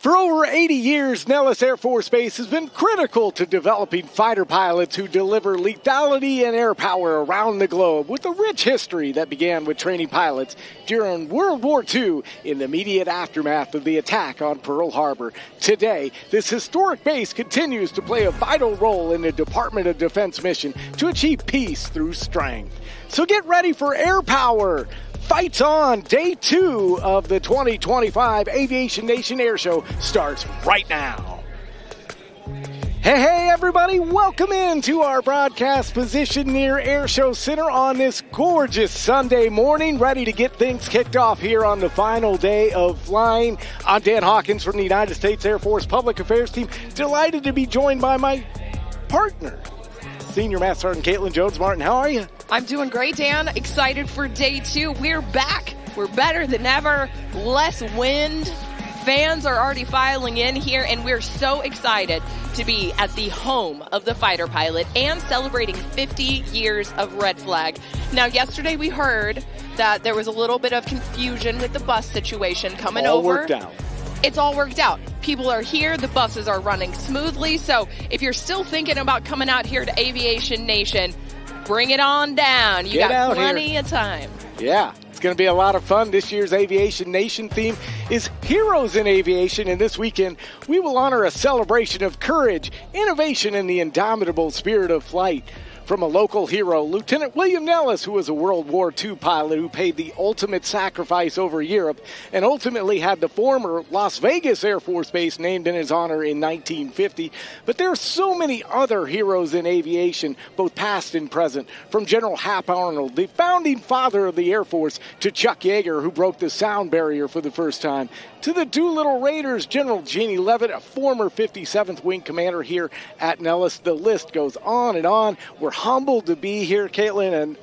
For over 80 years, Nellis Air Force Base has been critical to developing fighter pilots who deliver lethality and air power around the globe, with a rich history that began with training pilots during World War II in the immediate aftermath of the attack on Pearl Harbor. Today, this historic base continues to play a vital role in the Department of Defense mission to achieve peace through strength. So get ready for air power. Fights on. Day 2 of the 2025 Aviation Nation Air Show starts right now. Hey, everybody. Welcome into our broadcast position near Air Show Center on this gorgeous Sunday morning. Ready to get things kicked off here on the final day of flying. I'm Dan Hawkins from the United States Air Force Public Affairs Team. Delighted to be joined by my partner, Senior Master Sergeant Caitlin Jones. Martin, how are you? I'm doing great, Dan. Excited for day 2. We're back. We're better than ever. Less wind. Fans are already filing in here, and we're so excited to be at the home of the fighter pilot and celebrating 50 years of Red Flag. Now, yesterday we heard that there was a little bit of confusion with the bus situation coming over. All worked out. It's all worked out. People are here. The buses are running smoothly. So if you're still thinking about coming out here to Aviation Nation, bring it on down. You got plenty of time. Yeah, it's going to be a lot of fun. This year's Aviation Nation theme is Heroes in Aviation, and this weekend we will honor a celebration of courage, innovation, and the indomitable spirit of flight. From a local hero, Lieutenant William Nellis, who was a World War II pilot who paid the ultimate sacrifice over Europe and ultimately had the former Las Vegas Air Force Base named in his honor in 1950. But there are so many other heroes in aviation, both past and present, from General Hap Arnold, the founding father of the Air Force, to Chuck Yeager, who broke the sound barrier for the first time, to the Doolittle Raiders, General Jeannie Leavitt, a former 57th Wing Commander here at Nellis. The list goes on and on. We're humbled to be here, Caitlin, and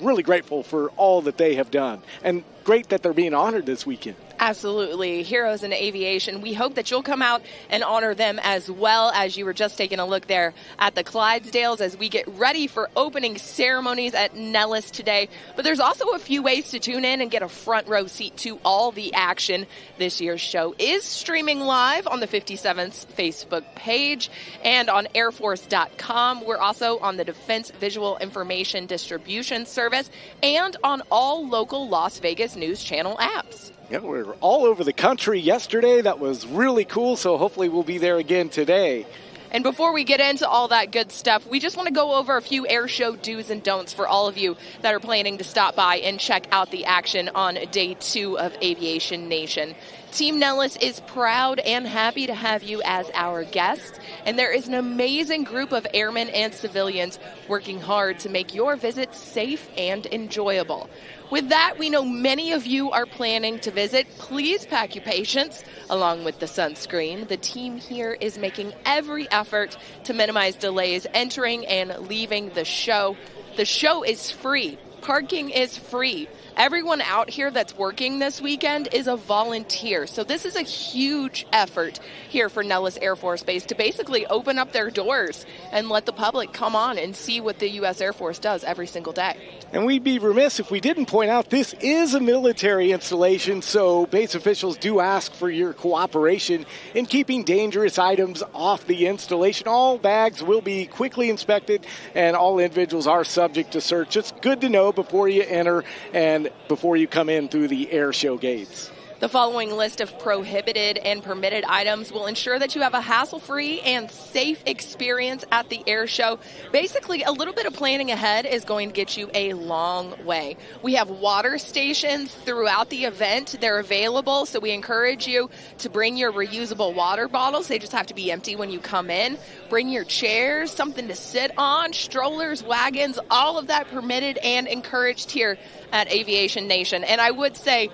really grateful for all that they have done. And great that they're being honored this weekend. Absolutely. Heroes in Aviation. We hope that you'll come out and honor them as well, as you were just taking a look there at the Clydesdales as we get ready for opening ceremonies at Nellis today. But there's also a few ways to tune in and get a front row seat to all the action. This year's show is streaming live on the 57th Facebook page and on airforce.com. We're also on the Defense Visual Information Distribution Service and on all local Las Vegas News Channel apps. Yeah, we were all over the country yesterday. That was really cool, so hopefully we'll be there again today. And before we get into all that good stuff, we just want to go over a few air show do's and don'ts for all of you that are planning to stop by and check out the action on day 2 of Aviation Nation. Team Nellis is proud and happy to have you as our guest, and there is an amazing group of airmen and civilians working hard to make your visit safe and enjoyable. With that, we know many of you are planning to visit. Please pack your patience along with the sunscreen. The team here is making every effort to minimize delays entering and leaving the show. The show is free. Parking is free. Everyone out here that's working this weekend is a volunteer. So this is a huge effort here for Nellis Air Force Base to basically open up their doors and let the public come on and see what the U.S. Air Force does every single day. And we'd be remiss if we didn't point out this is a military installation, so base officials do ask for your cooperation in keeping dangerous items off the installation. All bags will be quickly inspected, and all individuals are subject to search. It's good to know before you enter and before you come in through the air show gates. The following list of prohibited and permitted items will ensure that you have a hassle-free and safe experience at the air show. Basically, a little bit of planning ahead is going to get you a long way. We have water stations throughout the event. They're available, so we encourage you to bring your reusable water bottles. They just have to be empty when you come in. Bring your chairs, something to sit on, strollers, wagons, all of that permitted and encouraged here at Aviation Nation. And I would say,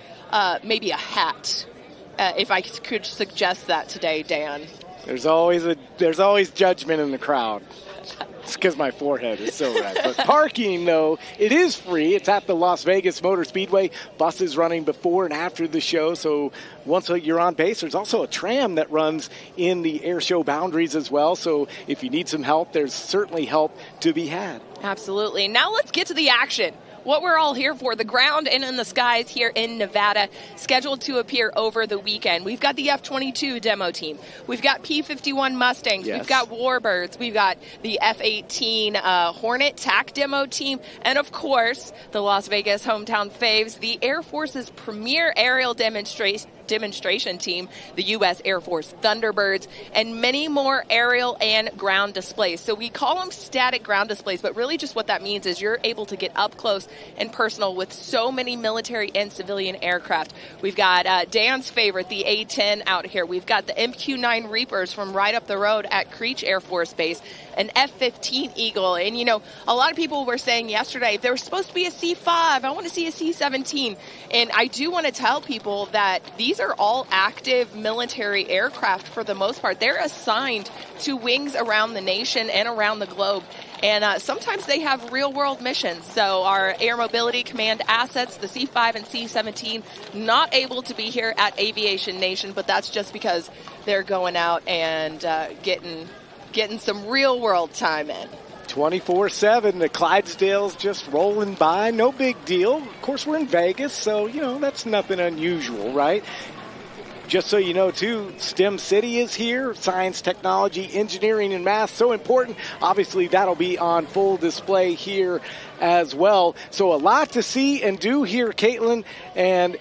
maybe a hat, if I could suggest that today, Dan. There's always judgment in the crowd. It's because my forehead is so red. But parking, though, it is free. It's at the Las Vegas Motor Speedway. Buses running before and after the show. So once you're on base, there's also a tram that runs in the air show boundaries as well. So if you need some help, there's certainly help to be had. Absolutely. Now let's get to the action. what we're all here for, the ground and in the skies here in Nevada, scheduled to appear over the weekend. We've got the F-22 demo team. We've got P-51 Mustangs. Yes. We've got Warbirds. We've got the F-18 Hornet TAC demo team. And, of course, the Las Vegas hometown faves, the Air Force's premier aerial demonstration team, the U.S. Air Force Thunderbirds, and many more aerial and ground displays. So we call them static ground displays, but really just what that means is you're able to get up close and personal with so many military and civilian aircraft. We've got Dan's favorite, the A-10 out here. We've got the MQ-9 Reapers from right up the road at Creech Air Force Base, an F-15 Eagle. And, you know, a lot of people were saying yesterday, there was supposed to be a C-5. I want to see a C-17. And I do want to tell people that these are all active military aircraft for the most part. They're assigned to wings around the nation and around the globe. And sometimes they have real-world missions. So our Air Mobility Command assets, the C-5 and C-17, not able to be here at Aviation Nation, but that's just because they're going out and getting some real-world time in. 24/7, the Clydesdale's just rolling by, no big deal. Of course, we're in Vegas, so, you know, that's nothing unusual, right? Just so you know, too, STEM City is here. Science, technology, engineering, and math, so important. Obviously, that'll be on full display here as well. So a lot to see and do here, Caitlin. And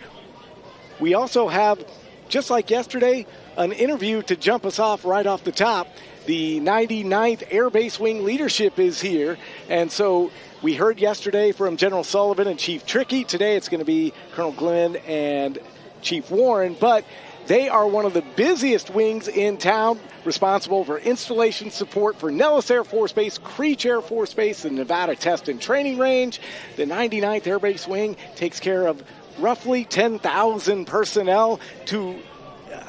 we also have, just like yesterday, an interview to jump us off right off the top. The 99th Air Base Wing leadership is here. And so we heard yesterday from General Sullivan and Chief Trickey. Today it's going to be Colonel Glenn and Chief Warren. But they are one of the busiest wings in town, responsible for installation support for Nellis Air Force Base, Creech Air Force Base, the Nevada Test and Training Range. The 99th Air Base Wing takes care of roughly 10,000 personnel to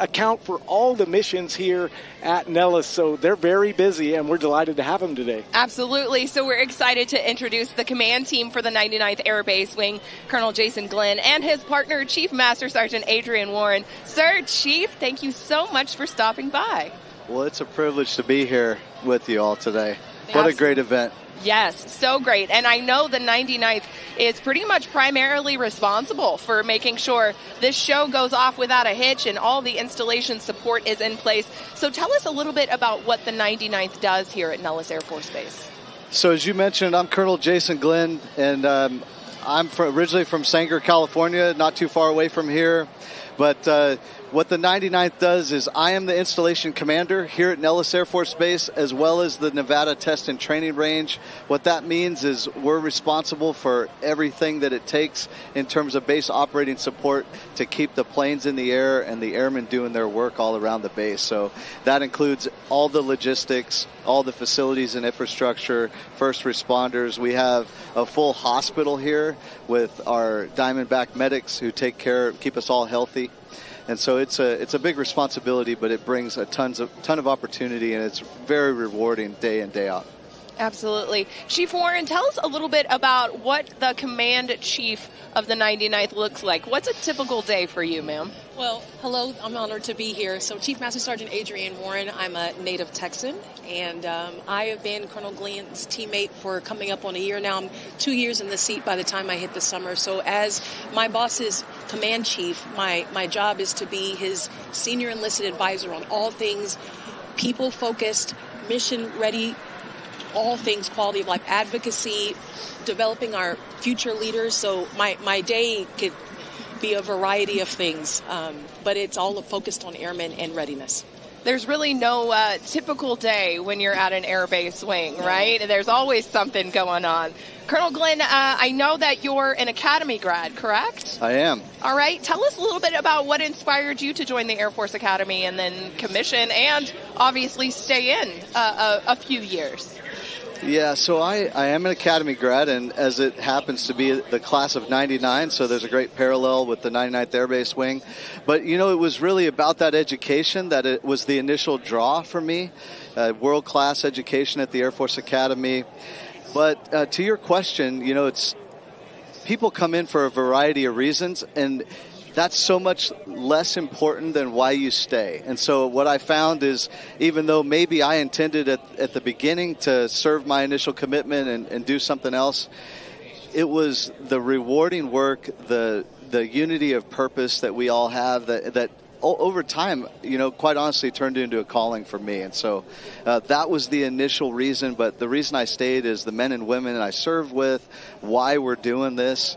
account for all the missions here at Nellis. So they're very busy, and we're delighted to have them today. Absolutely. So we're excited to introduce the command team for the 99th Air Base Wing, Colonel Jason Glenn, and his partner, Chief Master Sergeant Adrian Warren. Sir, Chief, thank you so much for stopping by. Well, it's a privilege to be here with you all today. What a great event. Yes, so great. And I know the 99th is pretty much primarily responsible for making sure this show goes off without a hitch and all the installation support is in place. So tell us a little bit about what the 99th does here at Nellis Air Force Base. So as you mentioned, I'm Colonel Jason Glenn, and I'm originally from Sanger, California, not too far away from here. But what the 99th does is I am the installation commander here at Nellis Air Force Base, as well as the Nevada Test and Training Range. What that means is we're responsible for everything that it takes in terms of base operating support to keep the planes in the air and the airmen doing their work all around the base. So that includes all the logistics, all the facilities and infrastructure, first responders. We have a full hospital here with our Diamondback medics who keep us all healthy. And so it's a big responsibility, but it brings a ton of opportunity, and it's very rewarding day in, day out. Absolutely. Chief Warren, tell us a little bit about what the command chief of the 99th looks like. What's a typical day for you, ma'am? Well, hello. I'm honored to be here. So Chief Master Sergeant Adrian Warren, I'm a native Texan, and I have been Colonel Glenn's teammate for coming up on a year now. I'm 2 years in the seat by the time I hit the summer. So as my boss's command chief, my job is to be his senior enlisted advisor on all things people-focused, mission-ready, all things quality of life advocacy, developing our future leaders. So my day could be a variety of things, but it's all focused on airmen and readiness. There's really no typical day when you're at an air base wing, right? There's always something going on. Colonel Glenn, I know that you're an Academy grad, correct? I am. All right. Tell us a little bit about what inspired you to join the Air Force Academy and then commission and obviously stay in a few years. Yeah, so I am an Academy grad, and as it happens to be the class of 99, so there's a great parallel with the 99th Air Base Wing. But, you know, it was really about that education that it was the initial draw for me, world-class education at the Air Force Academy. But to your question, you know, people come in for a variety of reasons, and that's so much less important than why you stay. And so what I found is, even though maybe I intended at the beginning to serve my initial commitment and do something else, it was the rewarding work, the unity of purpose that we all have that over time, quite honestly turned into a calling for me. And so that was the initial reason. But the reason I stayed is the men and women I served with, why we're doing this,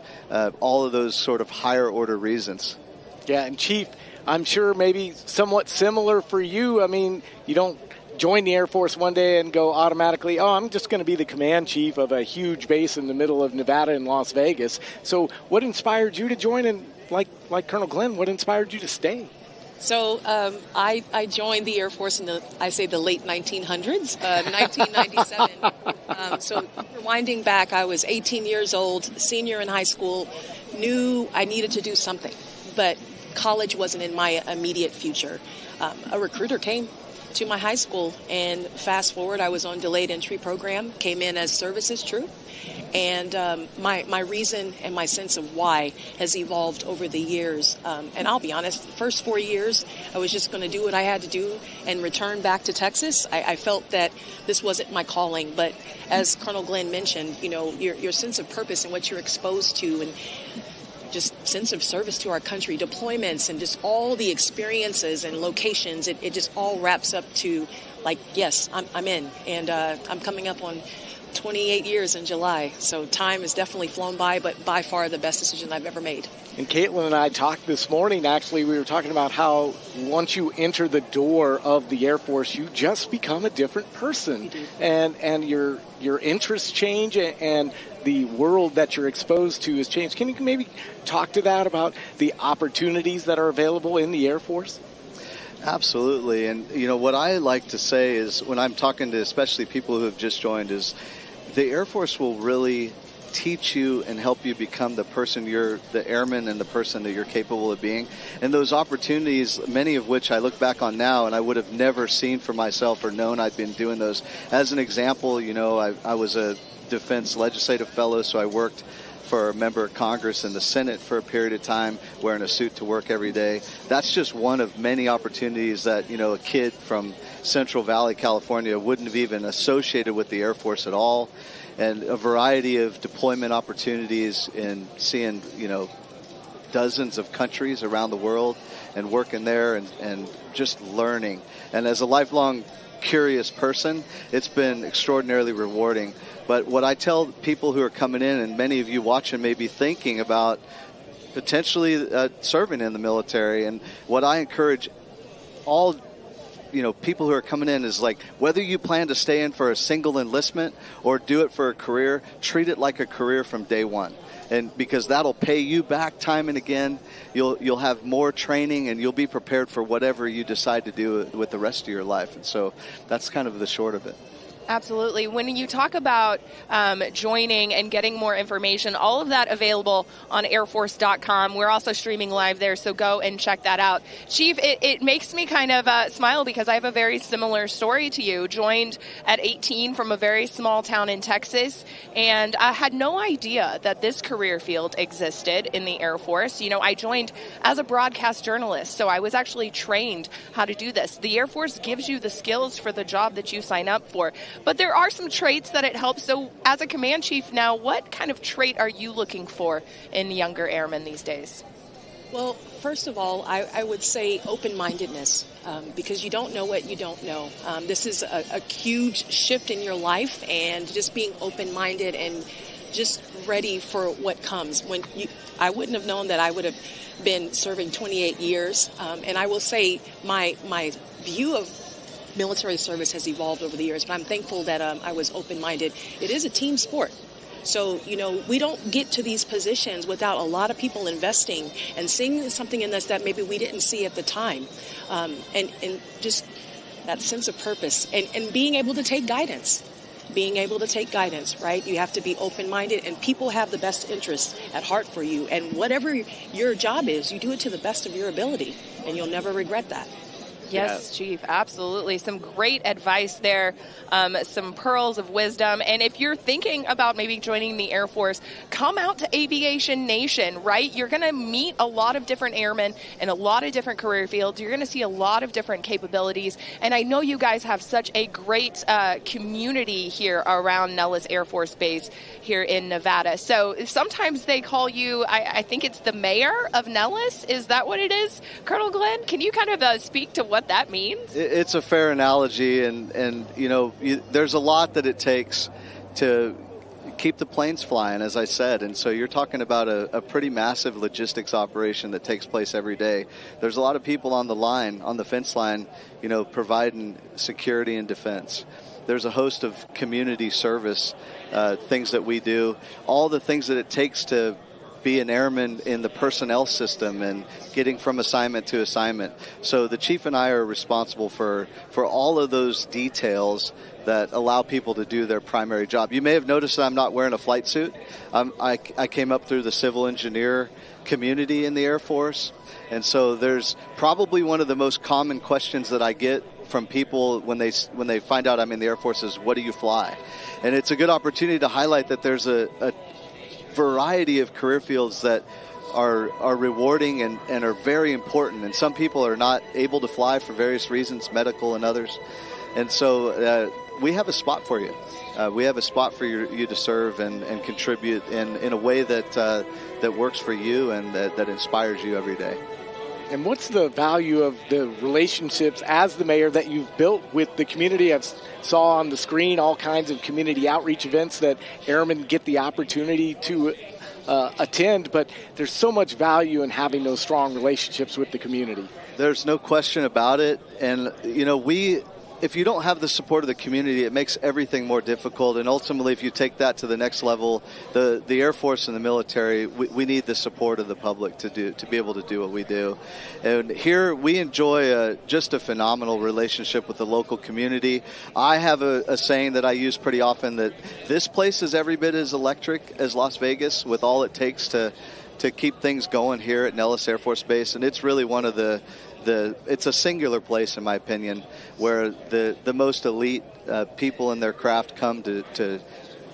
all of those sort of higher order reasons. Yeah, and Chief, I'm sure maybe somewhat similar for you. I mean, you don't join the Air Force one day and go automatically, I'm just going to be the command chief of a huge base in the middle of Nevada and Las Vegas. So what inspired you to join, and like Colonel Glenn, what inspired you to stay? So I joined the Air Force in the late 1900s, 1997. So rewinding back, I was 18 years old, senior in high school, knew I needed to do something, but college wasn't in my immediate future. A recruiter came to my high school, and fast forward, I was on delayed entry program, came in as services troop, and my reason and my sense of why has evolved over the years. And I'll be honest, the first 4 years, I was just going to do what I had to do and return back to Texas. I felt that this wasn't my calling, but as Colonel Glenn mentioned, your sense of purpose and what you're exposed to, and just sense of service to our country, deployments, and just all the experiences and locations, it just all wraps up to, yes, I'm in. And I'm coming up on 28 years in July. So time has definitely flown by, but by far the best decision I've ever made. And Caitlin and I talked this morning, actually, we were talking about how once you enter the door of the Air Force, you just become a different person. You do. And your interests change, and the world that you're exposed to has changed. Can you maybe talk to that about the opportunities that are available in the Air Force? Absolutely. And, what I like to say is, when I'm talking to especially people who have just joined, is the Air Force will really teach you and help you become the person the airman and the person that you're capable of being. And those opportunities, many of which I look back on now and I would have never seen for myself or known I'd been doing those. As an example, I was a defense legislative fellow, so I worked for a member of Congress in the Senate for a period of time, wearing a suit to work every day. That's just one of many opportunities that, a kid from Central Valley, California wouldn't have even associated with the Air Force at all. And a variety of deployment opportunities in seeing, dozens of countries around the world and working there and just learning. And as a lifelong curious person, it's been extraordinarily rewarding. But what I tell people who are coming in, and many of you watching may be thinking about potentially serving in the military, and what I encourage all people who are coming in is, whether you plan to stay in for a single enlistment or do it for a career, treat it like a career from day one. And because that'll pay you back time and again, you'll have more training and you'll be prepared for whatever you decide to do with the rest of your life. And so that's kind of the short of it. Absolutely. When you talk about joining and getting more information, all of that available on airforce.com. We're also streaming live there, so go and check that out. Chief, it makes me kind of smile because I have a very similar story to you. Joined at 18 from a very small town in Texas, and I had no idea that this career field existed in the Air Force. I joined as a broadcast journalist, so I was actually trained how to do this. The Air Force gives you the skills for the job that you sign up for. But there are some traits that it helps. So as a command chief now, what kind of trait are you looking for in younger airmen these days? Well, first of all, I would say open-mindedness, because you don't know what you don't know. This is a huge shift in your life, and just being open-minded and just ready for what comes. I wouldn't have known that I would have been serving 28 years. And I will say my view of military service has evolved over the years, but I'm thankful that I was open-minded. It is a team sport. So, we don't get to these positions without a lot of people investing and seeing something in us that maybe we didn't see at the time. And just that sense of purpose and being able to take guidance. Right? You have to be open-minded, and people have the best interests at heart for you. And whatever your job is, you do it to the best of your ability, and you'll never regret that. Yes, Chief, absolutely. Some great advice there, some pearls of wisdom. And if you're thinking about maybe joining the Air Force, come out to Aviation Nation, right? You're going to meet a lot of different airmen in a lot of different career fields. You're going to see a lot of different capabilities. And I know you guys have such a great community here around Nellis Air Force Base here in Nevada. So sometimes they call you, I think it's the mayor of Nellis. Is that what it is? Colonel Glenn, can you kind of speak to what that means? It's a fair analogy, and there's a lot that it takes to keep the planes flying, as I said. And so you're talking about a pretty massive logistics operation that takes place every day. There's a lot of people on the line, on the fence line, providing security and defense. There's a host of community service things that we do, all the things that it takes to be an airman in the personnel system and getting from assignment to assignment. So the chief and I are responsible for all of those details that allow people to do their primary job. You may have noticed that I'm not wearing a flight suit. I came up through the civil engineer community in the Air Force, and so there's probably one of the most common questions that I get from people when they find out I'm in the Air Force is, what do you fly? And it's a good opportunity to highlight that there's a variety of career fields that are rewarding and are very important. And some people are not able to fly for various reasons, medical and others. And so we have a spot for you. We have a spot for you to serve and contribute in a way that works for you and that inspires you every day. And what's the value of the relationships as the mayor that you've built with the community? I've saw on the screen all kinds of community outreach events that airmen get the opportunity to attend, but there's so much value in having those strong relationships with the community. There's no question about it. And, if you don't have the support of the community, it makes everything more difficult. And ultimately, if you take that to the next level, the Air Force and the military, we need the support of the public to be able to do what we do. And here we enjoy just a phenomenal relationship with the local community. I have a saying that I use pretty often, that this place is every bit as electric as Las Vegas, with all it takes to keep things going here at Nellis Air Force Base. And it's really one of it's a singular place, in my opinion, where the most elite people in their craft come to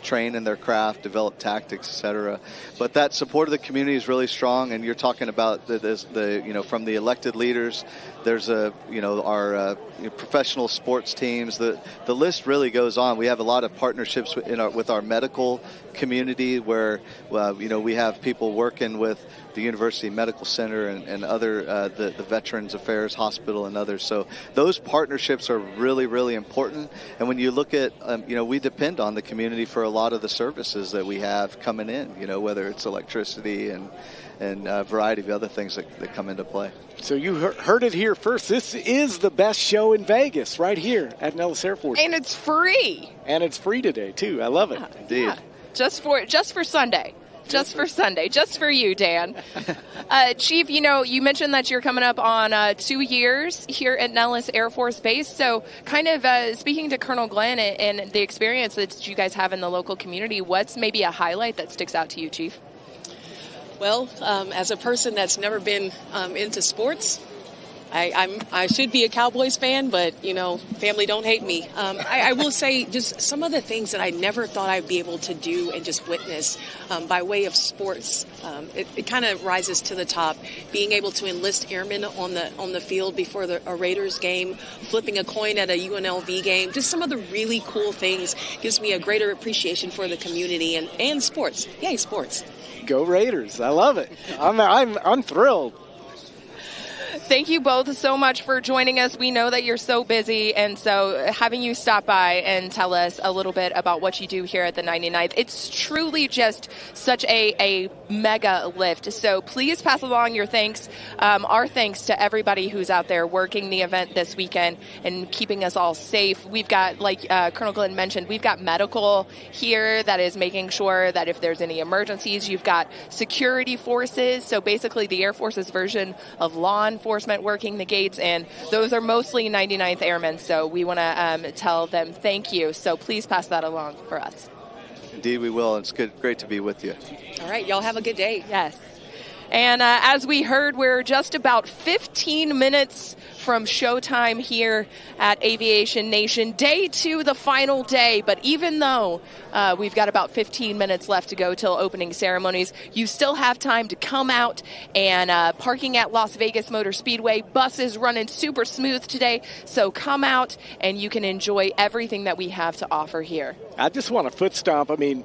train in their craft, develop tactics, etc. But that support of the community is really strong, and you're talking about from the elected leaders. There's our professional sports teams. The list really goes on. We have a lot of partnerships with our medical community, where we have people working with the University Medical Center and other the Veterans Affairs Hospital and others. So those partnerships are really, really important. And when you look at we depend on the community for a lot of the services that we have coming in. Whether it's electricity and a variety of other things that come into play. So you heard it here first. This is the best show in Vegas, right here at Nellis Air Force. And it's free. And it's free today too. I love it. Indeed. Yeah. Just for Sunday. Just for Sunday. Just for you, Dan. Chief, you mentioned that you're coming up on 2 years here at Nellis Air Force Base. So kind of speaking to Colonel Glenn and the experience that you guys have in the local community, what's maybe a highlight that sticks out to you, Chief? Well, as a person that's never been into sports, I should be a Cowboys fan, but, family don't hate me. I will say just some of the things that I never thought I'd be able to do and just witness by way of sports. It kind of rises to the top. Being able to enlist airmen on the field before a Raiders game, flipping a coin at a UNLV game, just some of the really cool things gives me a greater appreciation for the community and sports. Yay, sports. Go Raiders. I love it. I'm thrilled. Thank you both so much for joining us. We know that you're so busy, and so having you stop by and tell us a little bit about what you do here at the 99th, it's truly just such a mega lift. So please pass along your thanks, our thanks to everybody who's out there working the event this weekend and keeping us all safe. We've got, like Colonel Glenn mentioned, we've got medical here that is making sure that if there's any emergencies, you've got security forces. So basically the Air Force's version of law enforcement working the gates, and those are mostly 99th Airmen, so we want to tell them thank you. So please pass that along for us. Indeed we will. It's great to be with you. All right, y'all have a good day. Yes. And as we heard, we're just about 15 minutes from showtime here at Aviation Nation. Day 2, the final day. But even though we've got about 15 minutes left to go till opening ceremonies, you still have time to come out and parking at Las Vegas Motor Speedway. Bus is running super smooth today, so come out and you can enjoy everything that we have to offer here. I just want to foot stomp. I mean,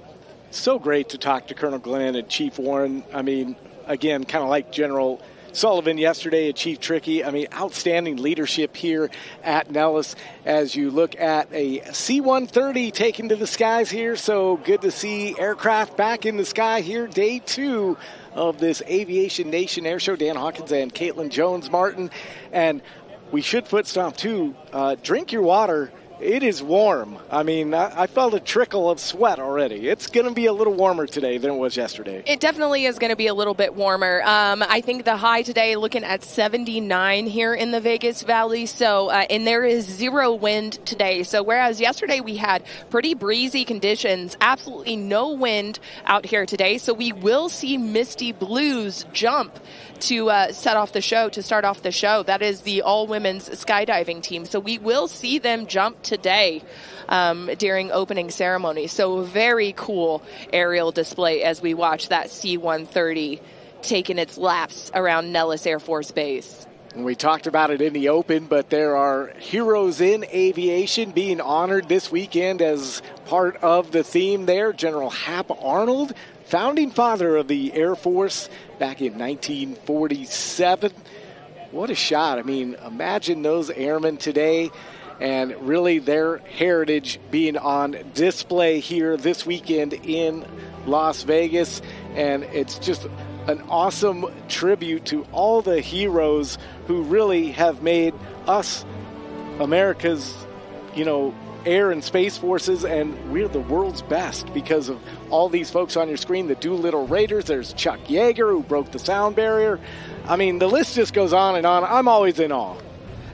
so great to talk to Colonel Glenn and Chief Warren. I mean, again, kind of like General Sullivan yesterday and Chief Trickey. I mean, outstanding leadership here at Nellis as you look at a C-130 taken to the skies here. So good to see aircraft back in the sky here. Day 2 of this Aviation Nation Air Show. Dan Hawkins and Caitlin Jones-Martin. And we should foot stomp too. Drink your water. It is warm. I mean, I felt a trickle of sweat already. It's going to be a little warmer today than it was yesterday. It definitely is going to be a little bit warmer. I think the high today looking at 79 here in the Vegas Valley. So, and there is 0 wind today. So whereas yesterday we had pretty breezy conditions, absolutely no wind out here today. So we will see Misty Blues jump to set off the show, to start off the show. That is the all-women's skydiving team. So we will see them jump today during opening ceremony. So a very cool aerial display as we watch that C-130 taking its laps around Nellis Air Force Base. We talked about it in the open, but there are heroes in aviation being honored this weekend as part of the theme there. General Hap Arnold, founding father of the Air Force back in 1947. What a shot. I mean, imagine those airmen today and really their heritage being on display here this weekend in Las Vegas. And it's just an awesome tribute to all the heroes who really have made us America's, air and space forces, and we're the world's best because of all these folks on your screen. The Doolittle Raiders, there's Chuck Yeager, who broke the sound barrier. I mean, the list just goes on and on. I'm always in awe.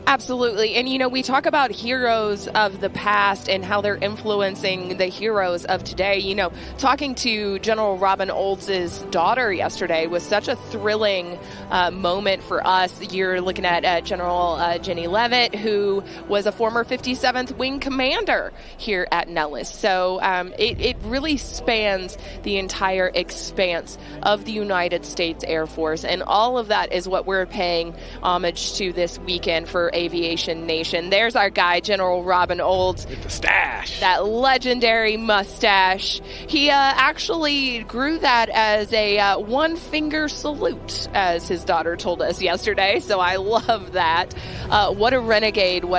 Absolutely. And, we talk about heroes of the past and how they're influencing the heroes of today. Talking to General Robin Olds' daughter yesterday was such a thrilling moment for us. You're looking at General Jenny Leavitt, who was a former 57th Wing Commander here at Nellis. So it really spans the entire expanse of the United States Air Force. And all of that is what we're paying homage to this weekend for Aviation Nation. There's our guy, General Robin Olds. With the stash. That legendary mustache. He actually grew that as a one-finger salute, as his daughter told us yesterday. So I love that. What a renegade. It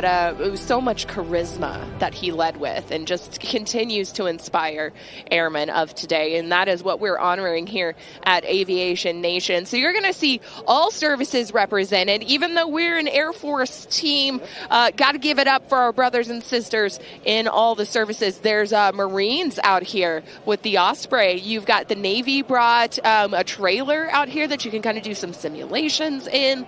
was so much charisma that he led with and just continues to inspire airmen of today. And that is what we're honoring here at Aviation Nation. So you're going to see all services represented, even though we're an Air Force team. Got to give it up for our brothers and sisters in all the services. There's Marines out here with the Osprey. You've got the Navy brought a trailer out here that you can kind of do some simulations in.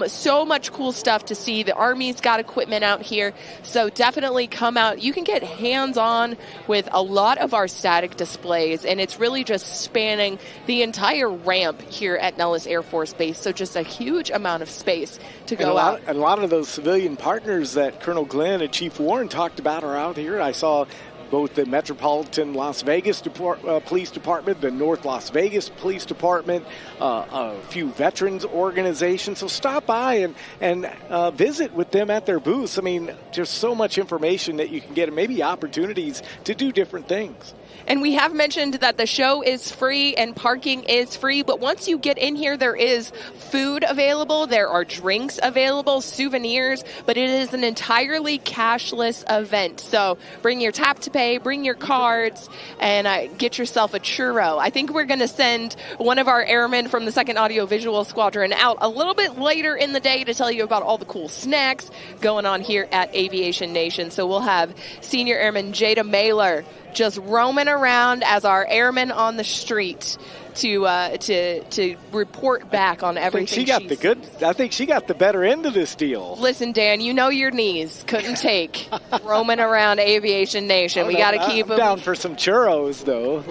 So much cool stuff to see. The Army's got equipment out here. So definitely come out. You can get hands-on with a lot of our static displays, and it's really just spanning the entire ramp here at Nellis Air Force Base. So just a huge amount of space to go out. And a lot of those civilian partners that Colonel Glenn and Chief Warren talked about are out here. I saw both the Metropolitan Las Vegas Police Department, the North Las Vegas Police Department, a few veterans organizations. So stop by and visit with them at their booths. I mean, there's so much information that you can get and maybe opportunities to do different things. And we have mentioned that the show is free and parking is free, but once you get in here, there is food available, there are drinks available, souvenirs, but it is an entirely cashless event. So bring your tap to pay, bring your cards, and get yourself a churro. I think we're going to send one of our airmen from the 2nd Audio-Visual Squadron out a little bit later in the day to tell you about all the cool snacks going on here at Aviation Nation. So we'll have Senior Airman Jada Mailer just roaming around as our airmen on the street to report back on everything. I think she got the better end of this deal. Listen, Dan, you know your knees couldn't take roaming around Aviation Nation. We got to keep them down for some churros, though.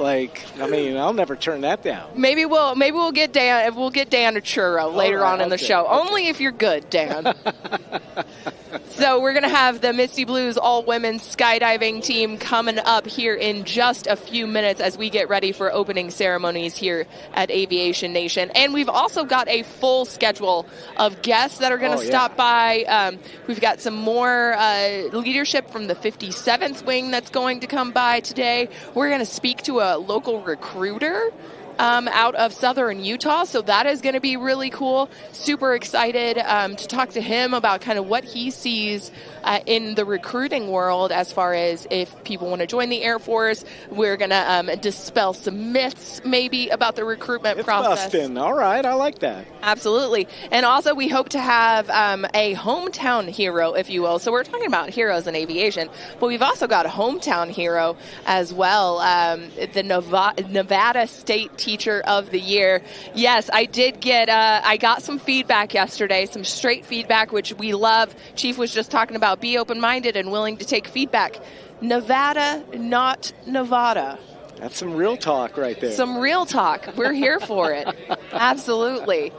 I'll never turn that down. Maybe we'll get Dan. We'll get Dan a churro later on in the show. Okay. Only if you're good, Dan. So we're going to have the Misty Blues all-women's skydiving team coming up here in just a few minutes as we get ready for opening ceremonies here at Aviation Nation. And we've also got a full schedule of guests that are going to stop by. We've got some more leadership from the 57th Wing that's going to come by today. We're going to speak to a local recruiter out of southern Utah, so that is going to be really cool. Super excited to talk to him about kind of what he sees in the recruiting world as far as if people want to join the Air Force. We're going to dispel some myths maybe about the recruitment process. Bustin'. All right, I like that. Absolutely. And also we hope to have a hometown hero, if you will. So we're talking about heroes in aviation, but we've also got a hometown hero as well, the Nevada State Teacher of the Year. Yes, I did get, I got some feedback yesterday, some straight feedback, which we love. Chief was just talking about be open-minded and willing to take feedback. Nevada, not Nevada. That's some real talk right there. Some real talk. We're here for it. Absolutely.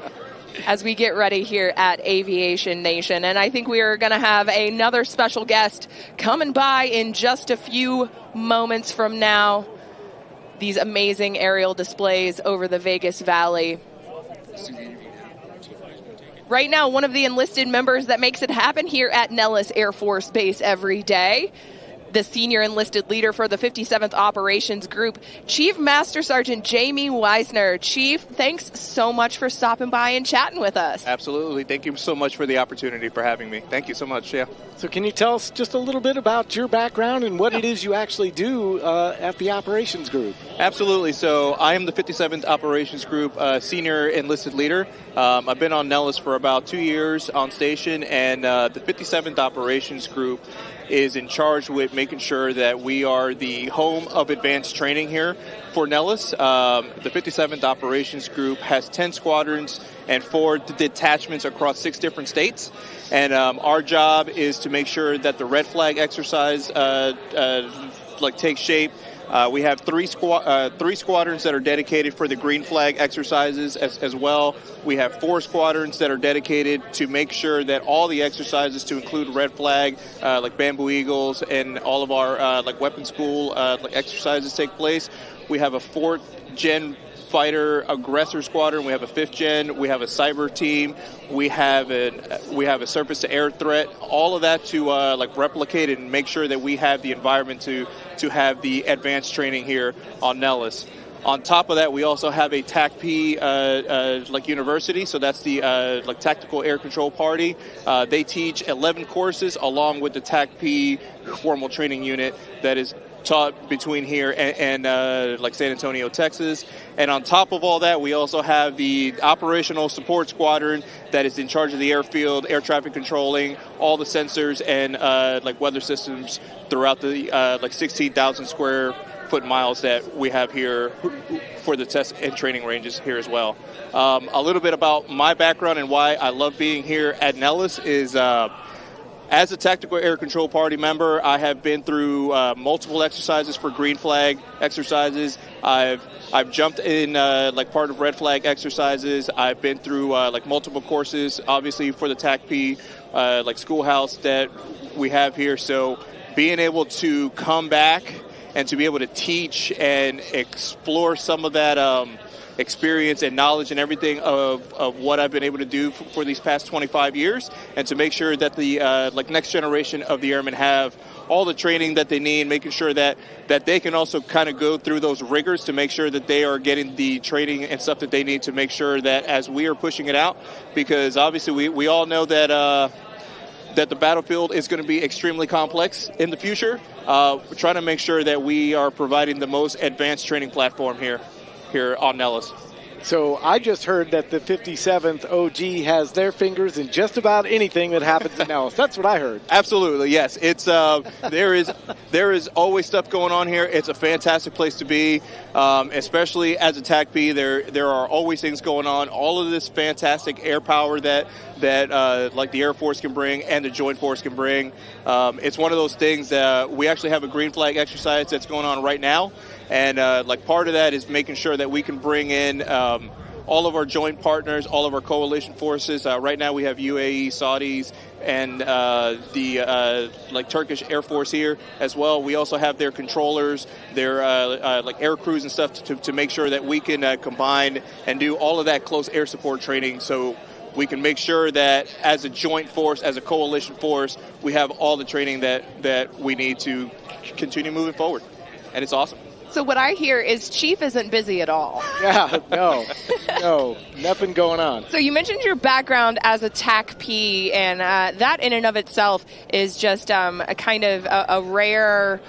As we get ready here at Aviation Nation. And I think we are going to have another special guest coming by in just a few moments from now. These amazing aerial displays over the Vegas Valley. Right now, one of the enlisted members that makes it happen here at Nellis Air Force Base every day, the senior enlisted leader for the 57th Operations Group, Chief Master Sergeant Jamie Weisner. Chief, thanks so much for stopping by and chatting with us. Absolutely. Thank you so much for the opportunity for having me. Thank you so much. Yeah. So can you tell us just a little bit about your background and what it is you actually do at the Operations Group? Absolutely. So I am the 57th Operations Group senior enlisted leader. I've been on Nellis for about 2 years on station, and the 57th Operations Group is in charge with making sure that we are the home of advanced training here for Nellis. The 57th Operations Group has 10 squadrons and 4 detachments across 6 different states. And our job is to make sure that the red flag exercise takes shape. We have 3 squadrons that are dedicated for the green flag exercises as well. We have 4 squadrons that are dedicated to make sure that all the exercises, to include red flag, like Bamboo Eagles, and all of our weapon school exercises take place. We have a 4th gen fighter aggressor squadron. We have a 5th gen. We have a cyber team. We have a surface to air threat. All of that to replicate and make sure that we have the environment to have the advanced training here on Nellis. On top of that, we also have a TACP university, so that's the Tactical Air Control Party. They teach 11 courses along with the TACP formal training unit that is taught between here and San Antonio, Texas. And on top of all that, we also have the operational support squadron that is in charge of the airfield, air traffic controlling, all the sensors and weather systems throughout the 16,000 square foot miles that we have here for the test and training ranges here as well. A little bit about my background and why I love being here at Nellis is as a Tactical Air Control Party member, I have been through multiple exercises for green flag exercises. I've jumped in part of red flag exercises. I've been through multiple courses, obviously for the TACP schoolhouse that we have here. So being able to come back and to be able to teach and explore some of that experience and knowledge and everything of what I've been able to do for these past 25 years, and to make sure that the next generation of the airmen have all the training that they need, making sure that they can also kind of go through those rigors to make sure that they are getting the training and stuff that they need to make sure that as we are pushing it out, because obviously we all know that that the battlefield is going to be extremely complex in the future. We're trying to make sure that we are providing the most advanced training platform here on Nellis. So I just heard that the 57th OG has their fingers in just about anything that happens in Nellis. That's what I heard. Absolutely, yes. It's there is always stuff going on here. It's a fantastic place to be, especially as a TACP. There are always things going on. All of this fantastic air power that like the Air Force can bring and the Joint Force can bring. It's one of those things that we actually have a green flag exercise that's going on right now. And like part of that is making sure that we can bring in all of our joint partners, all of our coalition forces. Right now we have UAE, Saudis, and the like Turkish Air Force here as well. We also have their controllers, their like air crews and stuff to make sure that we can combine and do all of that close air support training, so we can make sure that as a joint force, as a coalition force, we have all the training that we need to continue moving forward. And it's awesome. So what I hear is Chief isn't busy at all. Yeah, no, nothing going on. So you mentioned your background as a TACP, and that in and of itself is just a kind of a rare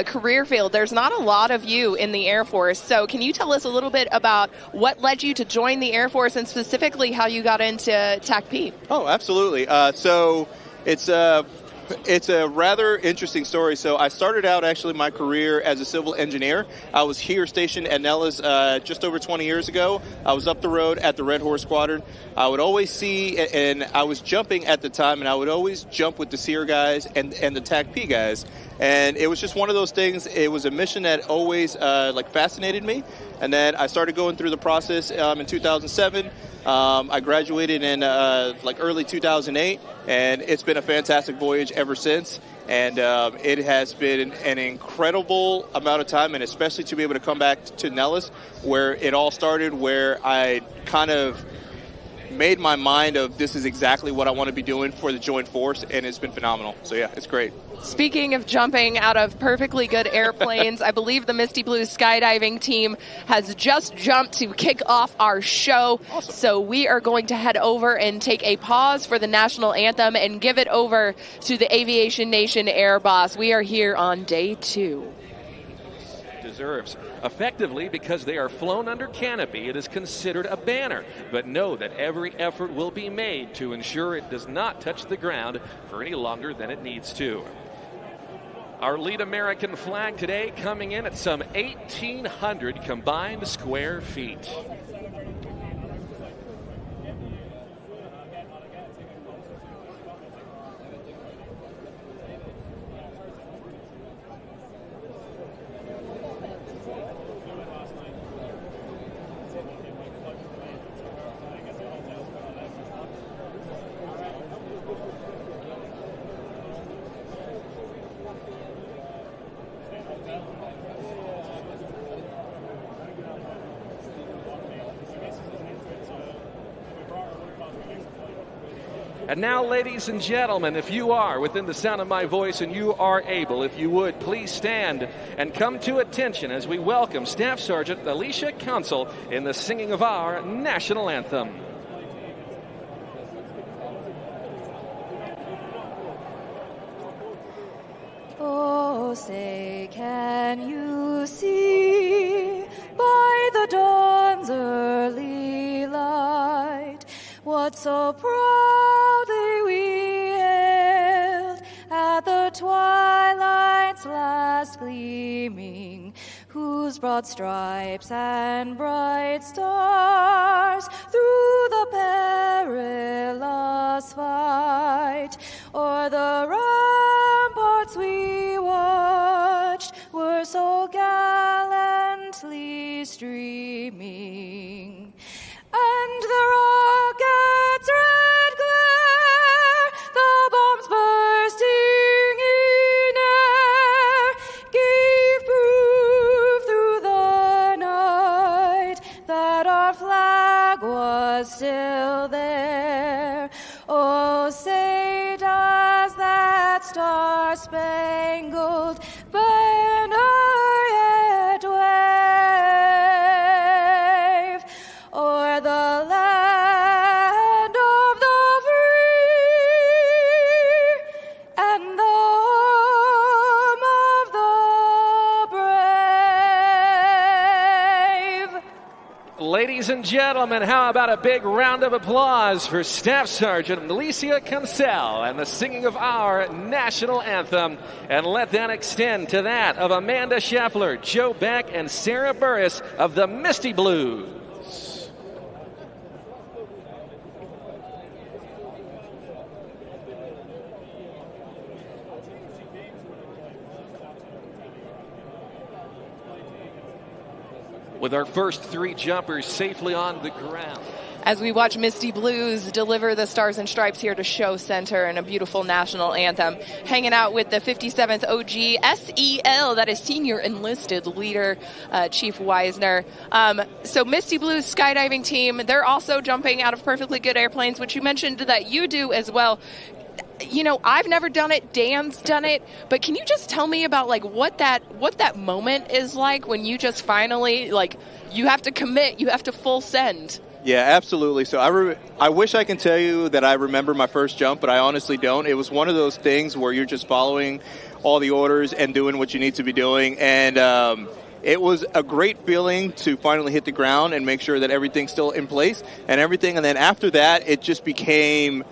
career field. There's not a lot of you in the Air Force. So can you tell us a little bit about what led you to join the Air Force and specifically how you got into TACP? Oh, absolutely. So it's a rather interesting story. So I started out actually my career as a civil engineer. I was here stationed at Nellis just over 20 years ago. I was up the road at the Red Horse Squadron. I would always see, and I was jumping at the time, and I would always jump with the SEER guys and the TACP guys. And it was just one of those things. It was a mission that always like fascinated me. And then I started going through the process in 2007. I graduated in like early 2008, and it's been a fantastic voyage ever since. And it has been an incredible amount of time, and especially to be able to come back to Nellis, where it all started, where I kind of made my mind of this is exactly what I want to be doing for the Joint Force, and it's been phenomenal. So yeah, it's great. Speaking of jumping out of perfectly good airplanes, I believe the Misty Blue skydiving team has just jumped to kick off our show. Awesome. So we are going to head over and take a pause for the national anthem and give it over to the Aviation Nation Air Boss. We are here on day 2. Deserves. Effectively, because they are flown under canopy, it is considered a banner. But know that every effort will be made to ensure it does not touch the ground for any longer than it needs to. Our lead American flag today coming in at some 1,800 combined square feet. And now, ladies and gentlemen, if you are within the sound of my voice and you are able, if you would, please stand and come to attention as we welcome Staff Sergeant Alicia Council in the singing of our national anthem. Oh, say, can you see by the dawn's early light what so proudly we hailed at the twilight's last gleaming, whose broad stripes and bright stars through the perilous fight o'er the ramparts we watched were so gallantly streaming. And the rocket's red glare, the bombs bursting in air, gave proof through the night that our flag was still there. Oh, say does that star-spangled banner yet wave o'er the land of the free and the home of the brave. Ladies and gentlemen, how about a big round of applause for Staff Sergeant Alicia Cancel and the singing of our national anthem. And let that extend to that of Amanda Scheffler, Joe Beck, and Sarah Burris of the Misty Blues. With our first 3 jumpers safely on the ground. As we watch Misty Blues deliver the Stars and Stripes here to Show Center and a beautiful national anthem. Hanging out with the 57th OG SEL, that is Senior Enlisted Leader, Chief Weisner. So Misty Blues skydiving team, they're also jumping out of perfectly good airplanes, which you mentioned that you do as well. You know, I've never done it. Dan's done it. But can you just tell me about, like, what that moment is like when you just finally, like, you have to commit, you have to full send? Yeah, absolutely. So I wish I can tell you that I remember my first jump, but I honestly don't. It was one of those things where you're just following all the orders and doing what you need to be doing. And it was a great feeling to finally hit the ground and make sure that everything's still in place and everything. And then after that, it just became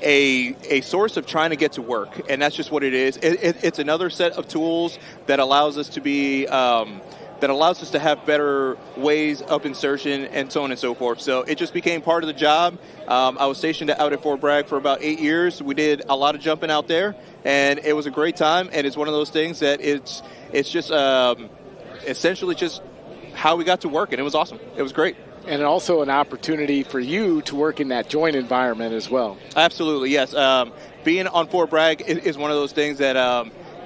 a source of trying to get to work, and that's just what it is. It's another set of tools that allows us to be that allows us to have better ways of insertion and so on and so forth. So it just became part of the job. I was stationed out at Fort Bragg for about 8 years. We did a lot of jumping out there, and it was a great time. And it's one of those things that it's just essentially just how we got to work, and it was awesome. It was great. And also an opportunity for you to work in that joint environment as well. Absolutely, yes. Being on Fort Bragg is one of those things that,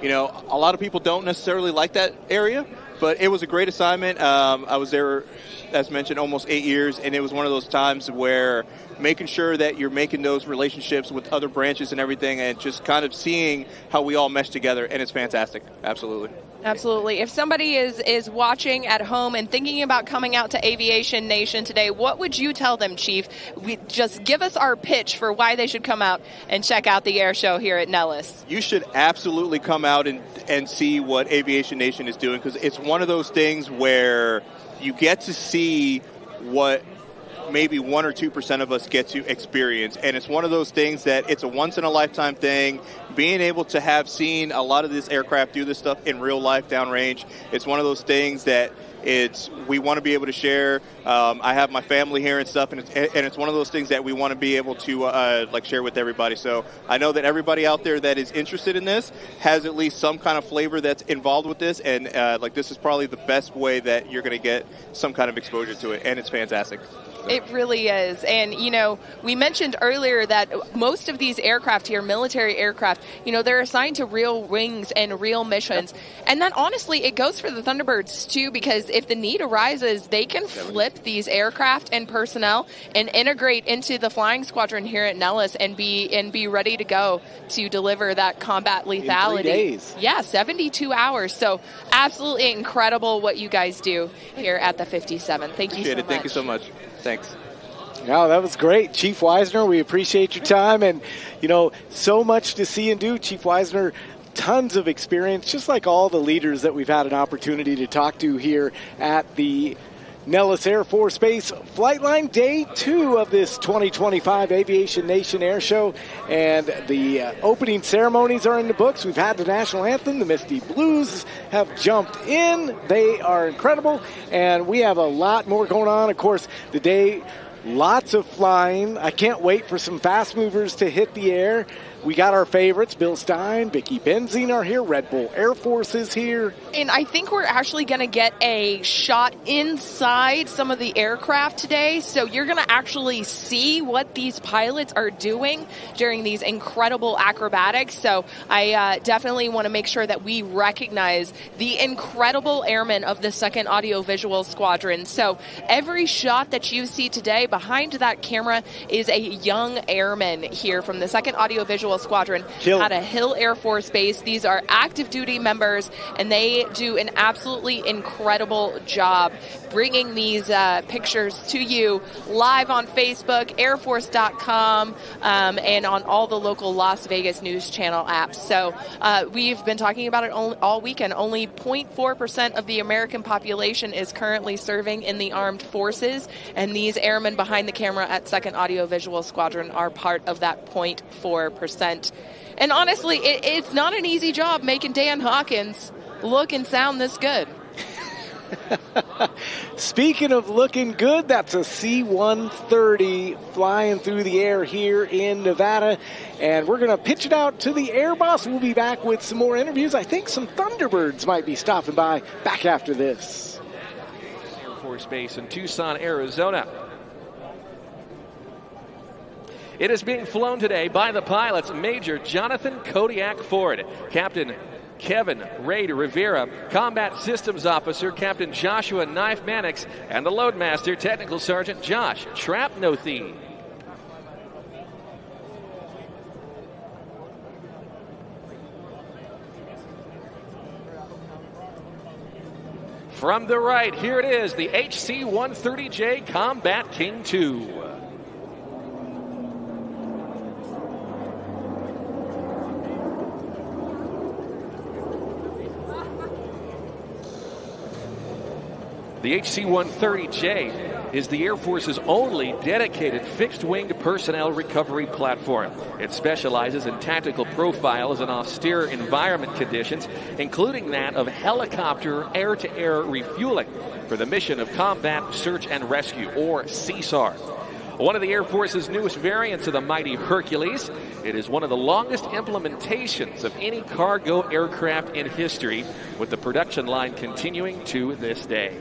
you know, a lot of people don't necessarily like that area, but it was a great assignment. I was there, as mentioned, almost 8 years, and it was one of those times where making sure that you're making those relationships with other branches and everything, and just kind of seeing how we all mesh together, and it's fantastic. Absolutely. Absolutely. If somebody is watching at home and thinking about coming out to Aviation Nation today, what would you tell them, Chief? Just give us our pitch for why they should come out and check out the air show here at Nellis. You should absolutely come out and see what Aviation Nation is doing, because it's one of those things where you get to see what maybe 1 or 2% of us get to experience. And it's one of those things that it's a once-in-a-lifetime thing. Being able to have seen a lot of this aircraft do this stuff in real life downrange, it's one of those things that we want to be able to share. I have my family here and stuff, and it's one of those things that we want to be able to like share with everybody. So I know that everybody out there that is interested in this has at least some kind of flavor that's involved with this, and like this is probably the best way that you're going to get some kind of exposure to it, and it's fantastic. It really is. And, you know, we mentioned earlier that most of these aircraft here, military aircraft, you know, they're assigned to real wings and real missions. Yep. And that, honestly, it goes for the Thunderbirds, too, because if the need arises, they can flip these aircraft and personnel and integrate into the flying squadron here at Nellis and be ready to go to deliver that combat lethality. In 3 days. Yeah, 72 hours. So absolutely incredible what you guys do here at the 57. Thank you so much. Thank you so much. Thanks. No, that was great. Chief Weisner, we appreciate your time. And, you know, so much to see and do. Chief Weisner, tons of experience, just like all the leaders that we've had an opportunity to talk to here at the Nellis Air Force Base Flightline Day 2 of this 2025 Aviation Nation Air Show. And the opening ceremonies are in the books. We've had the national anthem. The Misty Blues have jumped in. They are incredible. And we have a lot more going on. Of course, the day, lots of flying. I can't wait for some fast movers to hit the air. We got our favorites. Bill Stein, Vicki Benzine are here. Red Bull Air Force is here. And I think we're actually going to get a shot inside some of the aircraft today. So you're going to actually see what these pilots are doing during these incredible acrobatics. So I definitely want to make sure that we recognize the incredible airmen of the 2nd Audiovisual Squadron. So every shot that you see today behind that camera is a young airman here from the 2nd Audiovisual Visual Squadron out of Hill Air Force Base. These are active duty members, and they do an absolutely incredible job bringing these pictures to you live on Facebook, airforce.com, and on all the local Las Vegas News Channel apps. So we've been talking about it all weekend. Only 0.4% of the American population is currently serving in the armed forces, and these airmen behind the camera at 2nd Audio Visual Squadron are part of that 0.4%. And honestly, it's not an easy job making Dan Hawkins look and sound this good. Speaking of looking good, that's a C-130 flying through the air here in Nevada. And we're going to pitch it out to the Air Boss. We'll be back with some more interviews. I think some Thunderbirds might be stopping by back after this. Air Force Base in Tucson, Arizona. It is being flown today by the pilots, Major Jonathan Kodiak Ford, Captain Kevin Ray Rivera, Combat Systems Officer Captain Joshua Knife Mannix, and the Loadmaster Technical Sergeant Josh Trapnothy. From the right, here it is, the HC-130J Combat King 2. The HC-130J is the Air Force's only dedicated fixed-wing personnel recovery platform. It specializes in tactical profiles in austere environment conditions, including that of helicopter air-to-air refueling for the mission of Combat Search and Rescue, or CSAR. One of the Air Force's newest variants of the mighty Hercules, it is one of the longest implementations of any cargo aircraft in history, with the production line continuing to this day.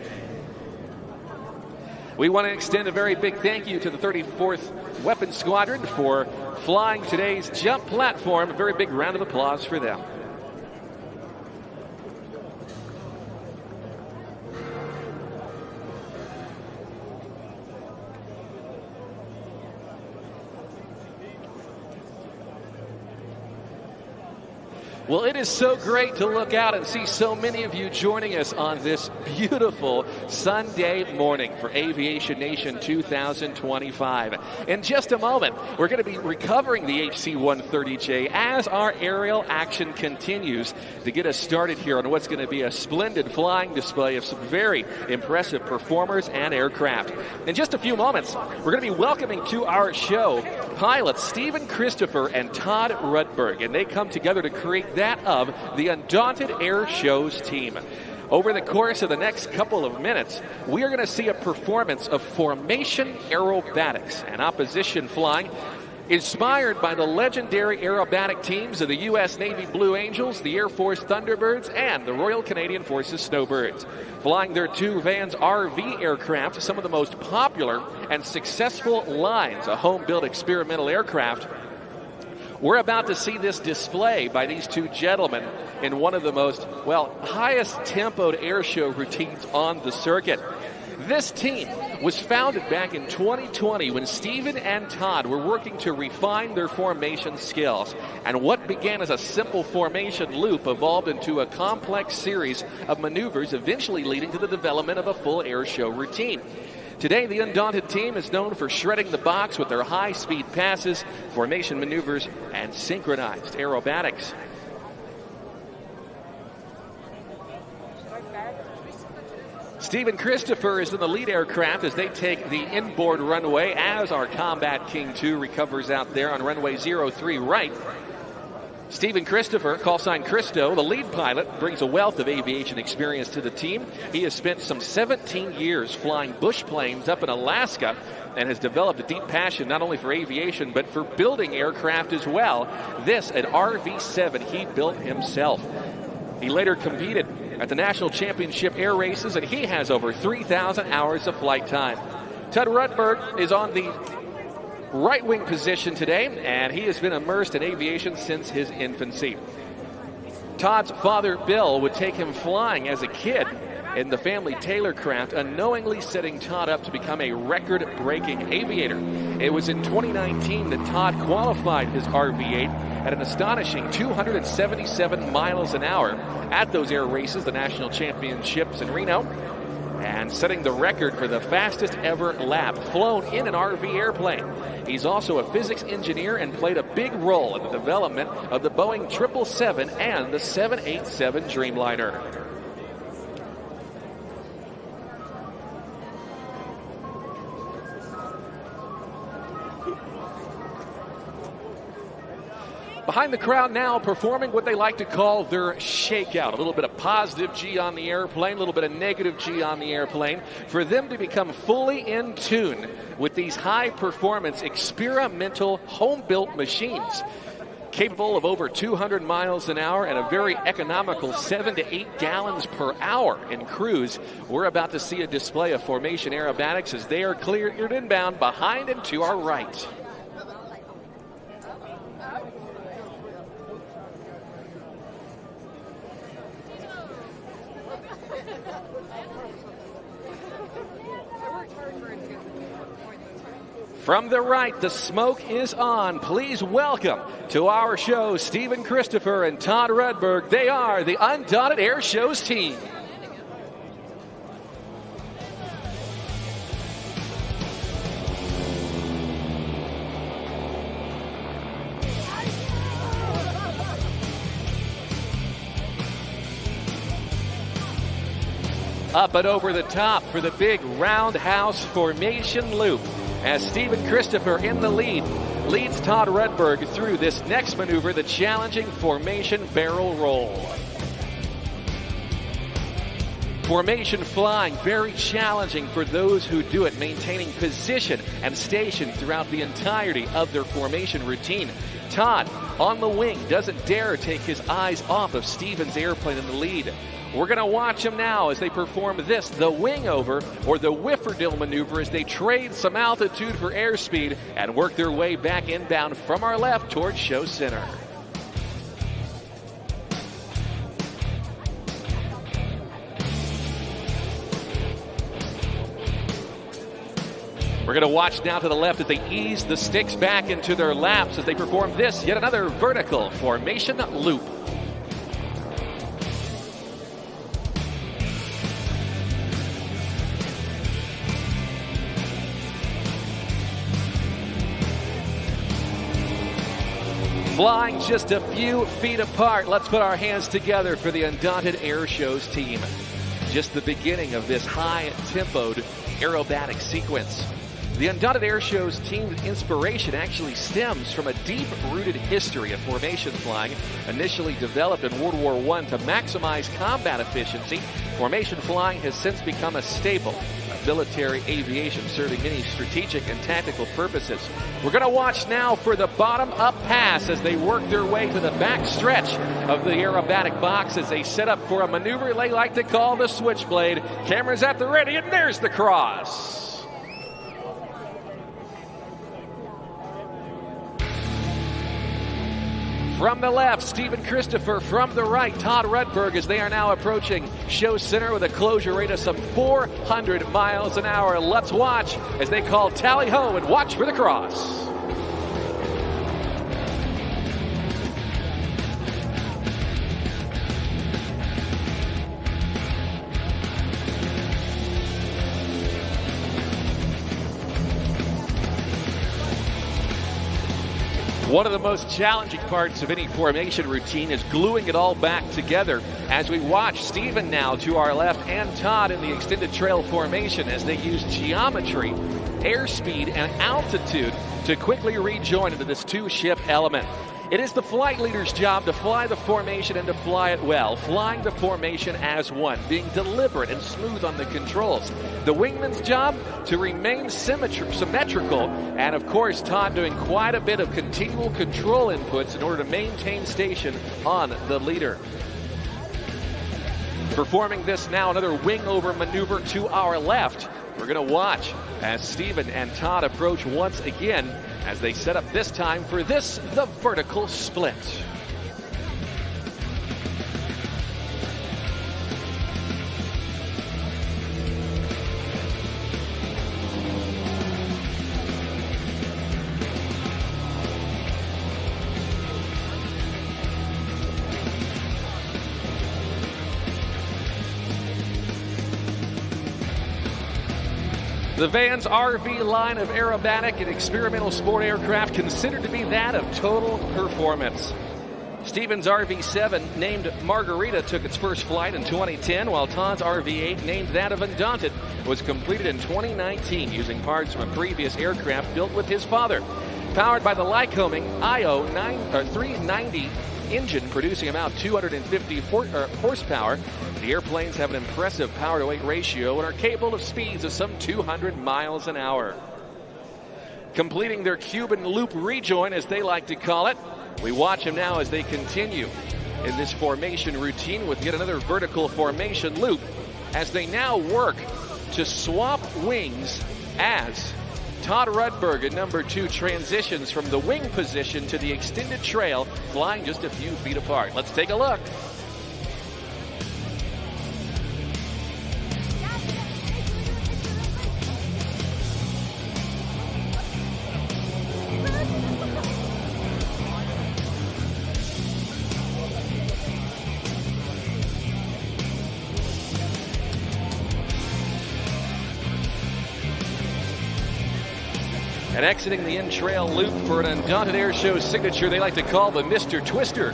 We want to extend a very big thank you to the 34th Weapons Squadron for flying today's jump platform. A very big round of applause for them. Well, it is so great to look out and see so many of you joining us on this beautiful Sunday morning for Aviation Nation 2025. In just a moment, we're going to be recovering the HC-130J as our aerial action continues to get us started here on what's going to be a splendid flying display of some very impressive performers and aircraft. In just a few moments, we're going to be welcoming to our show pilots Stephen Christopher and Todd Rudberg, and they come together to create that of the Undaunted Air Shows team. Over the course of the next couple of minutes, we are going to see a performance of formation aerobatics and opposition flying inspired by the legendary aerobatic teams of the U.S. Navy Blue Angels, the Air Force Thunderbirds, and the Royal Canadian Forces Snowbirds. Flying their two Vans RV aircraft, some of the most popular and successful lines of home-built experimental aircraft, we're about to see this display by these two gentlemen in one of the most, highest tempoed air show routines on the circuit. This team was founded back in 2020 when Stephen and Todd were working to refine their formation skills. And what began as a simple formation loop evolved into a complex series of maneuvers, eventually leading to the development of a full air show routine. Today, the Undaunted team is known for shredding the box with their high-speed passes, formation maneuvers, and synchronized aerobatics. Stephen Christopher is in the lead aircraft as they take the inboard runway as our Combat King 2 recovers out there on runway 03 right. Stephen Christopher, call sign Christo, the lead pilot, brings a wealth of aviation experience to the team. He has spent some 17 years flying bush planes up in Alaska and has developed a deep passion not only for aviation but for building aircraft as well. This an RV-7 he built himself. He later competed at the National Championship Air Races, and he has over 3,000 hours of flight time. Todd Rudberg is on the right wing position today, and he has been immersed in aviation since his infancy. Todd's father, Bill, would take him flying as a kid in the family Taylor craft, unknowingly setting Todd up to become a record-breaking aviator. It was in 2019 that Todd qualified his RV-8 at an astonishing 277 miles an hour at those air races, the national championships in Reno, and setting the record for the fastest ever lap flown in an RV airplane. He's also a physics engineer and played a big role in the development of the Boeing 777 and the 787 Dreamliner. Behind the crowd now, performing what they like to call their shakeout. A little bit of positive G on the airplane, a little bit of negative G on the airplane, for them to become fully in tune with these high-performance experimental home-built machines. Capable of over 200 miles an hour and a very economical 7 to 8 gallons per hour in cruise. We're about to see a display of formation aerobatics as they are cleared inbound behind and to our right. From the right, the smoke is on. Please welcome to our show Stephen Christopher and Todd Rudberg. They are the Undaunted Air Shows team. Up and over the top for the big roundhouse formation loop, as Stephen Christopher in the lead leads Todd Rudberg through this next maneuver, the challenging formation barrel roll. Formation flying, very challenging for those who do it, maintaining position and station throughout the entirety of their formation routine. Todd, on the wing, doesn't dare take his eyes off of Stephen's airplane in the lead. We're going to watch them now as they perform this, the wing over, or the whifferdale maneuver, as they trade some altitude for airspeed and work their way back inbound from our left towards show center. We're going to watch now to the left as they ease the sticks back into their laps as they perform this, yet another vertical formation loop. Flying just a few feet apart. Let's put our hands together for the Undaunted Air Shows team. Just the beginning of this high-tempoed aerobatic sequence. The Undaunted Air Shows team's inspiration actually stems from a deep-rooted history of formation flying, initially developed in World War I to maximize combat efficiency. Formation flying has since become a staple of military aviation, serving many strategic and tactical purposes. We're going to watch now for the bottom-up pass as they work their way to the back stretch of the aerobatic box as they set up for a maneuver they like to call the switchblade. Cameras at the ready, and there's the cross. From the left, Stephen Christopher. From the right, Todd Rudberg, as they are now approaching show center with a closure rate of some 400 miles an hour. Let's watch as they call tally-ho and watch for the cross. One of the most challenging parts of any formation routine is gluing it all back together. As we watch Stephen now to our left and Todd in the extended trail formation as they use geometry, airspeed, and altitude to quickly rejoin into this two-ship element. It is the flight leader's job to fly the formation and to fly it well, flying the formation as one, being deliberate and smooth on the controls. The wingman's job to remain symmetrical, and of course Todd doing quite a bit of continual control inputs in order to maintain station on the leader. Performing this now, another wing over maneuver to our left. We're going to watch as Stephen and Todd approach once again as they set up this time for this, the vertical split. The Vans RV line of aerobatic and experimental sport aircraft considered to be that of total performance. Stevens RV-7, named Margarita, took its first flight in 2010, while Todd's RV-8, named that of Undaunted, was completed in 2019 using parts from a previous aircraft built with his father. Powered by the Lycoming IO 390 engine, producing about 250 horsepower, the airplanes have an impressive power-to-weight ratio and are capable of speeds of some 200 miles an hour. Completing their Cuban loop rejoin, as they like to call it, we watch them now as they continue in this formation routine with yet another vertical formation loop, as they now work to swap wings as Todd Rudberg in number 2 transitions from the wing position to the extended trail, flying just a few feet apart. Let's take a look. And exiting the in-trail loop for an Undaunted Air Shows signature they like to call the Mr. Twister,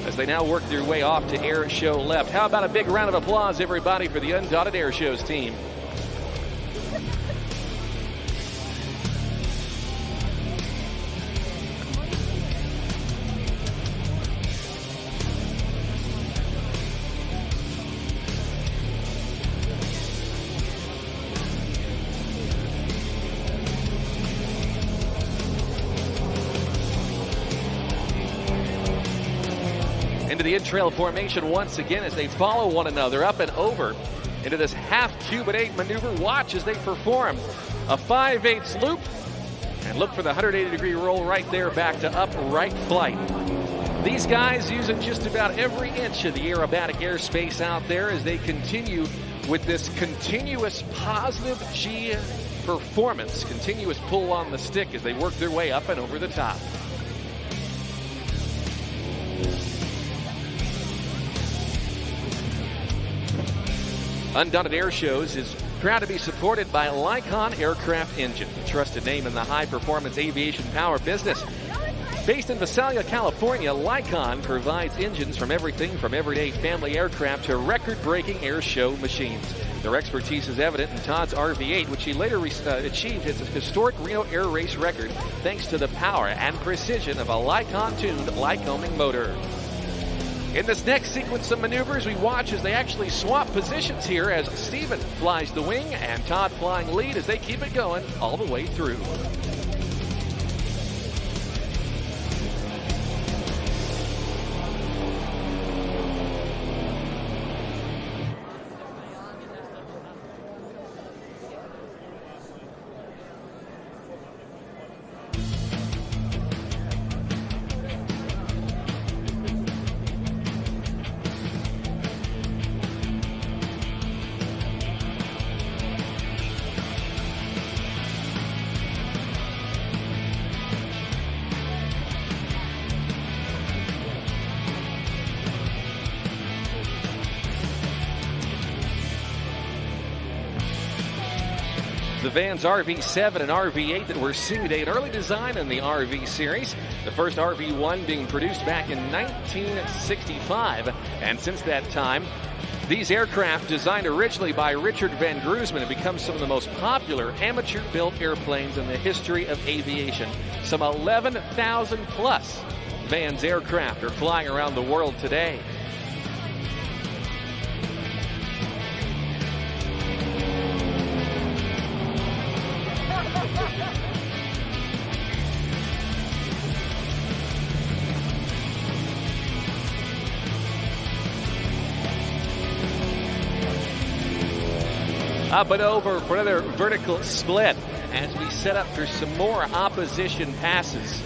as they now work their way off to Air Show left. How about a big round of applause, everybody, for the Undaunted Air Shows team. Into the in-trail formation once again as they follow one another up and over into this half cubit 8 maneuver. Watch as they perform a 5/8 loop and look for the 180-degree roll right there back to upright flight. These guys using just about every inch of the aerobatic airspace out there as they continue with this continuous positive G performance, continuous pull on the stick as they work their way up and over the top. Undaunted Air Shows is proud to be supported by Lycon Aircraft Engine, a trusted name in the high-performance aviation power business. Based in Visalia, California, Lycon provides engines from everything from everyday family aircraft to record-breaking air show machines. Their expertise is evident in Todd's RV-8, which he later achieved his historic Reno Air Race record thanks to the power and precision of a Lycon-tuned Lycoming motor. In this next sequence of maneuvers, we watch as they actually swap positions here as Steven flies the wing and Todd flying lead as they keep it going all the way through. The Vans RV-7 and RV-8 that were seeing today, an early design in the RV series. The first RV-1 being produced back in 1965. And since that time, these aircraft, designed originally by Richard Van Groosman, have become some of the most popular amateur-built airplanes in the history of aviation. Some 11,000 plus Vans aircraft are flying around the world today. Up and over for another vertical split as we set up for some more opposition passes.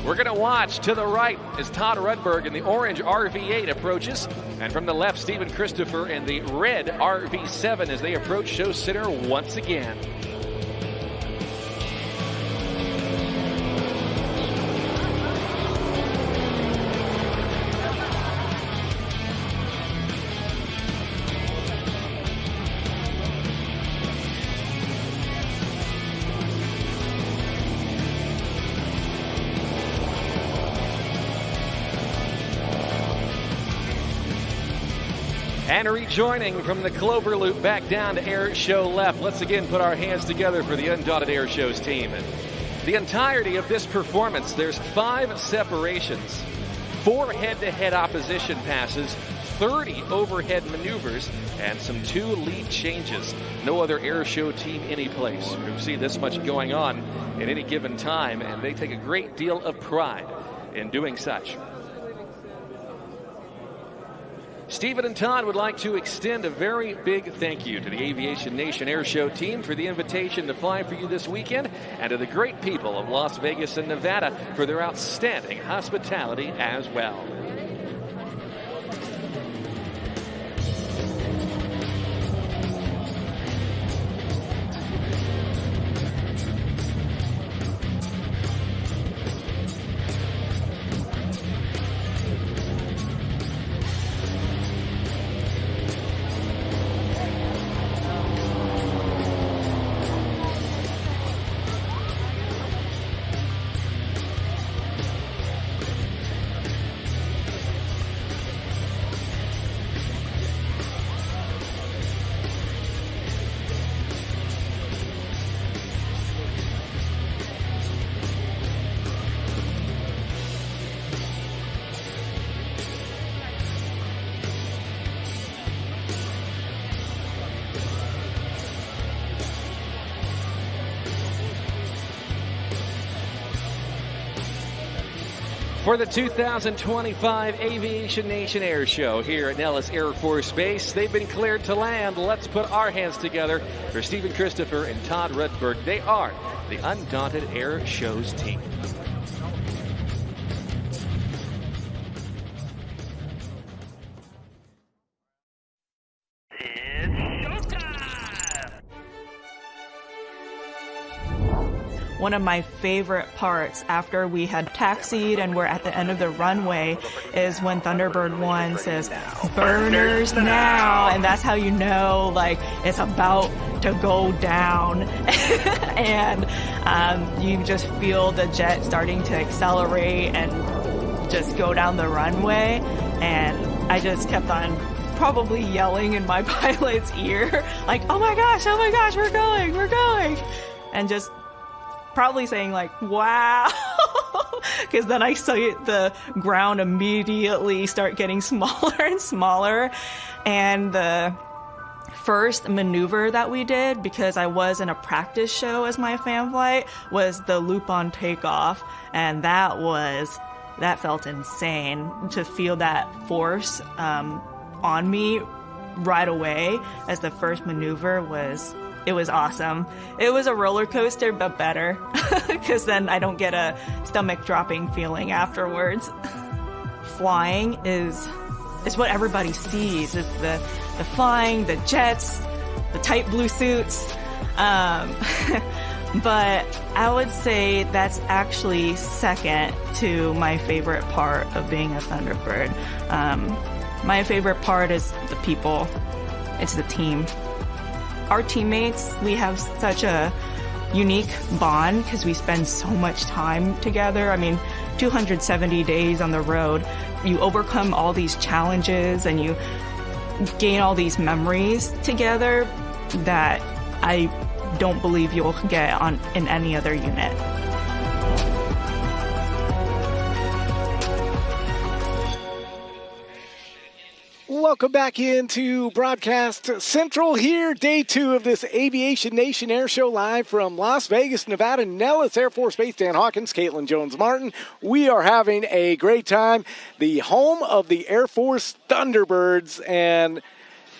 We're going to watch to the right as Todd Rudberg in the orange RV-8 approaches, and from the left, Stephen Christopher in the red RV-7 as they approach show center once again. And rejoining from the Clover Loop back down to Air Show left. Let's again put our hands together for the Undaunted Air Shows team. The entirety of this performance, there's 5 separations, 4 head-to-head opposition passes, 30 overhead maneuvers, and some 2 lead changes. No other air show team any place. You see this much going on at any given time, and they take a great deal of pride in doing such. Stephen and Todd would like to extend a very big thank you to the Aviation Nation Air Show team for the invitation to fly for you this weekend, and to the great people of Las Vegas and Nevada for their outstanding hospitality as well. For the 2025 Aviation Nation Air Show here at Nellis Air Force Base, they've been cleared to land. Let's put our hands together for Stephen Christopher and Todd Redberg. They are the Undaunted Air Shows team. One of my favorite parts after we had taxied and we're at the end of the runway is when Thunderbird 1 says, "Burners now," and that's how you know, like, it's about to go down. And you just feel the jet starting to accelerate and just go down the runway. And I just kept on probably yelling in my pilot's ear, like, oh my gosh, we're going. And just probably saying, like, wow, because then I saw the ground immediately start getting smaller and smaller. And the first maneuver that we did, because I was in a practice show as my fan flight, was the loop on takeoff, and that felt insane to feel that force on me right away as the first maneuver was. It was awesome. It was a roller coaster, but better, because then I don't get a stomach dropping feeling afterwards. Flying is what everybody sees. It's the flying, the jets, the tight blue suits. But I would say that's actually second to my favorite part of being a Thunderbird. My favorite part is the people. It's the team. Our teammates, we have such a unique bond because we spend so much time together. I mean, 270 days on the road. You overcome all these challenges and you gain all these memories together that I don't believe you'll get in any other unit. Welcome back into Broadcast Central here, day 2 of this Aviation Nation Air Show live from Las Vegas, Nevada, Nellis Air Force Base. Dan Hawkins, Caitlin Jones-Martin. We are having a great time. The home of the Air Force Thunderbirds. And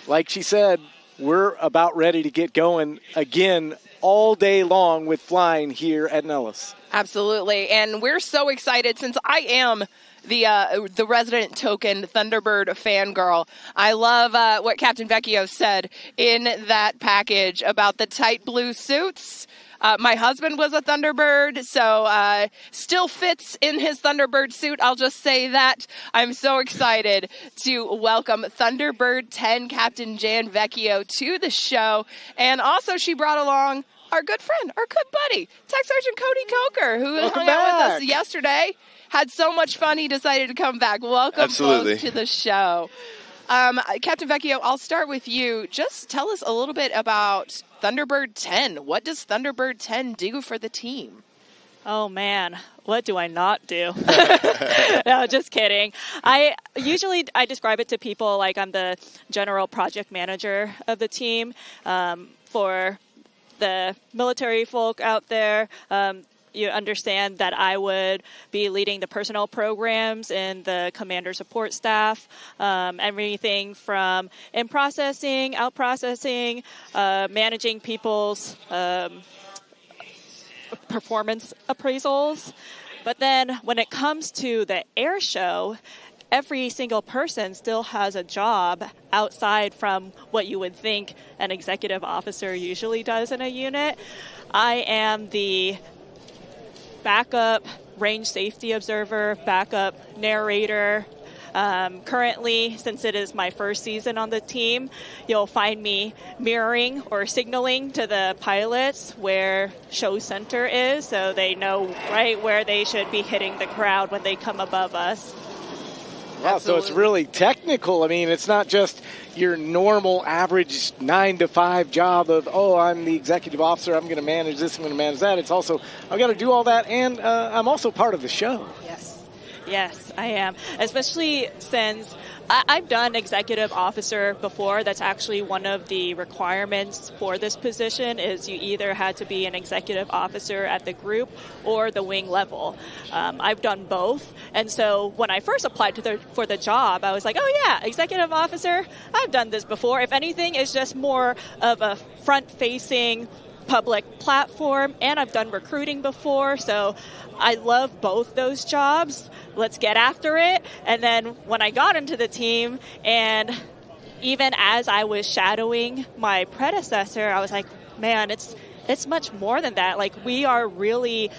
like she said, we're about ready to get going again all day long with flying here at Nellis. Absolutely. And we're so excited since I am the resident token Thunderbird fangirl. I love what Captain Vecchio said in that package about the tight blue suits. My husband was a Thunderbird, so still fits in his Thunderbird suit. I'll just say that. I'm so excited to welcome Thunderbird 10 Captain Jan Vecchio to the show. And also she brought along our good friend, our good buddy, Tech Sergeant Cody Coker, who hung out with us yesterday. Had so much fun, he decided to come back. Welcome, folks, to the show. Captain Vecchio, I'll start with you. Just tell us a little bit about Thunderbird 10. What does Thunderbird 10 do for the team? Oh, man. What do I not do? No, just kidding. I describe it to people like I'm the general project manager of the team. For the military folk out there, you understand that I would be leading the personnel programs and the commander support staff, everything from in-processing, out-processing, managing people's performance appraisals. But then when it comes to the air show, every single person still has a job outside from what you would think an executive officer usually does in a unit. I am the backup range safety observer, backup narrator. Currently, since it is my first season on the team, you'll find me mirroring or signaling to the pilots where show center is, so they know right where they should be hitting the crowd when they come above us. Wow, so it's really technical. I mean, it's not just your normal average 9 to 5 job of, oh, I'm the executive officer, I'm going to manage this, I'm going to manage that. It's also, I've got to do all that, and I'm also part of the show. Yes, I am. Especially since I've done executive officer before. That's actually one of the requirements for this position is you either had to be an executive officer at the group or the wing level. I've done both. And so when I first applied for the job, I was like, oh yeah, executive officer, I've done this before. If anything, it's just more of a front-facing public platform, and I've done recruiting before, so I love both those jobs. Let's get after it. And then when I got into the team, and even as I was shadowing my predecessor, I was like, man, it's much more than that. Like, we are really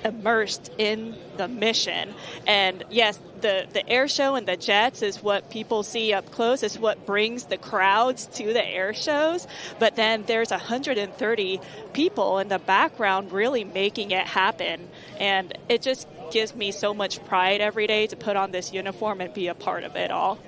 immersed in the mission. And yes, the air show and the jets is what people see up close. It's what brings the crowds to the air shows. But then there's 130 people in the background really making it happen. And it just gives me so much pride every day to put on this uniform and be a part of it all.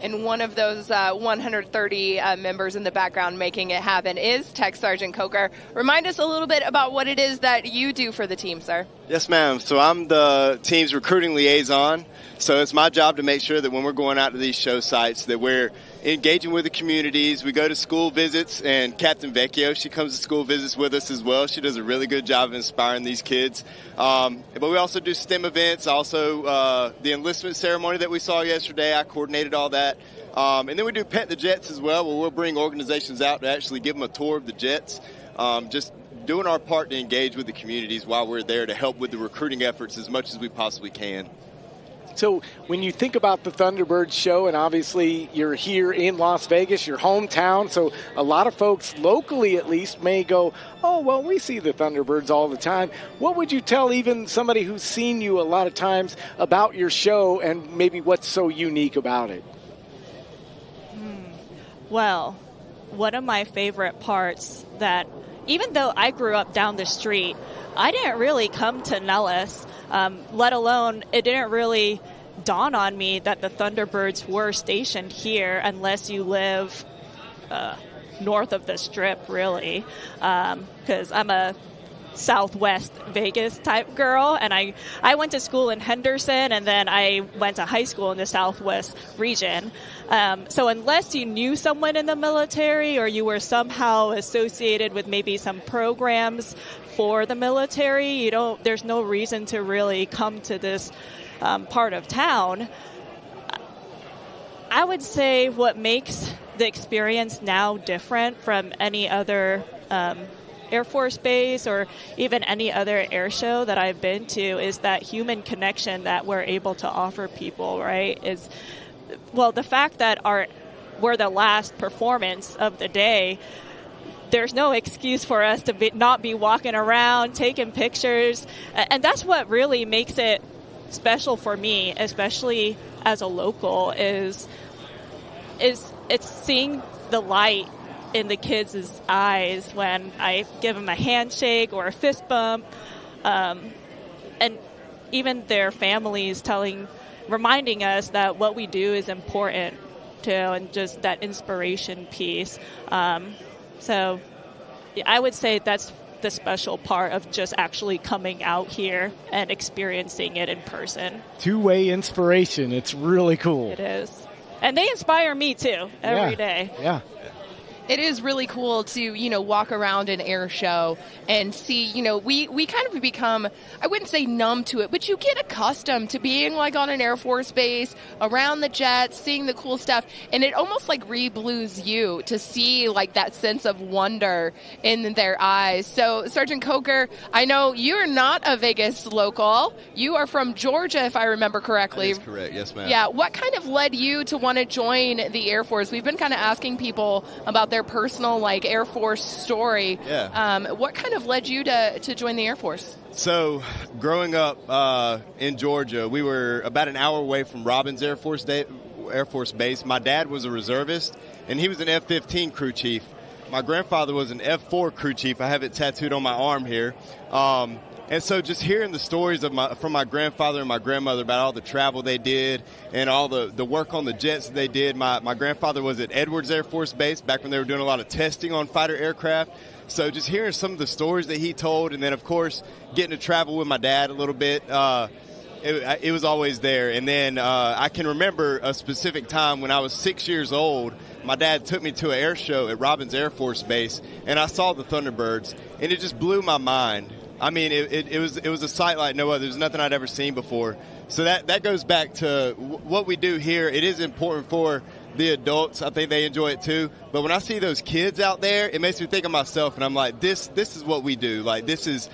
And one of those 130 members in the background making it happen is Tech Sergeant Coker. Remind us a little bit about what it is that you do for the team, sir. Yes, ma'am. So I'm the team's recruiting liaison. So it's my job to make sure that when we're going out to these show sites that we're engaging with the communities. We go to school visits, and Captain Vecchio, she comes to school visits with us as well. She does a really good job of inspiring these kids. But we also do STEM events, also the enlistment ceremony that we saw yesterday. I coordinated all that. And then we do Pet the Jets as well, where we'll bring organizations out to actually give them a tour of the jets. Just doing our part to engage with the communities while we're there to help with the recruiting efforts as much as we possibly can. So when you think about the Thunderbirds show, and obviously you're here in Las Vegas, your hometown, so a lot of folks locally at least may go, oh, well, we see the Thunderbirds all the time. What would you tell even somebody who's seen you a lot of times about your show and maybe what's so unique about it? Well, one of my favorite parts that even though I grew up down the street, I didn't really come to Nellis, let alone it didn't really dawn on me that the Thunderbirds were stationed here unless you live north of the Strip, really, because I'm a Southwest Vegas type girl, and I went to school in Henderson, and then I went to high school in the Southwest region. So unless you knew someone in the military or you were somehow associated with maybe some programs for the military, there's no reason to really come to this part of town. I would say what makes the experience now different from any other Air Force Base or even any other air show that I've been to is that human connection that we're able to offer people, right? The fact that we're the last performance of the day, there's no excuse for us to not be walking around, taking pictures. And that's what really makes it special for me, especially as a local, is it's seeing the light in the kids' eyes when I give them a handshake or a fist bump, and even their families reminding us that what we do is important too, and just that inspiration piece. So yeah, I would say that's the special part of just actually coming out here and experiencing it in person. Two-way inspiration. It's really cool. It is. And they inspire me too every day. Yeah. It is really cool to, walk around an air show and see, we kind of become, I wouldn't say numb to it, but you get accustomed to being like on an Air Force base, around the jets, seeing the cool stuff, and it almost like re-blues you to see like that sense of wonder in their eyes. So Sergeant Coker, I know you're not a Vegas local. You are from Georgia, if I remember correctly. That is correct, yes ma'am. Yeah, what kind of led you to want to join the Air Force? We've been kind of asking people about their personal Air Force story. Yeah. What kind of led you to join the Air Force? So, growing up in Georgia, we were about an hour away from Robins Air Force Base. My dad was a reservist, and he was an F-15 crew chief. My grandfather was an F-4 crew chief. I have it tattooed on my arm here. And so just hearing the stories from my grandfather and my grandmother about all the travel they did and all the work on the jets that they did. My grandfather was at Edwards Air Force Base back when they were doing a lot of testing on fighter aircraft. So just hearing some of the stories that he told, and then, of course, getting to travel with my dad a little bit, it was always there. And then I can remember a specific time when I was 6 years old. My dad took me to an air show at Robins Air Force Base, and I saw the Thunderbirds, and it just blew my mind. I mean, it was a sight like no other. There's nothing I'd ever seen before. So that goes back to what we do here. It is important for the adults. I think they enjoy it too. But when I see those kids out there, it makes me think of myself, and I'm like, this is what we do. Like, this is,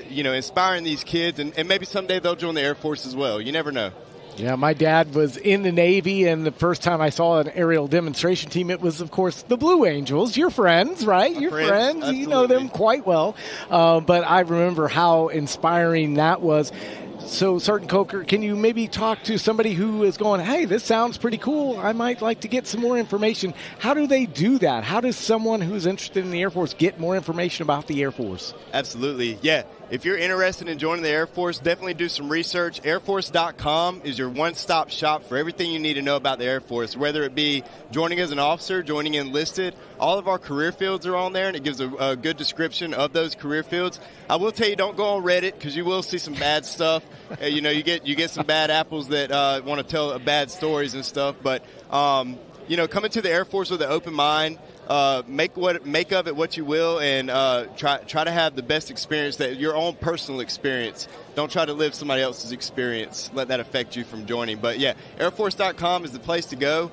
inspiring these kids, and maybe someday they'll join the Air Force as well. You never know. Yeah, my dad was in the Navy, and the first time I saw an aerial demonstration team, it was, of course, the Blue Angels. Your friends, right? Your friends. Absolutely. You know them quite well. But I remember how inspiring that was. So, Sergeant Coker, can you maybe talk to somebody who is going, hey, this sounds pretty cool. I might like to get some more information. How do they do that? How does someone who's interested in the Air Force get more information about the Air Force? Absolutely. Yeah. If you're interested in joining the Air Force, definitely do some research. Airforce.com is your one-stop shop for everything you need to know about the Air Force, whether it be joining as an officer, joining enlisted. All of our career fields are on there, and it gives a good description of those career fields. I will tell you, don't go on Reddit, because you will see some bad stuff. You get some bad apples that want to tell bad stories and stuff. But coming to the Air Force with an open mind. Make of it what you will, and try to have the best experience, that your own personal experience. Don't try to live somebody else's experience. Let that affect you from joining. But yeah, airforce.com is the place to go.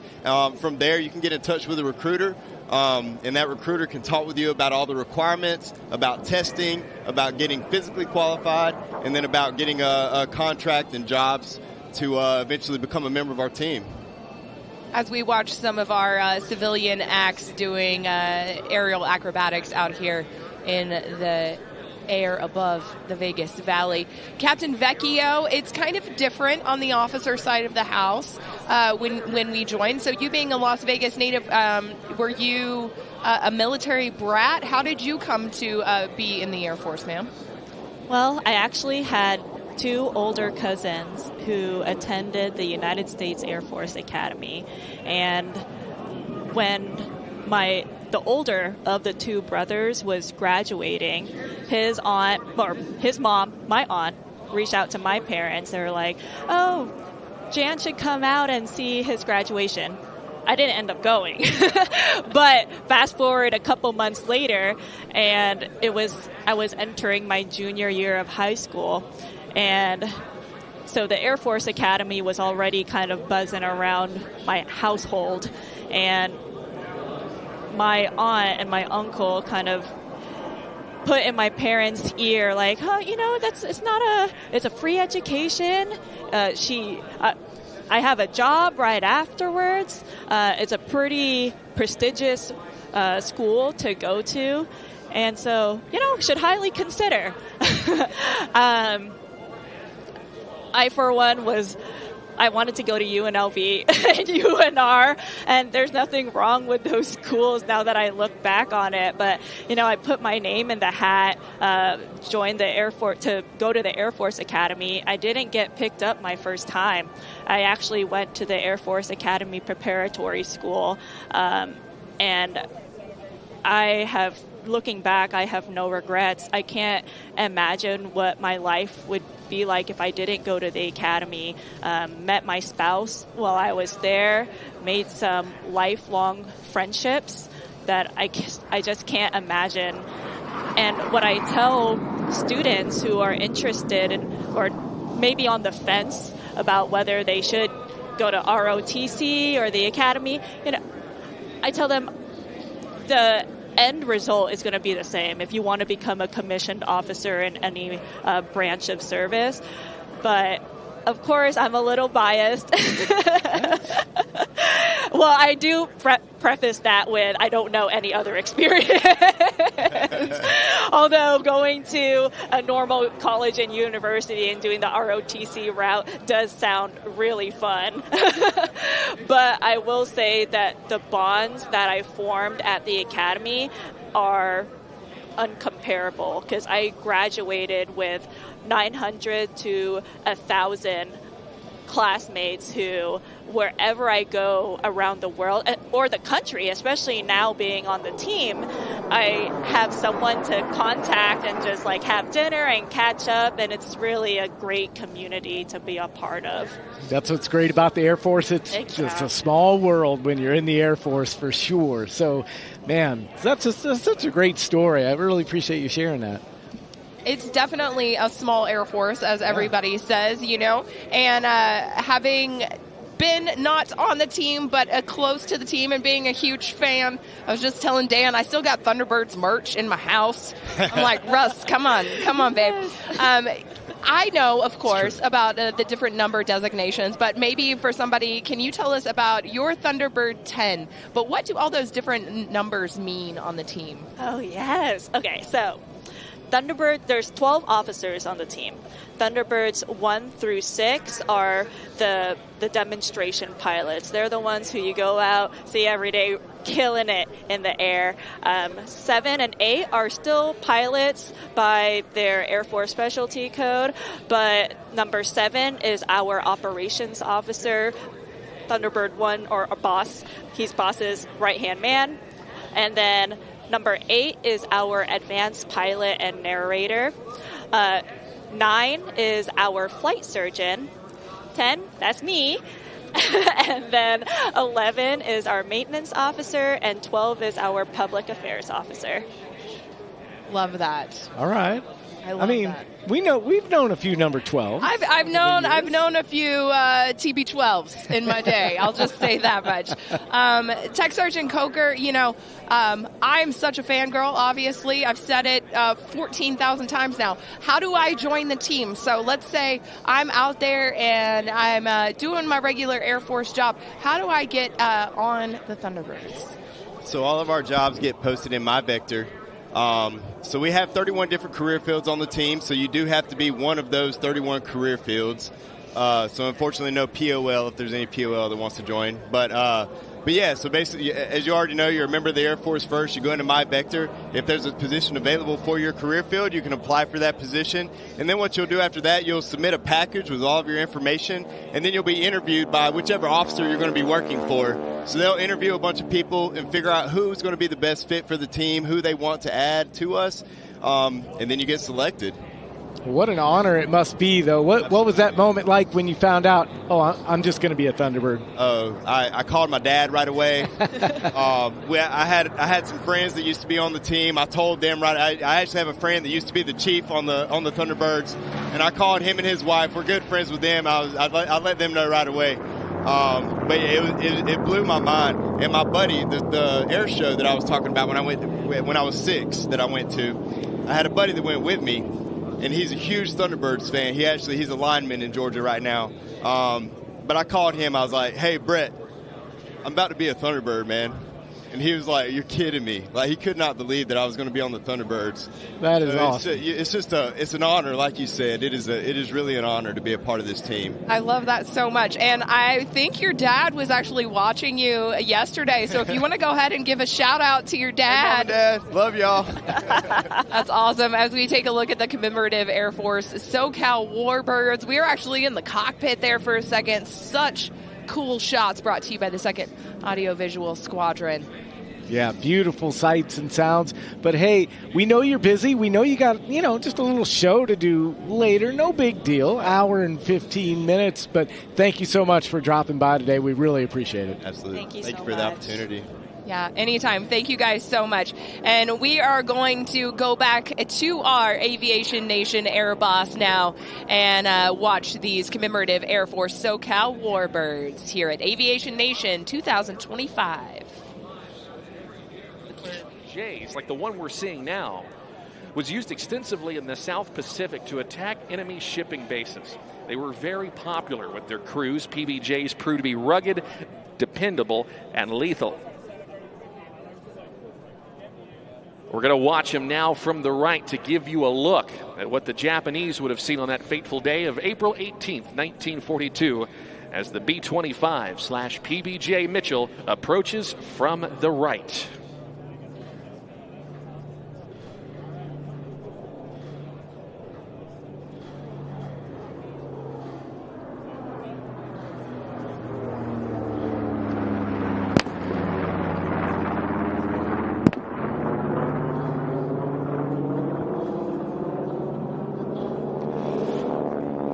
From there, you can get in touch with a recruiter, and that recruiter can talk with you about all the requirements, about testing, about getting physically qualified, and then about getting a contract and jobs to eventually become a member of our team. As we watch some of our civilian acts doing aerial acrobatics out here in the air above the Vegas Valley. Captain Vecchio, it's kind of different on the officer side of the house when we joined. So you being a Las Vegas native, were you a military brat? How did you come to be in the Air Force, ma'am? Well, I actually had two older cousins who attended the United States Air Force Academy, and when the older of the two brothers was graduating, his mom, my aunt, reached out to my parents. They were like, "Oh, Jan should come out and see his graduation." I didn't end up going, but fast forward a couple months later, and I was entering my junior year of high school. And so the Air Force Academy was already kind of buzzing around my household. And my aunt and my uncle kind of put in my parents' ear, like, "Oh, it's a free education. I have a job right afterwards. It's a pretty prestigious school to go to. And so, should highly consider." I, for one, was I wanted to go to UNLV and UNR, and there's nothing wrong with those schools now that I look back on it. But, I put my name in the hat, joined the Air Force to go to the Air Force Academy. I didn't get picked up my first time. I actually went to the Air Force Academy Preparatory School, and looking back, I have no regrets. I can't imagine what my life would be like if I didn't go to the academy. Met my spouse while I was there, made some lifelong friendships that I just can't imagine. And what I tell students who are interested or maybe on the fence about whether they should go to ROTC or the academy, I tell them the end result is going to be the same if you want to become a commissioned officer in any branch of service. But of course, I'm a little biased. Well, I do preface that with I don't know any other experience. Although going to a normal college and university and doing the ROTC route does sound really fun. But I will say that the bonds that I formed at the academy are uncomparable, because I graduated with 900 to 1,000 classmates who, wherever I go around the world or the country, especially now being on the team, I have someone to contact and just like have dinner and catch up, and it's really a great community to be a part of. That's what's great about the Air Force. It's just a small world when you're in the Air Force, for sure. So, man, that's such a great story. I really appreciate you sharing that. It's definitely a small Air Force, as everybody says, and having been not on the team, but close to the team and being a huge fan. I was just telling Dan, I still got Thunderbirds merch in my house. I'm like, Russ, come on, babe. I know, of course, about the different number designations, but maybe for somebody, can you tell us about your Thunderbird 10? But what do all those different numbers mean on the team? Oh, yes. Okay, so Thunderbird, there's 12 officers on the team. Thunderbirds 1 through 6 are the demonstration pilots. They're the ones who you go out, see every day, killing it in the air. 7 and 8 are still pilots by their Air Force specialty code, but number 7 is our operations officer, Thunderbird 1, or a boss. He's boss's right-hand man. And then number 8 is our advanced pilot and narrator. 9 is our flight surgeon. 10, that's me. And then 11 is our maintenance officer, and 12 is our public affairs officer. Love that. All right. I mean, that. We've known a few number 12s. I've known a few TB12s in my day. I'll just say that much. Tech Sergeant Coker, I'm such a fangirl, obviously. I've said it 14,000 times now. How do I join the team? So let's say I'm out there and I'm doing my regular Air Force job. How do I get on the Thunderbirds? So all of our jobs get posted in MyVector. So we have 31 different career fields on the team, so you do have to be one of those 31 career fields. So unfortunately, no POL if there's any POL that wants to join. But yeah, so basically, as you already know, you're a member of the Air Force first. You go into MyVector. If there's a position available for your career field, you can apply for that position. And then what you'll do after that, you'll submit a package with all of your information, and then you'll be interviewed by whichever officer you're going to be working for. So they'll interview a bunch of people and figure out who's going to be the best fit for the team, who they want to add to us, and then you get selected. What an honor it must be, though. What was that moment like when you found out, I'm just going to be a Thunderbird? Oh, I called my dad right away. I had some friends that used to be on the team. I told them I actually have a friend that used to be the chief on the Thunderbirds, and I called him and his wife. We're good friends with them. I let them know right away. But it blew my mind. And my buddy, the air show that I was talking about when I was 6 that I went to, I had a buddy that went with me. And he's a huge Thunderbirds fan. He's a lineman in Georgia right now. But I called him. I was like, hey, Brett, I'm about to be a Thunderbird, man. And he was like, "You're kidding me!" Like, he could not believe that I was going to be on the Thunderbirds. That is awesome. It's an honor, like you said. It is really an honor to be a part of this team. I love that so much. And I think your dad was actually watching you yesterday. So if you want to go ahead and give a shout out to your dad. Hey, Mom and Dad, love y'all. That's awesome. As we take a look at the commemorative Air Force SoCal Warbirds, we are actually in the cockpit there for a second. Such cool shots brought to you by the 2nd Audiovisual Squadron. Yeah, beautiful sights and sounds. But hey, we know you're busy. We know you got, just a little show to do later. No big deal. Hour and 15 minutes. But thank you so much for dropping by today. We really appreciate it. Absolutely. Thank you so much for the opportunity. Yeah, anytime. Thank you guys so much. And we are going to go back to our Aviation Nation Air Boss now and watch these commemorative Air Force SoCal Warbirds here at Aviation Nation 2025. Jays, like the one we're seeing now, was used extensively in the South Pacific to attack enemy shipping bases. They were very popular with their crews. PBJs proved to be rugged, dependable, and lethal. We're going to watch him now from the right to give you a look at what the Japanese would have seen on that fateful day of April 18th, 1942, as the B-25/PBJ Mitchell approaches from the right.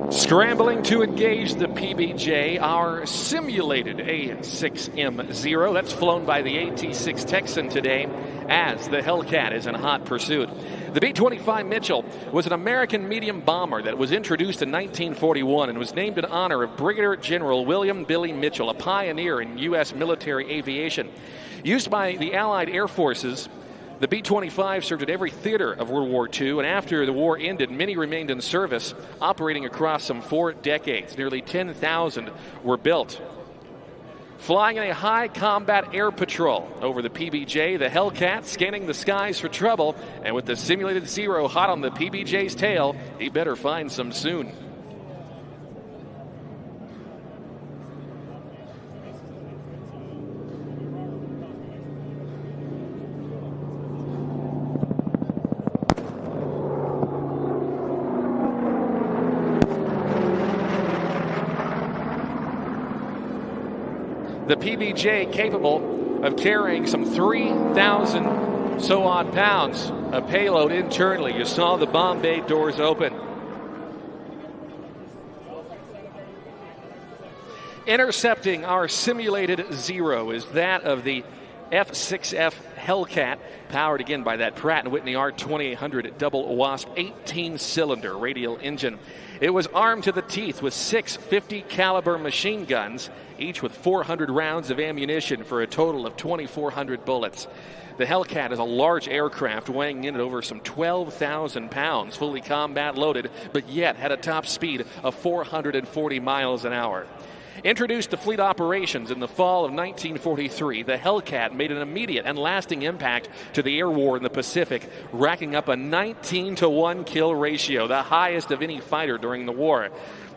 Scrambling to engage the PBJ, our simulated A6M0. That's flown by the AT-6 Texan today as the Hellcat is in hot pursuit. The B-25 Mitchell was an American medium bomber that was introduced in 1941 and was named in honor of Brigadier General William Billy Mitchell, a pioneer in U.S. military aviation. Used by the Allied Air Forces, the B-25 served at every theater of World War II, and after the war ended, many remained in service, operating across some 4 decades. Nearly 10,000 were built. Flying in a high combat air patrol over the PBJ, the Hellcat scanning the skies for trouble, and with the simulated Zero hot on the PBJ's tail, he better find some soon. The PBJ capable of carrying some 3,000 so odd pounds of payload internally. You saw the bomb bay doors open. Intercepting our simulated Zero is that of the F-6F Hellcat, powered again by that Pratt & Whitney R2800 double Wasp 18-cylinder radial engine. It was armed to the teeth with 6 50 caliber machine guns, each with 400 rounds of ammunition for a total of 2,400 bullets. The Hellcat is a large aircraft weighing in at over some 12,000 pounds, fully combat loaded, but yet had a top speed of 440 miles an hour. Introduced to fleet operations in the fall of 1943, the Hellcat made an immediate and lasting impact to the air war in the Pacific, racking up a 19-to-1 kill ratio, the highest of any fighter during the war.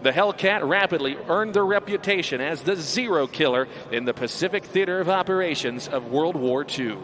The Hellcat rapidly earned their reputation as the Zero Killer in the Pacific theater of operations of World War II.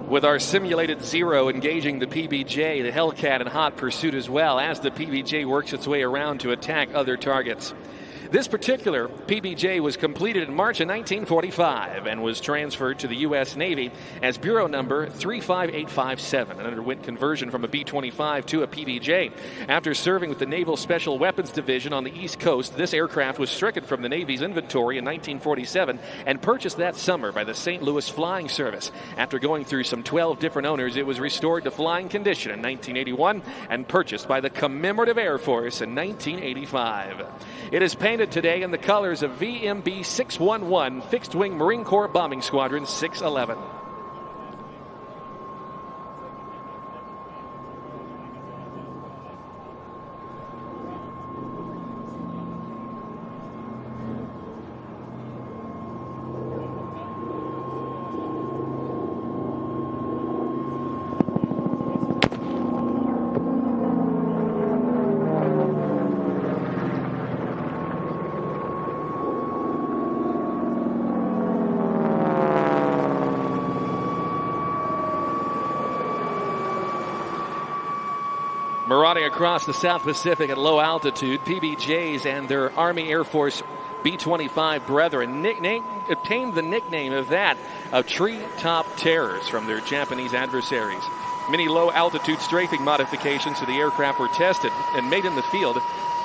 With our simulated Zero engaging the PBJ, the Hellcat in hot pursuit as well as the PBJ works its way around to attack other targets. This particular PBJ was completed in March of 1945 and was transferred to the U.S. Navy as Bureau number 35857 and underwent conversion from a B-25 to a PBJ. After serving with the Naval Special Weapons Division on the East Coast, this aircraft was stricken from the Navy's inventory in 1947 and purchased that summer by the St. Louis Flying Service. After going through some 12 different owners, it was restored to flying condition in 1981 and purchased by the Commemorative Air Force in 1985. It is painted today in the colors of VMB 611, Fixed Wing Marine Corps Bombing Squadron 611. Marauding across the South Pacific at low altitude, PBJs and their Army Air Force B-25 brethren obtained the nickname of that of treetop terrors from their Japanese adversaries. Many low-altitude strafing modifications to the aircraft were tested and made in the field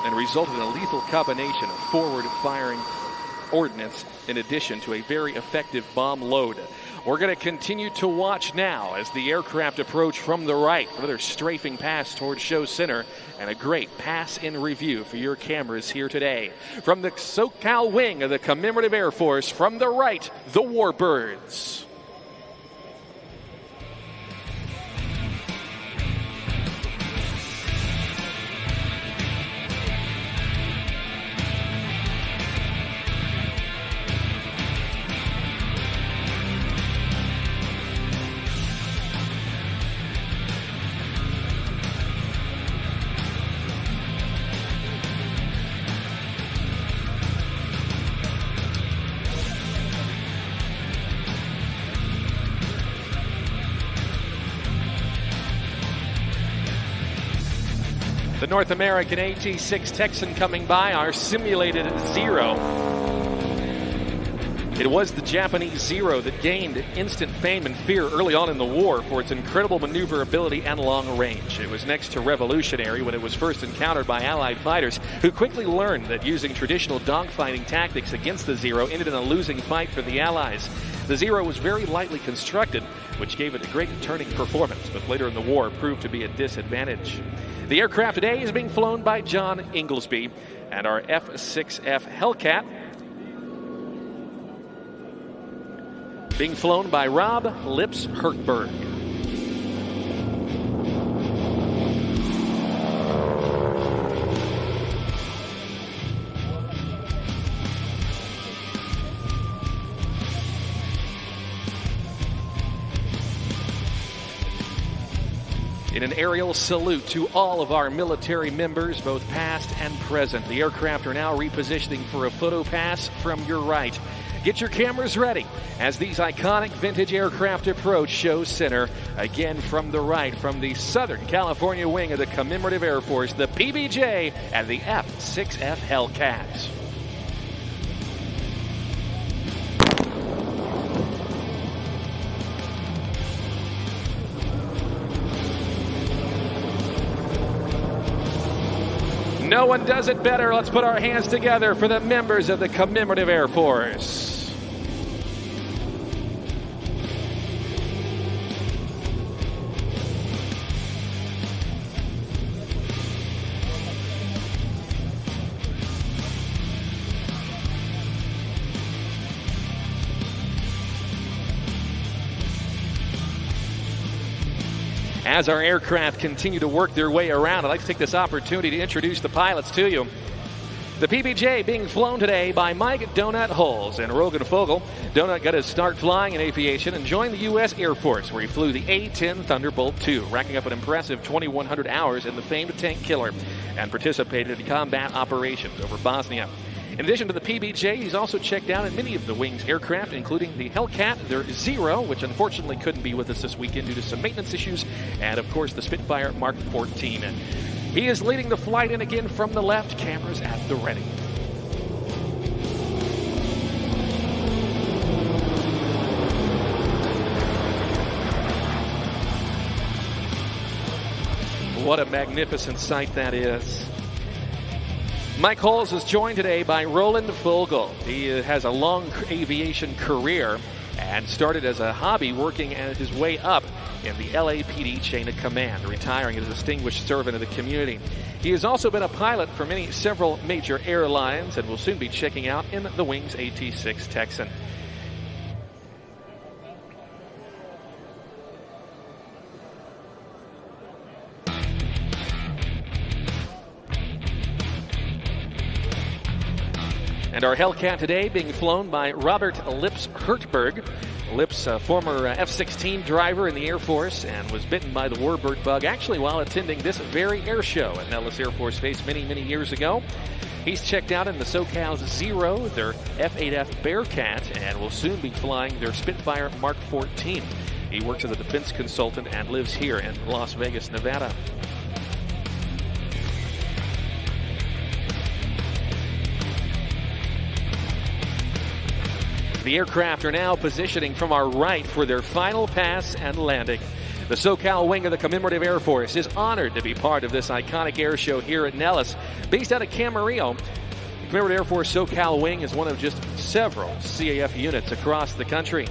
and resulted in a lethal combination of forward-firing ordnance in addition to a very effective bomb load. We're going to continue to watch now as the aircraft approach from the right. Another strafing pass towards show center and a great pass in review for your cameras here today. From the SoCal wing of the Commemorative Air Force, from the right, the Warbirds. The North American AT-6 Texan coming by, our simulated Zero. It was the Japanese Zero that gained instant fame and fear early on in the war for its incredible maneuverability and long range. It was next to revolutionary when it was first encountered by Allied fighters, who quickly learned that using traditional dogfighting tactics against the Zero ended in a losing fight for the Allies. The Zero was very lightly constructed, which gave it a great turning performance, but later in the war proved to be a disadvantage. The aircraft today is being flown by John Inglesby and our F-6F Hellcat, being flown by Rob Lips-Herkberg. In an aerial salute to all of our military members, both past and present. The aircraft are now repositioning for a photo pass from your right. Get your cameras ready as these iconic vintage aircraft approach show center. Again from the right, from the Southern California wing of the Commemorative Air Force, the PBJ and the F-6F Hellcat. No one does it better. Let's put our hands together for the members of the Commemorative Air Force. As our aircraft continue to work their way around, I'd like to take this opportunity to introduce the pilots to you. The PBJ being flown today by Mike Donut Hulls and Rogan Fogel. Donut got his start flying in aviation and joined the U.S. Air Force, where he flew the A-10 Thunderbolt II, racking up an impressive 2,100 hours in the famed tank killer, and participated in combat operations over Bosnia. In addition to the PBJ, he's also checked out in many of the Wings aircraft, including the Hellcat, their Zero, which unfortunately couldn't be with us this weekend due to some maintenance issues, and of course the Spitfire Mark 14. He is leading the flight in again from the left, cameras at the ready. What a magnificent sight that is. Mike Holes is joined today by Roland Vogel. He has a long aviation career and started as a hobby working his way up in the LAPD chain of command, retiring as a distinguished servant of the community. He has also been a pilot for several major airlines and will soon be checking out in the Wings AT-6 Texan. And our Hellcat today being flown by Robert Lips Hertberg. Lips, a former F-16 driver in the Air Force, and was bitten by the Warbird bug actually while attending this very air show at Nellis Air Force Base many, many years ago. He's checked out in the SoCal's Zero, their F-8F Bearcat, and will soon be flying their Spitfire Mark 14. He works as a defense consultant and lives here in Las Vegas, Nevada. The aircraft are now positioning from our right for their final pass and landing. The SoCal wing of the Commemorative Air Force is honored to be part of this iconic air show here at Nellis. Based out of Camarillo, the Commemorative Air Force SoCal wing is one of just several CAF units across the country.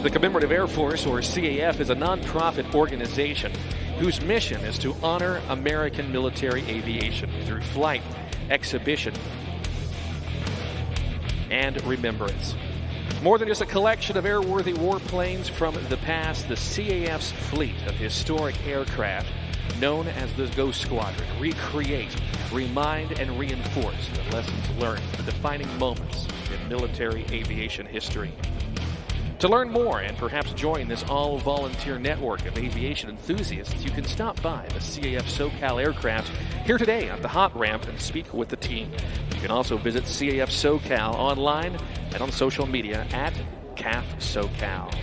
The Commemorative Air Force, or CAF, is a nonprofit organization whose mission is to honor American military aviation through flight, exhibition, and remembrance. More than just a collection of airworthy warplanes from the past, the CAF's fleet of historic aircraft, known as the Ghost Squadron, recreate, remind, and reinforce the lessons learned, the defining moments in military aviation history. To learn more and perhaps join this all-volunteer network of aviation enthusiasts, you can stop by the CAF SoCal aircraft here today at the hot ramp and speak with the team. You can also visit CAF SoCal online and on social media at CAF SoCal.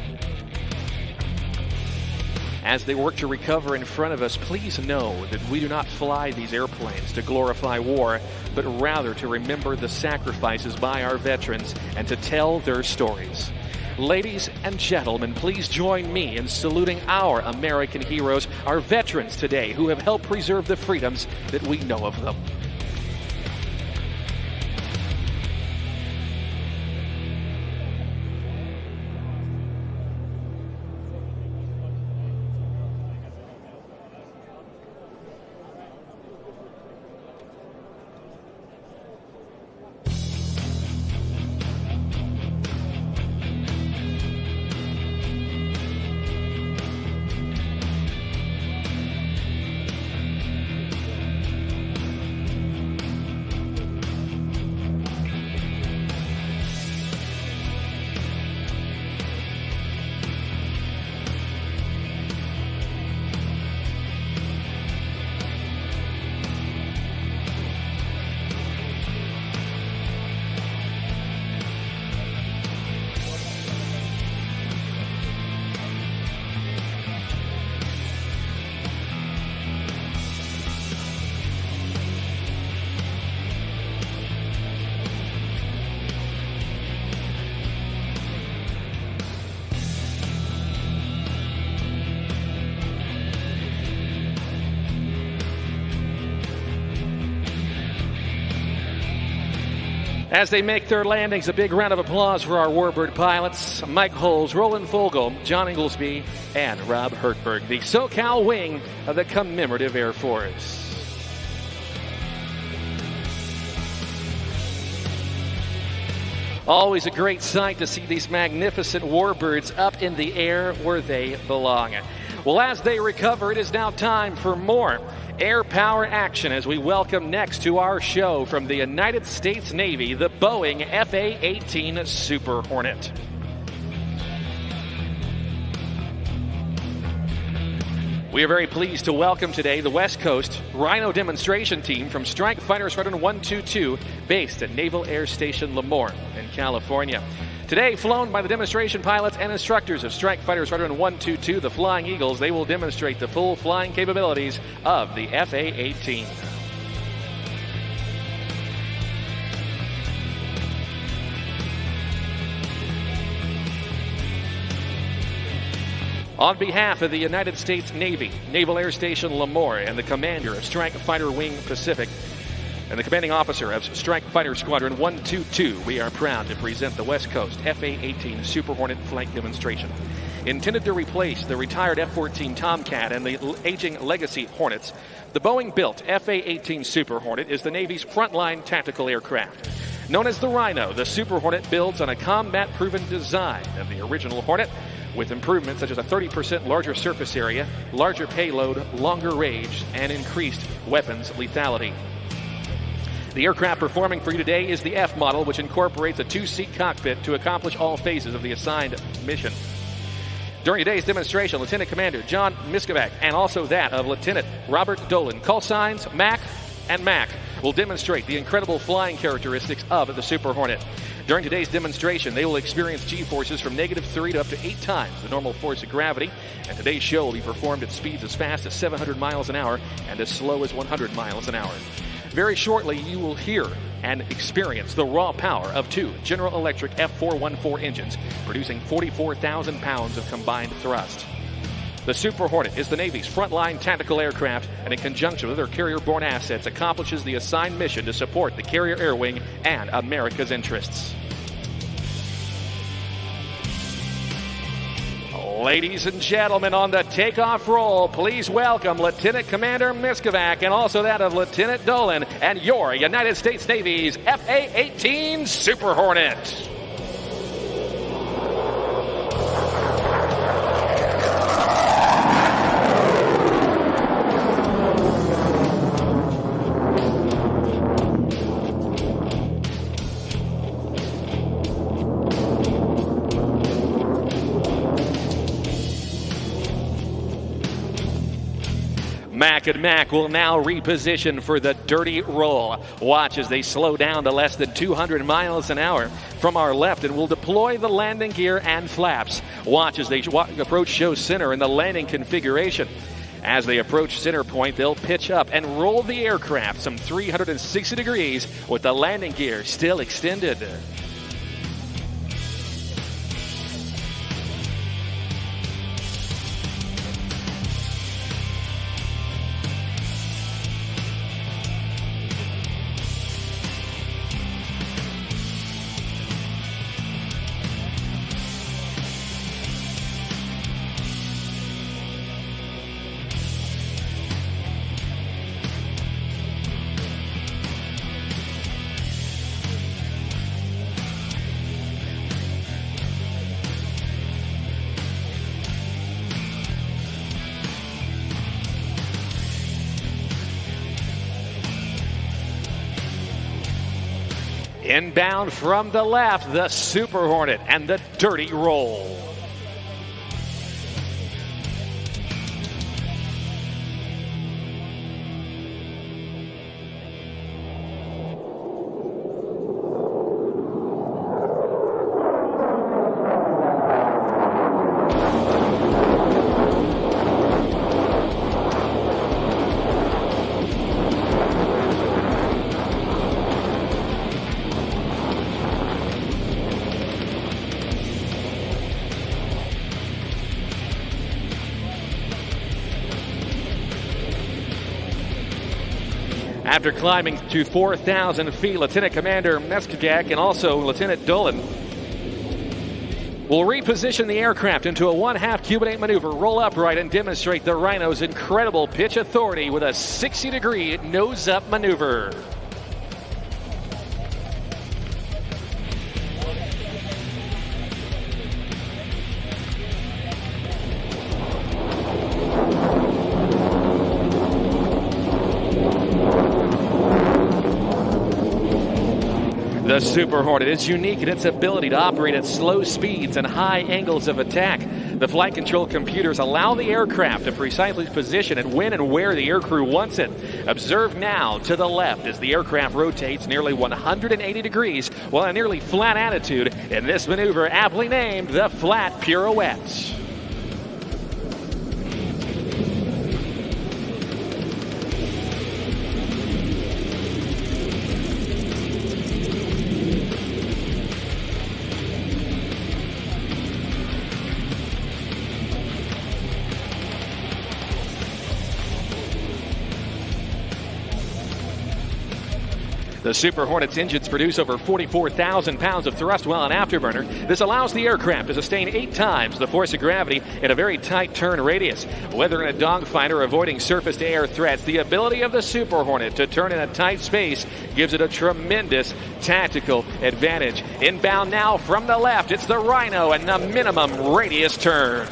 As they work to recover in front of us, please know that we do not fly these airplanes to glorify war, but rather to remember the sacrifices by our veterans and to tell their stories. Ladies and gentlemen, please join me in saluting our American heroes, our veterans today, who have helped preserve the freedoms that we know of them. As they make their landings, a big round of applause for our Warbird pilots, Mike Holes, Roland Vogel, John Inglesby, and Rob Hertberg, the SoCal wing of the Commemorative Air Force. Always a great sight to see these magnificent Warbirds up in the air where they belong. Well, as they recover, it is now time for more air power action as we welcome next to our show from the United States Navy, the Boeing FA-18 Super Hornet. We are very pleased to welcome today the West Coast Rhino demonstration team from Strike Fighter Squadron 122, based at Naval Air Station Lemoore in California. Today, flown by the demonstration pilots and instructors of Strike Fighter Squadron 122, the Flying Eagles, they will demonstrate the full flying capabilities of the FA-18. On behalf of the United States Navy, Naval Air Station Lemoore, and the commander of Strike Fighter Wing Pacific, and the commanding officer of Strike Fighter Squadron 122, we are proud to present the West Coast FA-18 Super Hornet flight demonstration. Intended to replace the retired F-14 Tomcat and the aging Legacy Hornets, the Boeing-built FA-18 Super Hornet is the Navy's frontline tactical aircraft. Known as the Rhino, the Super Hornet builds on a combat-proven design of the original Hornet, with improvements such as a 30% larger surface area, larger payload, longer range, and increased weapons lethality. The aircraft performing for you today is the F model, which incorporates a two-seat cockpit to accomplish all phases of the assigned mission. During today's demonstration, Lieutenant Commander John Miskovac and also that of Lieutenant Robert Dolan, call signs Mac and Mac, will demonstrate the incredible flying characteristics of the Super Hornet. During today's demonstration, they will experience G-forces from -3 to up to 8 times the normal force of gravity, and today's show will be performed at speeds as fast as 700 miles an hour and as slow as 100 miles an hour. Very shortly, you will hear and experience the raw power of 2 General Electric F414 engines, producing 44,000 pounds of combined thrust. The Super Hornet is the Navy's frontline tactical aircraft, and in conjunction with other carrier-borne assets, accomplishes the assigned mission to support the carrier air wing and America's interests. Ladies and gentlemen, on the takeoff roll, please welcome Lieutenant Commander Miskovac and also that of Lieutenant Dolan and your United States Navy's FA-18 Super Hornet. Mac and Mac will now reposition for the dirty roll. Watch as they slow down to less than 200 miles an hour from our left and will deploy the landing gear and flaps. Watch as they approach show center in the landing configuration. As they approach center point, they'll pitch up and roll the aircraft some 360 degrees with the landing gear still extended. Inbound from the left, the Super Hornet and the dirty roll. After climbing to 4,000 feet, Lieutenant Commander Miskovac and also Lieutenant Dolan will reposition the aircraft into a 1/2 cubic maneuver, roll upright, and demonstrate the Rhino's incredible pitch authority with a 60-degree nose-up maneuver. The Super Hornet is unique in its ability to operate at slow speeds and high angles of attack. The flight control computers allow the aircraft to precisely position it when and where the aircrew wants it. Observe now to the left as the aircraft rotates nearly 180 degrees while a nearly flat attitude in this maneuver aptly named the flat pirouette. The Super Hornet's engines produce over 44,000 pounds of thrust while an afterburner. This allows the aircraft to sustain 8 times the force of gravity in a very tight turn radius. Whether in a dogfight or avoiding surface-to-air threats, the ability of the Super Hornet to turn in a tight space gives it a tremendous tactical advantage. Inbound now from the left, it's the Rhino and the minimum radius turn.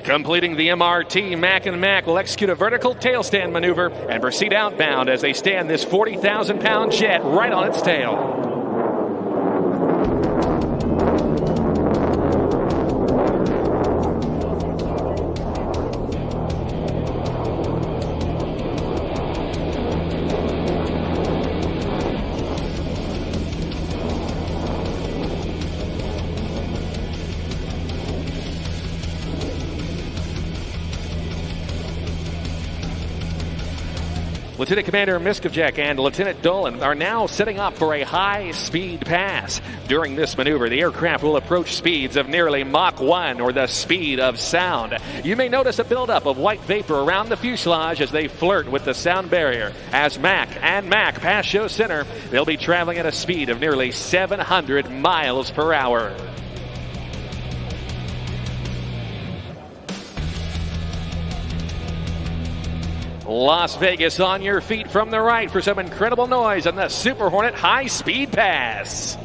Completing the MRT, Mac and Mac will execute a vertical tailstand maneuver and proceed outbound as they stand this 40,000-pound jet right on its tail. Lieutenant Commander Miskovjek and Lieutenant Dolan are now setting up for a high-speed pass. During this maneuver, the aircraft will approach speeds of nearly Mach 1, or the speed of sound. You may notice a buildup of white vapor around the fuselage as they flirt with the sound barrier. As Mac and Mac pass show center, they'll be traveling at a speed of nearly 700 miles per hour. Las Vegas on your feet from the right for some incredible noise on the Super Hornet high-speed pass.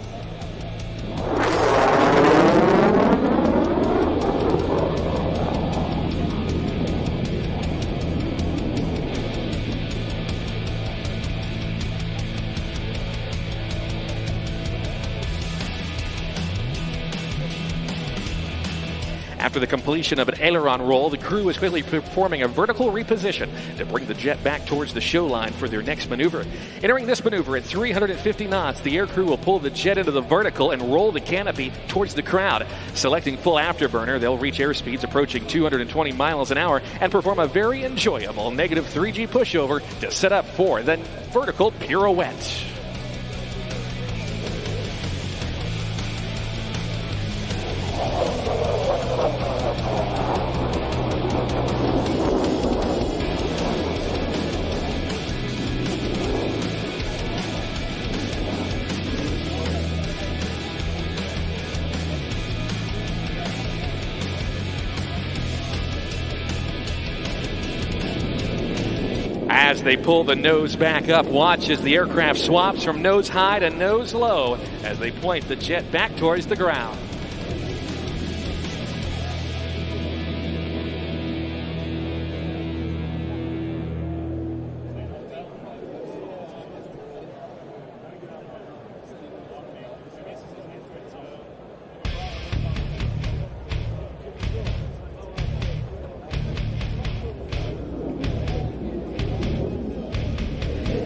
After the completion of an aileron roll, the crew is quickly performing a vertical reposition to bring the jet back towards the show line for their next maneuver. Entering this maneuver at 350 knots, the aircrew will pull the jet into the vertical and roll the canopy towards the crowd. Selecting full afterburner, they'll reach airspeeds approaching 220 miles an hour and perform a very enjoyable negative 3G pushover to set up for the vertical pirouette. As they pull the nose back up, watch as the aircraft swaps from nose high to nose low as they point the jet back towards the ground.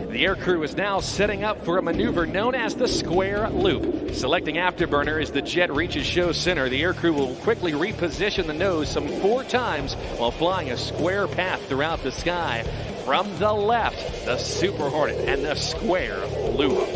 The aircrew is now setting up for a maneuver known as the square loop. Selecting afterburner as the jet reaches show center, the aircrew will quickly reposition the nose some 4 times while flying a square path throughout the sky. From the left, the Super Hornet and the square loop.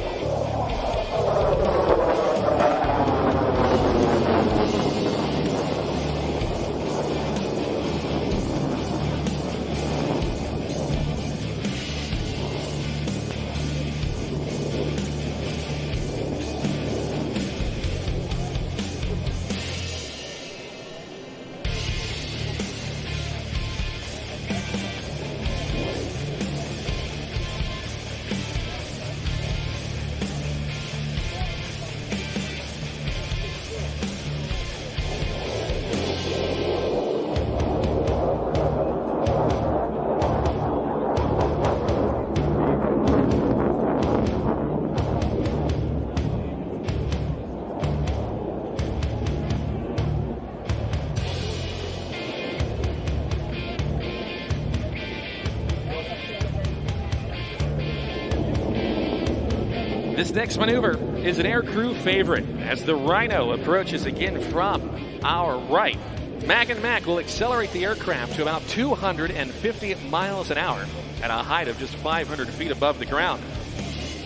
This next maneuver is an aircrew favorite as the Rhino approaches again from our right. Mac and Mac will accelerate the aircraft to about 250 miles an hour at a height of just 500 feet above the ground.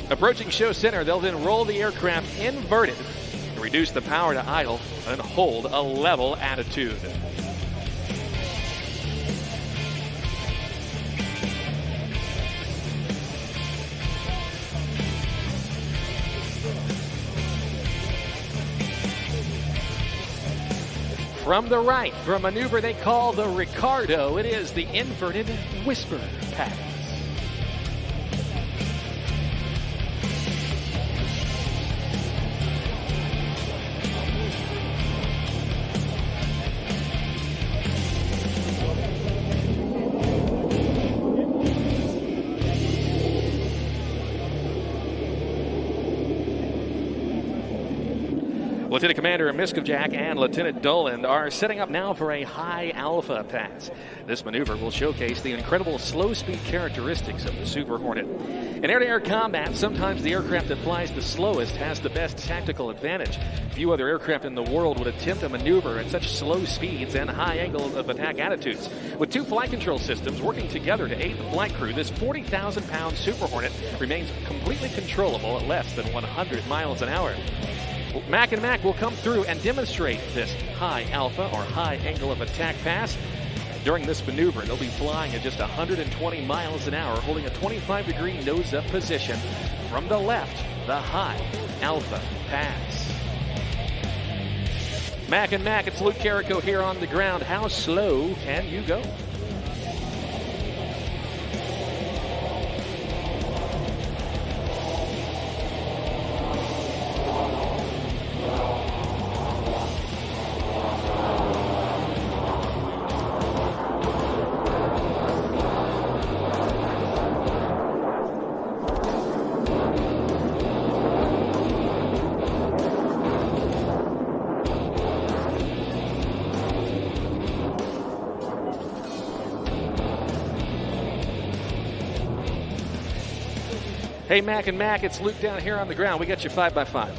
Approaching show center, they'll then roll the aircraft inverted to reduce the power to idle and hold a level attitude. From the right, for a maneuver they call the Ricardo, it is the inverted whisper pass. Lieutenant Commander Miskevjak and Lieutenant Doland are setting up now for a high alpha pass. This maneuver will showcase the incredible slow speed characteristics of the Super Hornet. In air-to-air combat, sometimes the aircraft that flies the slowest has the best tactical advantage. Few other aircraft in the world would attempt a maneuver at such slow speeds and high angle of attack attitudes. With two flight control systems working together to aid the flight crew, this 40,000-pound Super Hornet remains completely controllable at less than 100 miles an hour. Mac and Mac will come through and demonstrate this high alpha or high angle of attack pass. During this maneuver, they'll be flying at just 120 miles an hour, holding a 25-degree nose-up position. From the left, the high alpha pass. Mac and Mac, it's Luke Carrico here on the ground. How slow can you go? Hey, Mac and Mac, it's Luke down here on the ground. We got you 5x5.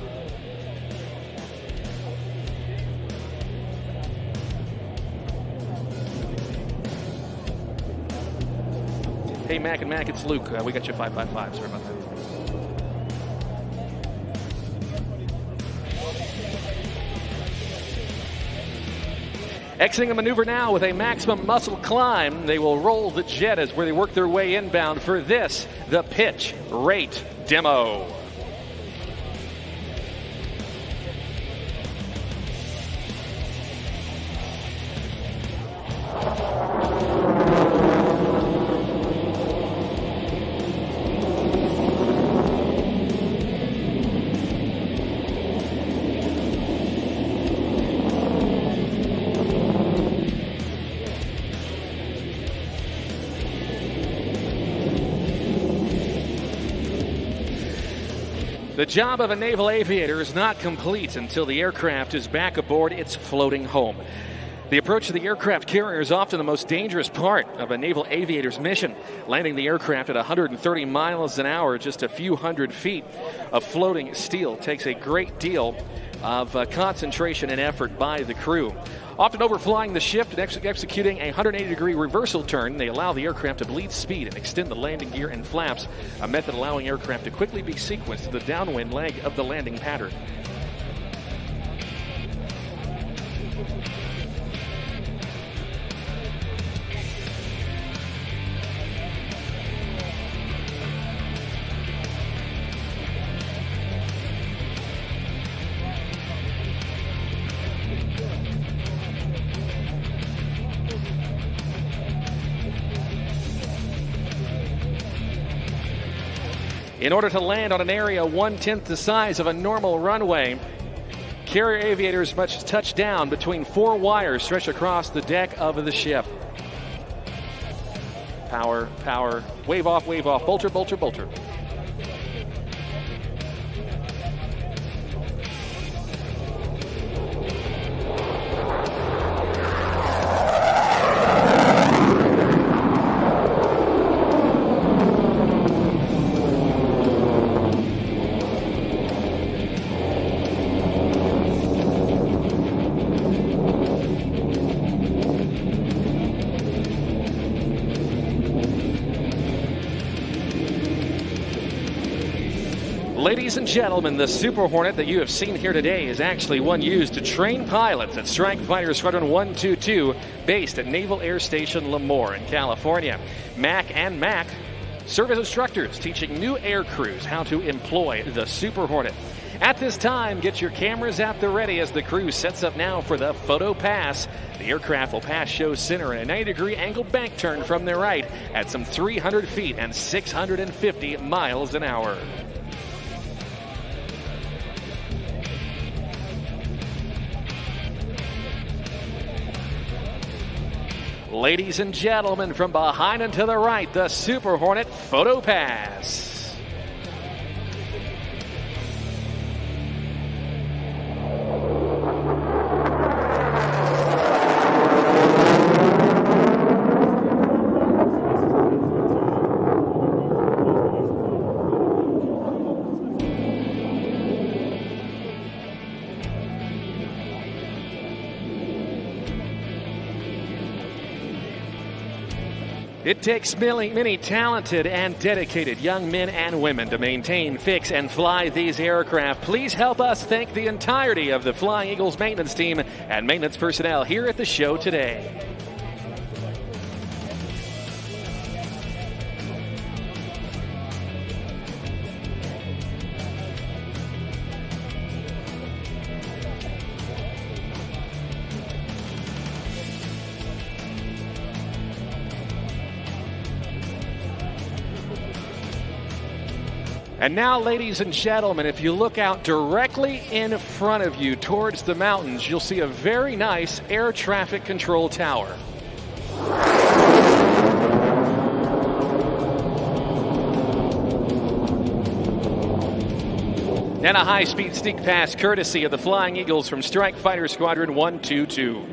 Hey, Mac and Mac, it's Luke. We got you 5x5. Sorry about that. Exiting a maneuver now with a maximum muscle climb. They will roll the jet as where they work their way inbound for this, the pitch rate demo. The job of a naval aviator is not complete until the aircraft is back aboard its floating home. The approach to the aircraft carrier is often the most dangerous part of a naval aviator's mission. Landing the aircraft at 130 miles an hour, just a few hundred feet of floating steel, takes a great deal of concentration and effort by the crew. Often overflying the shift and executing a 180-degree reversal turn, they allow the aircraft to bleed speed and extend the landing gear and flaps, a method allowing aircraft to quickly be sequenced to the downwind leg of the landing pattern. In order to land on an area 1/10 the size of a normal runway, carrier aviators must touch down between 4 wires stretched across the deck of the ship. Power, power, wave off, bolter, bolter, bolter. Ladies and gentlemen, the Super Hornet that you have seen here today is actually one used to train pilots at Strike Fighter Squadron 122, based at Naval Air Station Lemoore in California. Mac and Mac serve as instructors, teaching new air crews how to employ the Super Hornet. At this time, get your cameras at the ready as the crew sets up now for the photo pass. The aircraft will pass show center in a 90-degree angled bank turn from their right at some 300 feet and 650 miles an hour. Ladies and gentlemen, from behind and to the right, the Super Hornet photo pass. It takes many talented and dedicated young men and women to maintain, fix, and fly these aircraft. Please help us thank the entirety of the Flying Eagles maintenance team and maintenance personnel here at the show today. And now, ladies and gentlemen, if you look out directly in front of you towards the mountains, you'll see a very nice air traffic control tower. And a high-speed sneak pass courtesy of the Flying Eagles from Strike Fighter Squadron 122.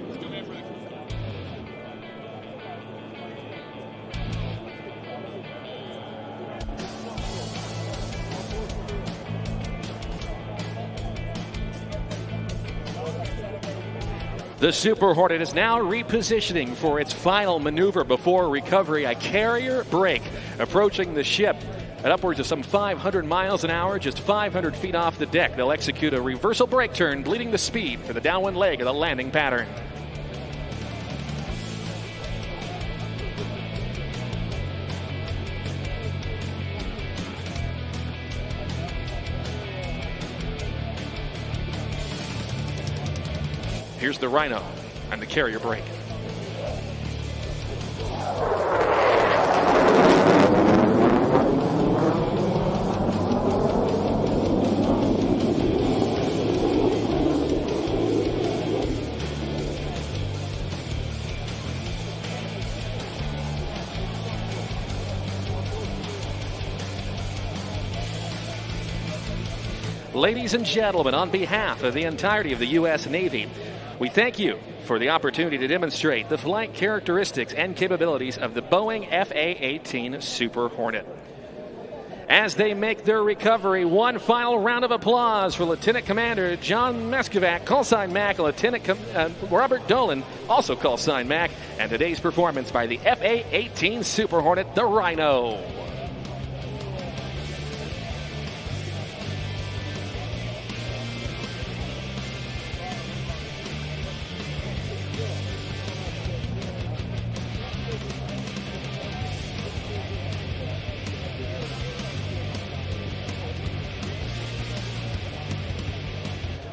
The Super Hornet is now repositioning for its final maneuver before recovery, a carrier brake, approaching the ship at upwards of some 500 miles an hour, just 500 feet off the deck. They'll execute a reversal brake turn, bleeding the speed for the downwind leg of the landing pattern. Here's the Rhino and the carrier brake. Ladies and gentlemen, on behalf of the entirety of the U.S. Navy, we thank you for the opportunity to demonstrate the flight characteristics and capabilities of the Boeing FA-18 Super Hornet. As they make their recovery, one final round of applause for Lieutenant Commander John Meskovac, callsign Mac, Lieutenant Robert Dolan, also callsign Mac, and today's performance by the FA-18 Super Hornet, the Rhino.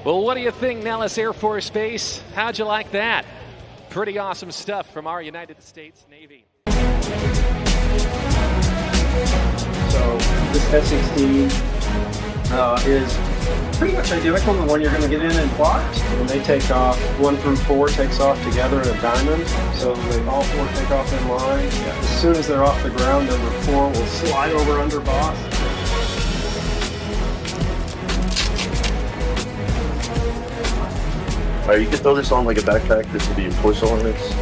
Well, what do you think, Nellis Air Force Base? How'd you like that? Pretty awesome stuff from our United States Navy. So this F-16 is pretty much identical to the one you're going to get in flight. When they take off, 1 through 4 takes off together in a diamond. So they all 4 take off in line. As soon as they're off the ground, number 4 will slide over under boss. Alright, you can throw this on like a backpack. This will be your torso ornaments.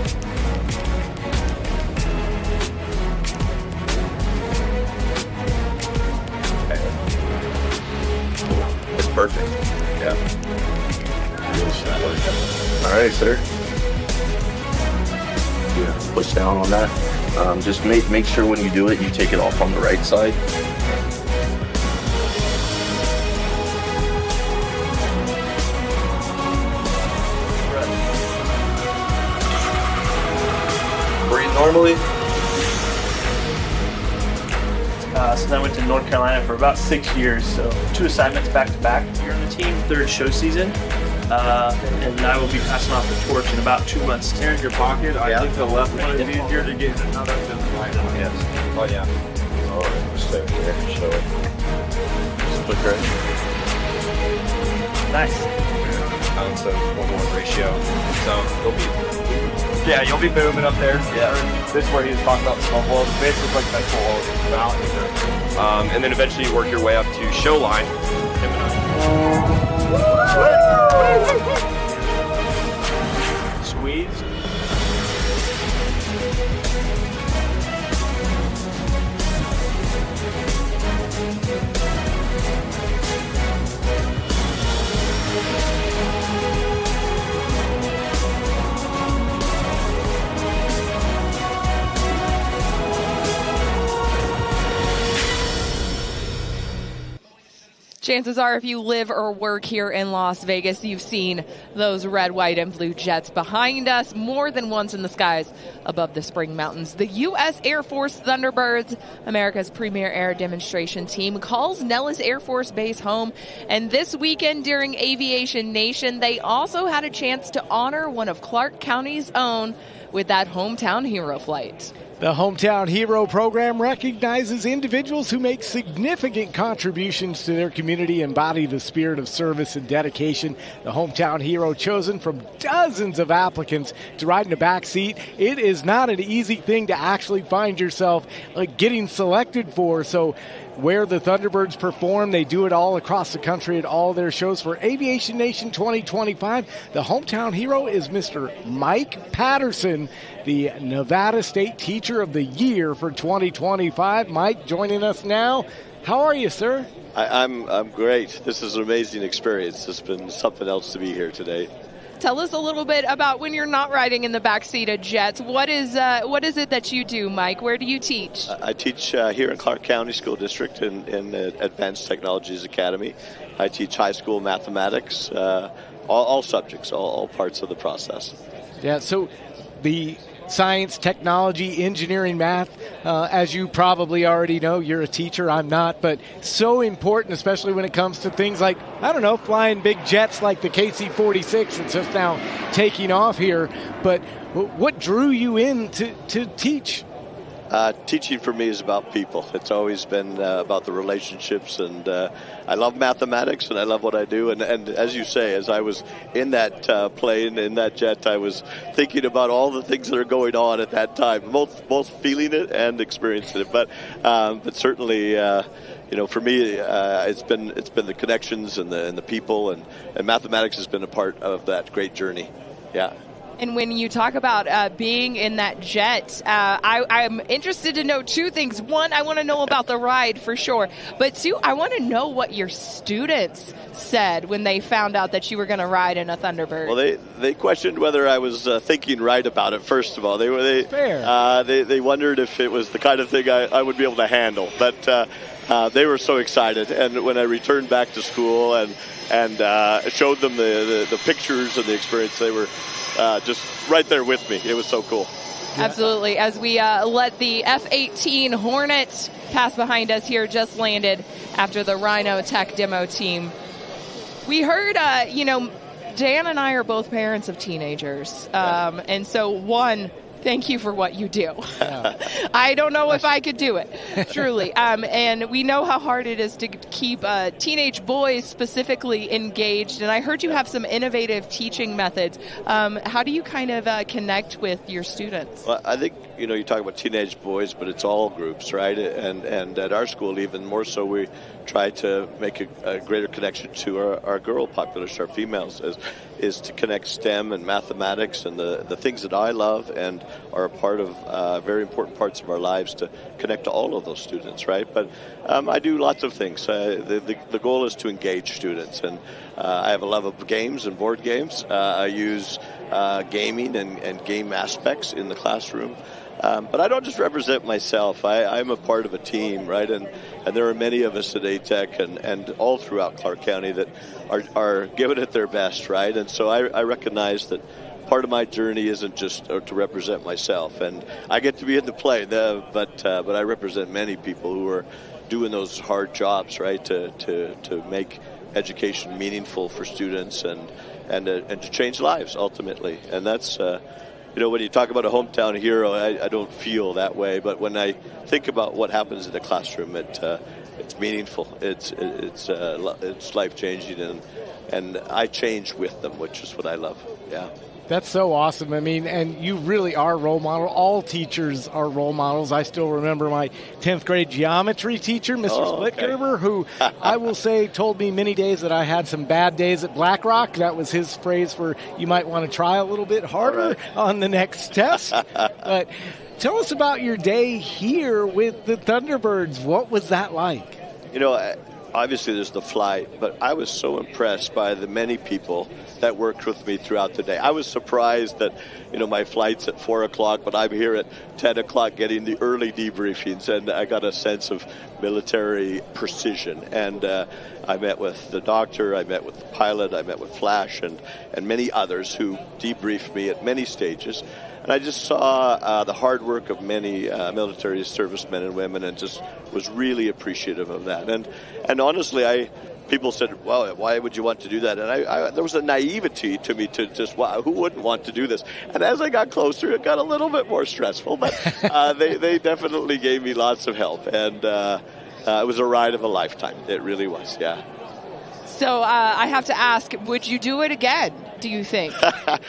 Okay. That's perfect. Yeah. Alright, sir. Yeah, push down on that. Just make sure when you do it, you take it off on the right side. normally. So then I went to North Carolina for about 6 years, so 2 assignments back to back here on the team, 3rd show season. And I will be passing off the torch in about 2 months. Here in your pocket, I think the left one is easier to get another than the right one. Yes. Oh yeah. All right, we'll stay here and show it. Split right. Nice. Pounds of 1-to-1 ratio. So you'll be moving up there. Yeah. This is where he was talking about the smoke walls. Basically like that full mountain. And then eventually you work your way up to show line. Him and I. Squeeze. Chances are if you live or work here in Las Vegas, you've seen those red, white, and blue jets behind us more than once in the skies above the Spring Mountains. The U.S. Air Force Thunderbirds, America's premier air demonstration team, calls Nellis Air Force Base home. And this weekend during Aviation Nation, they also had a chance to honor one of Clark County's own with that Hometown Hero flight. The Hometown Hero program recognizes individuals who make significant contributions to their community and embody the spirit of service and dedication. The Hometown Hero, chosen from dozens of applicants to ride in the back seat. It is not an easy thing to actually find yourself getting selected for. So where the Thunderbirds perform, they do it all across the country at all their shows. For Aviation Nation 2025, the Hometown Hero is Mr. Mike Patterson, the Nevada State Teacher of the Year for 2025. Mike joining us now. How are you, sir? I'm great. This is an amazing experience. It's been something else to be here today. Tell us a little bit about when you're not riding in the backseat of jets. What is it that you do, Mike? Where do you teach? I teach here in Clark County School District in the Advanced Technologies Academy. I teach high school mathematics, all subjects, all parts of the process. Yeah, so the science, technology, engineering, math, as you probably already know, you're a teacher, I'm not, but so important, especially when it comes to things like, I don't know, flying big jets like the KC-46 that's just now taking off here. But what drew you in to teach? Teaching for me is about people. It's always been about the relationships, and I love mathematics, and I love what I do. And as you say, as I was in that plane, in that jet, I was thinking about all the things that are going on at that time, both feeling it and experiencing it. But certainly, for me, it's been the connections and the people, and mathematics has been a part of that great journey. Yeah. And when you talk about being in that jet, I'm interested to know two things. One, I want to know about the ride for sure. But two, I want to know what your students said when they found out that you were going to ride in a Thunderbird. Well, they questioned whether I was thinking right about it, first of all. They wondered if it was the kind of thing I would be able to handle. But they were so excited. And when I returned back to school and showed them the pictures and the experience, they were just right there with me. It was so cool. Absolutely. As we let the F-18 Hornet pass behind us here, just landed after the Rhino Tech demo team. We heard, Dan and I are both parents of teenagers. And so, one, thank you for what you do. Yeah. I don't know if I could do it, truly. And we know how hard it is to keep teenage boys specifically engaged. And I heard you have some innovative teaching methods. How do you kind of connect with your students? Well, I think, you talk about teenage boys, but it's all groups, right? And at our school, even more so, we try to make a greater connection to our girl population, our females, is to connect STEM and mathematics and the things that I love and are a part of very important parts of our lives to connect to all of those students, right? But I do lots of things. The goal is to engage students, and I have a love of games and board games. I use gaming and game aspects in the classroom. But I don't just represent myself. I'm a part of a team, right? And there are many of us at ATEC and all throughout Clark County that are giving it their best, right? And so I recognize that part of my journey isn't just to represent myself, and I get to be in the play, but I represent many people who are doing those hard jobs, right, to make education meaningful for students and to change lives ultimately. And that's when you talk about a hometown hero, I don't feel that way, but when I think about what happens in the classroom, it's meaningful. It's life changing, and I change with them, which is what I love. Yeah. That's so awesome. I mean, and you really are a role model. All teachers are role models. I still remember my 10th grade geometry teacher, Mr. Splitgerber, who I will say told me many days that I had some bad days at Black Rock. That was his phrase for you might want to try a little bit harder on the next test. But tell us about your day here with the Thunderbirds. What was that like? Obviously there's the flight, but I was so impressed by the many people that worked with me throughout the day. I was surprised that, my flight's at 4 o'clock, but I'm here at 10 o'clock getting the early debriefings, and I got a sense of military precision. And I met with the doctor, I met with the pilot, I met with Flash, and many others who debriefed me at many stages. And I just saw the hard work of many military servicemen and women, and just was really appreciative of that. And honestly, people said, "Well, why would you want to do that?" And there was a naivety to me to just, wow, who wouldn't want to do this? And as I got closer, it got a little bit more stressful, but they definitely gave me lots of help, and it was a ride of a lifetime. It really was, yeah. So I have to ask, would you do it again, do you think?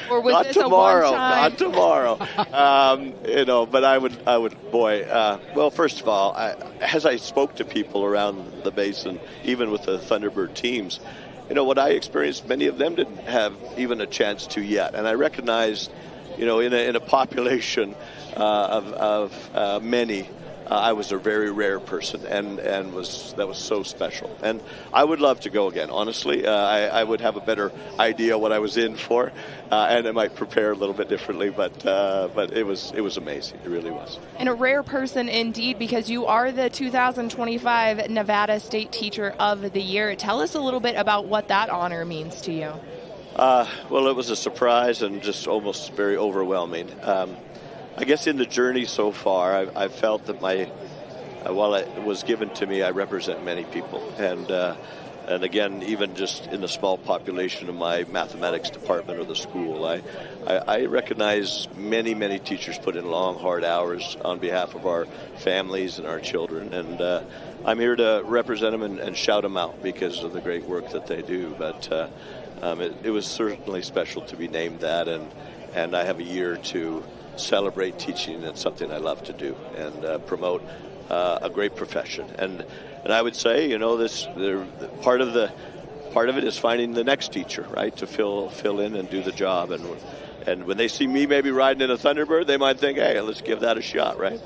Or was Not this tomorrow, a one-time? Not tomorrow. But I would, boy, well, first of all, as I spoke to people around the base and even with the Thunderbird teams, what I experienced, many of them didn't have even a chance to yet. And I recognized, in a population of many, I was a very rare person, and that was so special. And I would love to go again. Honestly, I would have a better idea what I was in for, and I might prepare a little bit differently. But it was amazing. It really was. And a rare person indeed, because you are the 2025 Nevada State Teacher of the Year. Tell us a little bit about what that honor means to you. Well, it was a surprise and just almost very overwhelming. I guess in the journey so far, I felt that while it was given to me, I represent many people. And again, even just in the small population of my mathematics department of the school, I recognize many, many teachers put in long, hard hours on behalf of our families and our children. And I'm here to represent them and shout them out because of the great work that they do. But it was certainly special to be named that, and I have a year to celebrate teaching. It's something I love to do, and promote a great profession. And I would say, part of it is finding the next teacher, right, to fill in and do the job. And when they see me maybe riding in a Thunderbird, they might think, hey, let's give that a shot, right?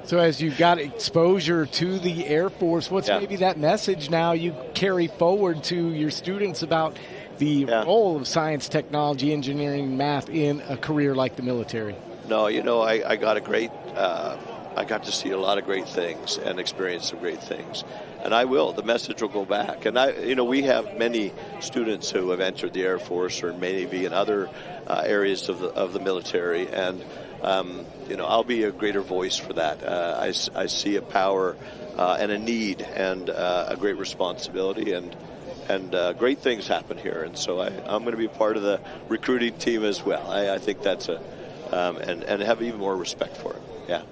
So as you've got exposure to the Air Force, what's maybe that message now you carry forward to your students about the role of science, technology, engineering, math in a career like the military? No, I got I got to see a lot of great things and experience some great things. And the message will go back. And we have many students who have entered the Air Force or Navy and other areas of the military. And, I'll be a greater voice for that. I see a power and a need and a great responsibility, and great things happen here. And so I'm going to be part of the recruiting team as well. I think that's and have even more respect for it. Yeah.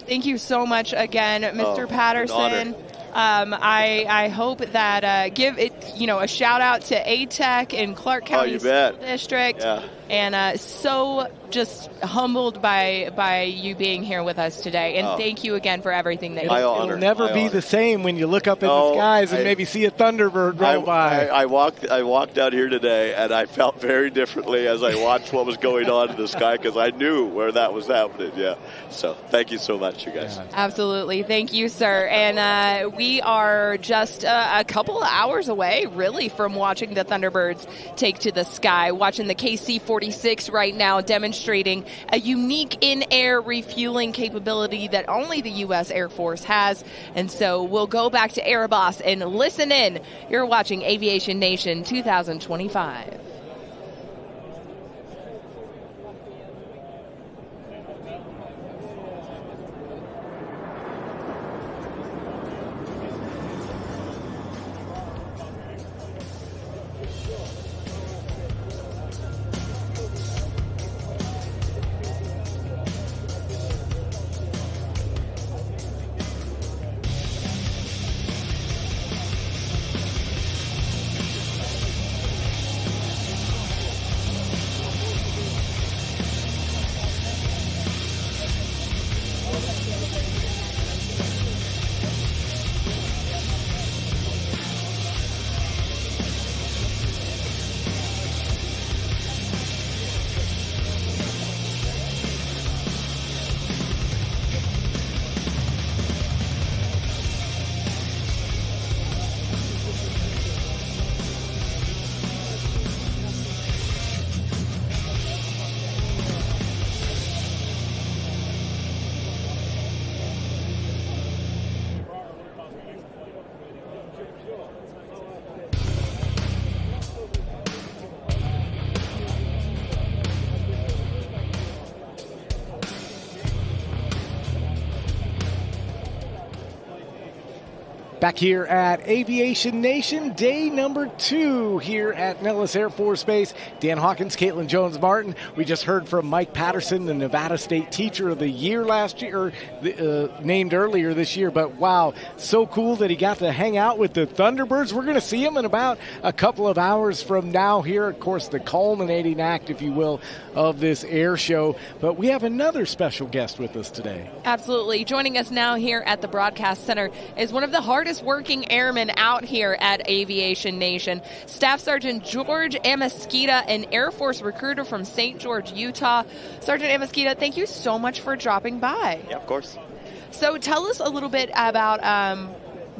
Thank you so much again, Mr. Patterson. I hope that give it, a shout out to ATEC in Clark County School District. Yeah. And so just humbled by you being here with us today. And thank you again for everything that you do. It'll never be the same when you look up in the skies and maybe see a Thunderbird roll by. I walked out here today, and I felt very differently as I watched what was going on in the sky, because I knew where that was happening. Yeah. So thank you so much, you guys. Absolutely. Thank you, sir. And we are just a couple of hours away, really, from watching the Thunderbirds take to the sky, watching the KC-46 right now demonstrating a unique in-air refueling capability that only the U.S. Air Force has. And so we'll go back to Airboss and listen in. You're watching Aviation Nation 2025. Back here at Aviation Nation, day number 2 here at Nellis Air Force Base. Dan Hawkins, Caitlin Jones-Martin. We just heard from Mike Patterson, the Nevada State Teacher of the Year last year, named earlier this year. But wow, so cool that he got to hang out with the Thunderbirds. We're going to see him in about a couple of hours from now here. Of course, the culminating act, if you will, of this air show. But we have another special guest with us today. Absolutely. Joining us now here at the Broadcast Center is one of the hardest working airmen out here at Aviation Nation, Staff Sergeant George Amesquita, an Air Force recruiter from St. George, Utah. Sergeant Amesquita, thank you so much for dropping by. Yeah, of course. So tell us a little bit about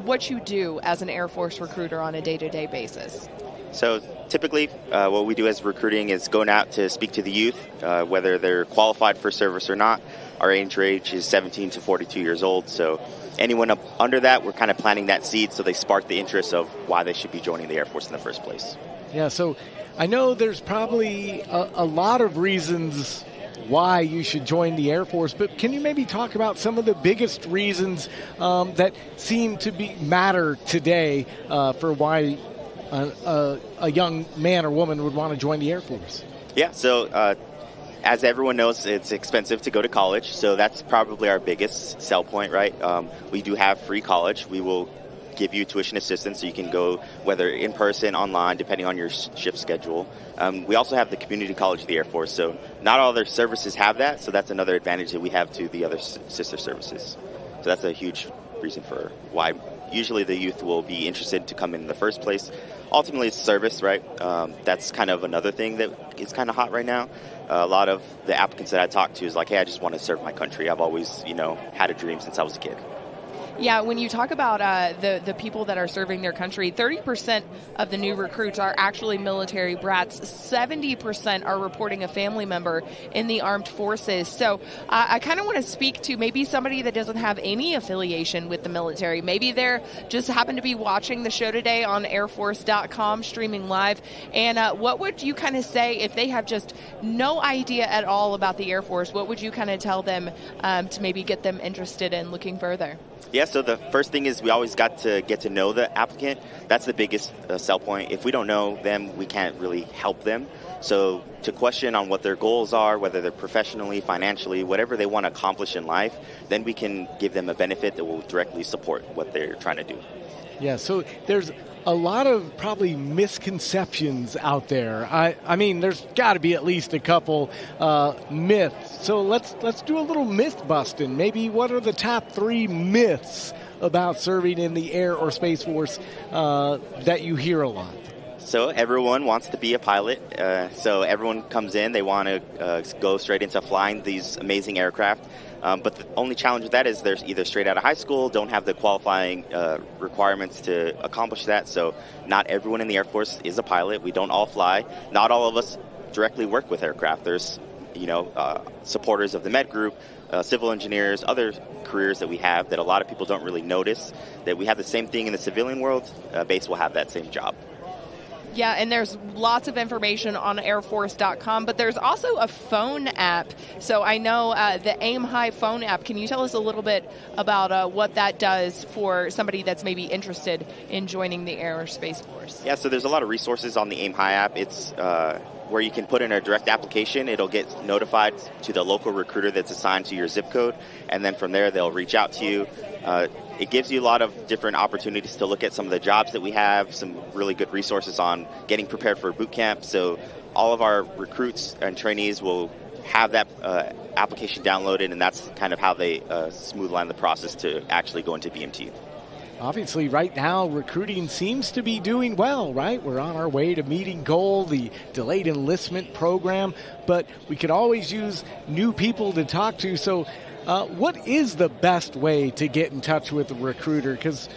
what you do as an Air Force recruiter on a day-to-day basis. So typically what we do as recruiting is going out to speak to the youth, whether they're qualified for service or not. Our age range is 17 to 42 years old, so anyone up under that, we're kind of planting that seed so they spark the interest of why they should be joining the Air Force in the first place. Yeah, so I know there's probably a lot of reasons why you should join the Air Force, but can you maybe talk about some of the biggest reasons that seem to matter today for why a young man or woman would want to join the Air Force? Yeah, so as everyone knows, it's expensive to go to college, so that's probably our biggest sell point, right? We do have free college. We will give you tuition assistance so you can go whether in person, online, depending on your shift schedule. We also have the community college of the Air Force, so not all other services have that, so that's another advantage that we have to the other sister services. So that's a huge reason for why usually the youth will be interested to come in the first place. Ultimately, it's service, right? That's kind of another thing that is kind of hot right now. A lot of the applicants that I talk to is like, hey, I just want to serve my country. I've always, had a dream since I was a kid. Yeah, when you talk about the people that are serving their country, 30% of the new recruits are actually military brats. 70% are reporting a family member in the armed forces. So I kind of want to speak to maybe somebody that doesn't have any affiliation with the military. Maybe they're just happen to be watching the show today on airforce.com streaming live. And what would you kind of say if they have just no idea at all about the Air Force? What would you kind of tell them to maybe get them interested in looking further? Yeah, so the first thing is we always got to get to know the applicant. That's the biggest sell point. If we don't know them, we can't really help them. So to question on what their goals are, whether they're professionally, financially, whatever they want to accomplish in life, then we can give them a benefit that will directly support what they're trying to do. Yeah, so there's a lot of probably misconceptions out there. I mean, there's got to be at least a couple myths. So let's do a little myth busting. Maybe what are the top 3 myths about serving in the Air or Space Force that you hear a lot? So everyone wants to be a pilot. So everyone comes in, they want to go straight into flying these amazing aircraft. But the only challenge with that is they're either straight out of high school, don't have the qualifying requirements to accomplish that. So not everyone in the Air Force is a pilot. We don't all fly. Not all of us directly work with aircraft. There's, supporters of the med group, civil engineers, other careers that we have that a lot of people don't really notice. That we have the same thing in the civilian world. Base will have that same job. Yeah, and there's lots of information on airforce.com, but there's also a phone app. So I know the Aim High phone app. Can you tell us a little bit about what that does for somebody that's maybe interested in joining the Air or Space Force? Yeah, so there's a lot of resources on the Aim High app. It's where you can put in a direct application. It'll get notified to the local recruiter that's assigned to your zip code, and then from there they'll reach out to you. It gives you a lot of different opportunities to look at some of the jobs that we have, some really good resources on getting prepared for boot camp. So all of our recruits and trainees will have that application downloaded, and that's kind of how they smooth line the process to actually go into BMT. Obviously, right now, recruiting seems to be doing well, right? We're on our way to meeting goal, the delayed enlistment program, but we could always use new people to talk to. So what is the best way to get in touch with a recruiter? Because,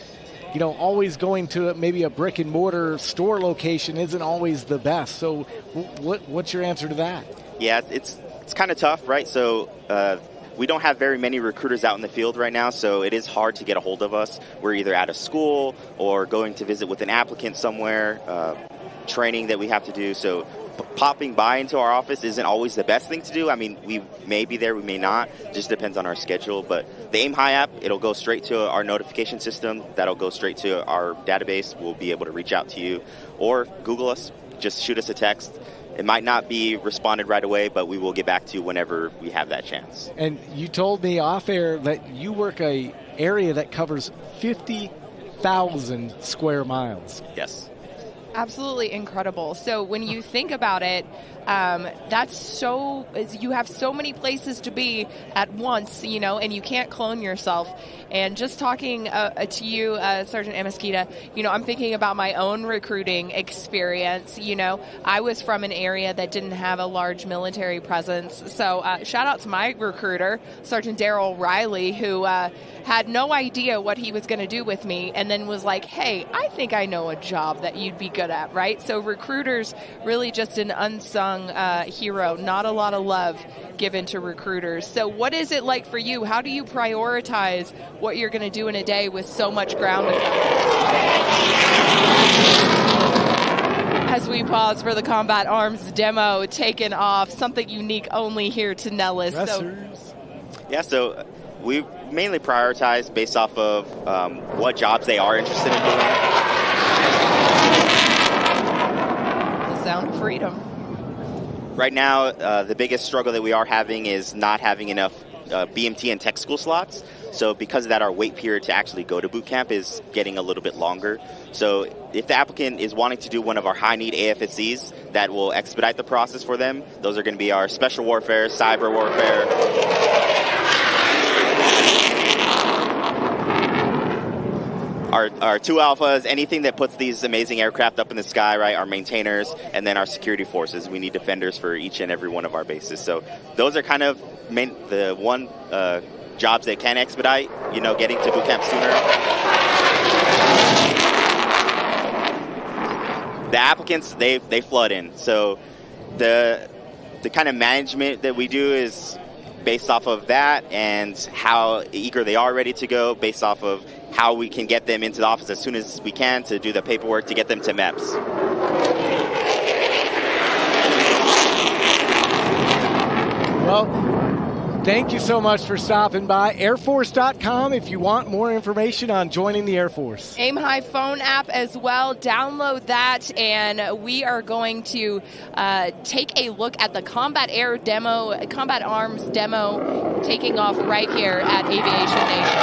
always going to maybe a brick and mortar store location isn't always the best. So what's your answer to that? Yeah, it's kind of tough, right? So we don't have very many recruiters out in the field right now, so it is hard to get a hold of us. We're either out of school or going to visit with an applicant somewhere, training that we have to do. So popping by into our office isn't always the best thing to do. I mean, we may be there, we may not. It just depends on our schedule. But the Aim High app, it'll go straight to our notification system. That'll go straight to our database. We'll be able to reach out to you, or Google us. Just shoot us a text. It might not be responded right away, but we will get back to you whenever we have that chance. And you told me off air that you work a area that covers 50,000 square miles. Yes. Absolutely incredible. So when you think about it, you have so many places to be at once, and you can't clone yourself. And just talking to you, Sergeant Amesquita, I'm thinking about my own recruiting experience. I was from an area that didn't have a large military presence. So shout out to my recruiter, Sergeant Daryl Riley, who had no idea what he was going to do with me, and then was like, hey, I think I know a job that you'd be good at, right? So recruiters, really just an unsung hero, not a lot of love given to recruiters. So what is it like for you? How do you prioritize what you're going to do in a day with so much ground to cover? As we pause for the Combat Arms demo taken off, something unique only here to Nellis. So we mainly prioritize based off of what jobs they are interested in doing. The sound of freedom. Right now, the biggest struggle that we are having is not having enough BMT and tech school slots. So because of that, our wait period to actually go to boot camp is getting a little bit longer. So if the applicant is wanting to do one of our high-need AFSCs, that will expedite the process for them. Those are going to be our special warfare, cyber warfare. Our 2 alphas, anything that puts these amazing aircraft up in the sky, right? Our maintainers, and then our security forces. We need defenders for each and every one of our bases. So those are kind of the jobs that can expedite, getting to boot camp sooner. The applicants, they flood in. So the kind of management that we do is based off of that and how eager they are ready to go, based off of how we can get them into the office as soon as we can to do the paperwork to get them to MEPS. Well, thank you so much for stopping by. Airforce.com if you want more information on joining the Air Force. Aim High phone app as well. Download that, and we are going to take a look at the Combat Arms demo taking off right here at Aviation Nation.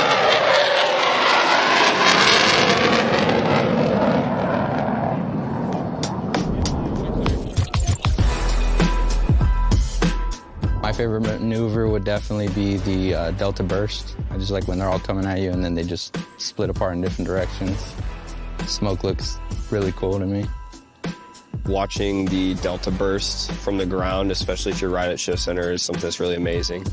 My favorite maneuver would definitely be the Delta Burst. I just like when they're all coming at you and then they just split apart in different directions. Smoke looks really cool to me. Watching the Delta Burst from the ground, especially if you're right at Show Center, is something that's really amazing.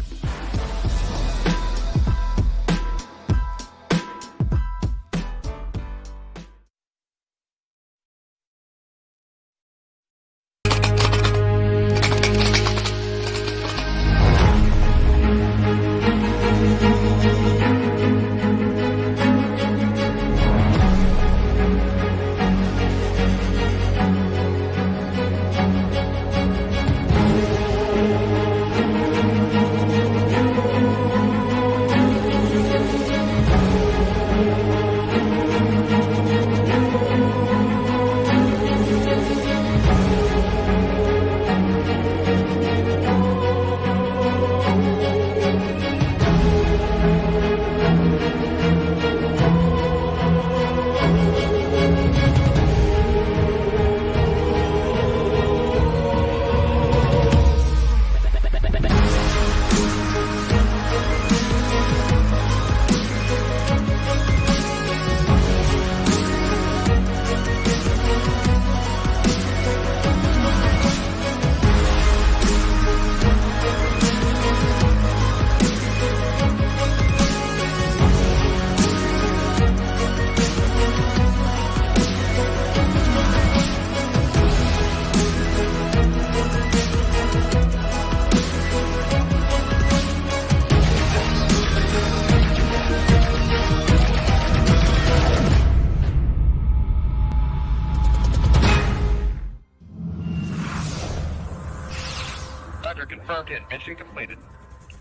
Confirmed hit. Mission completed.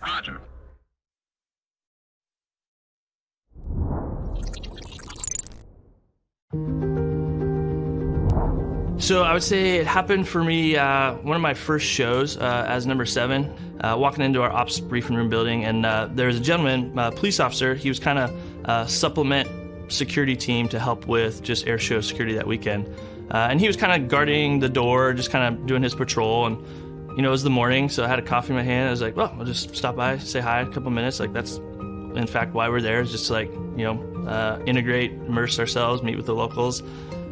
Roger. So I would say it happened for me one of my first shows as number 7, walking into our ops briefing room building, and there was a gentleman, a police officer. He was kind of supplement security team to help with just air show security that weekend. And he was kind of guarding the door, just kind of doing his patrol. And, you know, it was the morning, so I had a coffee in my hand. I was like, well, I'll just stop by, say hi, a couple minutes. Like, that's, in fact, why we're there, is just to, like, you know, integrate, immerse ourselves, meet with the locals.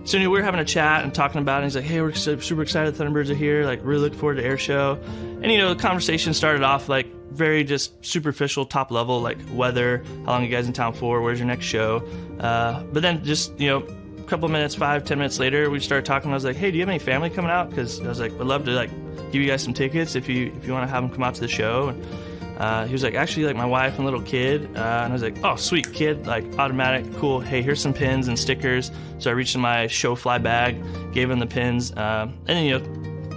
So we were having a chat and talking about it. And he's like, hey, we're super excited Thunderbirds are here. Like, really looking forward to air show. And, you know, the conversation started off, like, very just superficial, top level, like weather, how long are you guys in town for, where's your next show? But then just, you know, a couple minutes, 5-10 minutes later, we started talking. I was like, hey, do you have any family coming out? Because I was like, I'd love to, like, give you guys some tickets if you want to have them come out to the show. And he was like, actually, like, my wife and little kid. And I was like, oh, sweet, kid, like, automatic, cool. Hey, here's some pins and stickers. So I reached in my show fly bag, gave him the pins, and then, you know,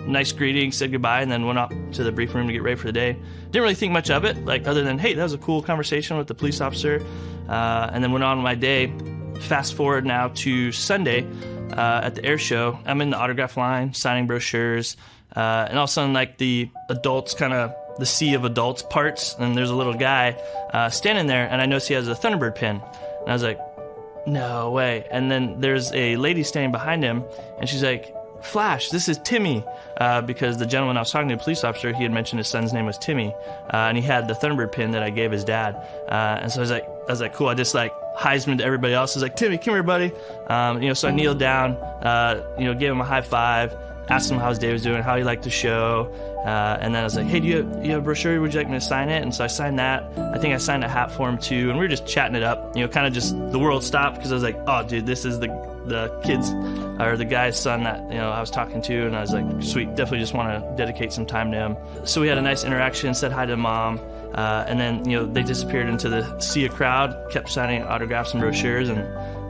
nice greeting, said goodbye, and then went up to the briefing room to get ready for the day. Didn't really think much of it, like, other than, hey, that was a cool conversation with the police officer, and then went on with my day. Fast forward now to Sunday at the air show. I'm in the autograph line, signing brochures, and all of a sudden, like, the adults kind of, the sea of adults parts, and there's a little guy standing there, and I notice he has a Thunderbird pin. And I was like, no way. And then there's a lady standing behind him, and she's like, Flash, this is Timmy, because the gentleman I was talking to, the police officer, he had mentioned his son's name was Timmy, and he had the Thunderbird pin that I gave his dad. And so I was like, cool. I just, like, Heisman to everybody else. I was like, Timmy, come here, buddy. You know, so I kneeled down, you know, gave him a high five, asked him how his day was doing, how he liked the show, and then I was like, hey, do you have a brochure? Would you like me to sign it? And so I signed that. I think I signed a hat for him too, and we were just chatting it up. You know, kind of just the world stopped, because I was like, oh, dude, this is the kid's, or the guy's son that, you know, I was talking to, and I was like, sweet, definitely just want to dedicate some time to him. So we had a nice interaction, said hi to mom, and then, you know, they disappeared into the sea of crowd, kept signing autographs and brochures, and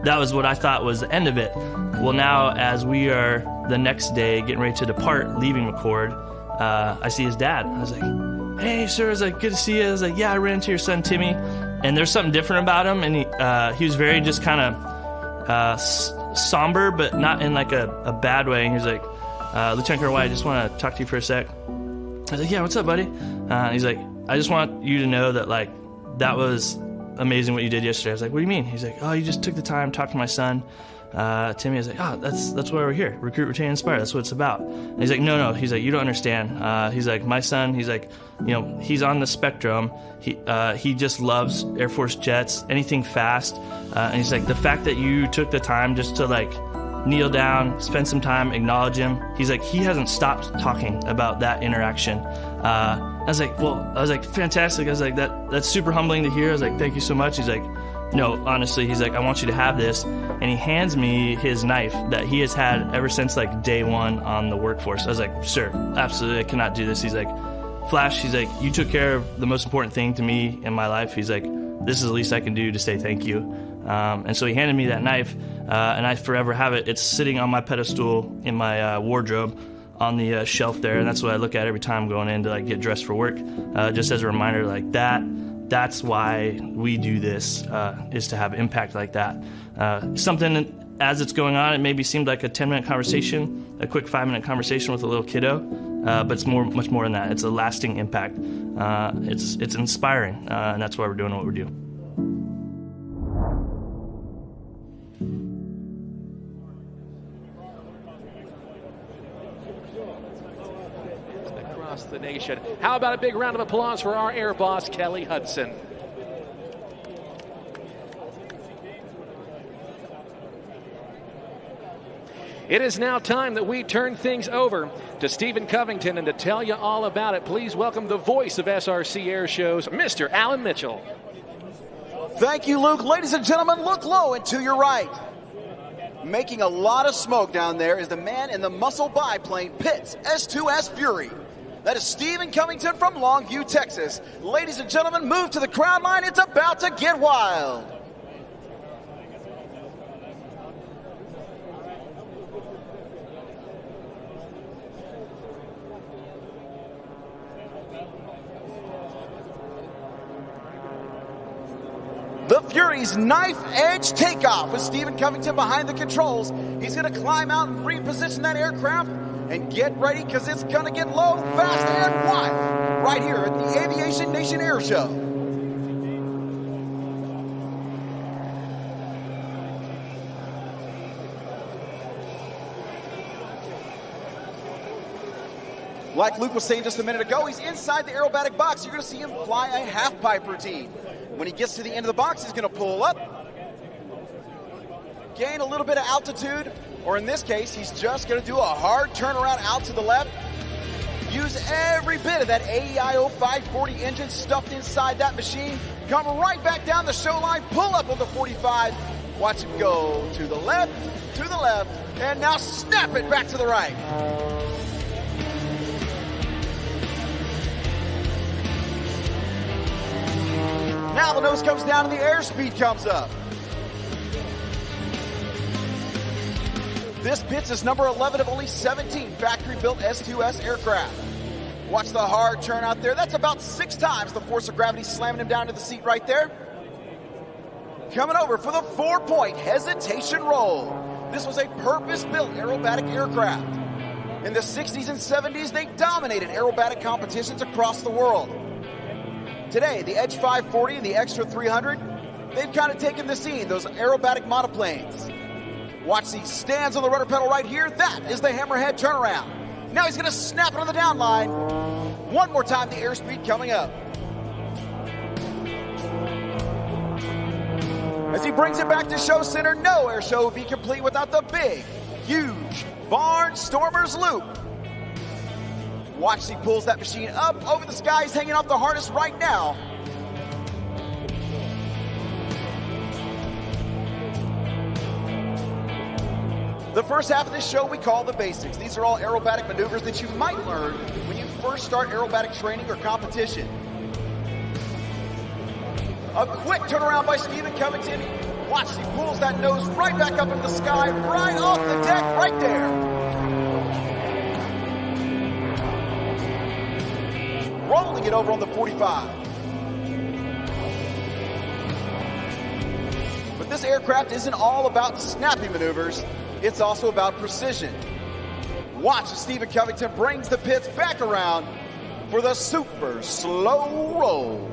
that was what I thought was the end of it. Well, now, as we are the next day getting ready to depart, leaving McCord, I see his dad. I was like, hey, sir, I was like, good to see you. I was like, yeah, I ran into your son, Timmy. And there's something different about him, and he was very just kind of somber, but not in, like, a bad way. And he was like, Lieutenant Colonel White, I just want to talk to you for a sec. I was like, yeah, what's up, buddy? He's like, I just want you to know that, like, that was amazing what you did yesterday. I was like, what do you mean? He's like, oh, you just took the time, talked to my son, Timmy. I was like, oh, that's why we're here. Recruit, retain, inspire. That's what it's about. And he's like, no. He's like, you don't understand. He's like, my son, he's like, you know, he's on the spectrum. He just loves Air Force jets, anything fast. And he's like, the fact that you took the time just to, like, kneel down, spend some time, acknowledge him. He's like, he hasn't stopped talking about that interaction. I was like, fantastic. I was like, that's super humbling to hear. I was like, thank you so much. He's like, no, honestly, he's like, I want you to have this. And he hands me his knife that he has had ever since, like, day one on the workforce. I was like, sir, absolutely, I cannot do this. He's like, Flash, he's like, you took care of the most important thing to me in my life. He's like, this is the least I can do to say thank you. And so he handed me that knife, and I forever have it. It's sitting on my pedestal in my wardrobe on the shelf there, and that's what I look at every time I'm going in to, like, get dressed for work, just as a reminder, like, that's why we do this, is to have impact like that. Something, as it's going on, it maybe seemed like a 10-minute conversation, a quick 5-minute conversation with a little kiddo, but it's much more than that. It's a lasting impact. It's inspiring, and that's why we're doing what we do. The nation. How about a big round of applause for our air boss, Kelly Hudson? It is now time that we turn things over to Stephen Covington, and to tell you all about it, please welcome the voice of SRC Air Shows, Mr. Alan Mitchell. Thank you, Luke. Ladies and gentlemen, look low and to your right. Making a lot of smoke down there is the man in the muscle biplane Pitts S2S Fury. That is Stephen Covington from Longview, Texas. Ladies and gentlemen, move to the crowd line. It's about to get wild. The Fury's knife edge takeoff with Stephen Covington behind the controls. He's going to climb out and reposition that aircraft and get ready because it's going to get low, fast, and wild right here at the Aviation Nation Air Show. Like Luke was saying just a minute ago, he's inside the aerobatic box. You're going to see him fly a half-pipe routine. When he gets to the end of the box, he's going to pull up, gain a little bit of altitude, or in this case, he's just going to do a hard turnaround out to the left. Use every bit of that AEIO 540 engine stuffed inside that machine. Come right back down the show line, pull up on the 45. Watch him go to the left, and now snap it back to the right. Now the nose comes down and the airspeed comes up. This Pitts is number 11 of only 17 factory-built S2S aircraft. Watch the hard turn out there. That's about 6 times the force of gravity slamming him down to the seat right there. Coming over for the 4-point hesitation roll. This was a purpose-built aerobatic aircraft. In the 60s and 70s, they dominated aerobatic competitions across the world. Today, the Edge 540 and the Extra 300, they've kind of taken the scene, those aerobatic monoplanes. Watch these stands on the rudder pedal right here. That is the hammerhead turnaround. Now he's going to snap it on the down line. One more time, the airspeed coming up. As he brings it back to show center, no air show would be complete without the big, huge Barnstormers loop. Watch as he pulls that machine up over the sky. He's hanging off the harness right now. The first half of this show we call the basics. These are all aerobatic maneuvers that you might learn when you first start aerobatic training or competition. A quick turnaround by Stephen Covington. Watch as he pulls that nose right back up into the sky, right off the deck, right there. Rolling it over on the 45. But this aircraft isn't all about snappy maneuvers. It's also about precision. Watch as Stephen Covington brings the Pitts back around for the super slow roll.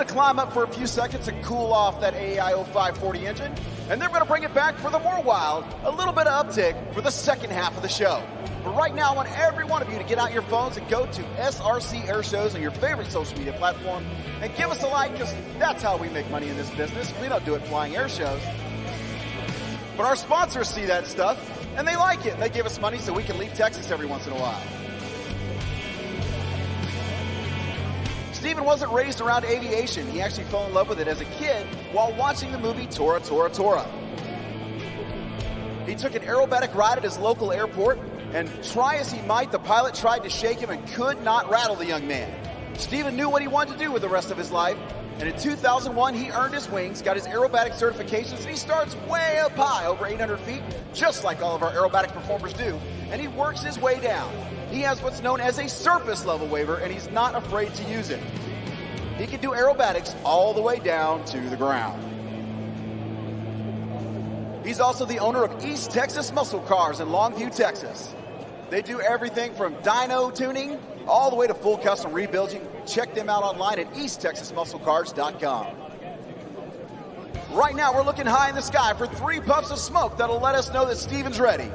Climb up for a few seconds and cool off that AEIO 540 engine, and they're going to bring it back for the more wild, a little bit of uptick for the second half of the show. But right now, I want every one of you to get out your phones and go to SRC Air Shows on your favorite social media platform and give us a like, because that's how we make money in this business. We don't do it flying air shows. But our sponsors see that stuff, and they like it. They give us money so we can leave Texas every once in a while. Stephen wasn't raised around aviation. He actually fell in love with it as a kid while watching the movie Tora, Tora, Tora. He took an aerobatic ride at his local airport, and try as he might, the pilot tried to shake him and could not rattle the young man. Stephen knew what he wanted to do with the rest of his life, and in 2001, he earned his wings, got his aerobatic certifications, and he starts way up high, over 800 feet, just like all of our aerobatic performers do, and he works his way down. He has what's known as a surface level waiver, and he's not afraid to use it. He can do aerobatics all the way down to the ground. He's also the owner of East Texas Muscle Cars in Longview, Texas. They do everything from dyno tuning all the way to full custom rebuilding. Check them out online at easttexasmusclecars.com. Right now, we're looking high in the sky for 3 puffs of smoke that'll let us know that Stephen's ready.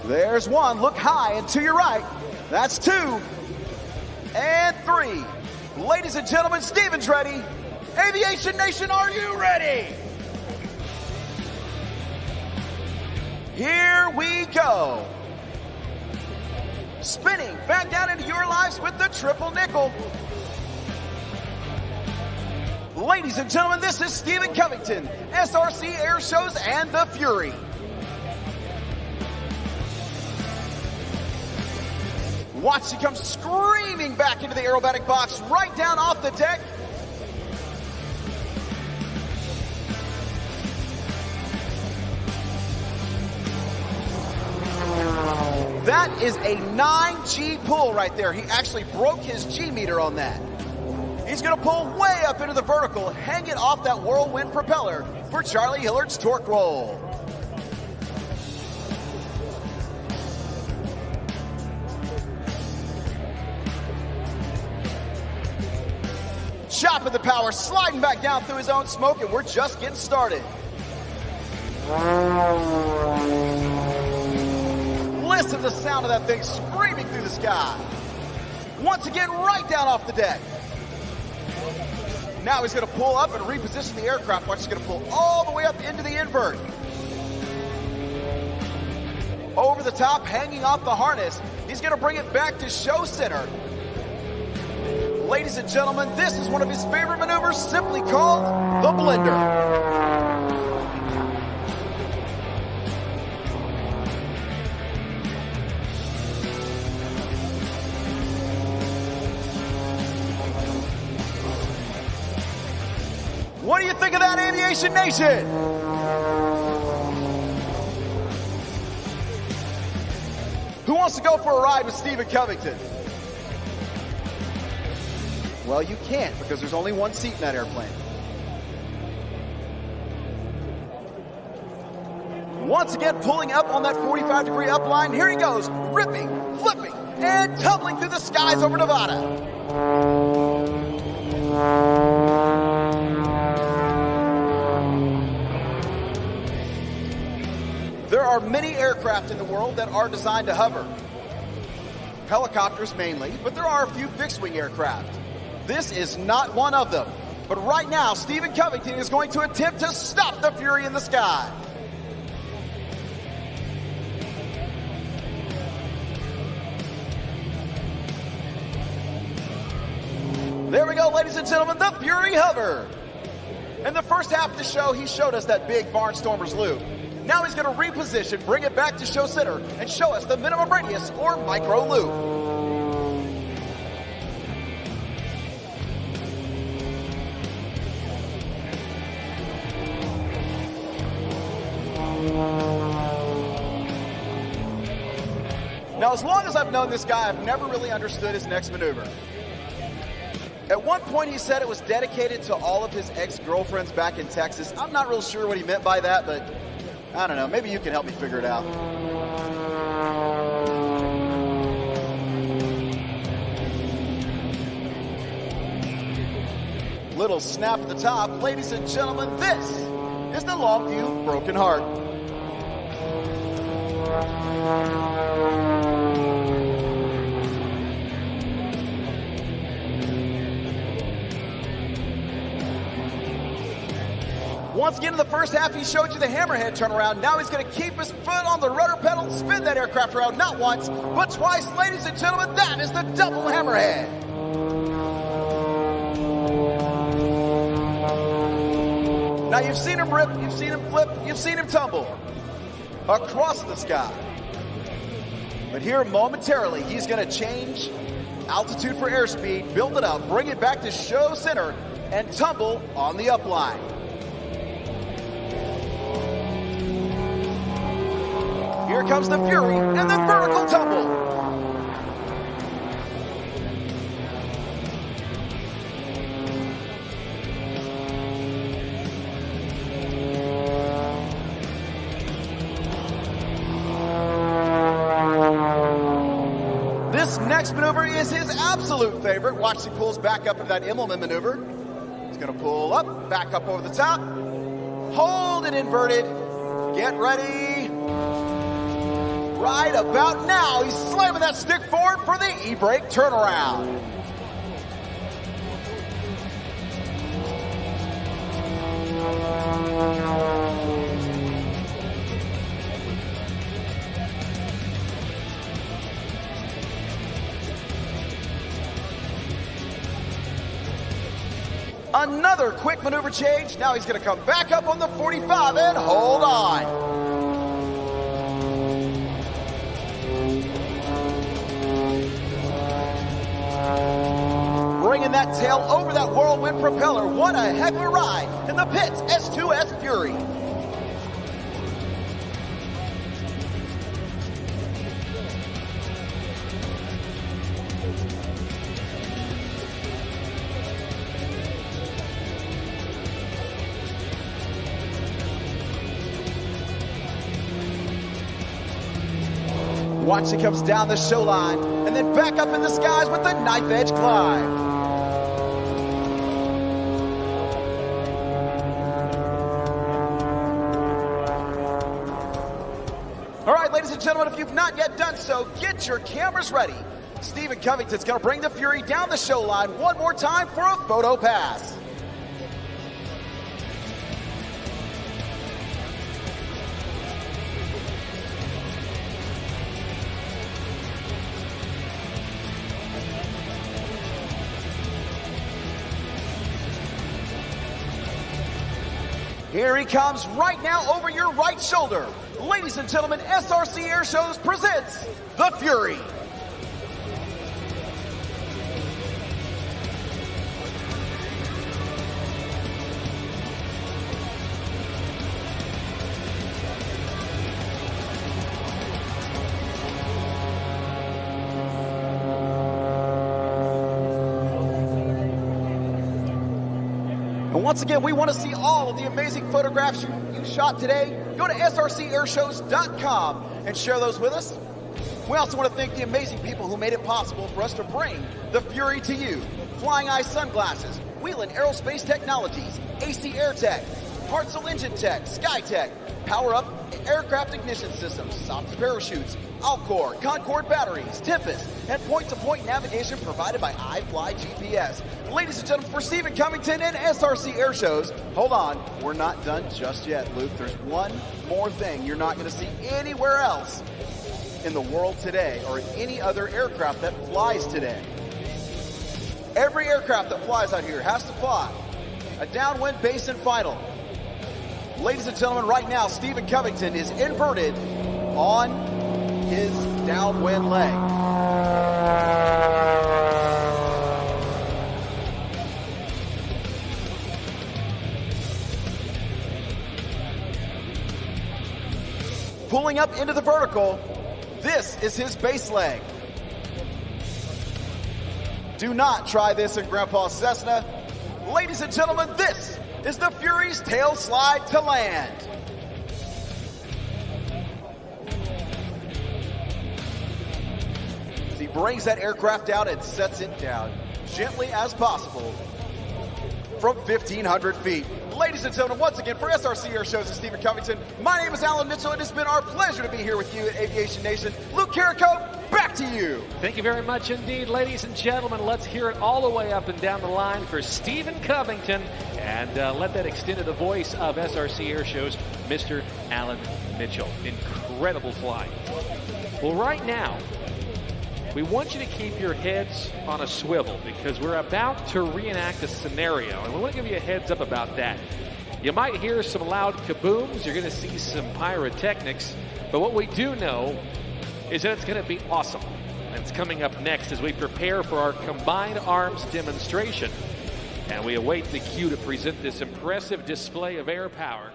There's 1. Look high and to your right. That's 2. And 3. Ladies and gentlemen, Stephen's ready. Aviation Nation, are you ready? Here we go. Spinning back down into your lives with the triple nickel. Ladies and gentlemen, this is Stephen Covington, SRC Air Shows and the Fury. Watch, he comes screaming back into the aerobatic box, right down off the deck. That is a 9G pull right there. He actually broke his G meter on that. He's going to pull way up into the vertical, hang it off that whirlwind propeller for Charlie Hillard's torque roll. Chopping the power, sliding back down through his own smoke, and we're just getting started. Listen to the sound of that thing screaming through the sky. Once again, right down off the deck. Now he's going to pull up and reposition the aircraft. Watch, he's going to pull all the way up into the invert. Over the top, hanging off the harness. He's going to bring it back to show center. Ladies and gentlemen, this is one of his favorite maneuvers, simply called the blender. What do you think of that, Aviation Nation? Who wants to go for a ride with Stephen Covington? Well, you can't, because there's only one seat in that airplane. Once again, pulling up on that 45-degree upline. Here he goes, ripping, flipping, and tumbling through the skies over Nevada. There are many aircraft in the world that are designed to hover. Helicopters mainly, but there are a few fixed-wing aircraft. This is not one of them. But right now, Stephen Covington is going to attempt to stop the Fury in the sky. There we go, ladies and gentlemen, the Fury hover. In the first half of the show, he showed us that big Barnstormer's loop. Now he's going to reposition, bring it back to show center, and show us the minimum radius or micro loop. Now, as long as I've known this guy, I've never really understood his next maneuver. At one point, he said it was dedicated to all of his ex-girlfriends back in Texas. I'm not real sure what he meant by that, but I don't know. Maybe you can help me figure it out. Little snap at the top. Ladies and gentlemen, this is the Longview Broken Heart. Once again in the first half, he showed you the hammerhead turnaround. Now he's going to keep his foot on the rudder pedal, spin that aircraft around not once, but twice. Ladies and gentlemen, that is the double hammerhead. Now you've seen him rip, you've seen him flip, you've seen him tumble across the sky. But here momentarily, he's going to change altitude for airspeed, build it up, bring it back to show center, and tumble on the upline. Here comes the Fury, and then vertical tumble. This next maneuver is his absolute favorite. Watch, he pulls back up into that Immelman maneuver. He's going to pull up, back up over the top, hold it inverted, get ready. Right about now, he's slamming that stick forward for the e-brake turnaround. Another quick maneuver change. Now he's going to come back up on the 45 and hold on. Bringing that tail over that whirlwind propeller. What a heck of a ride in the Pitts S2S Fury. Watch it comes down the show line and then back up in the skies with the knife edge climb. All right, ladies and gentlemen, if you've not yet done so, get your cameras ready. Stephen Covington's going to bring the Fury down the show line one more time for a photo pass. Here he comes right now over your right shoulder. Ladies and gentlemen, SRC Air Shows presents the Fury. And once again, we want to see all of the amazing photographs you shot today. Go to srcairshows.com and share those with us. We also want to thank the amazing people who made it possible for us to bring the Fury to you. Flying Eye Sunglasses, Wheelan Aerospace Technologies, AC Air Tech, Hartzell Engine Tech, SkyTech, Power Up Aircraft Ignition Systems, Soft Parachutes, Alcor, Concord Batteries, Tempest, and point-to-point navigation provided by iFly GPS. Ladies and gentlemen, for Stephen Covington and SRC Air Shows, hold on, we're not done just yet, Luke. There's one more thing you're not going to see anywhere else in the world today or any other aircraft that flies today. Every aircraft that flies out here has to fly a downwind base and final. Ladies and gentlemen, right now, Stephen Covington is inverted on his downwind leg. Pulling up into the vertical, this is his base leg. Do not try this in Grandpa's Cessna. Ladies and gentlemen, this is the Fury's tail slide to land. He brings that aircraft out and sets it down gently as possible from 1,500 feet. Ladies and gentlemen, once again, for SRC Air Shows and Stephen Covington, my name is Alan Mitchell, and it's been our pleasure to be here with you at Aviation Nation. Luke Carrico, back to you. Thank you very much indeed, ladies and gentlemen. Let's hear it all the way up and down the line for Stephen Covington, and let that extend to the voice of SRC Air Shows, Mr. Alan Mitchell. Incredible flight. Well, right now, we want you to keep your heads on a swivel because we're about to reenact a scenario, and we want to give you a heads up about that. You might hear some loud kabooms. You're going to see some pyrotechnics, but what we do know is that it's going to be awesome. And it's coming up next as we prepare for our combined arms demonstration, and we await the cue to present this impressive display of air power.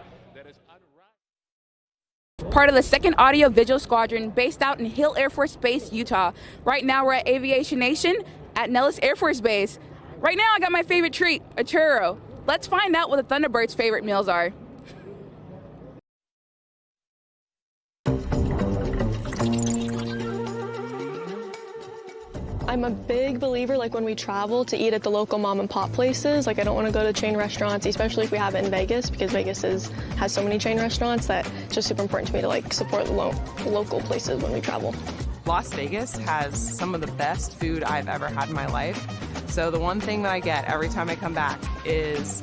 Part of the 2nd Audio Visual Squadron based out in Hill Air Force Base, Utah. Right now we're at Aviation Nation at Nellis Air Force Base. Right now I got my favorite treat, a churro. Let's find out what the Thunderbirds' favorite meals are. I'm a big believer, like when we travel, to eat at the local mom and pop places. Like I don't want to go to chain restaurants, especially if we have it in Vegas, because Vegas has so many chain restaurants that it's just super important to me to like support local places when we travel. Las Vegas has some of the best food I've ever had in my life. So the one thing that I get every time I come back is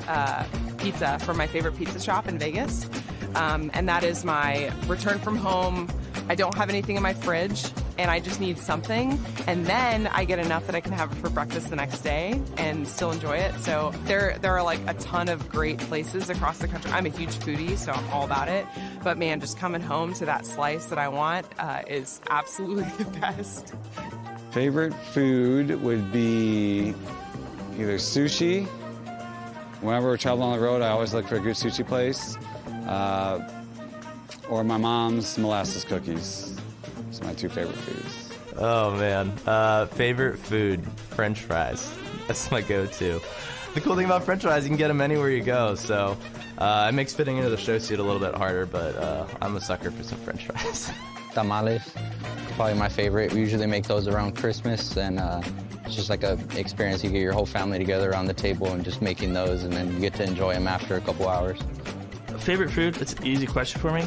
pizza from my favorite pizza shop in Vegas. And that is my return from home. I don't have anything in my fridge. and I just need something, and then I get enough that I can have it for breakfast the next day and still enjoy it. So there are like a ton of great places across the country. I'm a huge foodie, so I'm all about it. But man, just coming home to that slice that I want is absolutely the best. Favorite food would be either sushi. Whenever we're traveling on the road, I always look for a good sushi place. Or my mom's molasses cookies. Those are my two favorite foods. Oh man, favorite food, French fries. That's my go-to. The cool thing about French fries, you can get them anywhere you go, so it makes fitting into the show suit a little bit harder, but I'm a sucker for some French fries. Tamales, probably my favorite. We usually make those around Christmas, and it's just like a experience. You get your whole family together around the table and just making those, and then you get to enjoy them after a couple hours. Favorite food? It's an easy question for me.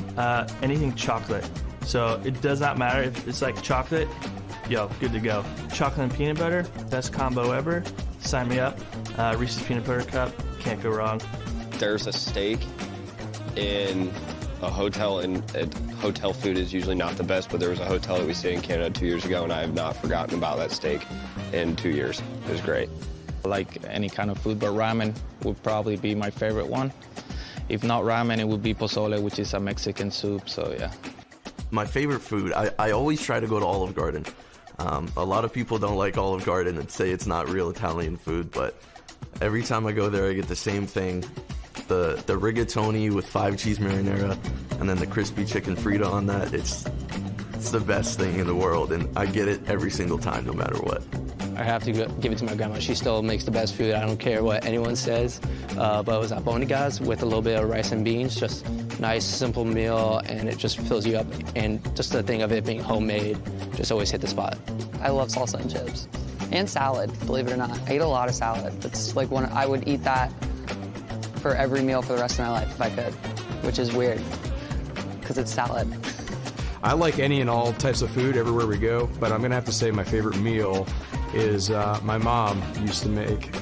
Anything chocolate. So it does not matter if it's like chocolate. Yo, good to go. Chocolate and peanut butter, best combo ever. Sign me up. Reese's Peanut Butter Cup, can't go wrong. There's a steak in a hotel, and hotel food is usually not the best, but there was a hotel that we stayed in Canada 2 years ago, and I have not forgotten about that steak in 2 years. It was great. I like any kind of food, but ramen would probably be my favorite one. If not ramen, it would be pozole, which is a Mexican soup, so yeah. My favorite food, I always try to go to Olive Garden. A lot of people don't like Olive Garden and say it's not real Italian food, but every time I go there, I get the same thing. The rigatoni with 5 cheese marinara, and then the crispy chicken Frito on that. It's the best thing in the world, and I get it every single time, no matter what. I have to give it to my grandma. She still makes the best food. I don't care what anyone says. But it was albóndigas with a little bit of rice and beans. Just nice, simple meal, and it just fills you up. And just the thing of it being homemade just always hit the spot. I love salsa and chips. And salad, believe it or not. I eat a lot of salad. It's like I would eat that for every meal for the rest of my life if I could, which is weird, because it's salad. I like any and all types of food everywhere we go, but I'm going to have to say my favorite meal is my mom used to make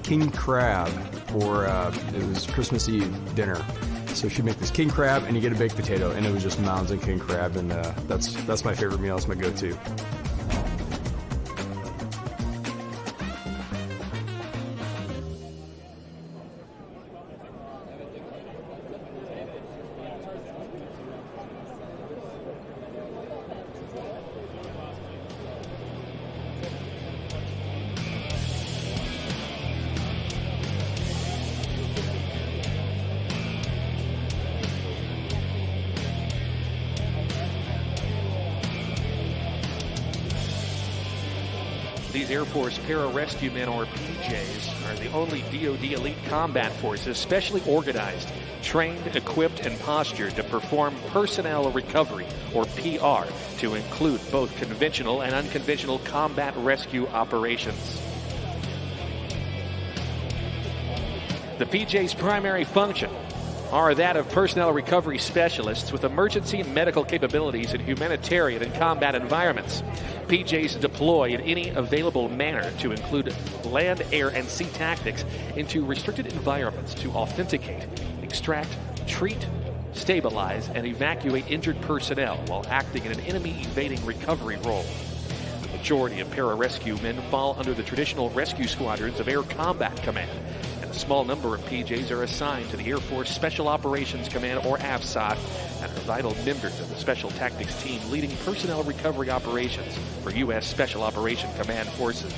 king crab for, it was Christmas Eve dinner. So she'd make this king crab, and you get a baked potato, and it was just mounds and king crab, and that's my favorite meal. That's my go-to. These Air Force Pararescue Men, or PJs, are the only DoD elite combat forces specially organized, trained, equipped, and postured to perform personnel recovery, or PR, to include both conventional and unconventional combat rescue operations. The PJ's primary function are that of personnel recovery specialists with emergency medical capabilities in humanitarian and combat environments. PJs deploy in any available manner to include land, air, and sea tactics into restricted environments to authenticate, extract, treat, stabilize, and evacuate injured personnel while acting in an enemy-evading recovery role. The majority of pararescue men fall under the traditional rescue squadrons of Air Combat Command, and a small number of PJs are assigned to the Air Force Special Operations Command, or AFSOC, and are vital members of the Special Tactics Team leading personnel recovery operations for U.S. Special Operation Command forces.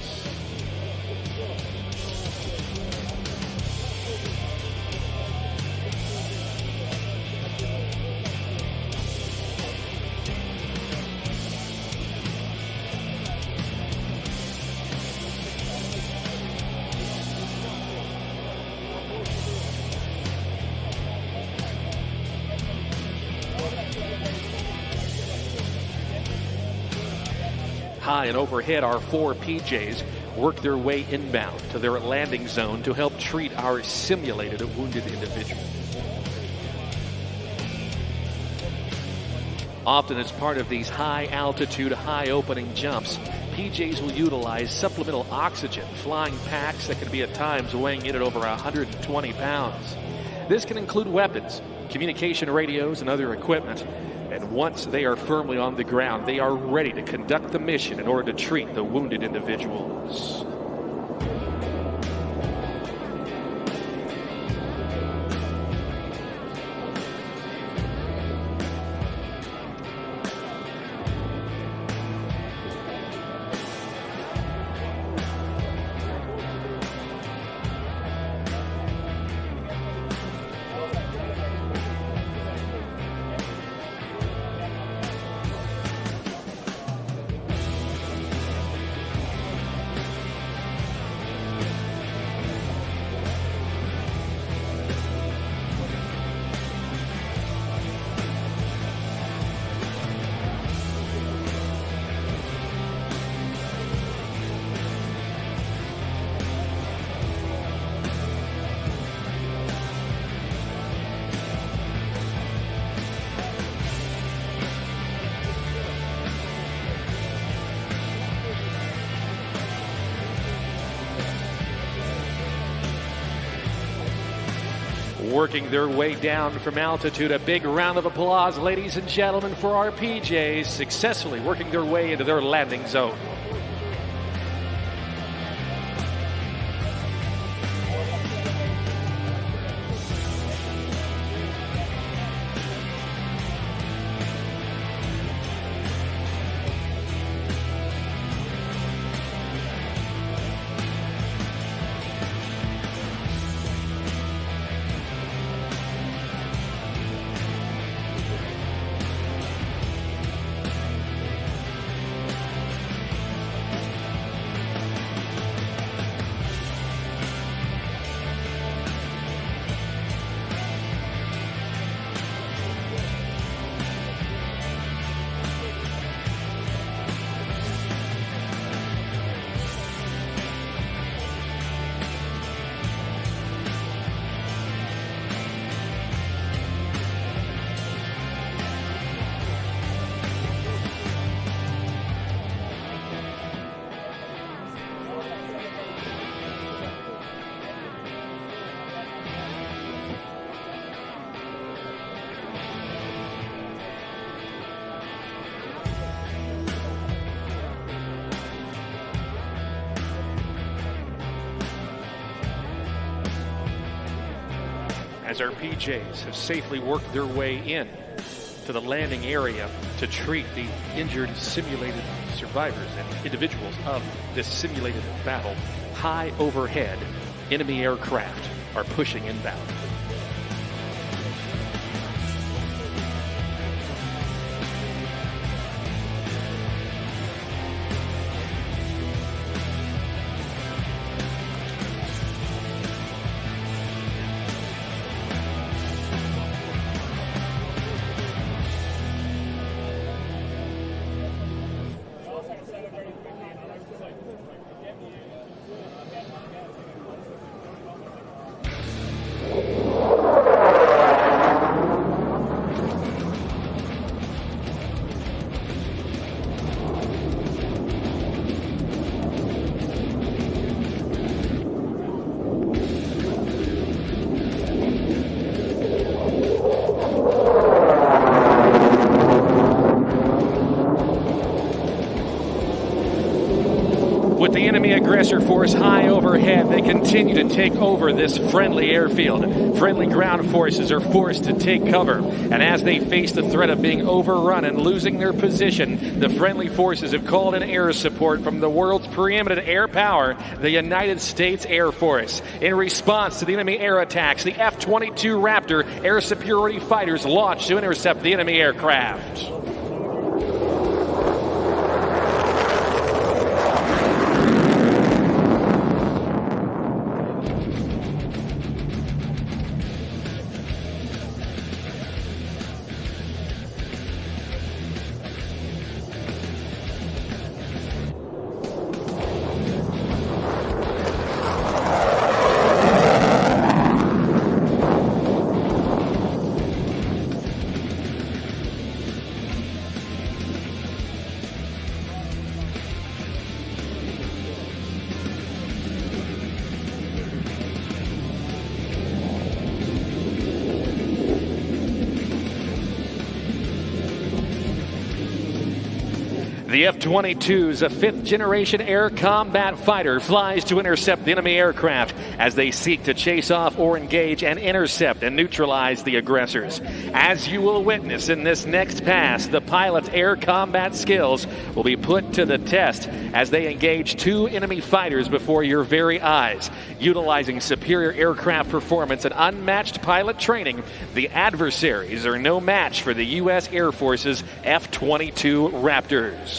High and overhead, our 4 PJs work their way inbound to their landing zone to help treat our simulated wounded individual. Often as part of these high-altitude, high-opening jumps, PJs will utilize supplemental oxygen, flying packs that can be at times weighing in at over 120 pounds. This can include weapons, communication radios, and other equipment, And once they are firmly on the ground, they are ready to conduct the mission in order to treat the wounded individuals. Working their way down from altitude. A big round of applause, ladies and gentlemen, for our PJs successfully working their way into their landing zone. As our PJs have safely worked their way in to the landing area to treat the injured simulated survivors and individuals of this simulated battle, high overhead, enemy aircraft are pushing inbound. With the enemy aggressor force high overhead, they continue to take over this friendly airfield. Friendly ground forces are forced to take cover, and as they face the threat of being overrun and losing their position, the friendly forces have called in air support from the world's preeminent air power, the United States Air Force. In response to the enemy air attacks, the F-22 Raptor air superiority fighters launched to intercept the enemy aircraft. The F-22's a fifth-generation air combat fighter flies to intercept the enemy aircraft as they seek to chase off or engage and intercept and neutralize the aggressors. As you will witness in this next pass, the pilot's air combat skills will be put to the test as they engage two enemy fighters before your very eyes. Utilizing superior aircraft performance and unmatched pilot training, the adversaries are no match for the U.S. Air Force's F-22 Raptors.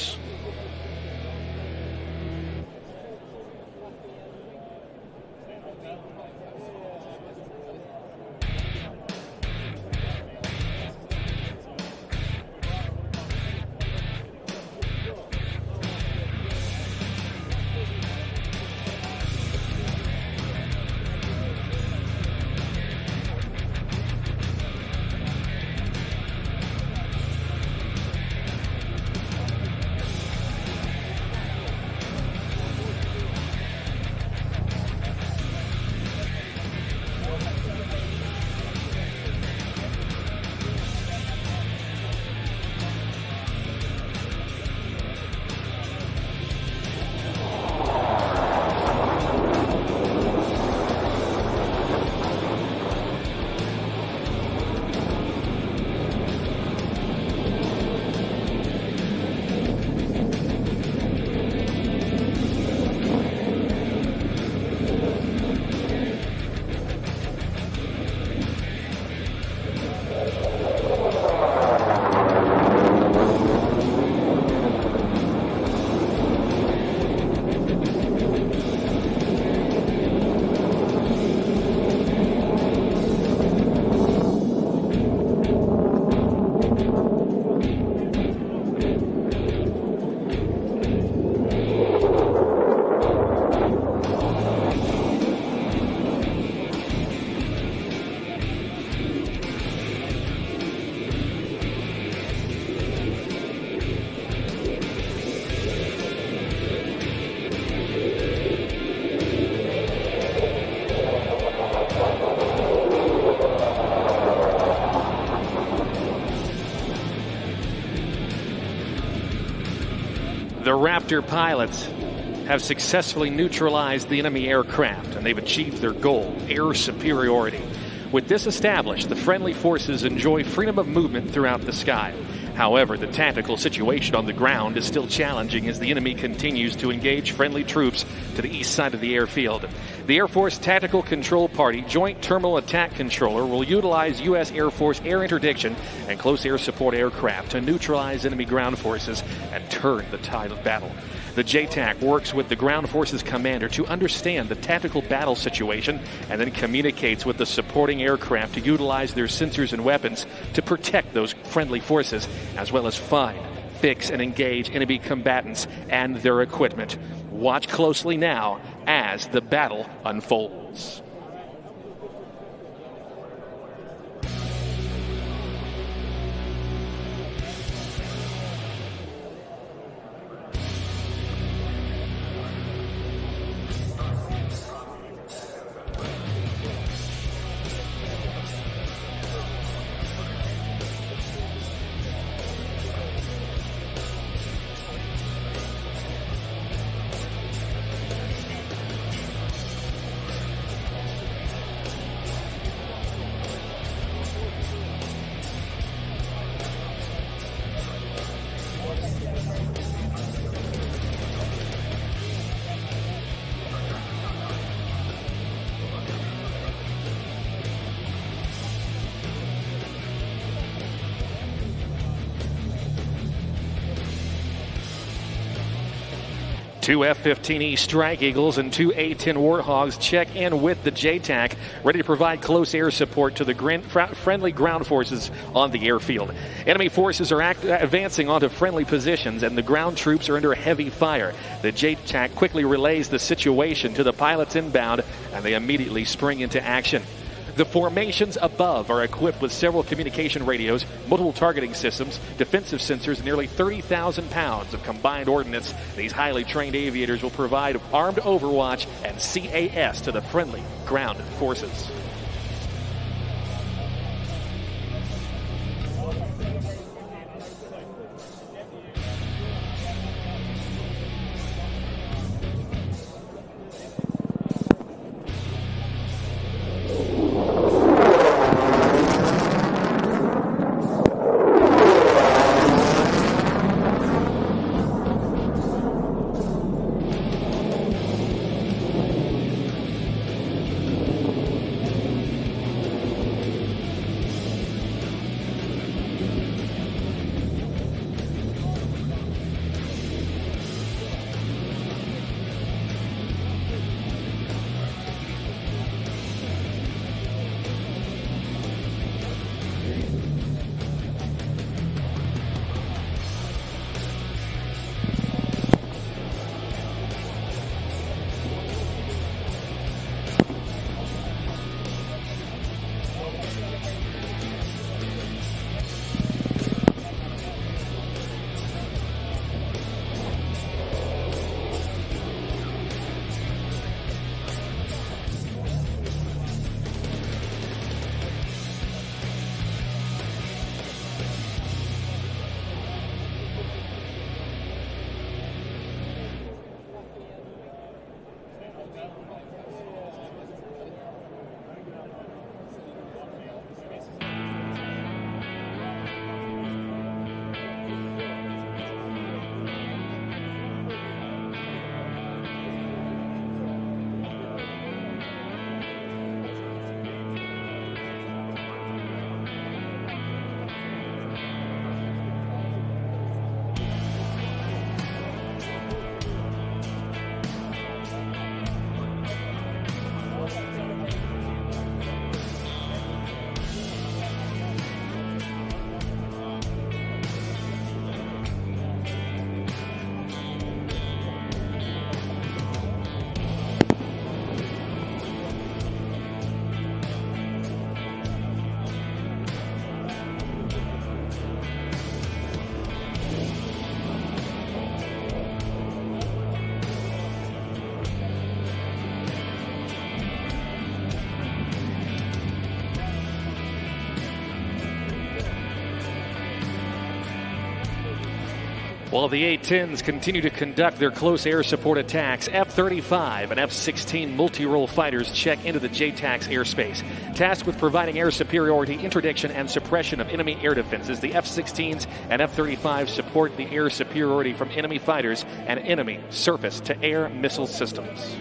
The Raptor pilots have successfully neutralized the enemy aircraft, and they've achieved their goal, air superiority. With this established, the friendly forces enjoy freedom of movement throughout the sky. However, the tactical situation on the ground is still challenging as the enemy continues to engage friendly troops to the east side of the airfield. The Air Force Tactical Control Party Joint Terminal Attack Controller will utilize U.S. Air Force air interdiction and close air support aircraft to neutralize enemy ground forces and turn the tide of battle. The JTAC works with the ground forces commander to understand the tactical battle situation and then communicates with the supporting aircraft to utilize their sensors and weapons to protect those friendly forces, as well as find, fix, and engage enemy combatants and their equipment. Watch closely now as the battle unfolds. Two F-15E Strike Eagles and two A-10 Warthogs check in with the JTAC, ready to provide close air support to the friendly ground forces on the airfield. Enemy forces are advancing onto friendly positions, and the ground troops are under heavy fire. The JTAC quickly relays the situation to the pilots inbound, and they immediately spring into action. The formations above are equipped with several communication radios, multiple targeting systems, defensive sensors, and nearly 30,000 pounds of combined ordnance. These highly trained aviators will provide armed overwatch and CAS to the friendly ground forces. While the A-10s continue to conduct their close air support attacks, F-35 and F-16 multi-role fighters check into the JTAC's airspace. Tasked with providing air superiority, interdiction, and suppression of enemy air defenses, the F-16s and F-35 support the air superiority from enemy fighters and enemy surface-to-air missile systems.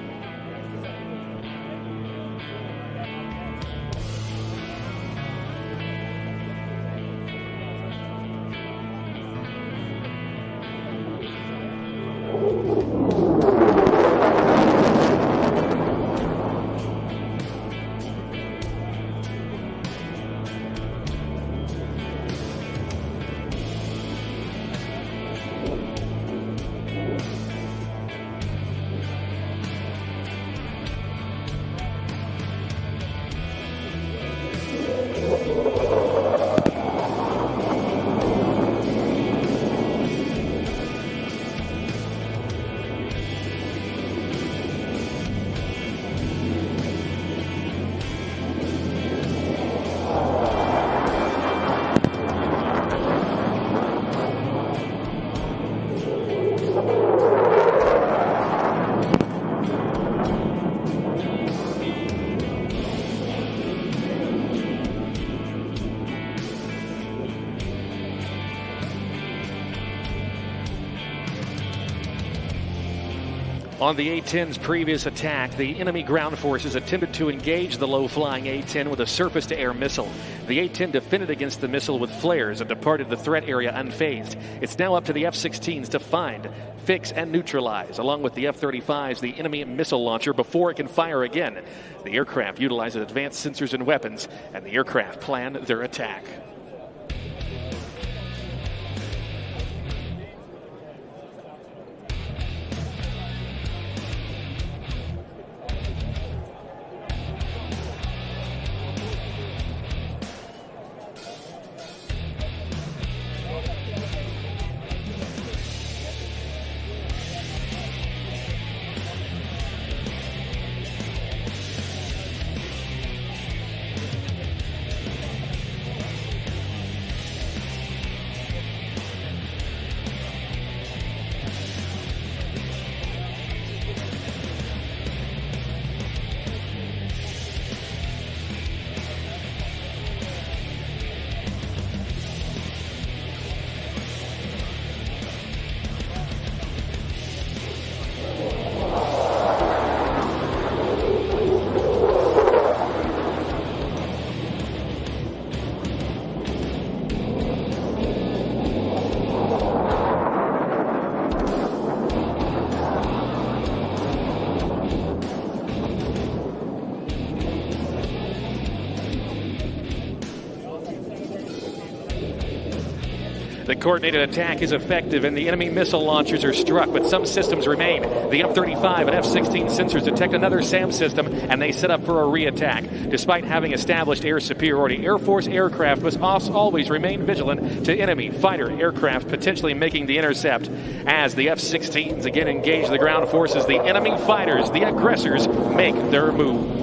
On the A-10's previous attack, the enemy ground forces attempted to engage the low-flying A-10 with a surface-to-air missile. The A-10 defended against the missile with flares and departed the threat area unfazed. It's now up to the F-16s to find, fix, and neutralize, along with the F-35s, the enemy missile launcher before it can fire again. The aircraft utilizes advanced sensors and weapons, and the aircraft plan their attack. The coordinated attack is effective, and the enemy missile launchers are struck, but some systems remain. The F-35 and F-16 sensors detect another SAM system, and they set up for a re-attack. Despite having established air superiority, Air Force aircraft must always remain vigilant to enemy fighter aircraft potentially making the intercept. As the F-16s again engage the ground forces, the enemy fighters, the aggressors, make their move.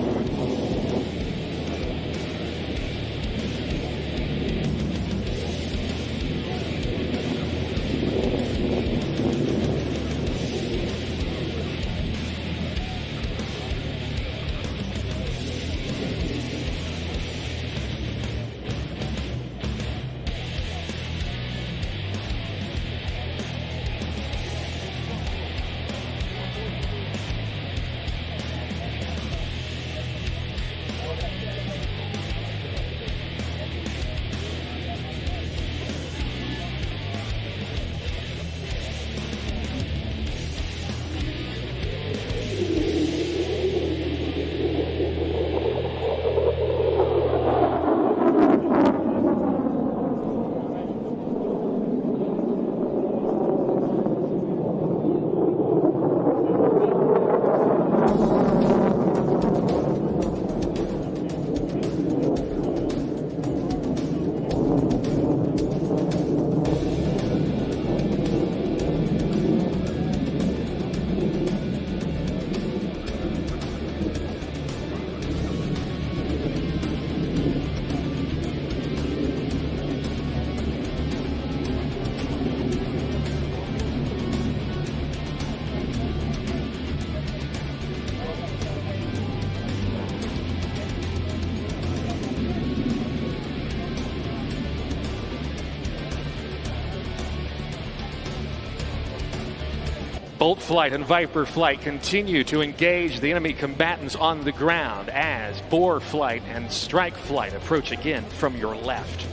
Bolt Flight and Viper Flight continue to engage the enemy combatants on the ground as Boar Flight and Strike Flight approach again from your left.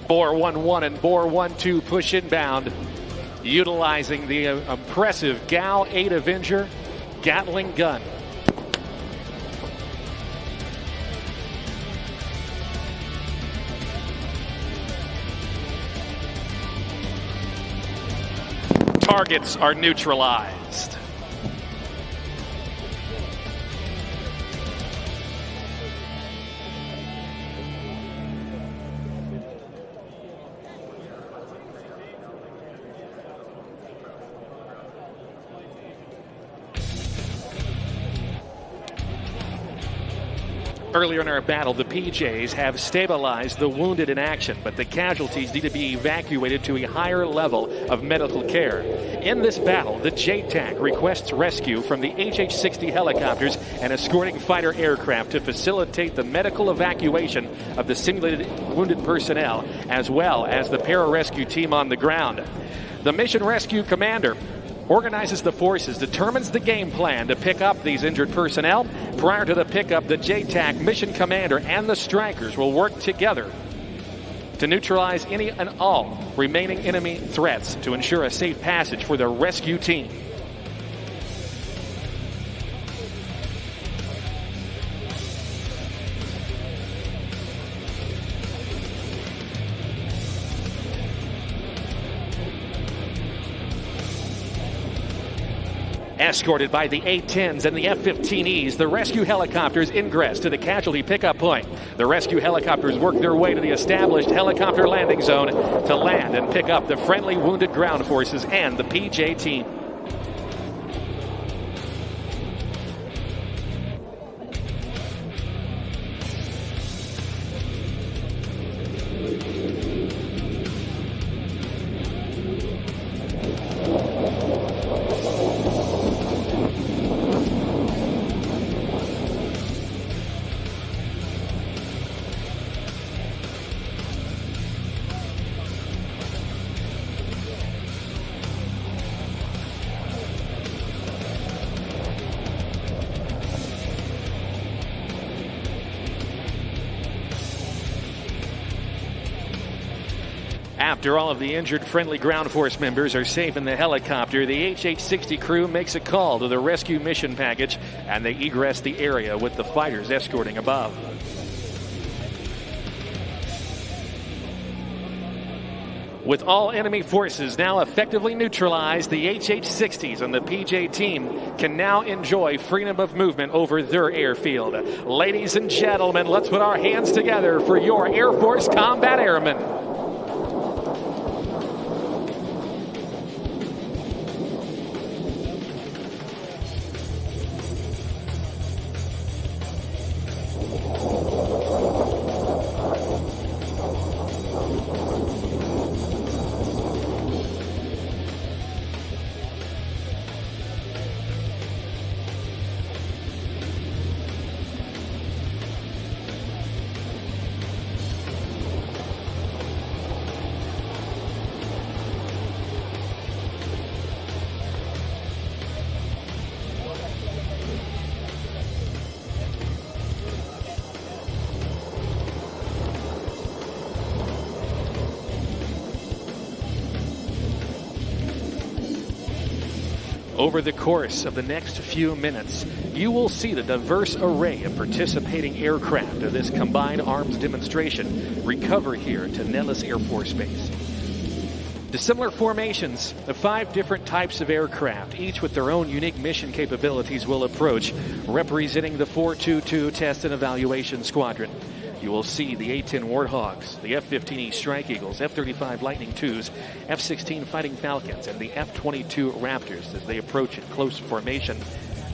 Boar 1-1 and Boar 1-2 push inbound, utilizing the impressive GAL 8 Avenger Gatling gun. Targets are neutralized. Earlier in our battle, the PJs have stabilized the wounded in action, but the casualties need to be evacuated to a higher level of medical care. In this battle, the JTAC requests rescue from the HH-60 helicopters and escorting fighter aircraft to facilitate the medical evacuation of the simulated wounded personnel, as well as the pararescue team on the ground. The mission rescue commander organizes the forces, determines the game plan to pick up these injured personnel. Prior to the pickup, the JTAC mission commander and the strikers will work together to neutralize any and all remaining enemy threats to ensure a safe passage for the rescue team. Escorted by the A-10s and the F-15Es, the rescue helicopters ingress to the casualty pickup point. The rescue helicopters work their way to the established helicopter landing zone to land and pick up the friendly wounded ground forces and the PJ team. After all of the injured friendly ground force members are safe in the helicopter, the HH-60 crew makes a call to the rescue mission package, and they egress the area with the fighters escorting above. With all enemy forces now effectively neutralized, the HH-60s and the PJ team can now enjoy freedom of movement over their airfield. Ladies and gentlemen, let's put our hands together for your Air Force Combat Airmen. Over the course of the next few minutes, you will see the diverse array of participating aircraft of this combined arms demonstration recover here to Nellis Air Force Base. Dissimilar formations of 5 different types of aircraft, each with their own unique mission capabilities, will approach, representing the 422 Test and Evaluation Squadron. You will see the A-10 Warthogs, the F-15E Strike Eagles, F-35 Lightning IIs, F-16 Fighting Falcons, and the F-22 Raptors as they approach in close formation.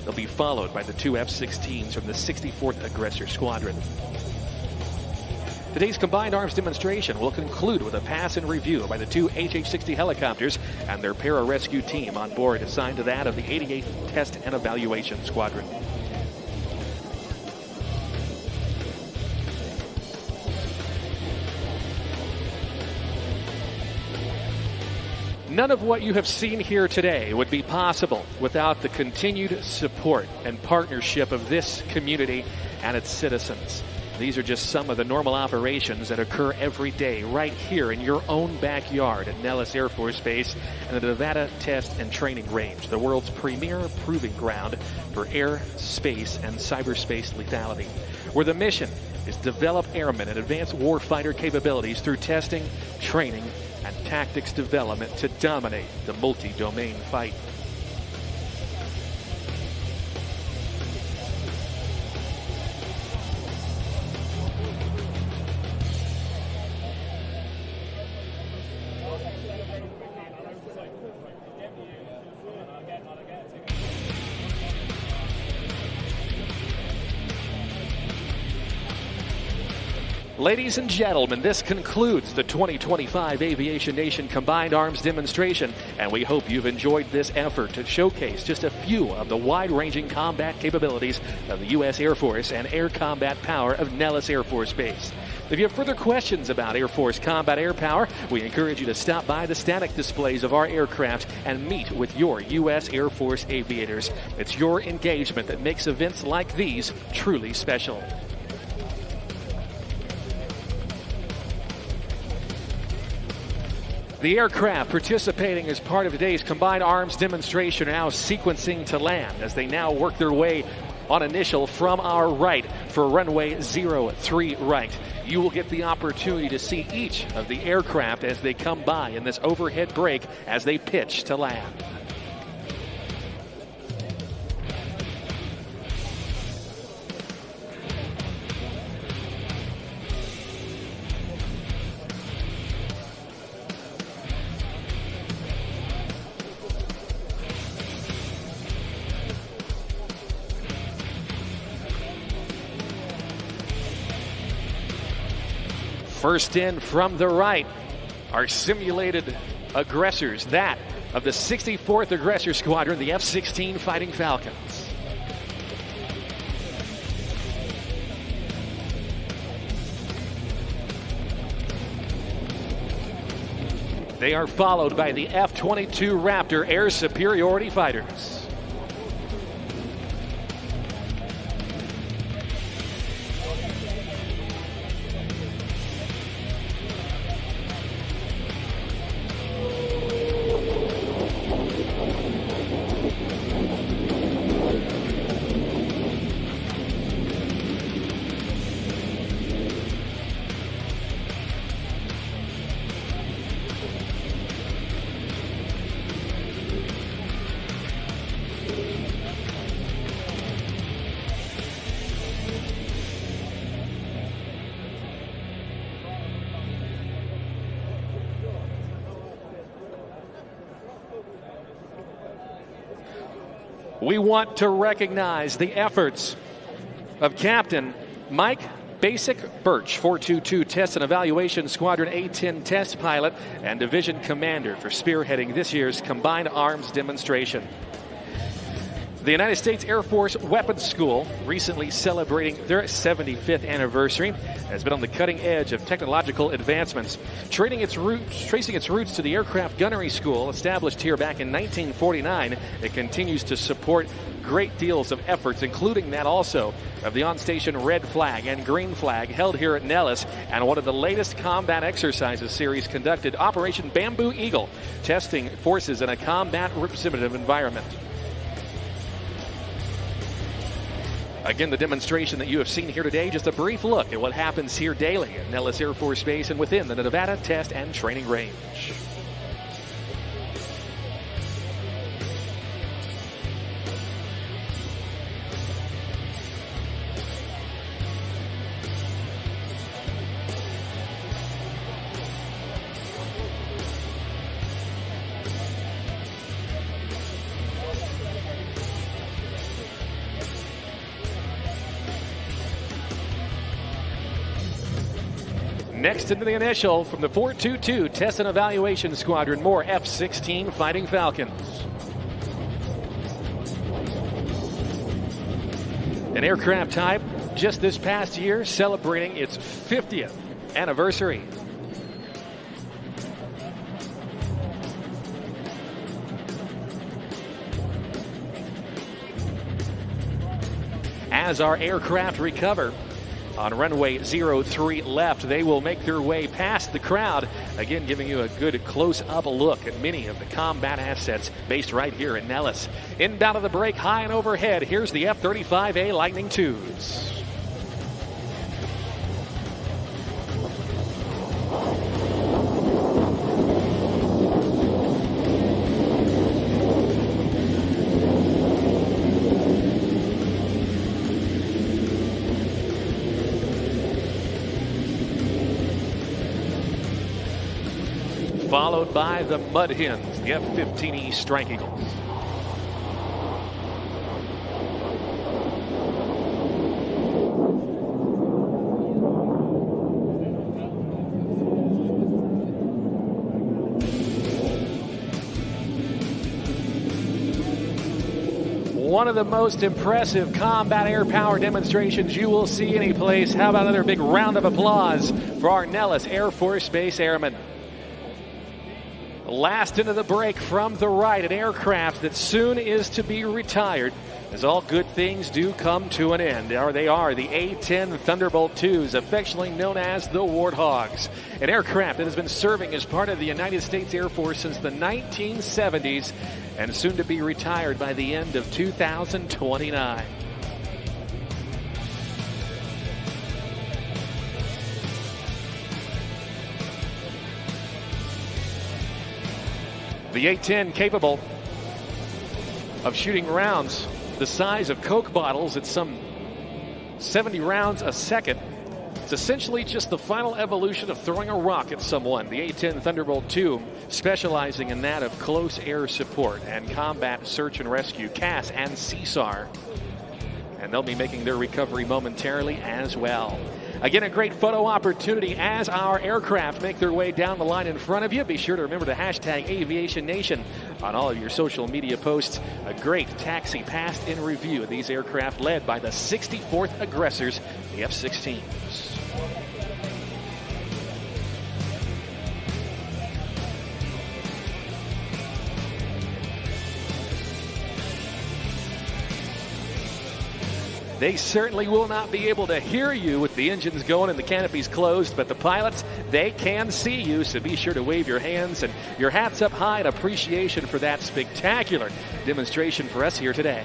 They'll be followed by the 2 F-16s from the 64th Aggressor Squadron. Today's combined arms demonstration will conclude with a pass and review by the 2 HH-60 helicopters and their pararescue team on board, assigned to that of the 88th Test and Evaluation Squadron. None of what you have seen here today would be possible without the continued support and partnership of this community and its citizens. These are just some of the normal operations that occur every day right here in your own backyard at Nellis Air Force Base and the Nevada Test and Training Range, the world's premier proving ground for air, space, and cyberspace lethality, where the mission is develop airmen and advance warfighter capabilities through testing, training, and tactics development to dominate the multi-domain fight. Ladies and gentlemen, this concludes the 2025 Aviation Nation Combined Arms Demonstration, and we hope you've enjoyed this effort to showcase just a few of the wide-ranging combat capabilities of the U.S. Air Force and air combat power of Nellis Air Force Base. If you have further questions about Air Force combat air power, we encourage you to stop by the static displays of our aircraft and meet with your U.S. Air Force aviators. It's your engagement that makes events like these truly special. The aircraft participating as part of today's combined arms demonstration are now sequencing to land as they now work their way on initial from our right for runway 03 right. You will get the opportunity to see each of the aircraft as they come by in this overhead break as they pitch to land. First in from the right are simulated aggressors, that of the 64th Aggressor Squadron, the F-16 Fighting Falcons. They are followed by the F-22 Raptor Air Superiority Fighters. We want to recognize the efforts of Captain Mike Basic Birch, 422 Test and Evaluation Squadron A-10 Test Pilot and Division Commander, for spearheading this year's Combined Arms Demonstration. The United States Air Force Weapons School, recently celebrating their 75th anniversary, has been on the cutting edge of technological advancements, tracing its roots to the Aircraft Gunnery School, established here back in 1949. It continues to support great deals of efforts, including that also of the on-station red flag and green flag held here at Nellis, and one of the latest combat exercises series conducted, Operation Bamboo Eagle, testing forces in a combat representative environment. Again, the demonstration that you have seen here today, just a brief look at what happens here daily at Nellis Air Force Base and within the Nevada Test and Training Range. Next into the initial from the 422 Test and Evaluation Squadron, more F-16 Fighting Falcons. An aircraft type just this past year celebrating its 50th anniversary. As our aircraft recover on runway 03 left, they will make their way past the crowd, again giving you a good close-up look at many of the combat assets based right here in Nellis. Inbound of the break, high and overhead, here's the F-35A Lightning IIs. Followed by the Mud Hens, the F-15E Strike Eagles. One of the most impressive combat air power demonstrations you will see any place. How about another big round of applause for our Nellis Air Force Base Airmen. Last into the break from the right, an aircraft that soon is to be retired, as all good things do come to an end. They are the A-10 Thunderbolt IIs, affectionately known as the Warthogs, an aircraft that has been serving as part of the United States Air Force since the 1970s and soon to be retired by the end of 2029. The A-10 capable of shooting rounds the size of Coke bottles at some 70 rounds a second. It's essentially just the final evolution of throwing a rock at someone. The A-10 Thunderbolt II specializing in that of close air support and combat search and rescue, CAS and CSAR. And they'll be making their recovery momentarily as well. Again, a great photo opportunity as our aircraft make their way down the line in front of you. Be sure to remember to hashtag Aviation Nation on all of your social media posts. A great taxi passed in review of these aircraft led by the 64th aggressors, the F-16s. They certainly will not be able to hear you with the engines going and the canopies closed, but the pilots, they can see you, so be sure to wave your hands and your hats up high in appreciation for that spectacular demonstration for us here today.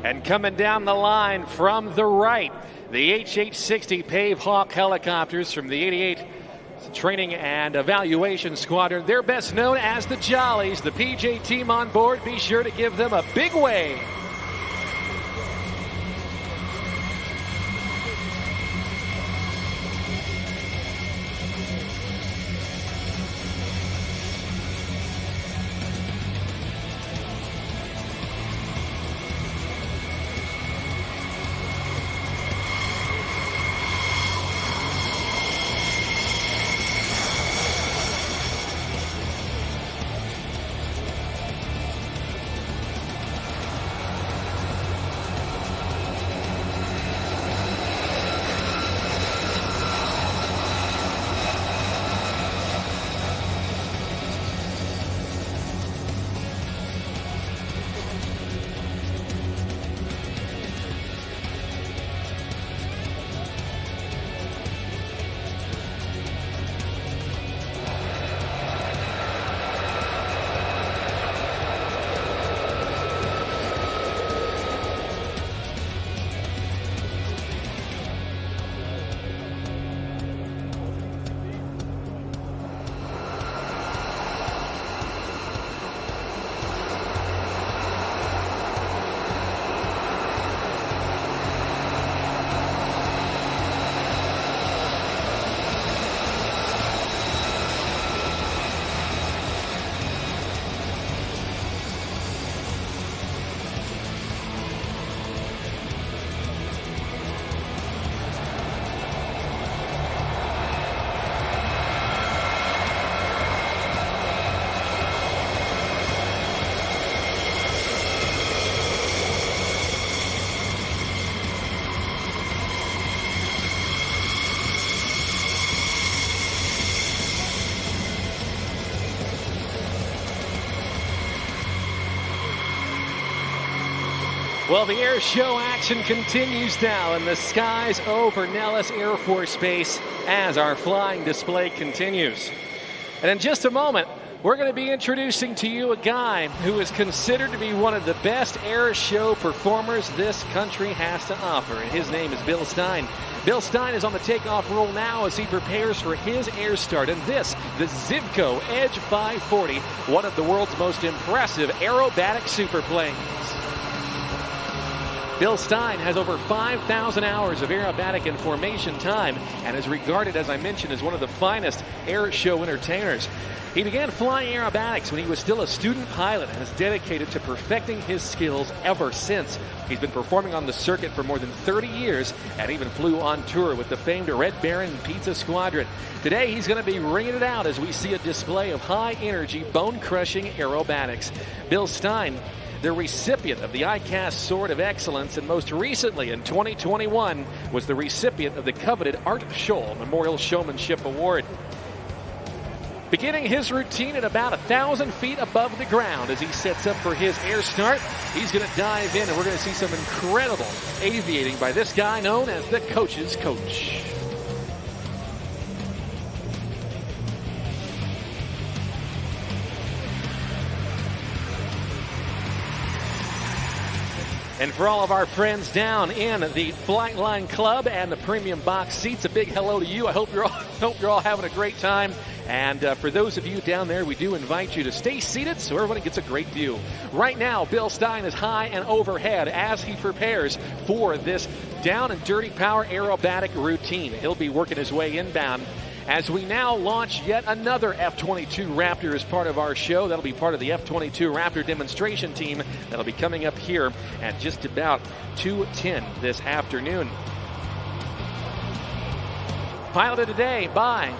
And coming down the line from the right, the HH-60 Pave Hawk helicopters from the 88th Training and Evaluation Squadron. They're best known as the Jollies. The PJ team on board, be sure to give them a big wave. Well, the air show action continues now in the skies over Nellis Air Force Base as our flying display continues. And in just a moment, we're going to be introducing to you a guy who is considered to be one of the best air show performers this country has to offer. And his name is Bill Stein. Bill Stein is on the takeoff roll now as he prepares for his air start. And this, the Zivco Edge 540, one of the world's most impressive aerobatic superplanes. Bill Stein has over 5,000 hours of aerobatic and formation time and is regarded, as I mentioned, as one of the finest air show entertainers. He began flying aerobatics when he was still a student pilot and has dedicated to perfecting his skills ever since. He's been performing on the circuit for more than 30 years and even flew on tour with the famed Red Baron Pizza Squadron. Today, he's going to be ringing it out as we see a display of high-energy, bone-crushing aerobatics. Bill Stein, the recipient of the ICAS Sword of Excellence, and most recently in 2021 was the recipient of the coveted Art Scholl Memorial Showmanship Award. Beginning his routine at about 1,000 feet above the ground as he sets up for his air start, he's going to dive in and we're going to see some incredible aviating by this guy known as the coach's coach. And for all of our friends down in the Flight Line Club and the premium box seats, a big hello to you. I hope you're all having a great time. And for those of you down there, we do invite you to stay seated so everybody gets a great view. Right now, Bill Stein is high and overhead as he prepares for this down and dirty power aerobatic routine. He'll be working his way inbound as we now launch yet another F-22 Raptor as part of our show. That'll be part of the F-22 Raptor demonstration team that'll be coming up here at just about 2:10 this afternoon. Piloted today by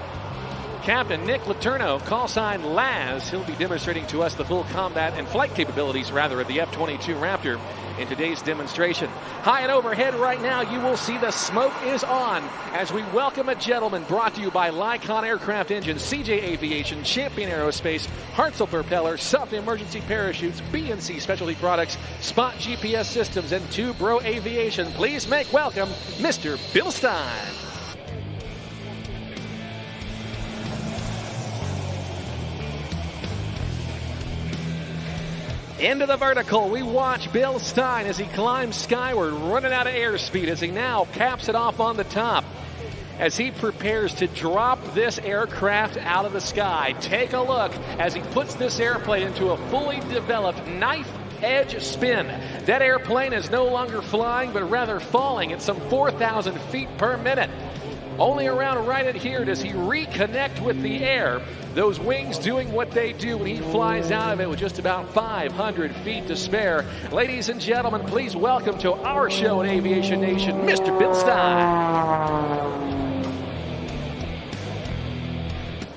Captain Nick Letourneau, call sign Laz. He'll be demonstrating to us the full combat and flight capabilities, rather, of the F-22 Raptor in today's demonstration. High and overhead right now, you will see the smoke is on as we welcome a gentleman brought to you by Lycon Aircraft Engines, CJ Aviation, Champion Aerospace, Hartzell Propeller, Soft Emergency Parachutes, B&C Specialty Products, Spot GPS Systems, and Two Bro Aviation. Please make welcome Mr. Bill Stein. Into the vertical, we watch Bill Stein as he climbs skyward, running out of airspeed as he now caps it off on the top. As he prepares to drop this aircraft out of the sky. Take a look as he puts this airplane into a fully developed knife edge spin. That airplane is no longer flying, but rather falling at some 4,000 feet per minute. Only around right at here does he reconnect with the air. Those wings doing what they do when he flies out of it with just about 500 feet to spare. Ladies and gentlemen, please welcome to our show at Aviation Nation, Mr. Bill Stein.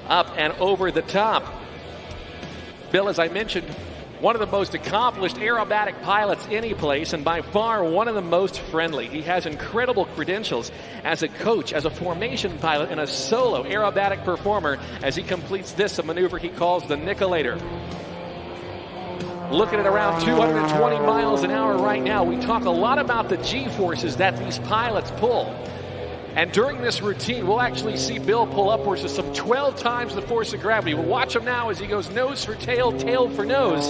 Up and over the top. Bill, as I mentioned, one of the most accomplished aerobatic pilots any place, and by far one of the most friendly. He has incredible credentials as a coach, as a formation pilot, and a solo aerobatic performer as he completes this, a maneuver he calls the Nicolator. Looking at around 220 miles an hour right now. We talk a lot about the G-forces that these pilots pull. And during this routine, we'll actually see Bill pull upwards to some 12 times the force of gravity. We'll watch him now as he goes nose for tail, tail for nose,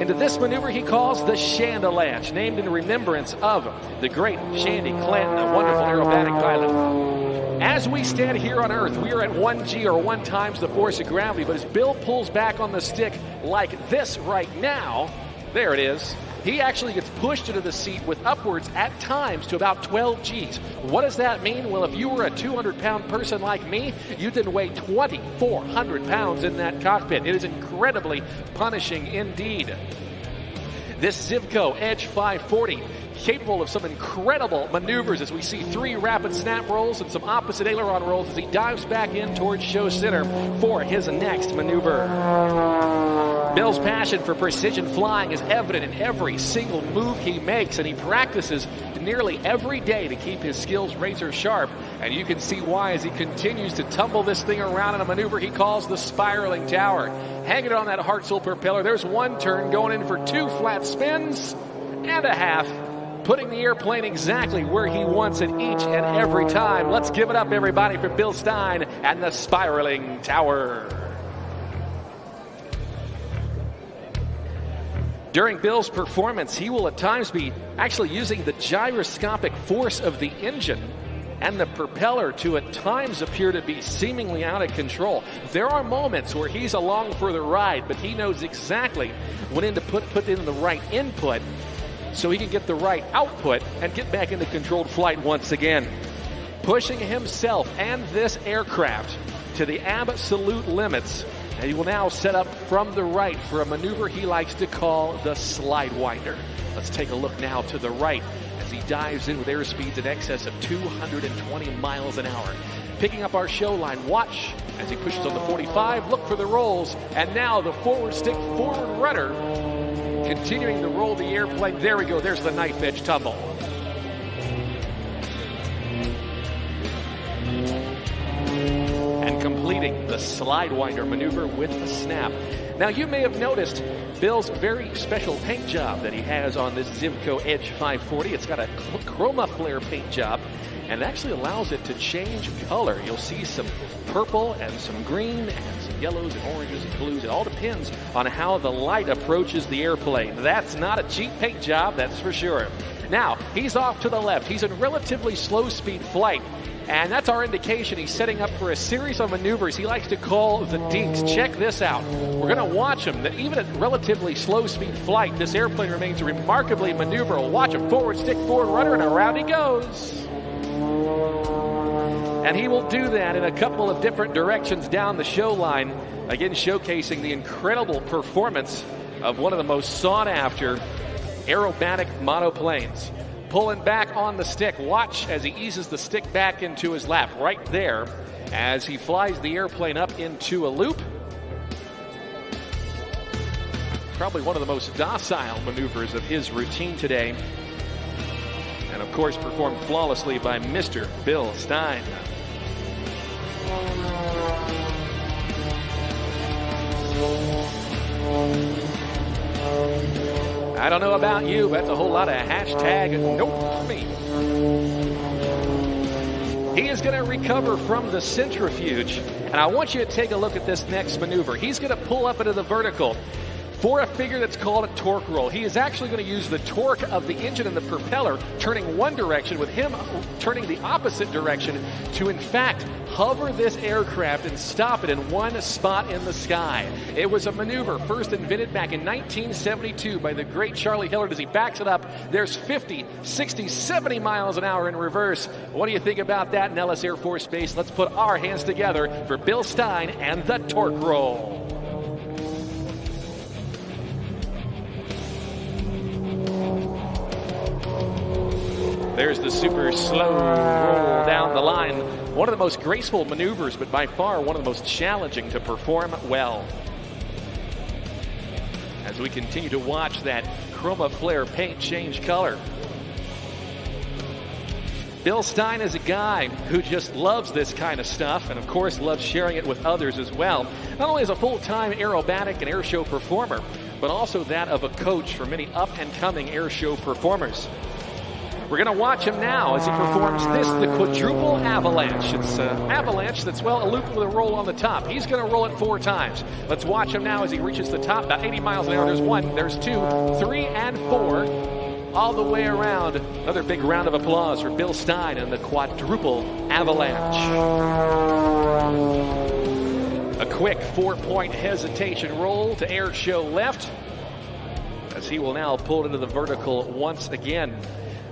into this maneuver he calls the Chandelanche, named in remembrance of the great Shandy Clanton, a wonderful aerobatic pilot. As we stand here on Earth, we are at 1G, or 1 times the force of gravity, but as Bill pulls back on the stick like this right now, there it is, he actually gets pushed into the seat with upwards at times to about 12 Gs. What does that mean? Well, if you were a 200-pound person like me, you'd then weigh 2,400 pounds in that cockpit. It is incredibly punishing indeed. This Zivco Edge 540, capable of some incredible maneuvers as we see 3 rapid snap rolls and some opposite aileron rolls as he dives back in towards show center for his next maneuver. Bill's passion for precision flying is evident in every single move he makes, and he practices nearly every day to keep his skills razor sharp. And you can see why as he continues to tumble this thing around in a maneuver he calls the spiraling tower. Hanging on that Hartzell propeller, there's 1 turn going in for 2 flat spins and a half, putting the airplane exactly where he wants it each and every time. Let's give it up, everybody, for Bill Stein and the spiraling tower. During Bill's performance, he will at times be actually using the gyroscopic force of the engine and the propeller to at times appear to be seemingly out of control. There are moments where he's along for the ride, but he knows exactly when to put in the right input so he can get the right output and get back into controlled flight once again. Pushing himself and this aircraft to the absolute limits. And he will now set up from the right for a maneuver he likes to call the slide winder. Let's take a look now to the right as he dives in with airspeeds in excess of 220 miles an hour. Picking up our show line, watch as he pushes on the 45, look for the rolls, and now the forward stick, forward rudder, continuing to roll the airplane. There we go, there's the knife edge tumble. Completing the slide winder maneuver with a snap. Now you may have noticed Bill's very special paint job that he has on this Zivco Edge 540. It's got a chroma flare paint job and actually allows it to change color. You'll see some purple and some green and some yellows and oranges and blues. It all depends on how the light approaches the airplane. That's not a cheap paint job, that's for sure. Now, he's off to the left. He's in relatively slow speed flight. And that's our indication he's setting up for a series of maneuvers he likes to call the dinks. Check this out. We're going to watch him. Even at relatively slow speed flight, this airplane remains remarkably maneuverable. Watch him. Forward stick, forward rudder, and around he goes. And he will do that in a couple of different directions down the show line. Again, showcasing the incredible performance of one of the most sought after aerobatic monoplanes. Pulling back on the stick. Watch as he eases the stick back into his lap right there as he flies the airplane up into a loop. Probably one of the most docile maneuvers of his routine today. And of course performed flawlessly by Mr. Bill Stein. I don't know about you, but that's a whole lot of hashtag nope for me. He is going to recover from the centrifuge, and I want you to take a look at this next maneuver. He's going to pull up into the vertical. for a figure that's called a torque roll. He is actually going to use the torque of the engine and the propeller turning one direction with him turning the opposite direction to, in fact, hover this aircraft and stop it in one spot in the sky. It was a maneuver first invented back in 1972 by the great Charlie Hillard. As he backs it up, there's 50, 60, 70 miles an hour in reverse. What do you think about that, Nellis Air Force Base? Let's put our hands together for Bill Stein and the torque roll. There's the super slow roll down the line. One of the most graceful maneuvers, but by far one of the most challenging to perform well. As we continue to watch that chroma flare paint change color. Bill Stein is a guy who just loves this kind of stuff and, of course, loves sharing it with others as well. Not only as a full-time aerobatic and air show performer, but also that of a coach for many up-and-coming air show performers. We're going to watch him now as he performs the quadruple avalanche. It's an avalanche that's, well, a loop with a roll on the top. He's going to roll it 4 times. Let's watch him now as he reaches the top, about 80 miles an hour. There's 1, there's 2, 3, and 4, all the way around. Another big round of applause for Bill Stein and the quadruple avalanche. A quick 4-point hesitation roll to air show left, as he will now pull it into the vertical once again.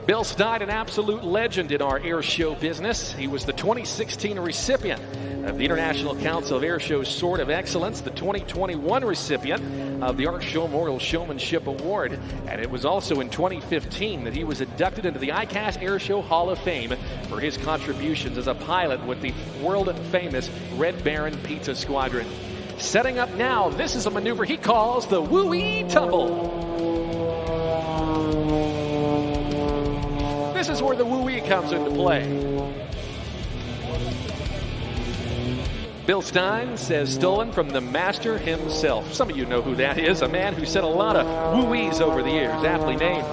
Bill Stein, an absolute legend in our air show business. He was the 2016 recipient of the International Council of Air Shows Sword of Excellence, the 2021 recipient of the Art Show Memorial Showmanship Award, and it was also in 2015 that he was inducted into the ICAS Air Show Hall of Fame for his contributions as a pilot with the world-famous Red Baron Pizza Squadron. Setting up now, this is a maneuver he calls the Woo-Wee Tumble. This is where the woo-wee comes into play. Bill Stein says stolen from the master himself. Some of you know who that is, a man who said a lot of woo-wees over the years, aptly named.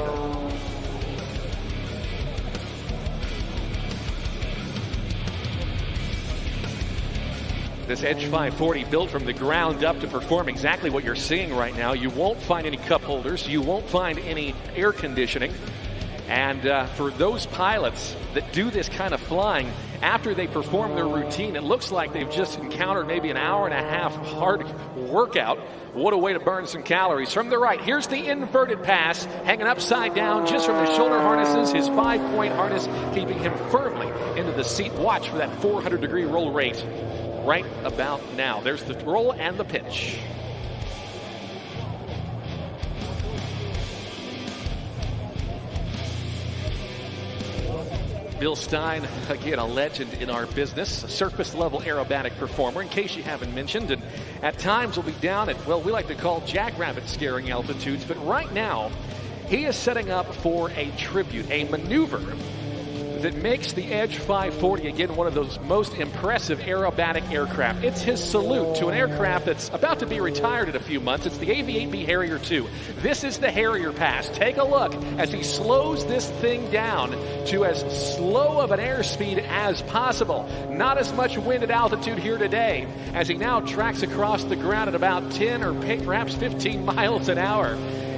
This Edge 540 built from the ground up to perform exactly what you're seeing right now. You won't find any cup holders. You won't find any air conditioning. And for those pilots that do this kind of flying, after they perform their routine, it looks like they've just encountered maybe an hour and a half hard workout. What a way to burn some calories. From the right, here's the inverted pass, hanging upside down just from his shoulder harnesses, his 5-point harness, keeping him firmly into the seat. Watch for that 400-degree roll rate right about now. There's the roll and the pitch. Bill Stein, again, a legend in our business, a surface-level aerobatic performer, in case you haven't mentioned, and at times will be down at, well, we like to call jackrabbit-scaring altitudes, but right now, he is setting up for a tribute, a maneuver that makes the Edge 540, again, one of those most impressive aerobatic aircraft. It's his salute to an aircraft that's about to be retired in a few months. It's the AV-8B Harrier II. This is the Harrier pass. Take a look as he slows this thing down to as slow of an airspeed as possible. Not as much wind at altitude here today, as he now tracks across the ground at about 10 or perhaps 15 miles an hour.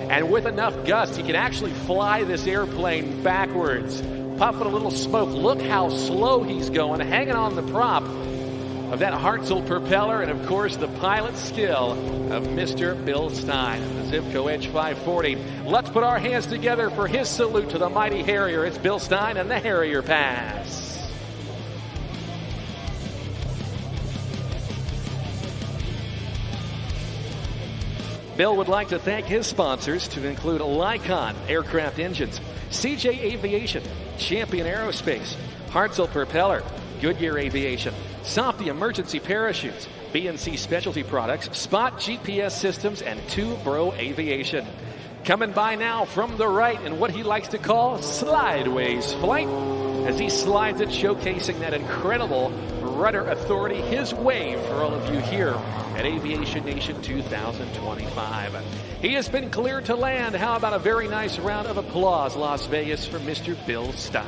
And with enough gust, he can actually fly this airplane backwards. Puffing a little smoke. Look how slow he's going, hanging on the prop of that Hartzell propeller, and of course the pilot skill of Mr. Bill Stein, the Zivco Edge 540. Let's put our hands together for his salute to the mighty Harrier. It's Bill Stein and the Harrier pass. Bill would like to thank his sponsors, to include Lycon Aircraft Engines, CJ Aviation, Champion Aerospace, Hartzell Propeller, Goodyear Aviation, Softy Emergency Parachutes, B&C Specialty Products, Spot GPS Systems, and Two Bro Aviation. Coming by now from the right in what he likes to call slideways flight, as he slides it, showcasing that incredible rudder authority, his wave for all of you here at Aviation Nation 2025. He has been cleared to land. How about a very nice round of applause, Las Vegas, for Mr. Bill Stein.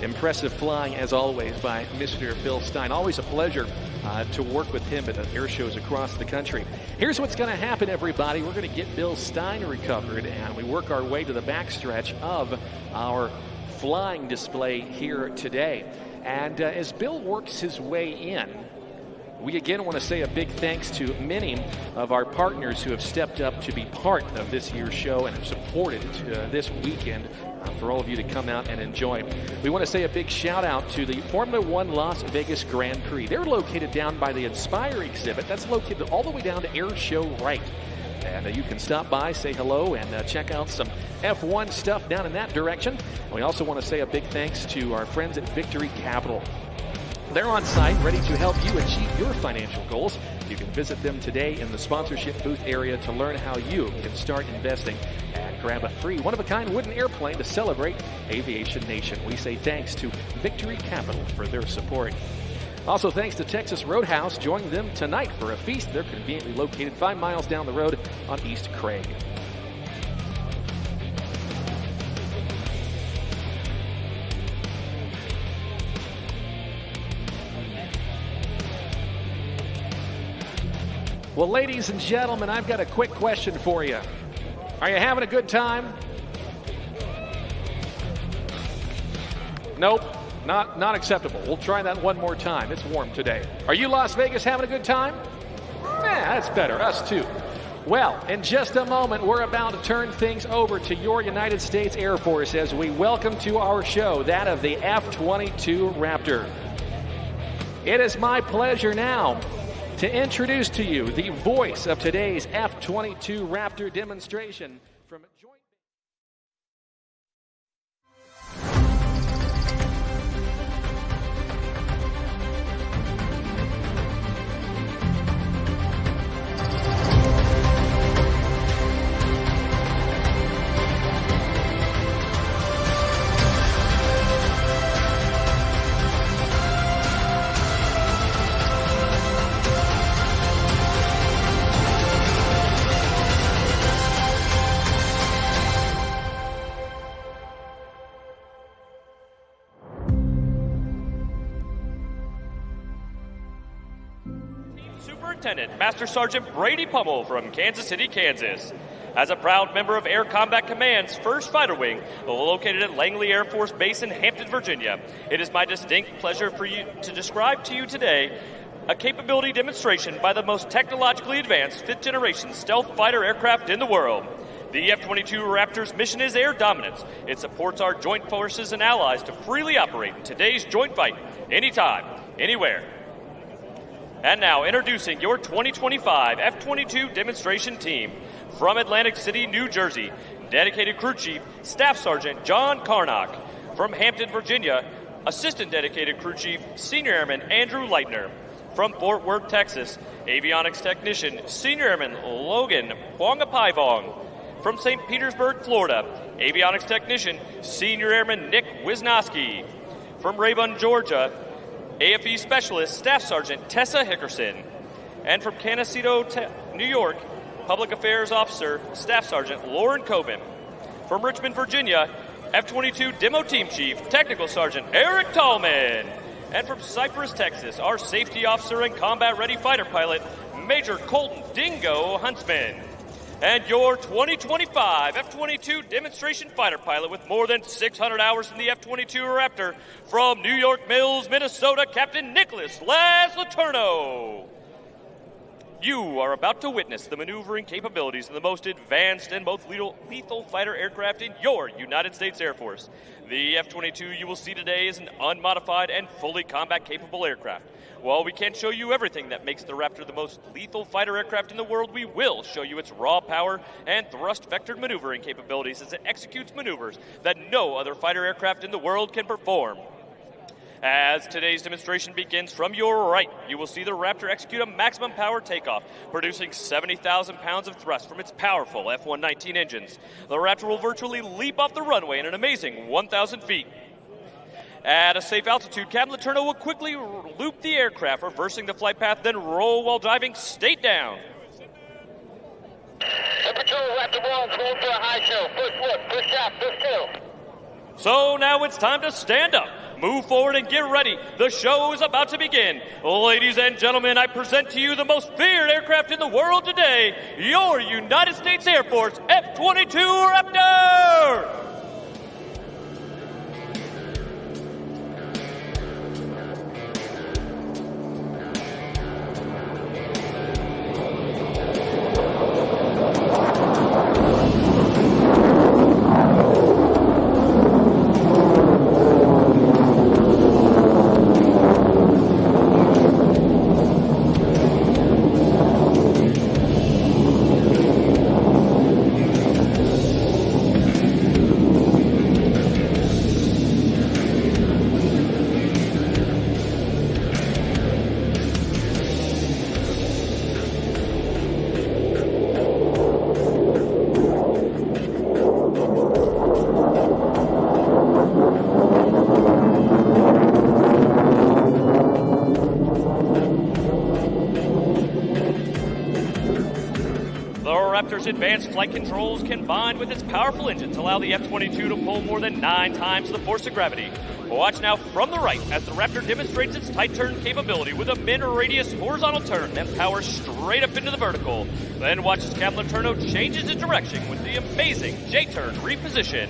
Impressive flying, as always, by Mr. Bill Stein. Always a pleasure to work with him at air shows across the country. Here's what's going to happen, everybody. We're going to get Bill Stein recovered, and we work our way to the backstretch of our flying display here today. And as Bill works his way in, we again want to say a big thanks to many of our partners who have stepped up to be part of this year's show and have supported this weekend for all of you to come out and enjoy. We want to say a big shout out to the Formula One Las Vegas Grand Prix. They're located down by the Inspire exhibit. That's located all the way down to Air Show Right. And you can stop by, say hello, and check out some F1 stuff down in that direction. And we also want to say a big thanks to our friends at Victory Capital. They're on site, ready to help you achieve your financial goals. You can visit them today in the sponsorship booth area to learn how you can start investing and grab a free one-of-a-kind wooden airplane to celebrate Aviation Nation. We say thanks to Victory Capital for their support. Also, thanks to Texas Roadhouse. Join them tonight for a feast. They're conveniently located 5 miles down the road on East Craig. Well, ladies and gentlemen, I've got a quick question for you. Are you having a good time? Nope, not acceptable. We'll try that one more time. It's warm today. Are you Las Vegas having a good time? That's better. Us too. Well, in just a moment, we're about to turn things over to your United States Air Force as we welcome to our show that of the F-22 Raptor. It is my pleasure now to introduce to you the voice of today's F-22 Raptor demonstration from Joint. Superintendent Master Sergeant Brady Pummel from Kansas City, Kansas. As a proud member of Air Combat Command's 1st Fighter Wing, located at Langley Air Force Base in Hampton, Virginia, it is my distinct pleasure for you to describe to you today a capability demonstration by the most technologically advanced 5th-generation stealth fighter aircraft in the world. The F-22 Raptor's mission is air dominance. It supports our joint forces and allies to freely operate in today's joint fight, anytime, anywhere. And now, introducing your 2025 F-22 demonstration team. From Atlantic City, New Jersey, Dedicated Crew Chief, Staff Sergeant John Carnock. From Hampton, Virginia, Assistant Dedicated Crew Chief, Senior Airman Andrew Leitner. From Fort Worth, Texas, Avionics Technician, Senior Airman Logan Huangapaivong. From St. Petersburg, Florida, Avionics Technician, Senior Airman Nick Wisnowski. From Rayburn, Georgia, AFE Specialist, Staff Sergeant Tessa Hickerson. And from Canacito, New York, Public Affairs Officer, Staff Sergeant Lauren Coben. From Richmond, Virginia, F-22 Demo Team Chief, Technical Sergeant Eric Tallman. And from Cypress, Texas, our Safety Officer and Combat Ready Fighter Pilot, Major Colton Dingo Huntsman. And your 2025 F-22 demonstration fighter pilot with more than 600 hours in the F-22 Raptor from New York Mills, Minnesota, Captain Nicholas Las Laterno. You are about to witness the maneuvering capabilities of the most advanced and most lethal fighter aircraft in your United States Air Force. The F-22 you will see today is an unmodified and fully combat-capable aircraft. While we can't show you everything that makes the Raptor the most lethal fighter aircraft in the world, we will show you its raw power and thrust-vectored maneuvering capabilities as it executes maneuvers that no other fighter aircraft in the world can perform. As today's demonstration begins, from your right, you will see the Raptor execute a maximum power takeoff, producing 70,000 pounds of thrust from its powerful F-119 engines. The Raptor will virtually leap off the runway in an amazing 1,000 feet. At a safe altitude, Captain Laterno will quickly loop the aircraft, reversing the flight path, then roll while diving straight down. Temperature Raptor 1, going for a high show. Push 1, push out, push 2. So now it's time to stand up. Move forward and get ready. The show is about to begin. Ladies and gentlemen, I present to you the most feared aircraft in the world today, your United States Air Force F-22 Raptor! Advanced flight controls combined with its powerful engines allow the F-22 to pull more than 9 times the force of gravity. Watch now from the right as the Raptor demonstrates its tight turn capability with a mid-radius horizontal turn, then powers straight up into the vertical. Then watch as Captain Turno changes its direction with the amazing J-turn reposition.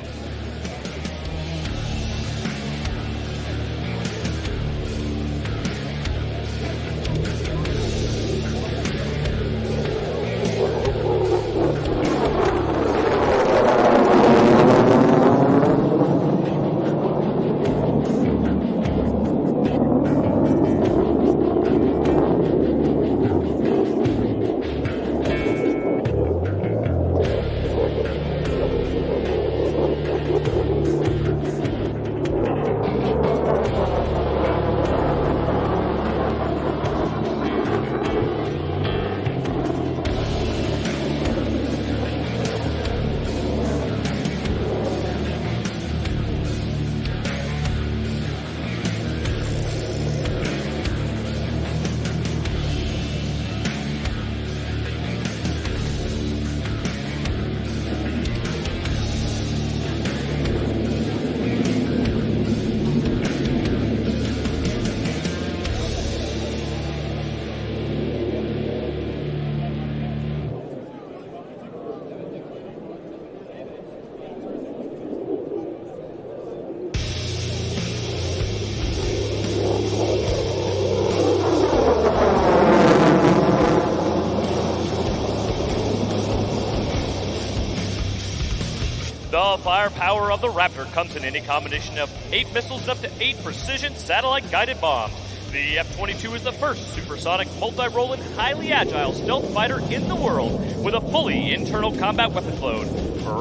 The firepower of the Raptor comes in any combination of 8 missiles and up to 8 precision satellite-guided bombs. The F-22 is the first supersonic, multi-role, and highly agile stealth fighter in the world with a fully internal combat weapons load.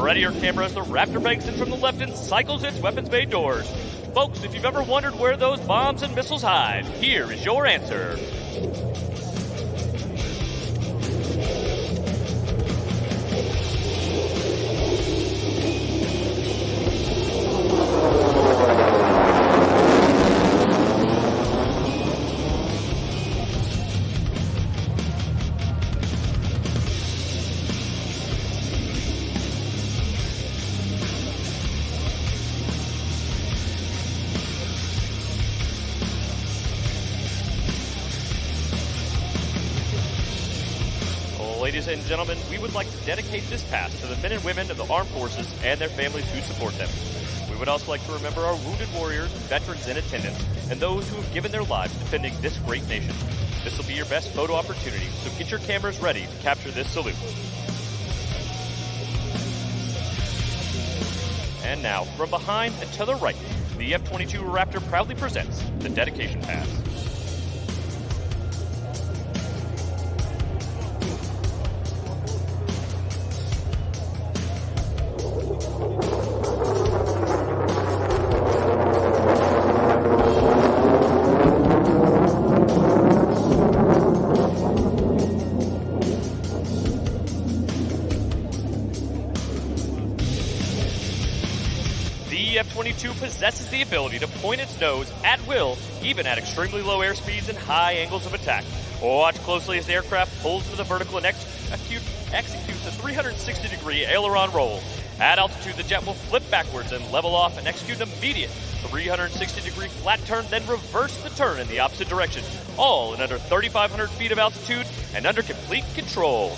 Ready your cameras, the Raptor banks in from the left and cycles its weapons bay doors. Folks, if you've ever wondered where those bombs and missiles hide, here is your answer. Ladies and gentlemen, we would like to dedicate this pass to the men and women of the armed forces and their families who support them. We would also like to remember our wounded warriors, veterans in attendance, and those who have given their lives defending this great nation. This will be your best photo opportunity, so get your cameras ready to capture this salute. And now, from behind and to the right, the F-22 Raptor proudly presents the dedication pass. The F-22 possesses the ability to point its nose at will, even at extremely low airspeeds and high angles of attack. Watch closely as the aircraft pulls into the vertical and executes a 360-degree aileron roll. At altitude, the jet will flip backwards and level off and execute an immediate 360-degree flat turn, then reverse the turn in the opposite direction, all in under 3,500 feet of altitude and under complete control.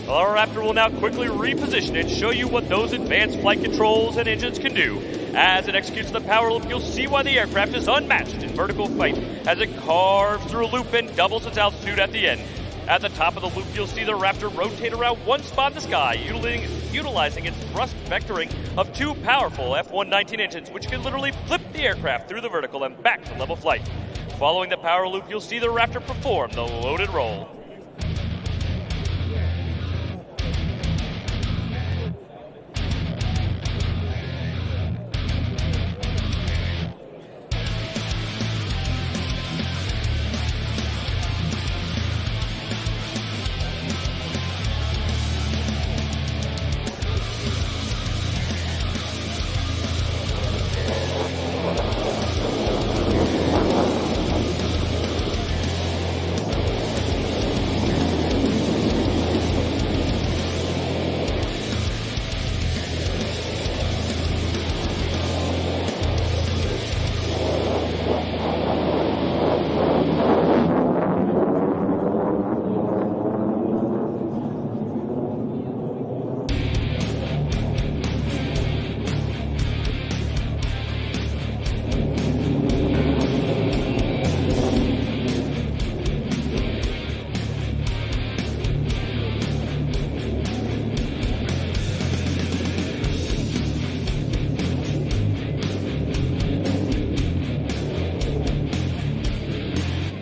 Our Raptor will now quickly reposition and show you what those advanced flight controls and engines can do. As it executes the power loop, you'll see why the aircraft is unmatched in vertical flight as it carves through a loop and doubles its altitude at the end. At the top of the loop, you'll see the Raptor rotate around one spot in the sky, utilizing its thrust vectoring of two powerful F-119 engines, which can literally flip the aircraft through the vertical and back to level flight. Following the power loop, you'll see the Raptor perform the loaded roll.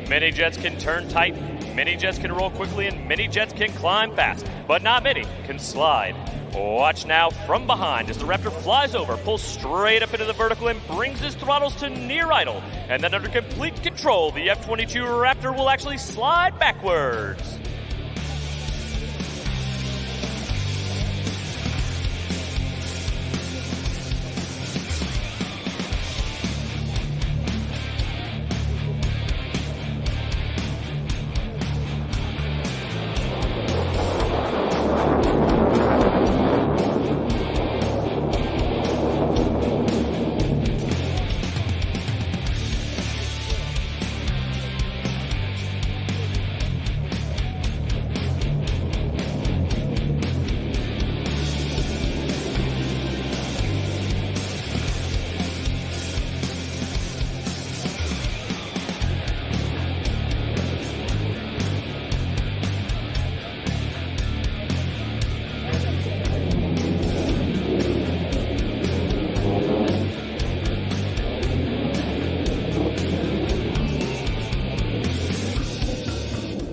Mini jets can turn tight, mini jets can roll quickly, and mini jets can climb fast, but not many can slide. Watch now from behind as the Raptor flies over, pulls straight up into the vertical, and brings his throttles to near idle. And then under complete control, the F-22 Raptor will actually slide backwards.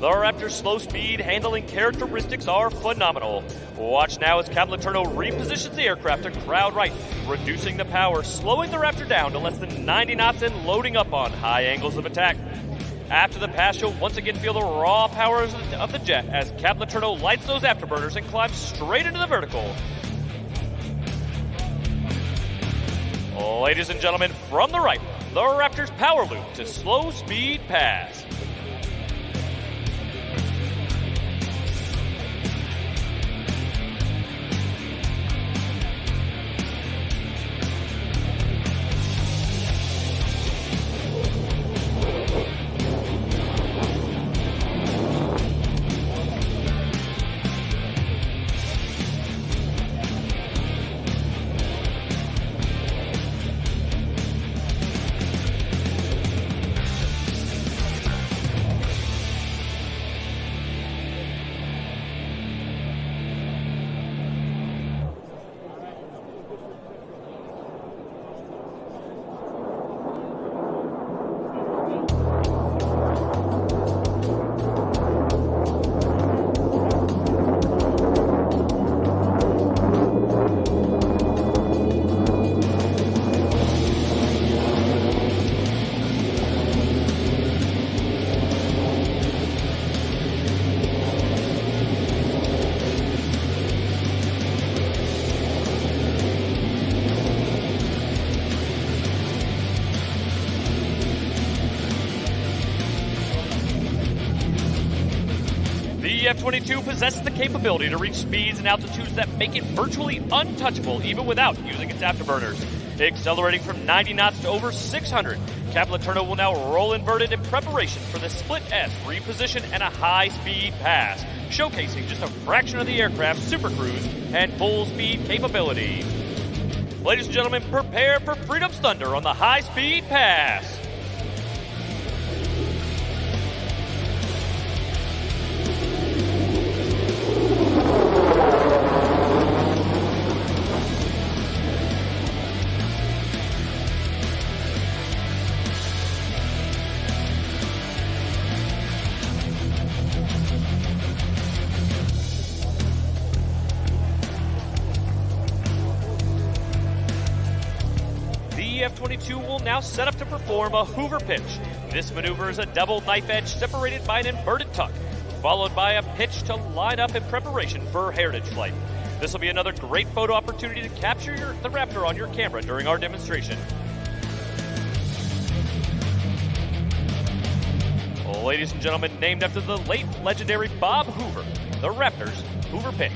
The Raptor's slow speed handling characteristics are phenomenal. Watch now as Cap Letourneau repositions the aircraft to crowd right, reducing the power, slowing the Raptor down to less than 90 knots and loading up on high angles of attack. After the pass, you'll once again feel the raw powers of the jet as Cap Letourneau lights those afterburners and climbs straight into the vertical. Ladies and gentlemen, from the right, the Raptor's power loop to slow speed pass. The F-22 possesses the capability to reach speeds and altitudes that make it virtually untouchable even without using its afterburners. Accelerating from 90 knots to over 600, Capilano will now roll inverted in preparation for the split S reposition and a high-speed pass, showcasing just a fraction of the aircraft's supercruise and full-speed capabilities. Ladies and gentlemen, prepare for Freedom's Thunder on the high-speed pass. The F-22 will now set up to perform a Hoover pitch. This maneuver is a double knife edge separated by an inverted tuck, followed by a pitch to line up in preparation for heritage flight. This will be another great photo opportunity to capture the Raptor on your camera during our demonstration. Ladies and gentlemen, named after the late legendary Bob Hoover, the Raptor's Hoover pitch.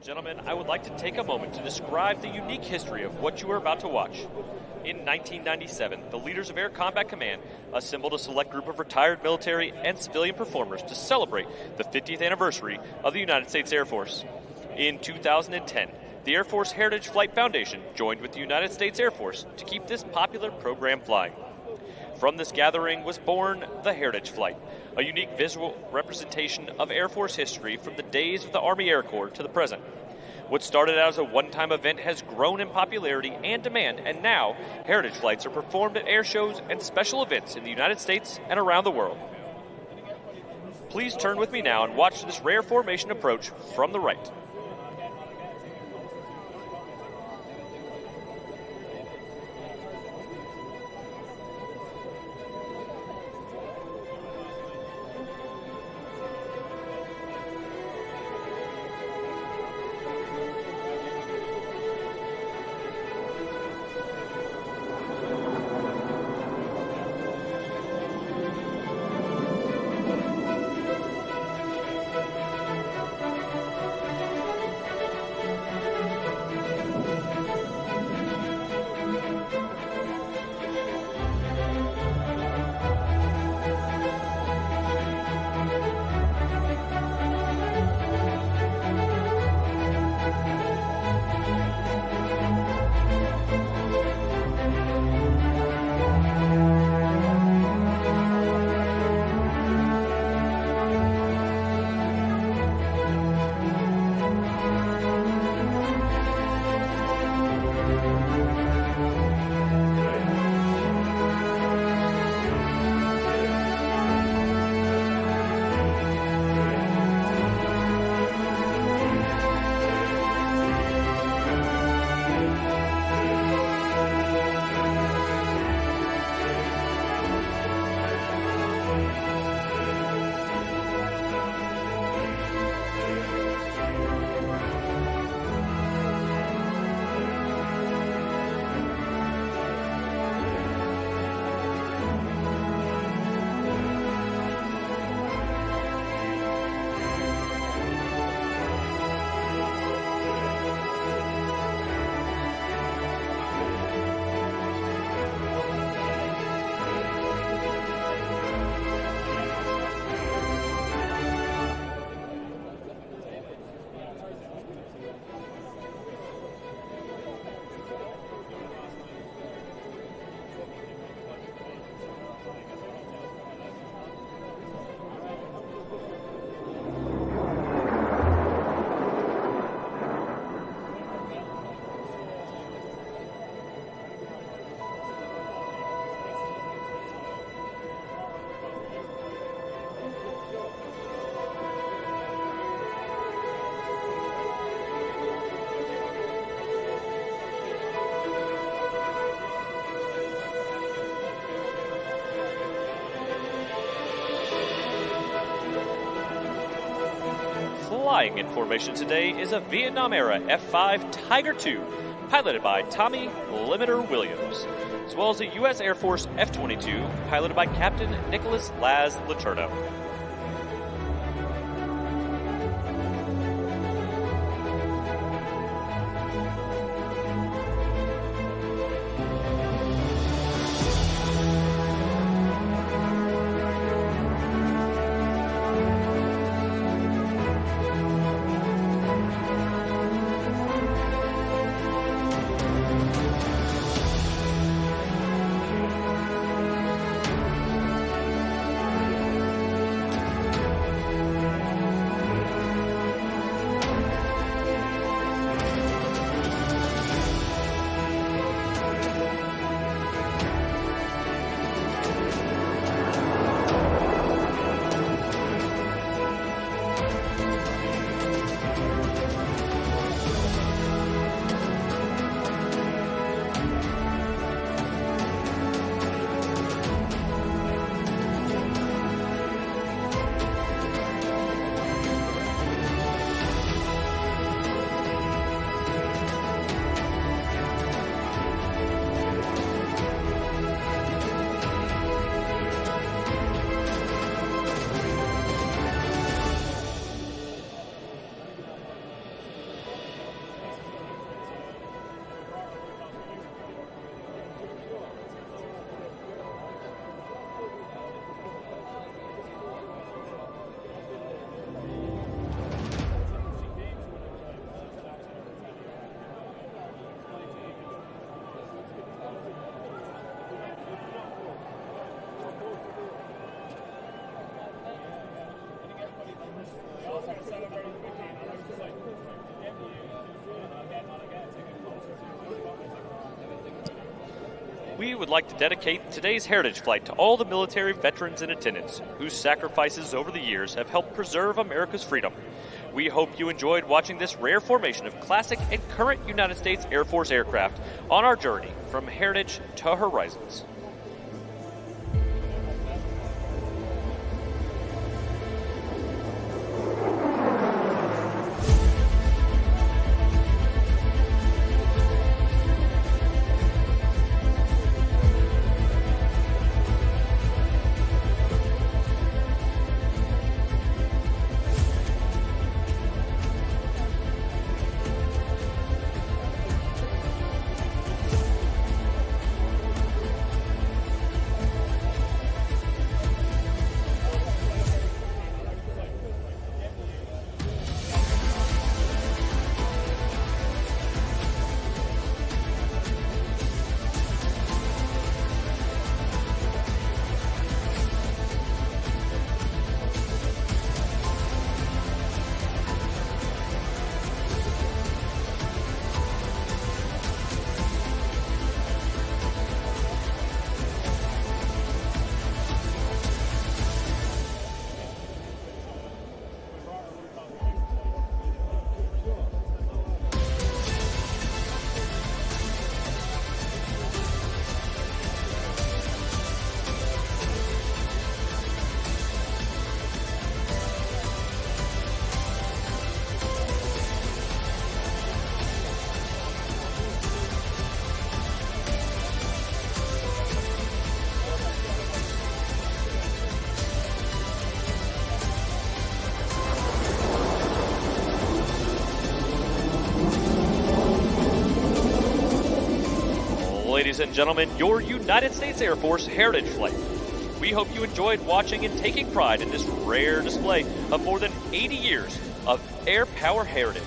Gentlemen, I would like to take a moment to describe the unique history of what you are about to watch. In 1997, the leaders of Air Combat Command assembled a select group of retired military and civilian performers to celebrate the 50th anniversary of the United States Air Force. In 2010, the Air Force Heritage Flight Foundation joined with the United States Air Force to keep this popular program flying. From this gathering was born the Heritage Flight, a unique visual representation of Air Force history from the days of the Army Air Corps to the present. What started out as a one-time event has grown in popularity and demand, and now Heritage Flights are performed at air shows and special events in the United States and around the world. Please turn with me now and watch this rare formation approach from the right. Flying in formation today is a Vietnam-era F-5 Tiger II, piloted by Tommy Limiter Williams, as well as a U.S. Air Force F-22, piloted by Captain Nicholas Laz Letourneau. We would like to dedicate today's Heritage Flight to all the military veterans in attendance whose sacrifices over the years have helped preserve America's freedom. We hope you enjoyed watching this rare formation of classic and current United States Air Force aircraft on our journey from heritage to horizons. Ladies and gentlemen, your United States Air Force Heritage Flight. We hope you enjoyed watching and taking pride in this rare display of more than 80 years of air power heritage.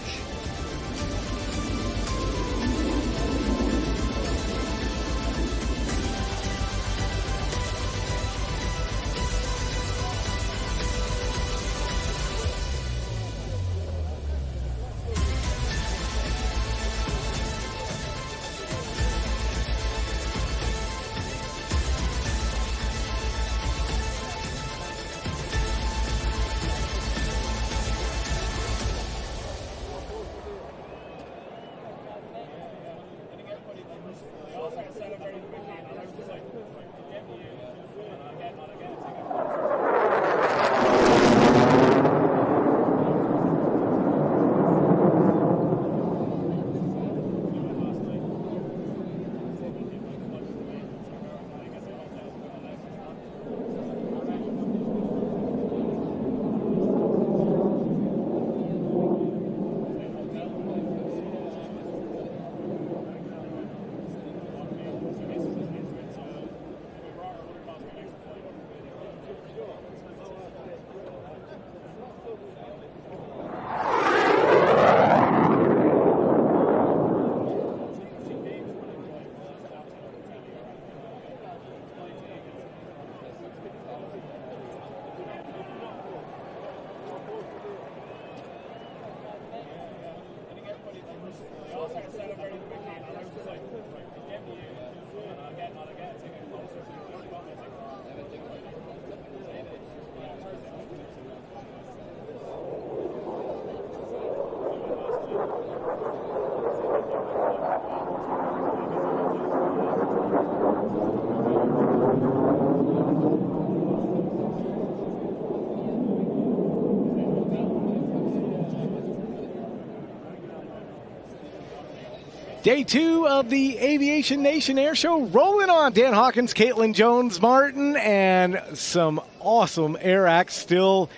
Day 2 of the Aviation Nation Air Show rolling on. Dan Hawkins, Caitlin Jones-Martin, and some awesome air acts still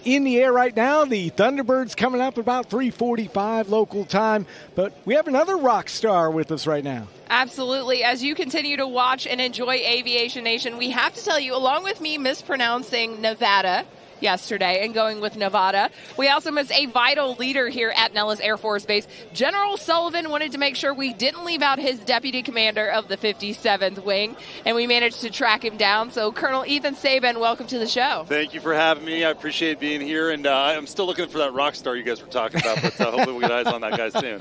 in the air right now. The Thunderbirds coming up about 3:45 local time. But we have another rock star with us right now. Absolutely. As you continue to watch and enjoy Aviation Nation, we have to tell you, along with me mispronouncing Nevada yesterday and going with Nevada, we also miss a vital leader here at Nellis Air Force Base. General Sullivan wanted to make sure we didn't leave out his deputy commander of the 57th Wing, and we managed to track him down. So Colonel Ethan Saban, welcome to the show. Thank you for having me. I appreciate being here, and I'm still looking for that rock star you guys were talking about, but hopefully we'll get eyes on that guy soon.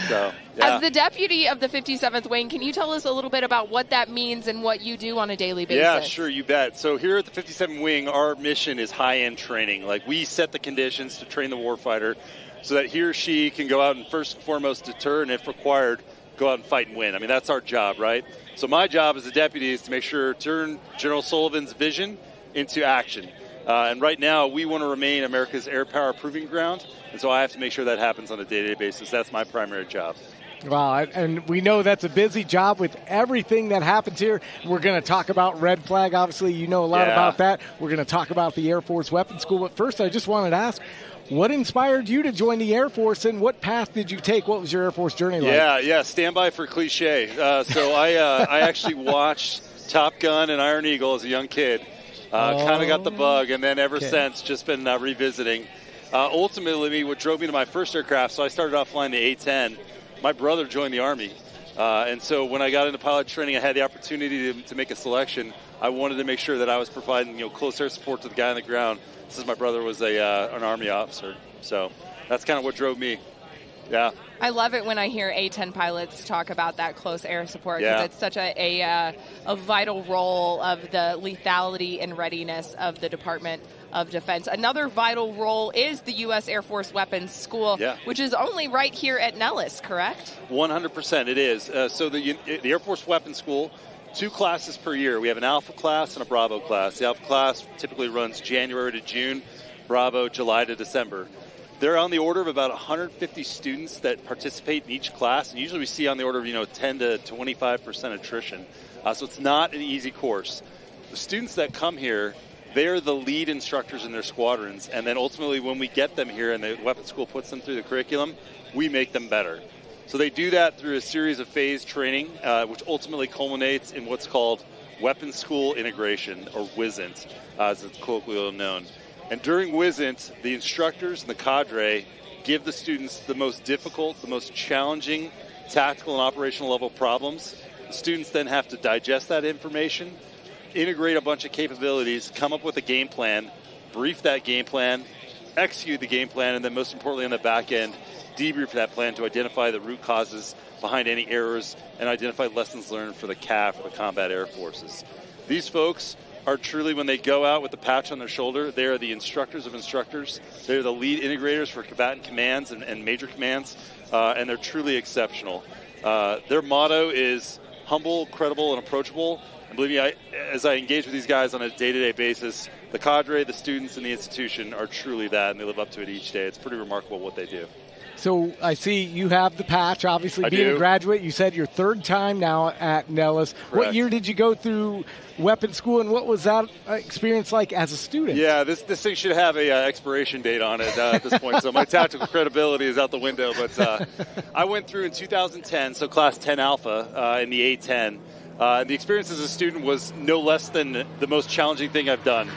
So, yeah. As the deputy of the 57th Wing, can you tell us a little bit about what that means and what you do on a daily basis? Yeah, sure, you bet. So here at the 57th Wing, our mission is high-end training. Like, we set the conditions to train the warfighter so that he or she can go out and first and foremost deter, and if required, go out and fight and win. I mean, that's our job, right? So my job as a deputy is to make sure to turn General Sullivan's vision into action. And right now, we want to remain America's air power proving ground, and so I have to make sure that happens on a day-to-day basis. That's my primary job. Wow, and we know that's a busy job with everything that happens here. We're going to talk about Red Flag. Obviously, you know a lot about that. We're going to talk about the Air Force Weapons School. But first, I just wanted to ask, what inspired you to join the Air Force, and what path did you take? What was your Air Force journey like? Yeah, stand by for cliche. So I actually watched Top Gun and Iron Eagle as a young kid. Kind of got the bug, and then ever since, just been revisiting. Ultimately, what drove me to my first aircraft, so I started off flying the A-10. My brother joined the Army, and so when I got into pilot training, I had the opportunity to make a selection. I wanted to make sure that I was providing close air support to the guy on the ground, since my brother was an Army officer. So that's kind of what drove me. Yeah. I love it when I hear A-10 pilots talk about that close air support, because it's such a vital role of the lethality and readiness of the Department of Defense. Another vital role is the U.S. Air Force Weapons School, which is only right here at Nellis, correct? 100% it is. So the Air Force Weapons School, 2 classes per year. We have an Alpha class and a Bravo class. The Alpha class typically runs January to June, Bravo July to December. They're on the order of about 150 students that participate in each class, and usually we see on the order of 10 to 25% attrition. So it's not an easy course. The students that come here, they're the lead instructors in their squadrons, and then ultimately when we get them here and the weapons school puts them through the curriculum, we make them better. So they do that through a series of phased training, which ultimately culminates in what's called Weapons School Integration, or WISNT, as it's colloquially known. And during WISNT, the instructors and the cadre give the students the most difficult, the most challenging tactical and operational level problems. The students then have to digest that information, integrate a bunch of capabilities, come up with a game plan, brief that game plan, execute the game plan, and then most importantly on the back end, debrief that plan to identify the root causes behind any errors and identify lessons learned for the CAF, or the Combat Air Forces. These folks are truly, when they go out with the patch on their shoulder, they are the instructors of instructors. They're the lead integrators for combatant commands and major commands, and they're truly exceptional. Their motto is humble, credible, and approachable. And believe me, as I engage with these guys on a day-to-day basis, the cadre, the students, and the institution are truly that, and they live up to it each day. It's pretty remarkable what they do. So I see you have the patch, obviously being a graduate. You said your 3rd time now at Nellis. Correct. What year did you go through weapons school, and what was that experience like as a student? Yeah, this thing should have a expiration date on it at this point, so my tactical credibility is out the window. But I went through in 2010, so Class 10 Alpha in the A-10. The experience as a student was no less than the most challenging thing I've done.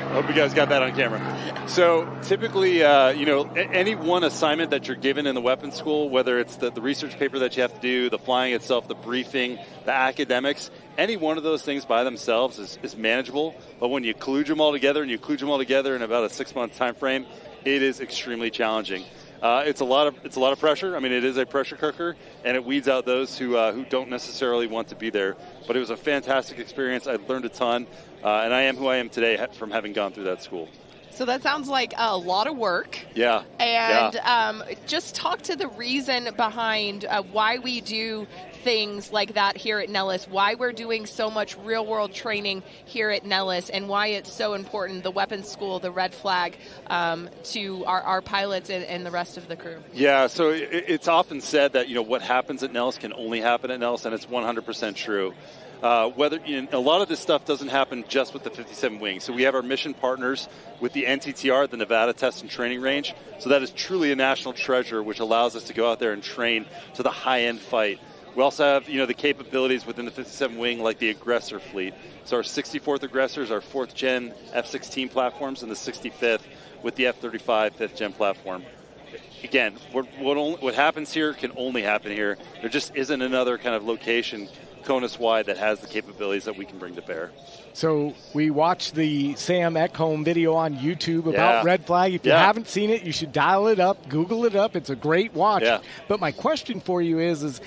I hope you guys got that on camera. So typically, any one assignment that you're given in the weapons school, whether it's the research paper that you have to do, the flying itself, the briefing, the academics, any one of those things by themselves is manageable. But when you kludge them all together, and you kludge them all together in about a 6-month time frame, it is extremely challenging. It's a lot of pressure. I mean, it is a pressure cooker, and it weeds out those who don't necessarily want to be there. But it was a fantastic experience. I learned a ton, and I am who I am today from having gone through that school. So that sounds like a lot of work. Yeah. And just talk to the reason behind why we do things like that here at Nellis, why we're doing so much real-world training here at Nellis, and why it's so important, the weapons school, the red flag, to our pilots and the rest of the crew. Yeah, so it's often said that, what happens at Nellis can only happen at Nellis, and it's 100% true. A lot of this stuff doesn't happen just with the 57 wing. So we have our mission partners with the NTTR, the Nevada Test and Training Range. So that is truly a national treasure, which allows us to go out there and train to the high-end fight. We also have, the capabilities within the 57 wing, like the aggressor fleet. So our 64th aggressors, our 4th gen F-16 platforms, and the 65th with the F-35 5th gen platform. Again, what happens here can only happen here. There just isn't another kind of location CONUS-wide that has the capabilities that we can bring to bear. So we watched the Sam Ekholm video on YouTube about Red Flag. If you haven't seen it, you should dial it up, Google it up. It's a great watch. Yeah. But my question for you is,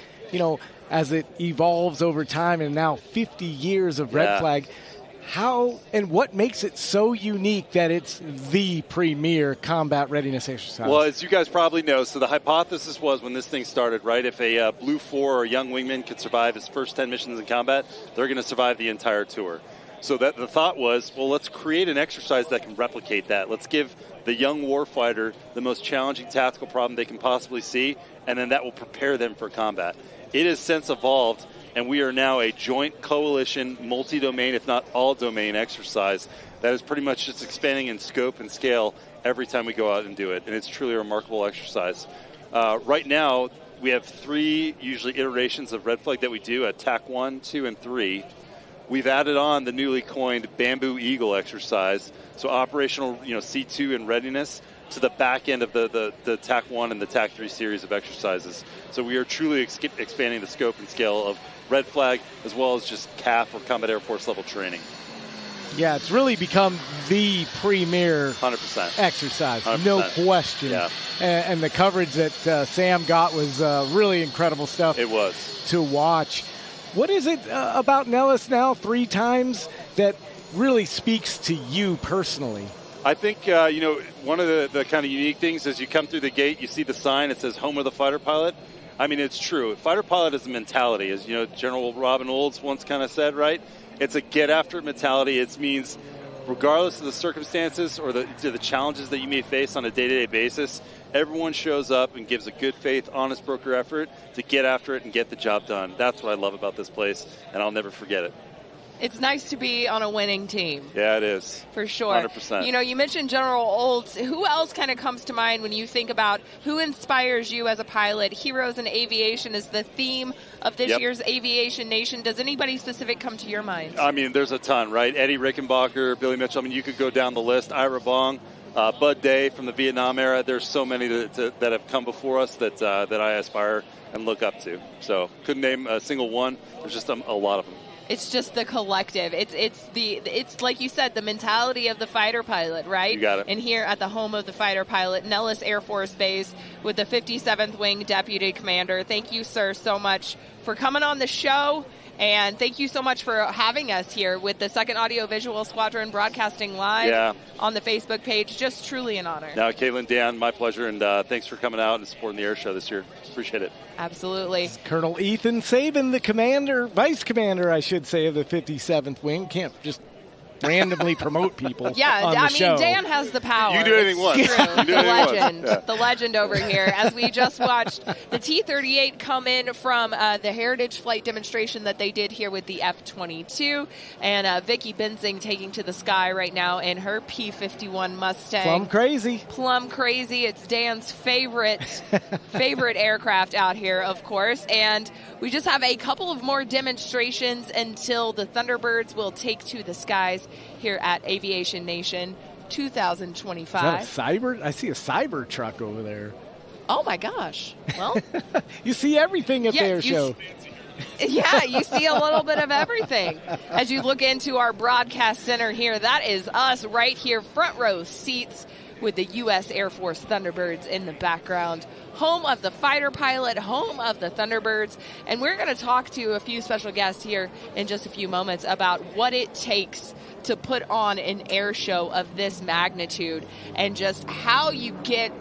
as it evolves over time and now 50 years of Red Flag, how and what makes it so unique that it's the premier combat readiness exercise? Well, as you guys probably know, so the hypothesis was when this thing started, right, if a Blue 4 or young wingman could survive his first 10 missions in combat, they're going to survive the entire tour. So that the thought was, well, let's create an exercise that can replicate that. Let's give the young warfighter the most challenging tactical problem they can possibly see, and then that will prepare them for combat. It has since evolved, and we are now a joint coalition, multi-domain, if not all-domain exercise that is pretty much just expanding in scope and scale every time we go out and do it, and it's truly a remarkable exercise. Right now, we have 3 usually iterations of Red Flag that we do at TAC 1, 2, and 3. We've added on the newly coined Bamboo Eagle exercise, so operational, C2 and readiness, to the back end of the TAC 1 and the TAC 3 series of exercises. So we are truly expanding the scope and scale of Red Flag as well as just CAF or Combat Air Force level training. Yeah, it's really become the premier 100% exercise, 100%. No question. Yeah. And the coverage that Sam got was really incredible stuff. It was. To watch. What is it about Nellis now 3 times that really speaks to you personally? I think, one of the kind of unique things is you come through the gate, you see the sign, it says home of the fighter pilot. I mean, it's true. Fighter pilot is a mentality, as General Robin Olds once kind of said, right? It's a get after it mentality. It means regardless of the circumstances or the challenges that you may face on a day-to-day basis, everyone shows up and gives a good faith, honest broker effort to get after it and get the job done. That's what I love about this place, and I'll never forget it. It's nice to be on a winning team. Yeah, it is. For sure. 100%. You mentioned General Olds. Who else kind of comes to mind when you think about who inspires you as a pilot? Heroes in Aviation is the theme of this year's Aviation Nation. Does anybody specific come to your mind? I mean, there's a ton, right? Eddie Rickenbacker, Billy Mitchell. I mean, you could go down the list. Ira Bong, Bud Day from the Vietnam era. There's so many that have come before us that I aspire and look up to. So couldn't name a single one. There's just a lot of them. It's just the collective. It's like you said, the mentality of the fighter pilot, right? You got it. And here at the home of the fighter pilot, Nellis Air Force Base, with the 57th Wing Deputy Commander. Thank you, sir, so much for coming on the show. And thank you so much for having us here with the 2nd Audio Visual Squadron broadcasting live on the Facebook page. Just truly an honor. Now, Caitlin, Dan, my pleasure, and thanks for coming out and supporting the air show this year. Appreciate it. Absolutely. It's Colonel Ethan Sabin, the vice commander, I should say, of the 57th Wing. Can't just randomly promote people on the show. Dan has the power. You can do anything once. The legend over here. As we just watched the T-38 come in from the Heritage flight demonstration that they did here with the F-22, and Vicky Benzing taking to the sky right now in her P-51 Mustang. Plum crazy. It's Dan's favorite aircraft out here, of course. And we just have a couple of more demonstrations until the Thunderbirds will take to the skies here at Aviation Nation 2025. Is that a cyber? I see a cyber truck over there. Oh my gosh. Well, you see everything at the air show. Yeah, you see a little bit of everything. As you look into our broadcast center here, that is us right here, front row seats with the U.S. Air Force Thunderbirds in the background. Home of the fighter pilot, home of the Thunderbirds. And we're going to talk to a few special guests here in just a few moments about what it takes to put on an air show of this magnitude and just how you get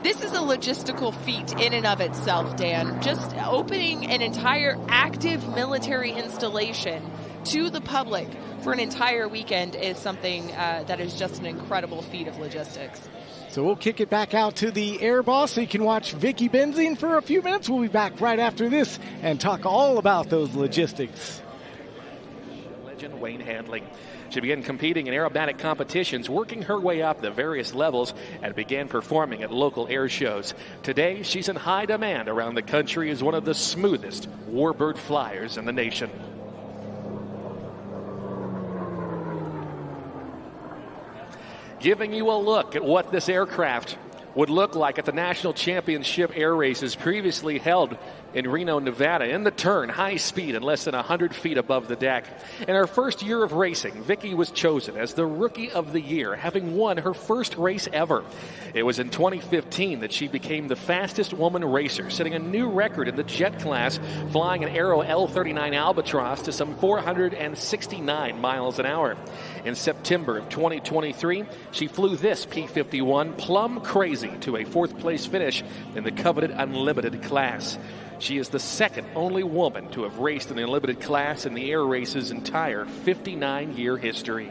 This is a logistical feat in and of itself, Dan. Just opening an entire active military installation to the public for an entire weekend is something that is just an incredible feat of logistics. So we'll kick it back out to the Air Boss so you can watch Vicki Benzing for a few minutes. We'll be back right after this and talk all about those logistics. Legend Wayne Handling. She began competing in aerobatic competitions, working her way up the various levels, and began performing at local air shows. Today, she's in high demand around the country as one of the smoothest Warbird flyers in the nation. Giving you a look at what this aircraft would look like at the National Championship air races previously held in Reno, Nevada. In the turn, high speed and less than 100 feet above the deck. In her first year of racing, Vicki was chosen as the Rookie of the Year, having won her first race ever. It was in 2015 that she became the fastest woman racer, setting a new record in the jet class, flying an Aero L-39 Albatross to some 469 miles an hour. In September of 2023, she flew this P-51 Plum Crazy to a fourth-place finish in the coveted Unlimited class. She is the second only woman to have raced in the Unlimited class in the air race's entire 59-year history.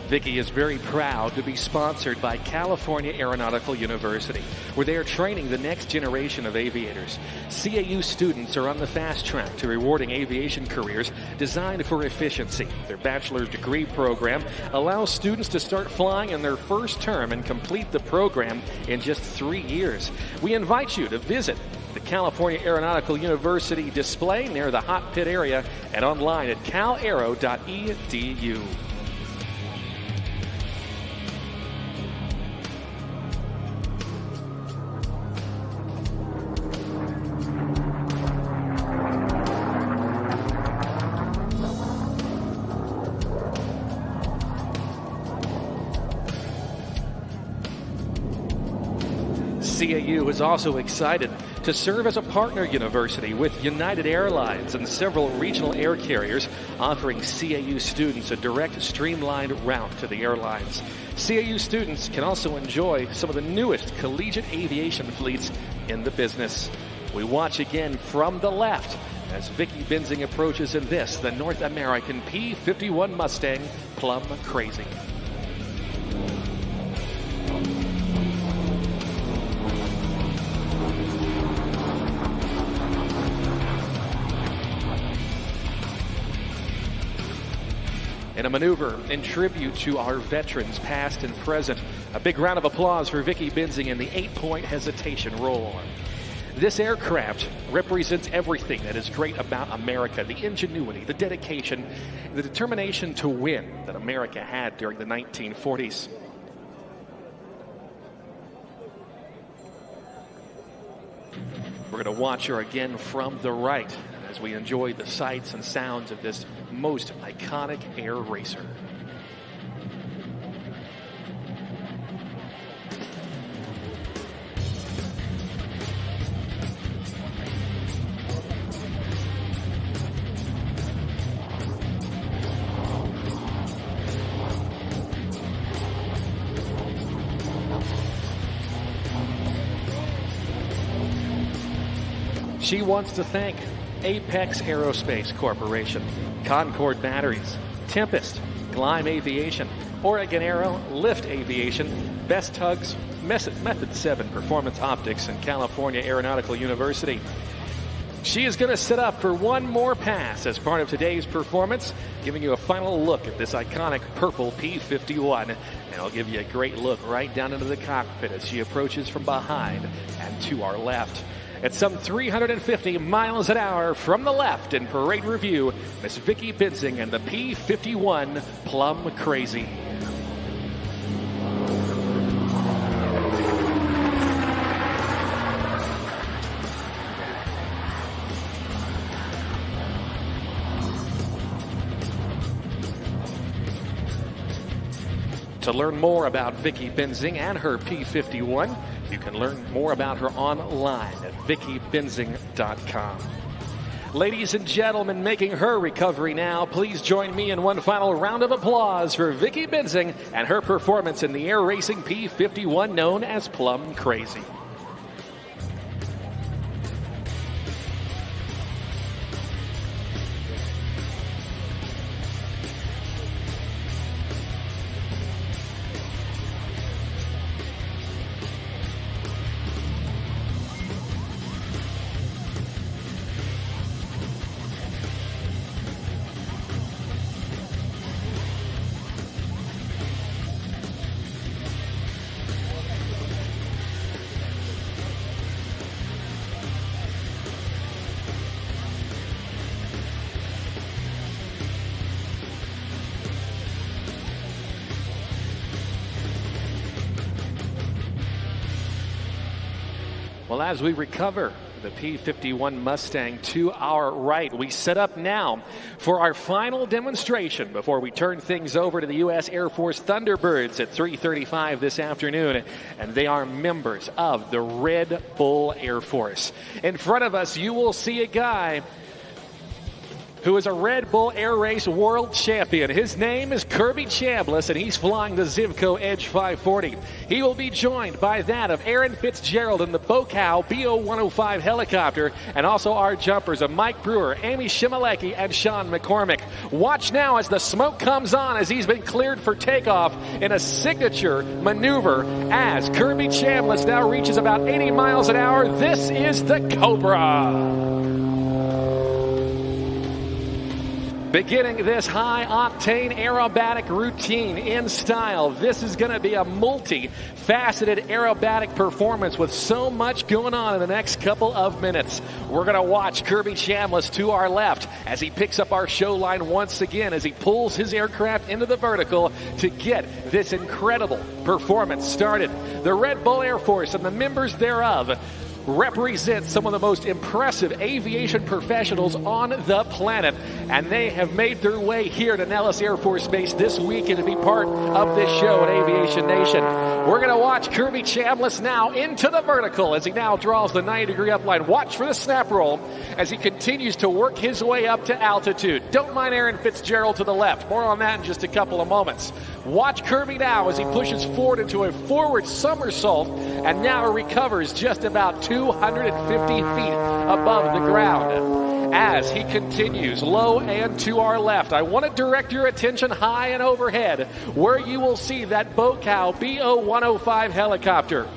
Vicki is very proud to be sponsored by California Aeronautical University, where they are training the next generation of aviators. CAU students are on the fast track to rewarding aviation careers designed for efficiency. Their bachelor's degree program allows students to start flying in their first term and complete the program in just 3 years. We invite you to visit the California Aeronautical University display near the hot pit area and online at calaero.edu. CAU is also excited to serve as a partner university with United Airlines and several regional air carriers, offering CAU students a direct, streamlined route to the airlines. CAU students can also enjoy some of the newest collegiate aviation fleets in the business. We watch again from the left as Vicki Benzing approaches in this, the North American P-51 Mustang Plum Crazy. In a maneuver in tribute to our veterans, past and present, a big round of applause for Vicki Benzing in the 8-point hesitation roll. This aircraft represents everything that is great about America, the ingenuity, the dedication, the determination to win that America had during the 1940s. We're going to watch her again from the right as we enjoy the sights and sounds of this most iconic air racer. She wants to thank Apex Aerospace Corporation, Concord Batteries, Tempest, Gleim Aviation, Oregon Aero, Lift Aviation, Best Tugs, Method 7 Performance Optics, and California Aeronautical University. She is going to sit up for one more pass as part of today's performance, giving you a final look at this iconic purple P-51. And I'll give you a great look right down into the cockpit as she approaches from behind and to our left. At some 350 miles an hour from the left in parade review, Miss Vicki Benzing and the P-51 Plum Crazy. To learn more about Vicki Benzing and her P-51, you can learn more about her online at vickibenzing.com. Ladies and gentlemen, making her recovery now, please join me in one final round of applause for Vicki Benzing and her performance in the air racing P-51 known as Plum Crazy. Well, as we recover the P-51 Mustang to our right, we set up now for our final demonstration before we turn things over to the U.S. Air Force Thunderbirds at 3:35 this afternoon, and they are members of the Red Bull Air Force. In front of us, you will see a guy who is a Red Bull Air Race World Champion. His name is Kirby Chambliss, and he's flying the Zivco Edge 540. He will be joined by that of Aaron Fitzgerald in the Bocow BO-105 helicopter, and also our jumpers of Mike Brewer, Amy Shimalecki, and Sean McCormick. Watch now as the smoke comes on as he's been cleared for takeoff in a signature maneuver as Kirby Chambliss now reaches about 80 miles an hour. This is the Cobra. Beginning this high-octane aerobatic routine in style, this is going to be a multi-faceted aerobatic performance with so much going on in the next couple of minutes. We're going to watch Kirby Chambliss to our left as he picks up our show line once again as he pulls his aircraft into the vertical to get this incredible performance started. The Red Bull Air Force and the members thereof represent some of the most impressive aviation professionals on the planet, and they have made their way here to Nellis Air Force Base this weekend to be part of this show at Aviation Nation. We're going to watch Kirby Chambliss now into the vertical as he now draws the 90-degree upline. Watch for the snap roll as he continues to work his way up to altitude. Don't mind Aaron Fitzgerald to the left. More on that in just a couple of moments. Watch Kirby now as he pushes forward into a forward somersault and now recovers just about 250 feet above the ground. As he continues low and to our left, I want to direct your attention high and overhead where you will see that Bocow BO-105 helicopter.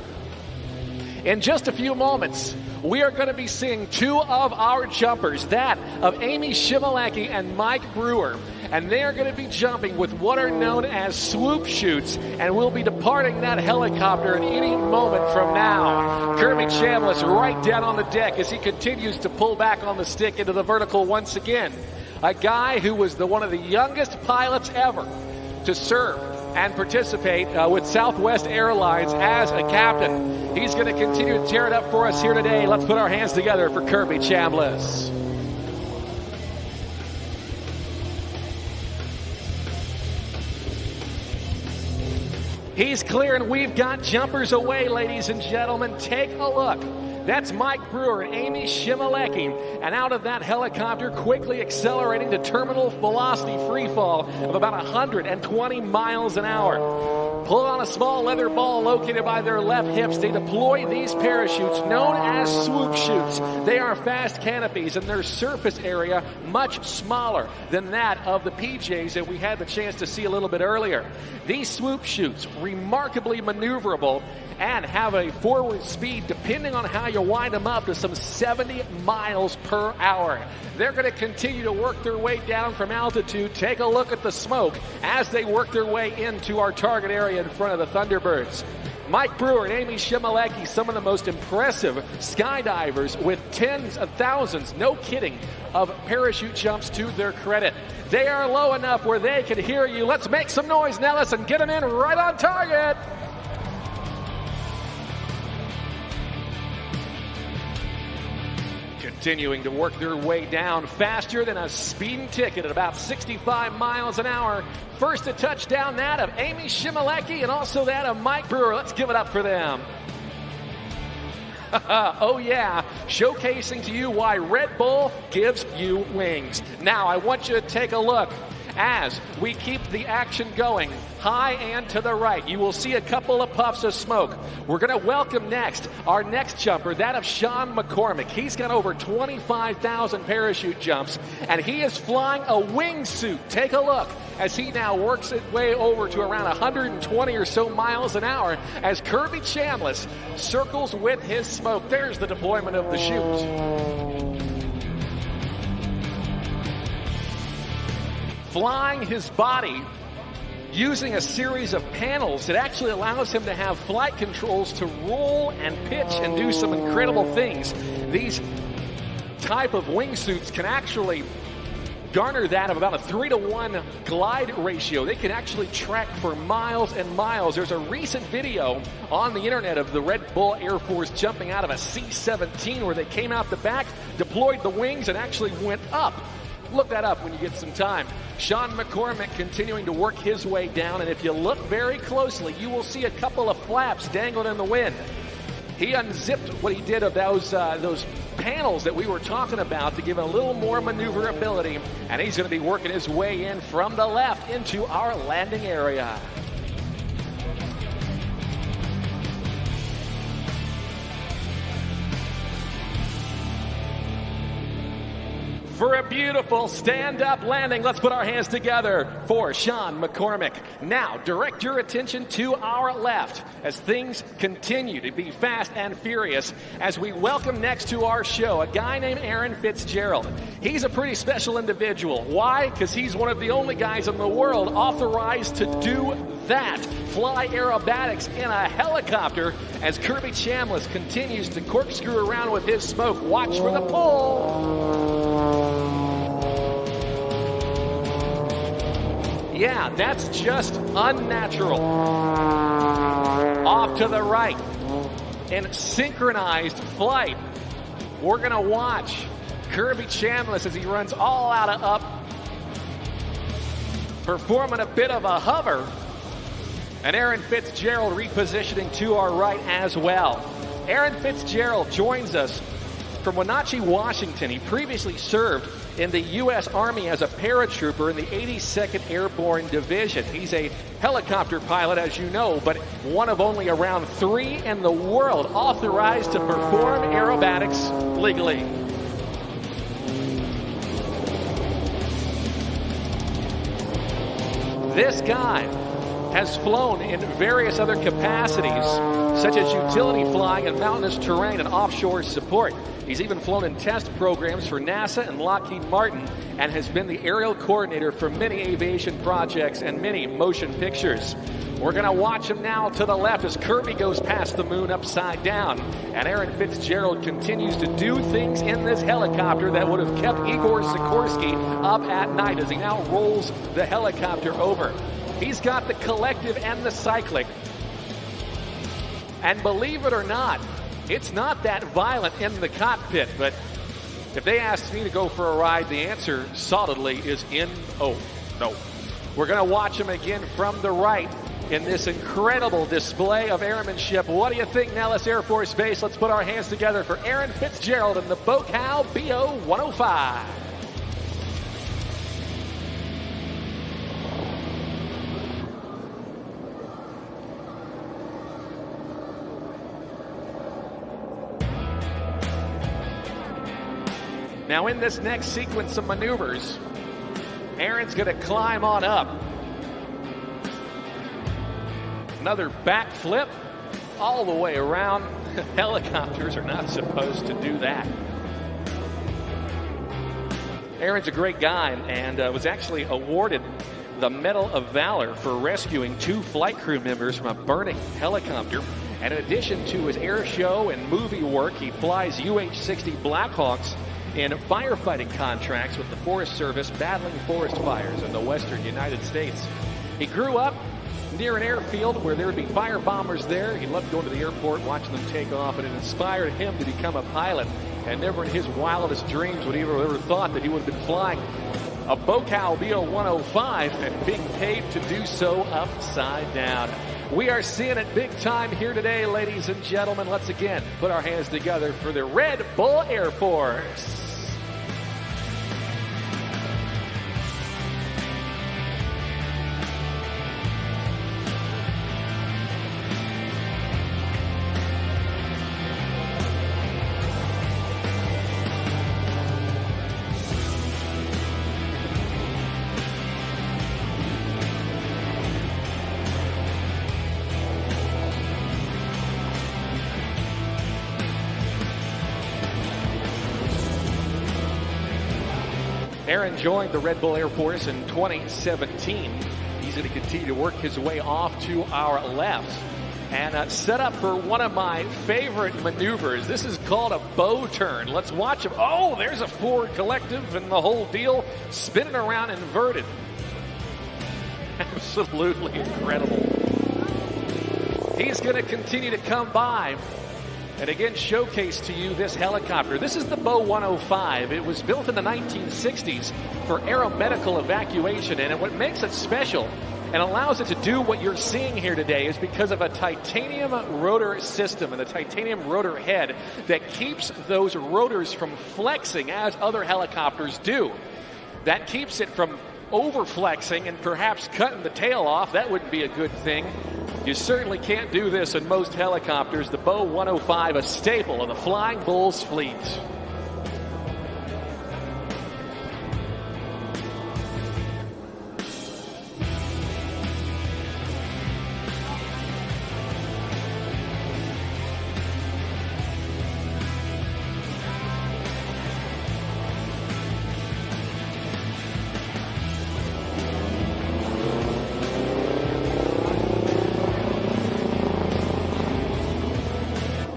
In just a few moments, we are going to be seeing two of our jumpers, that of Amy Shimalecki and Mike Brewer, and they are going to be jumping with what are known as swoop chutes, and we'll be departing that helicopter at any moment from now. Kirby Chambliss right down on the deck as he continues to pull back on the stick into the vertical once again. A guy who was one of the youngest pilots ever to serve and participate with Southwest Airlines as a captain. He's going to continue to tear it up for us here today. Let's put our hands together for Kirby Chambliss. He's clear, and we've got jumpers away, ladies and gentlemen. Take a look. That's Mike Brewer and Amy Shimalecki. And out of that helicopter, quickly accelerating to terminal velocity free fall of about 120 miles an hour. Pull on a small leather ball located by their left hips. They deploy these parachutes known as swoop chutes. They are fast canopies, and their surface area much smaller than that of the PJs that we had the chance to see a little bit earlier. These swoop chutes, remarkably maneuverable, and have a forward speed, depending on how you wind them up, to some 70 miles per hour. They're going to continue to work their way down from altitude. Take a look at the smoke as they work their way into our target area in front of the Thunderbirds. Mike Brewer and Amy Shimalecki, some of the most impressive skydivers with tens of thousands, no kidding, of parachute jumps to their credit. They are low enough where they can hear you. Let's make some noise, Nellis, and get them in right on target. continuing to work their way down faster than a speeding ticket at about 65 miles an hour. First a touchdown, that of Amy Shimalecki, and also that of Mike Brewer. Let's give it up for them. Oh yeah, showcasing to you why Red Bull gives you wings. Now I want you to take a look as we keep the action going high and to the right. You will see a couple of puffs of smoke. We're going to welcome next our next jumper, that of Sean McCormick. He's got over 25,000 parachute jumps, and he is flying a wingsuit. Take a look as he now works his way over to around 120 or so miles an hour as Kirby Chambliss circles with his smoke. There's the deployment of the chute. Flying his body using a series of panels that actually allows him to have flight controls to roll and pitch and do some incredible things. These type of wingsuits can actually garner that of about a 3-to-1 glide ratio. They can actually track for miles and miles. There's a recent video on the internet of the Red Bull Air Force jumping out of a C-17 where they came out the back, deployed the wings, and actually went up. Look that up when you get some time. Sean McCormick continuing to work his way down, and if you look very closely, you will see a couple of flaps dangling in the wind. He unzipped what he did of those panels that we were talking about to give it a little more maneuverability, and he's going to be working his way in from the left into our landing area. For a beautiful stand-up landing, let's put our hands together for Sean McCormick. Now, direct your attention to our left as things continue to be fast and furious as we welcome next to our show a guy named Aaron Fitzgerald. He's a pretty special individual. Why? Because he's one of the only guys in the world authorized to do that. Fly aerobatics in a helicopter as Kirby Chambliss continues to corkscrew around with his smoke. Watch for the pull. Yeah, that's just unnatural. Off to the right. In synchronized flight, we're going to watch Kirby Chambliss as he runs all out of up, performing a bit of a hover. And Aaron Fitzgerald repositioning to our right as well. Aaron Fitzgerald joins us from Wenatchee, Washington. He previously served in the U.S. Army as a paratrooper in the 82nd Airborne Division. He's a helicopter pilot, as you know, but one of only around 3 in the world authorized to perform aerobatics legally. This guy has flown in various other capacities, such as utility flying in mountainous terrain and offshore support. He's even flown in test programs for NASA and Lockheed Martin and has been the aerial coordinator for many aviation projects and many motion pictures. We're going to watch him now to the left as Kirby goes past the moon upside down. And Aaron Fitzgerald continues to do things in this helicopter that would have kept Igor Sikorsky up at night as he now rolls the helicopter over. He's got the collective and the cyclic. And believe it or not, it's not that violent in the cockpit, but if they asked me to go for a ride, the answer solidly is no. We're going to watch him again from the right in this incredible display of airmanship. What do you think, Nellis Air Force Base? Let's put our hands together for Aaron Fitzgerald and the BoCal BO-105. Now in this next sequence of maneuvers, Aaron's going to climb on up. Another backflip all the way around. Helicopters are not supposed to do that. Aaron's a great guy and was actually awarded the Medal of Valor for rescuing 2 flight crew members from a burning helicopter. And in addition to his air show and movie work, he flies UH-60 Blackhawks in firefighting contracts with the Forest Service battling forest fires in the western United States. He grew up near an airfield where there would be fire bombers there. He loved going to the airport, watching them take off, and it inspired him to become a pilot. and never in his wildest dreams would he ever thought that he would have been flying a Bocal BO-105 and being paid to do so upside down. We are seeing it big time here today, ladies and gentlemen. Let's again put our hands together for the Red Bull Air Force. Aaron joined the Red Bull Air Force in 2017. He's going to continue to work his way off to our left and set up for one of my favorite maneuvers. This is called a bow turn. Let's watch him. Oh, there's a forward collective and the whole deal spinning around inverted. Absolutely incredible. He's going to continue to come by and again showcase to you this helicopter. This is the Bo 105. It was built in the 1960s for aeromedical evacuation, and what makes it special and allows it to do what you're seeing here today is because of a titanium rotor system and a titanium rotor head that keeps those rotors from flexing as other helicopters do. That keeps it from overflexing and perhaps cutting the tail off. That wouldn't be a good thing. You certainly can't do this in most helicopters. The Bo 105, a staple of the Flying Bulls fleet.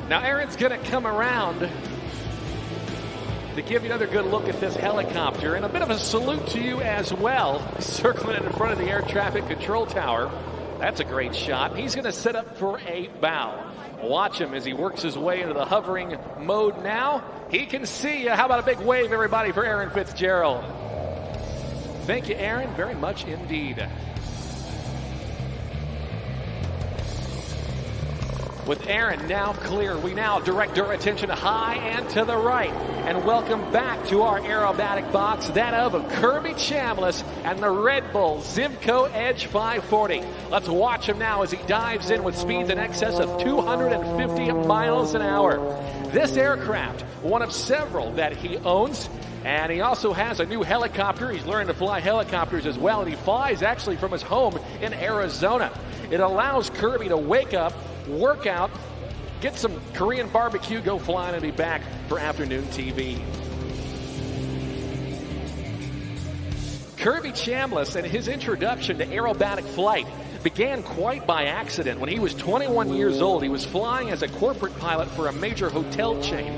Now Aaron's going to come around to give you another good look at this helicopter, and a bit of a salute to you as well, circling in front of the air traffic control tower. That's a great shot. He's going to set up for a bow. Watch him as he works his way into the hovering mode now. He can see you. How about a big wave, everybody, for Aaron Fitzgerald? Thank you, Aaron, very much indeed. With Aaron now clear, we now direct our attention high and to the right. And welcome back to our aerobatic box, that of Kirby Chambliss and the Red Bull Zivco Edge 540. Let's watch him now as he dives in with speeds in excess of 250 miles an hour. This aircraft, one of several that he owns, and he also has a new helicopter. He's learning to fly helicopters as well, and he flies actually from his home in Arizona. It allows Kirby to wake up, work out, get some Korean barbecue, go flying, and be back for afternoon TV. Kirby Chambliss and his introduction to aerobatic flight began quite by accident. When he was 21 years old, he was flying as a corporate pilot for a major hotel chain.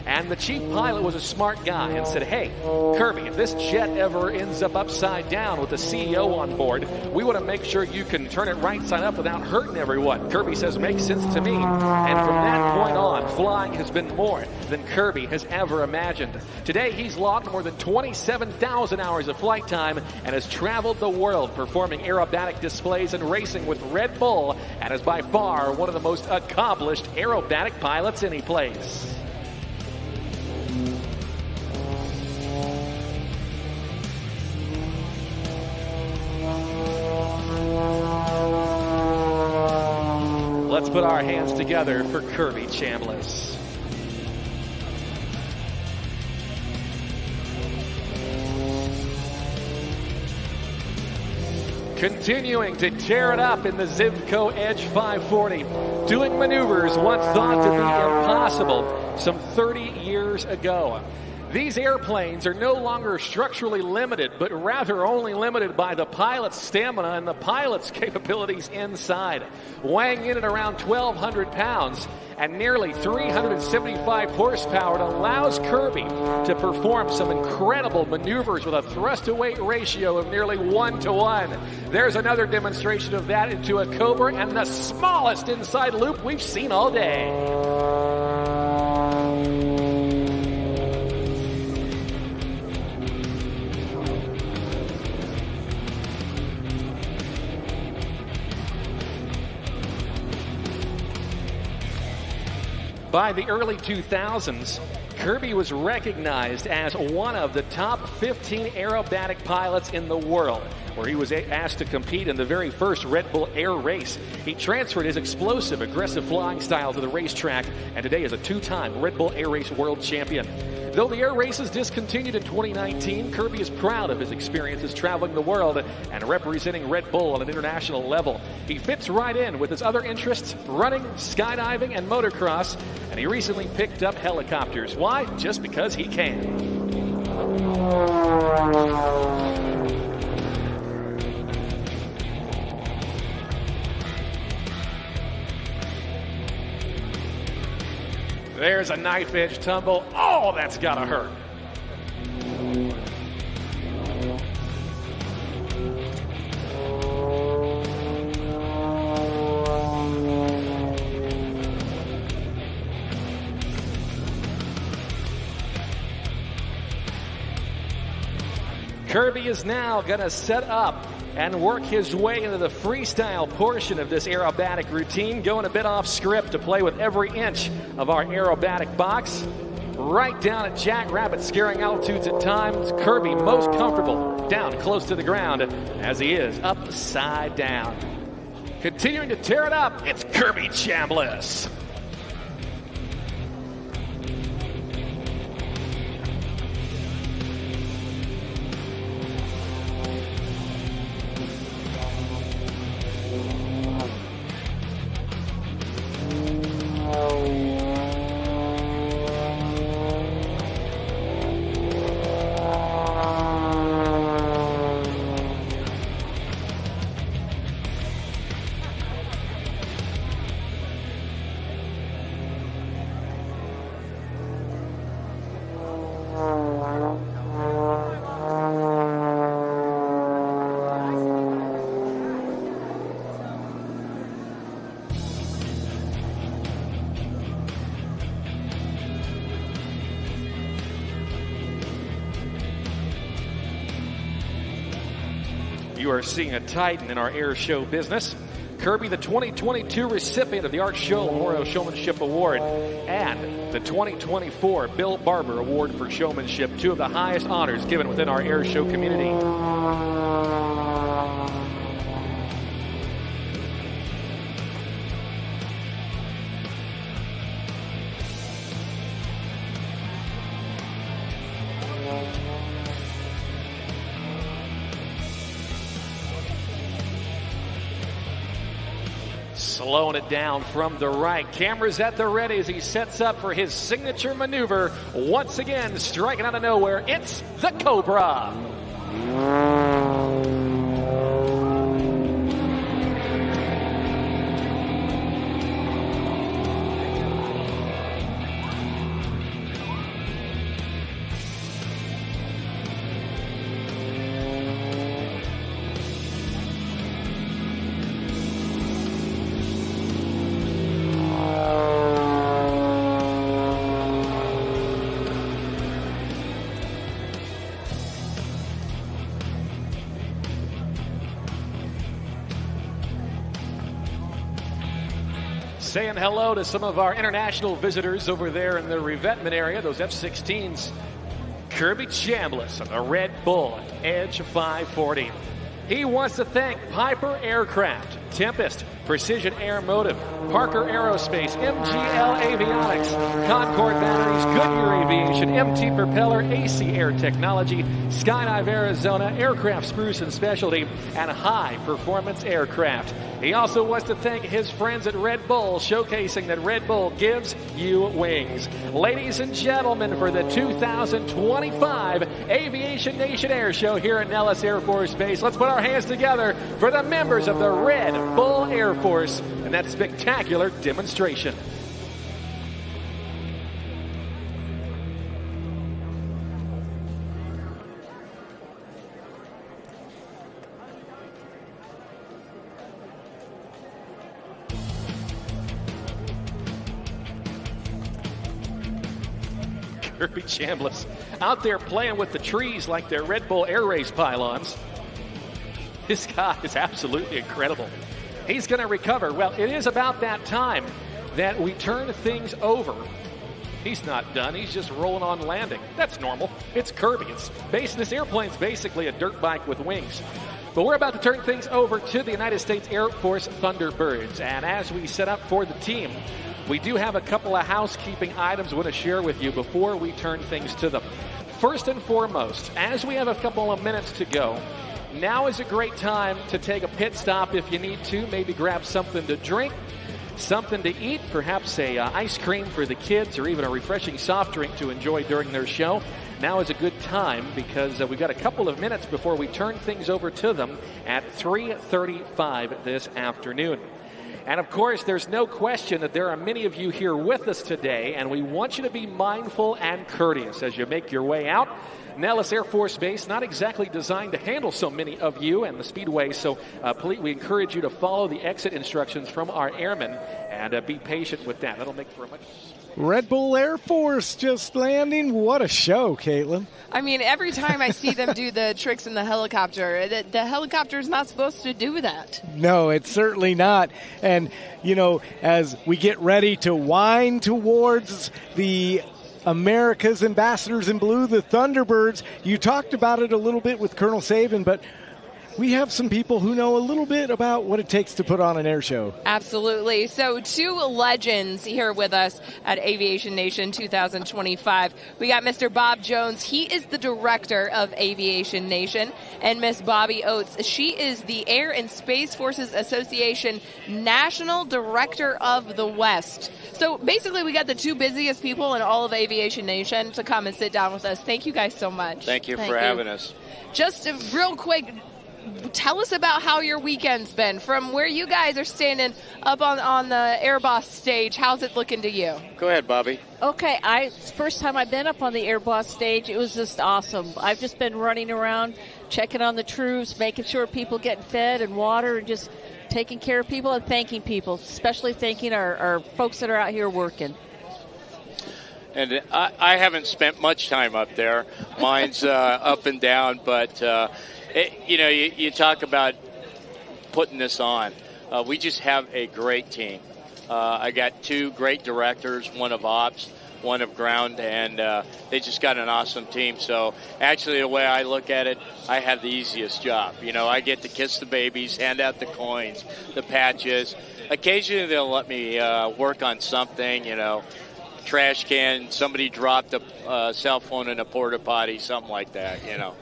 And the chief pilot was a smart guy and said, hey, Kirby, if this jet ever ends up upside down with the CEO on board, we want to make sure you can turn it right side up without hurting everyone. Kirby says, makes sense to me. And from that point on, flying has been more than Kirby has ever imagined. Today, he's logged more than 27,000 hours of flight time and has traveled the world performing aerobatic displays and racing with Red Bull, and is by far one of the most accomplished aerobatic pilots any place. Let's put our hands together for Kirby Chambliss. Continuing to tear it up in the Zivco Edge 540, doing maneuvers once thought to be impossible some 30 years ago. These airplanes are no longer structurally limited, but rather only limited by the pilot's stamina and the pilot's capabilities inside. Weighing in at around 1,200 pounds and nearly 375 horsepower, it allows Kirby to perform some incredible maneuvers with a thrust-to-weight ratio of nearly 1-to-1. There's another demonstration of that into a Cobra and the smallest inside loop we've seen all day. By the early 2000s, Kirby was recognized as one of the top 15 aerobatic pilots in the world, where he was asked to compete in the very first Red Bull Air race. He transferred his explosive, aggressive flying style to the racetrack, and today is a 2-time Red Bull Air Race world champion. Though the air races discontinued in 2019, Kirby is proud of his experiences traveling the world and representing Red Bull on an international level. He fits right in with his other interests, running, skydiving, and motocross, and he recently picked up helicopters. Why? Just because he can. There's a knife edge tumble. Oh, that's gotta hurt. Kirby is now gonna set up and work his way into the freestyle portion of this aerobatic routine, going a bit off script to play with every inch of our aerobatic box. Right down at jackrabbit scaring altitudes at times, Kirby most comfortable down close to the ground as he is upside down. Continuing to tear it up, it's Kirby Chambliss. You are seeing a titan in our air show business. Kirby, the 2022 recipient of the Art Show Memorial Showmanship Award and the 2024 Bill Barber Award for Showmanship, two of the highest honors given within our air show community. Slowing it down from the right. Cameras at the ready as he sets up for his signature maneuver. Once again, striking out of nowhere, it's the Cobra. Saying hello to some of our international visitors over there in the revetment area, those F-16s. Kirby Chambliss on the Red Bull Edge 540. He wants to thank Piper Aircraft, Tempest, Precision Air Motive, Parker Aerospace, MGL Avionics, Concord Batteries, Goodyear Aviation, MT Propeller, AC Air Technology, Skydive Arizona, Aircraft Spruce and Specialty, and High Performance Aircraft. He also wants to thank his friends at Red Bull, showcasing that Red Bull gives you wings. Ladies and gentlemen, for the 2025 Aviation Nation Air Show here at Nellis Air Force Base, let's put our hands together for the members of the Red Bull Air Force and that spectacular demonstration. Kirby Chambliss out there playing with the trees like they're Red Bull Air Race pylons. This guy is absolutely incredible. He's going to recover. Well, it is about that time that we turn things over. He's not done. He's just rolling on landing. That's normal. It's Kirby. This airplane's basically a dirt bike with wings. But we're about to turn things over to the United States Air Force Thunderbirds. And as we set up for the team, we do have a couple of housekeeping items we want to share with you before we turn things to them. First and foremost, as we have a couple of minutes to go, now is a great time to take a pit stop if you need to. Maybe grab something to drink, something to eat, perhaps a ice cream for the kids, or even a refreshing soft drink to enjoy during their show. Now is a good time because we've got a couple of minutes before we turn things over to them at 3:35 this afternoon. And of course, there's no question that there are many of you here with us today, and we want you to be mindful and courteous as you make your way out. Nellis Air Force Base, not exactly designed to handle so many of you and the Speedway, so we encourage you to follow the exit instructions from our airmen and be patient with that. That'll make for a much... Red Bull Air Force just landing. What a show, Caitlin. I mean, every time I see them do the tricks in the helicopter, the helicopter's not supposed to do that. No, it's certainly not. And, you know, as we get ready to wind towards the America's Ambassadors in Blue, the Thunderbirds, you talked about it a little bit with Colonel Saban, but we have some people who know a little bit about what it takes to put on an air show. Absolutely. So 2 legends here with us at Aviation Nation 2025. We got Mr. Bob Jones. He is the director of Aviation Nation. And Miss Bobby Oates. She is the Air and Space Forces Association National Director of the West. So basically, we got the 2 busiest people in all of Aviation Nation to come and sit down with us. Thank you guys so much. Thank you for having us. Just real quick, tell us about how your weekend's been. From where you guys are standing up on the Air Boss stage, how's it looking to you? Go ahead, Bobby. Okay, first time I've been up on the Air Boss stage, it was just awesome. I've just been running around, checking on the troops, making sure people get fed and water, and just taking care of people and thanking people, especially thanking our folks that are out here working. And I haven't spent much time up there. Mine's up and down, but... you talk about putting this on. We just have a great team. I got 2 great directors, one of ops, one of ground, and they just got an awesome team. So actually, the way I look at it, I have the easiest job. You know, I get to kiss the babies, hand out the coins, the patches. Occasionally, they'll let me work on something, you know, trash can, somebody dropped a cell phone in a porta potty, something like that, you know.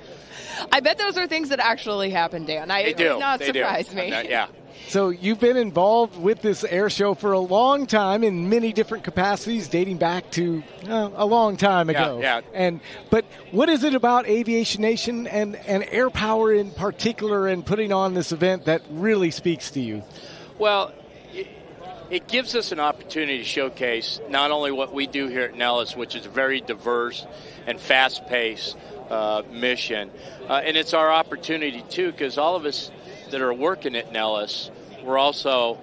I bet those are things that actually happen, Dan. It would not surprise me. Yeah. So you've been involved with this air show for a long time in many different capacities, dating back to a long time ago. Yeah. But what is it about Aviation Nation and Air Power in particular and putting on this event that really speaks to you? Well, it gives us an opportunity to showcase not only what we do here at Nellis, which is very diverse and fast-paced mission, and it's our opportunity too, because all of us that are working at Nellis, we're also,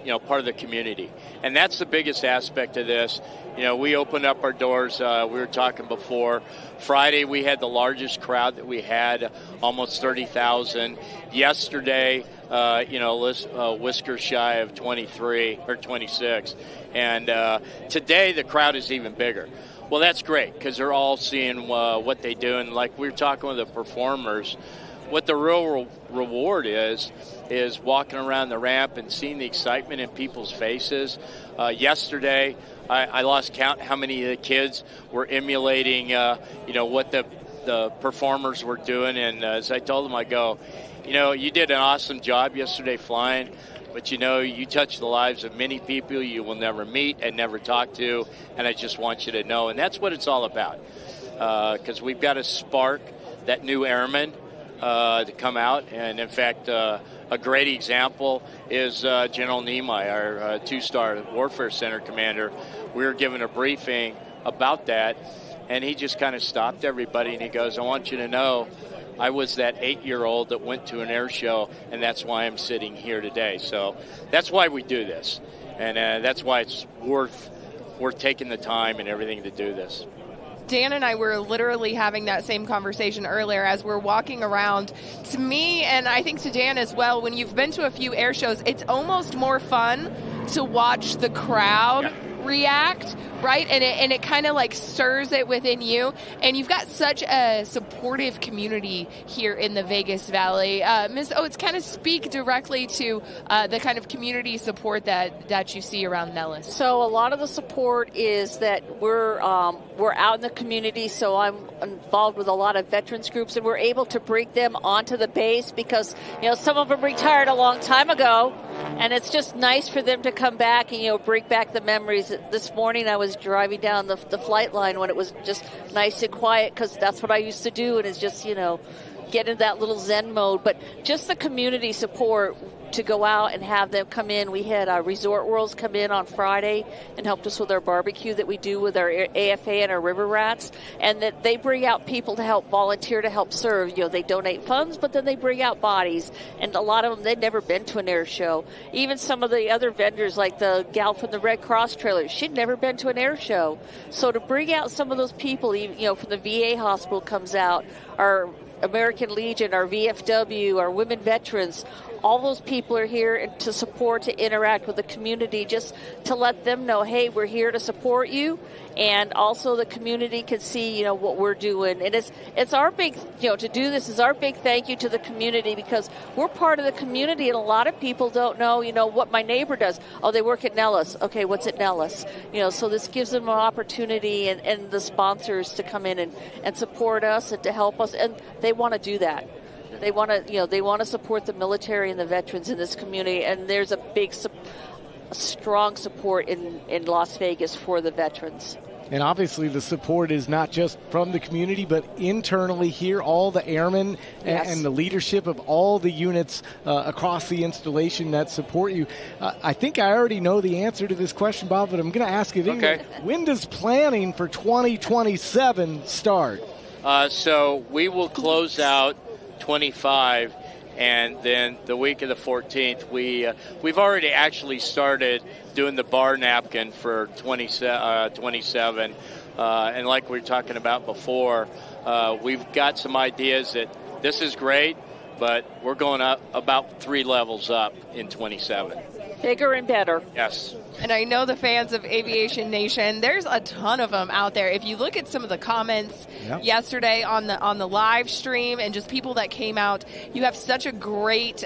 you know, part of the community, and that's the biggest aspect of this. You know, we opened up our doors. We were talking before. Friday, we had the largest crowd that we had, almost 30,000. Yesterday, whisker shy of 23 or 26, and today the crowd is even bigger. Well, that's great because they're all seeing what they do. And like we were talking with the performers, what the real reward is walking around the ramp and seeing the excitement in people's faces. Yesterday, I lost count how many of the kids were emulating, what the performers were doing. And as I told them, I go, you did an awesome job yesterday flying. But, you touch the lives of many people you will never meet and never talk to, and I just want you to know. And that's what it's all about, because we've got to spark that new airman to come out. And, in fact, a great example is General Nimoy, our 2-star Warfare Center commander. We were given a briefing about that, and he just kind of stopped everybody, and he goes, I want you to know I was that 8-year-old that went to an air show, and that's why I'm sitting here today. So that's why we do this, and that's why it's worth taking the time and everything to do this. Dan and I were literally having that same conversation earlier as we're walking around. To me, and I think to Dan as well, when you've been to a few air shows, it's almost more fun to watch the crowd react, right? And it kind of like stirs it within you. And you've got such a supportive community here in the Vegas Valley. Ms. Oates, kind of speak directly to the kind of community support that you see around Nellis. So a lot of the support is that we're out in the community, so I'm involved with a lot of veterans groups, and we're able to bring them onto the base because, some of them retired a long time ago, and it's just nice for them to come back and, bring back the memories. This morning I was driving down the flight line when it was just nice and quiet, because that's what I used to do, and it's just, get in that little Zen mode. But just the community support to go out and have them come in. We had Resort Worlds come in on Friday and helped us with our barbecue that we do with our AFA and our river rats, and that they bring out people to help volunteer to help serve. They donate funds, but then they bring out bodies, and a lot of them, they'd never been to an air show. Even some of the other vendors, like the gal from the Red Cross trailer, she'd never been to an air show. So to bring out some of those people, from the VA hospital comes out, our American Legion, our VFW, our women veterans, all those people are here to support, to interact with the community, just to let them know, hey, we're here to support you. And also the community can see, what we're doing. And it's our big, to do this is our big thank you to the community, because we're part of the community, and a lot of people don't know, what my neighbor does. Oh, they work at Nellis. Okay, what's at Nellis? So this gives them an opportunity and the sponsors to come in and support us and to help us. And they want to do that. They want to, support the military and the veterans in this community. And there's a big, strong support in Las Vegas for the veterans. And obviously the support is not just from the community, but internally here, all the airmen and the leadership of all the units across the installation that support you. I think I already know the answer to this question, Bob, but I'm going to ask it anyway. When does planning for 2027 start? So we will close out 25, and then the week of the 14th, we've already actually started doing the bar napkin for 27. And like we were talking about before, we've got some ideas that this is great, but we're going up about 3 levels up in 27. Bigger and better. Yes. And I know the fans of Aviation Nation, there's a ton of them out there. If you look at some of the comments yesterday on the live stream and just people that came out, you have such a great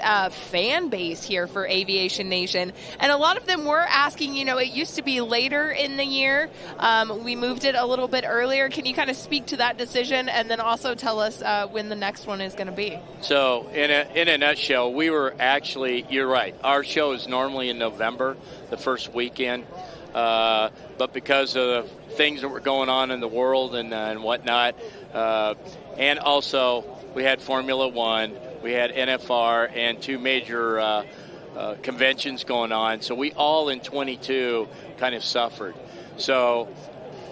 fan base here for Aviation Nation. And a lot of them were asking, it used to be later in the year. We moved it a little bit earlier. Can you kind of speak to that decision and then also tell us when the next one is going to be? So in a nutshell, we were actually, you're right, our show is normally in November, the first weekend, but because of things that were going on in the world and whatnot, and also we had Formula One, we had NFR, and 2 major conventions going on, so we all in 22 kind of suffered. So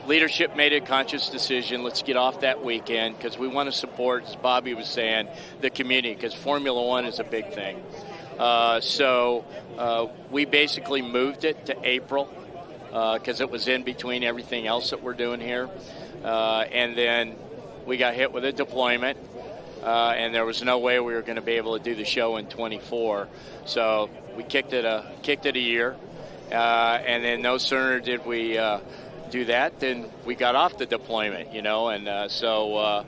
leadership made a conscious decision, let's get off that weekend, because we want to support, as Bobby was saying, the community, because Formula One is a big thing. So we basically moved it to April because it was in between everything else that we're doing here. And then we got hit with a deployment, and there was no way we were going to be able to do the show in 24. So we kicked it a year. And then no sooner did we do that than we got off the deployment, and so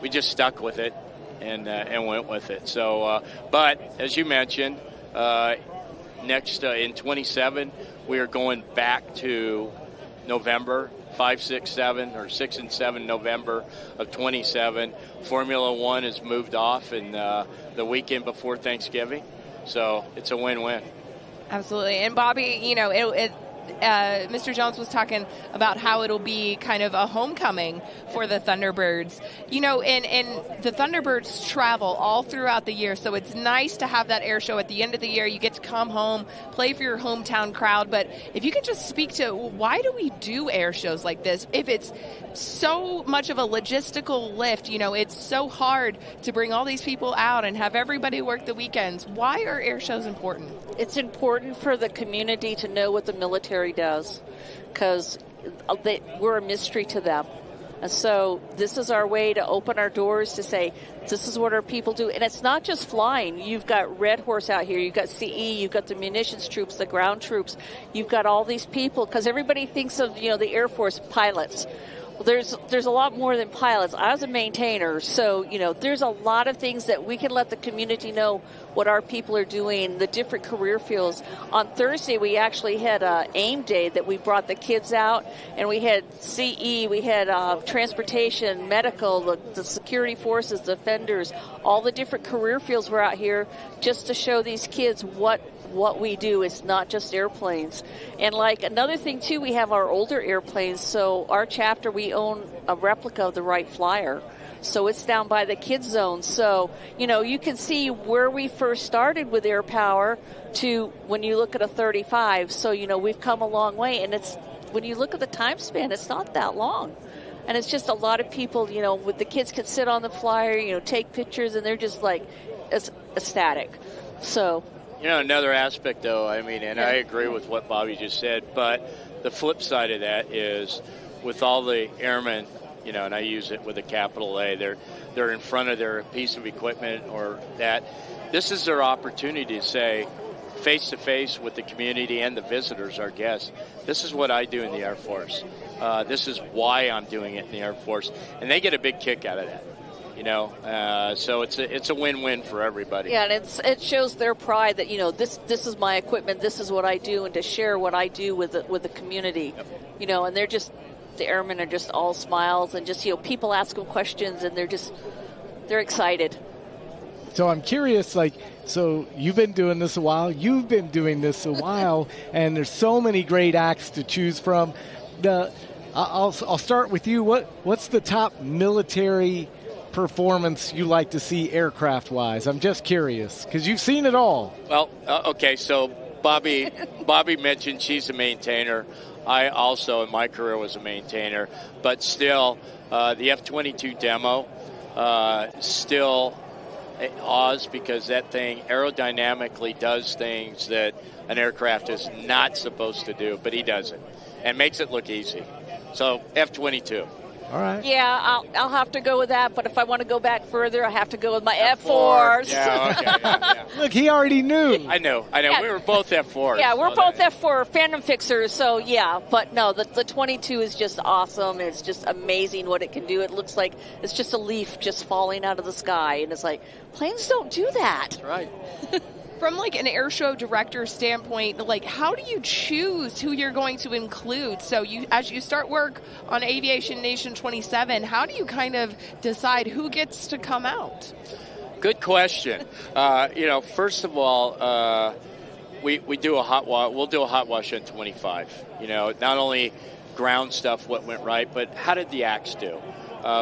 we just stuck with it. And went with it. So, but as you mentioned, next in 27, we are going back to November 5, 6, 7, or 6 and 7 November of 27. Formula One has moved off in the weekend before Thanksgiving, so it's a win-win. Absolutely, and Bobby, Mr. Jones was talking about how it'll be kind of a homecoming for the Thunderbirds. And the Thunderbirds travel all throughout the year, so it's nice to have that air show at the end of the year. You get to come home, play for your hometown crowd. But if you could just speak to why do we do air shows like this? If it's so much of a logistical lift, it's so hard to bring all these people out and have everybody work the weekends. Why are air shows important? It's important for the community to know what the military does, because we're a mystery to them. And so this is our way to open our doors to say, this is what our people do. And it's not just flying. You've got Red Horse out here. You've got CE. You've got the munitions troops, the ground troops. You've got all these people, because everybody thinks of, the Air Force pilots. Well, there's a lot more than pilots. I was a maintainer, so, there's a lot of things that we can let the community know what our people are doing, the different career fields. On Thursday, we actually had a AIM day that we brought the kids out, and we had CE, we had transportation, medical, the security forces, defenders, all the different career fields were out here just to show these kids what we do. Is not just airplanes. And like another thing too, we have our older airplanes. So our chapter, we own a replica of the Wright Flyer. So it's down by the kids zone. So, you can see where we first started with air power to when you look at a 35. So, we've come a long way. And it's, when you look at the time span, it's not that long. And it's just a lot of people, with the kids can sit on the flyer, take pictures, and they're just like ecstatic. So. Another aspect, though, I agree with what Bobby just said, but the flip side of that is with all the airmen, and I use it with a capital A, they're in front of their piece of equipment or that. This is their opportunity to say, face-to-face with the community and the visitors, our guests, this is what I do in the Air Force. This is why I'm doing it in the Air Force. And they get a big kick out of that. So it's a win-win for everybody. Yeah, and it shows their pride that this is my equipment, this is what I do, and to share what I do with the community. Yep. And the airmen are just all smiles, and just people ask them questions, and they're excited. So I'm curious, so you've been doing this a while, and there's so many great acts to choose from. I'll start with you. What's the top military performance you like to see aircraft-wise? I'm just curious, because you've seen it all. Well, okay, so Bobby mentioned she's a maintainer. I also, in my career, was a maintainer. But still, the F-22 demo still awes, because that thing aerodynamically does things that an aircraft is not supposed to do, but he does it and makes it look easy. So F-22. All right. Yeah, I'll have to go with that, but if I want to go back further, I have to go with my F4s. Yeah, okay. Yeah. Look, he already knew. I know. Yeah. We were both F4s. Yeah, we're both F4 Phantom fixers, so yeah. But no, the 22 is just awesome. It's just amazing what it can do. It looks like it's just a leaf just falling out of the sky, and it's like, planes don't do that. That's right. From an air show director standpoint, how do you choose who you're going to include? So as you start work on Aviation Nation 27, how do you kind of decide who gets to come out? Good question. First of all, we do a hot wash. We'll do a hot wash on 25. Not only ground stuff, what went right, but how did the acts do?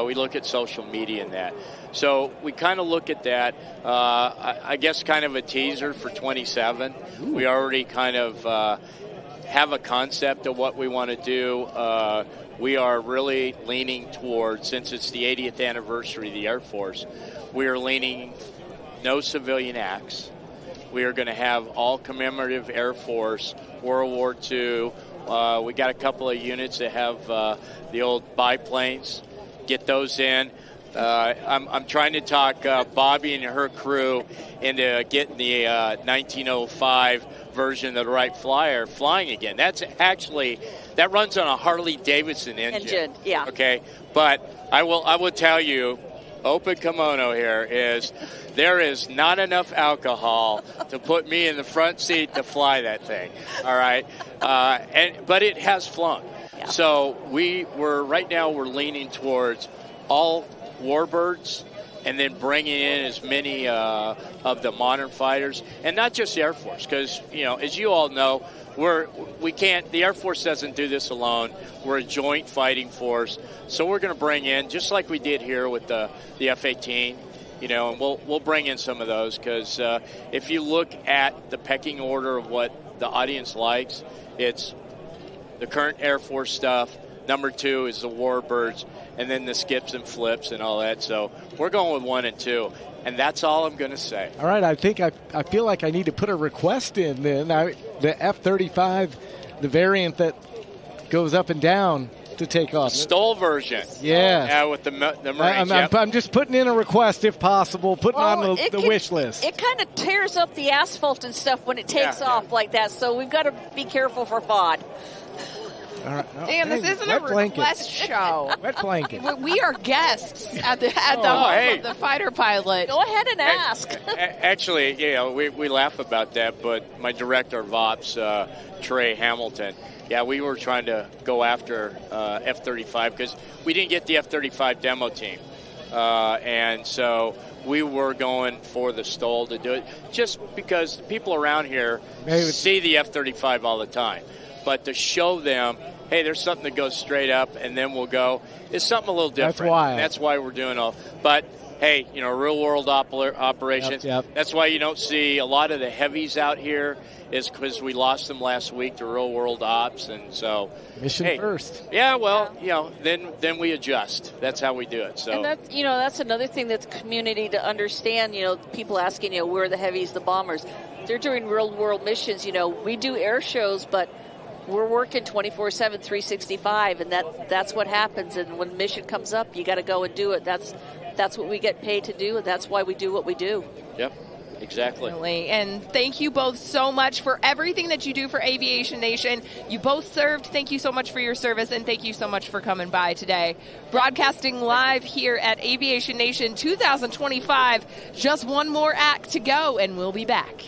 We look at social media and that. So we kind of look at that, I guess kind of a teaser for 27. Ooh. We already kind of have a concept of what we want to do. We are really leaning towards, since it's the 80th anniversary of the Air Force, we are leaning no civilian acts. We are going to have all commemorative Air Force, World War II. We got a couple of units that have the old biplanes. Get those in. I'm trying to talk Bobby and her crew into getting the 1905 version of the Wright Flyer flying again. That runs on a Harley Davidson engine. Yeah. Okay, but I will tell you, open kimono here is there is not enough alcohol to put me in the front seat to fly that thing. All right, but it has flown. Yeah. So right now we're leaning towards all Warbirds, and then bringing in as many of the modern fighters, and not just the Air Force, because as you all know, the Air Force doesn't do this alone. We're a joint fighting force, so we're going to bring in, just like we did here with the F-18, and we'll bring in some of those, because if you look at the pecking order of what the audience likes, it's the current Air Force stuff. Number 2 is the Warbirds, and then the skips and flips and all that. So we're going with 1 and 2, and that's all I'm going to say. All right, I think I feel like I need to put a request in then. The F-35, the variant that goes up and down, to take off. Stole version. Yeah. With the Marines. I'm just putting in a request if possible, putting on the wish list. It kind of tears up the asphalt and stuff when it takes off like that, so we've got to be careful for FOD. All right. No, Dan, this isn't a request show. Wet blanket. We are guests at the home of the fighter pilot. Go ahead and ask. Actually, we laugh about that, but my director of ops, Trey Hamilton, we were trying to go after F-35 because we didn't get the F-35 demo team. And so we were going for the Stoll to do it just because people around here see the F-35 all the time. But to show them, hey, there's something that goes straight up and then we'll go, it's something a little different. That's why we're doing all. But, hey, real world operations. That's why you don't see a lot of the heavies out here is because we lost them last week to real world ops. And so. Mission first. Yeah, well, then we adjust. That's how we do it. So. And that's another thing that's community to understand. People asking, where are the heavies, the bombers? They're doing real world missions. We do air shows, but we're working 24/7, 365, and that's what happens. And when mission comes up, you got to go and do it. That's what we get paid to do, and that's why we do what we do. Yep, exactly. And thank you both so much for everything that you do for Aviation Nation. You both served. Thank you so much for your service, and thank you so much for coming by today. Broadcasting live here at Aviation Nation 2025. Just one more act to go, and we'll be back.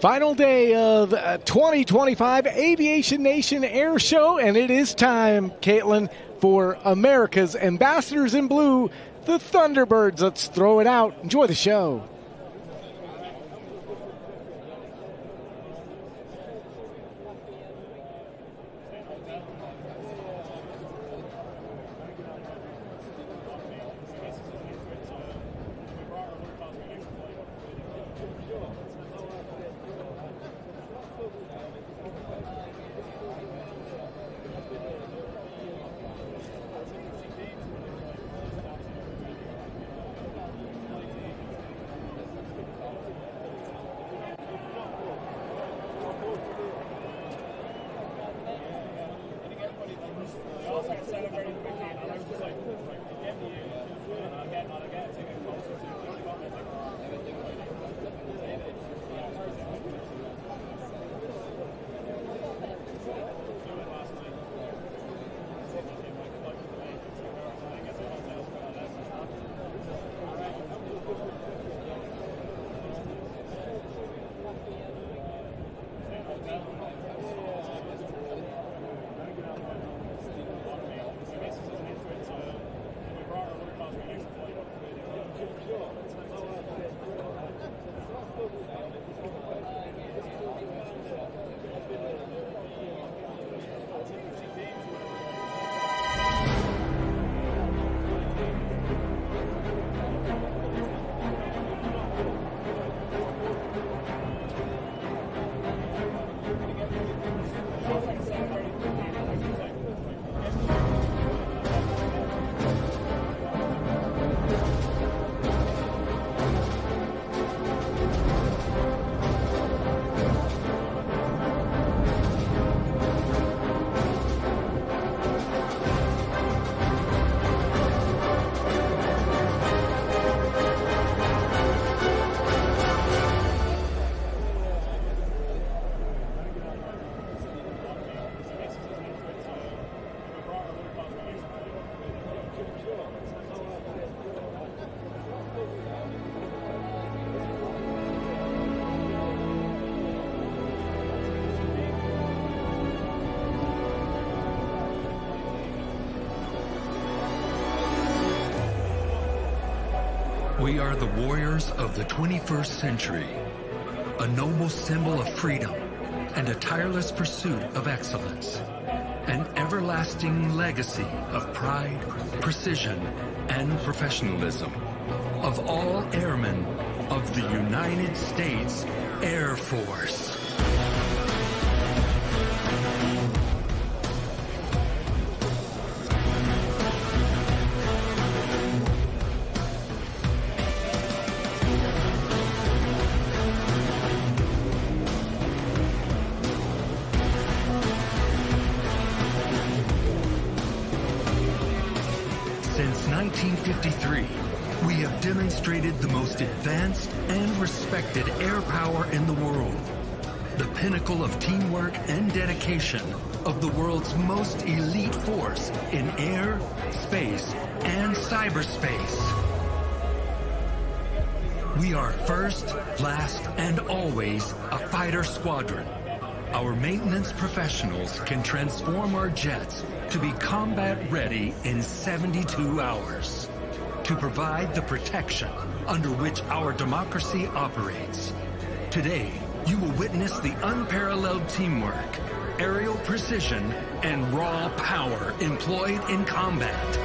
Final day of 2025 Aviation Nation Air Show, and it is time, Caitlin, for America's Ambassadors in Blue, the Thunderbirds. Let's throw it out. Enjoy the show. We are the warriors of the 21st century, a noble symbol of freedom and a tireless pursuit of excellence, an everlasting legacy of pride, precision, and professionalism of all airmen of the United States Air Force. Since 1953, we have demonstrated the most advanced and respected air power in the world, the pinnacle of teamwork and dedication of the world's most elite force in air, space, and cyberspace. We are first, last, and always a fighter squadron. Our maintenance professionals can transform our jets to be combat ready in 72 hours to provide the protection under which our democracy operates. Today, you will witness the unparalleled teamwork, aerial precision, and raw power employed in combat.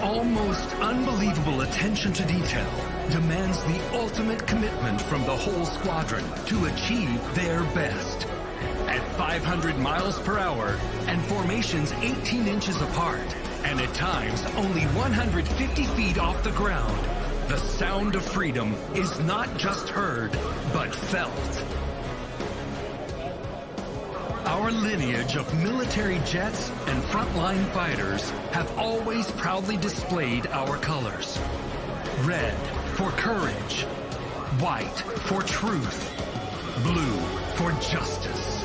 Almost unbelievable attention to detail demands the ultimate commitment from the whole squadron to achieve their best. At 500 miles per hour and formations 18 inches apart, and at times only 150 feet off the ground, The sound of freedom is not just heard, but felt. Our lineage of military jets and frontline fighters have always proudly displayed our colors. Red for courage, white for truth, blue for justice.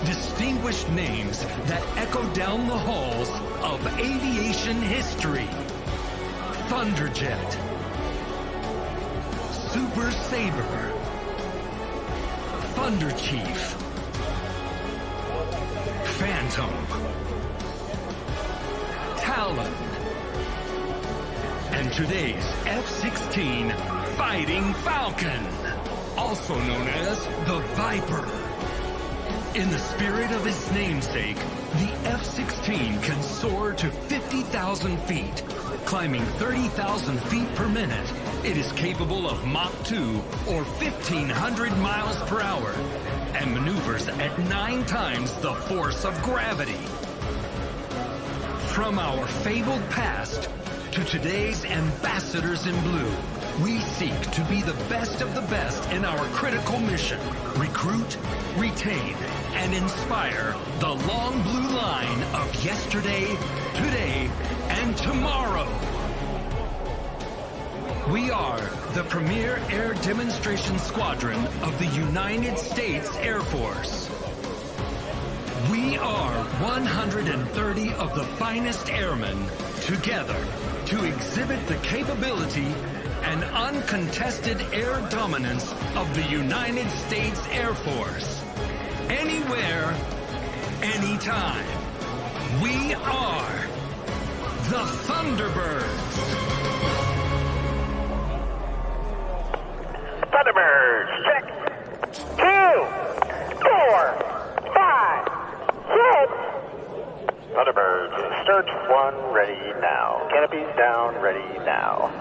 Distinguished names that echo down the halls of aviation history. Thunderjet, Super Sabre, Thunder Chief, Phantom, Talon, and today's F-16 Fighting Falcon, also known as the Viper. In the spirit of its namesake, the F-16 can soar to 50,000 feet, climbing 30,000 feet per minute. It is capable of Mach 2 or 1,500 miles per hour and maneuvers at 9 times the force of gravity. From our fabled past to today's ambassadors in blue, we seek to be the best of the best in our critical mission. Recruit, retain, and inspire the long blue line of yesterday, today, and tomorrow. We are the premier air demonstration squadron of the United States Air Force. We are 130 of the finest airmen together to exhibit the capability and uncontested air dominance of the United States Air Force. Anywhere, anytime. We are the Thunderbirds. Thunderbirds, check. 2, 4, 5, 6. Thunderbirds, start 1, ready now. Canopies down, ready now.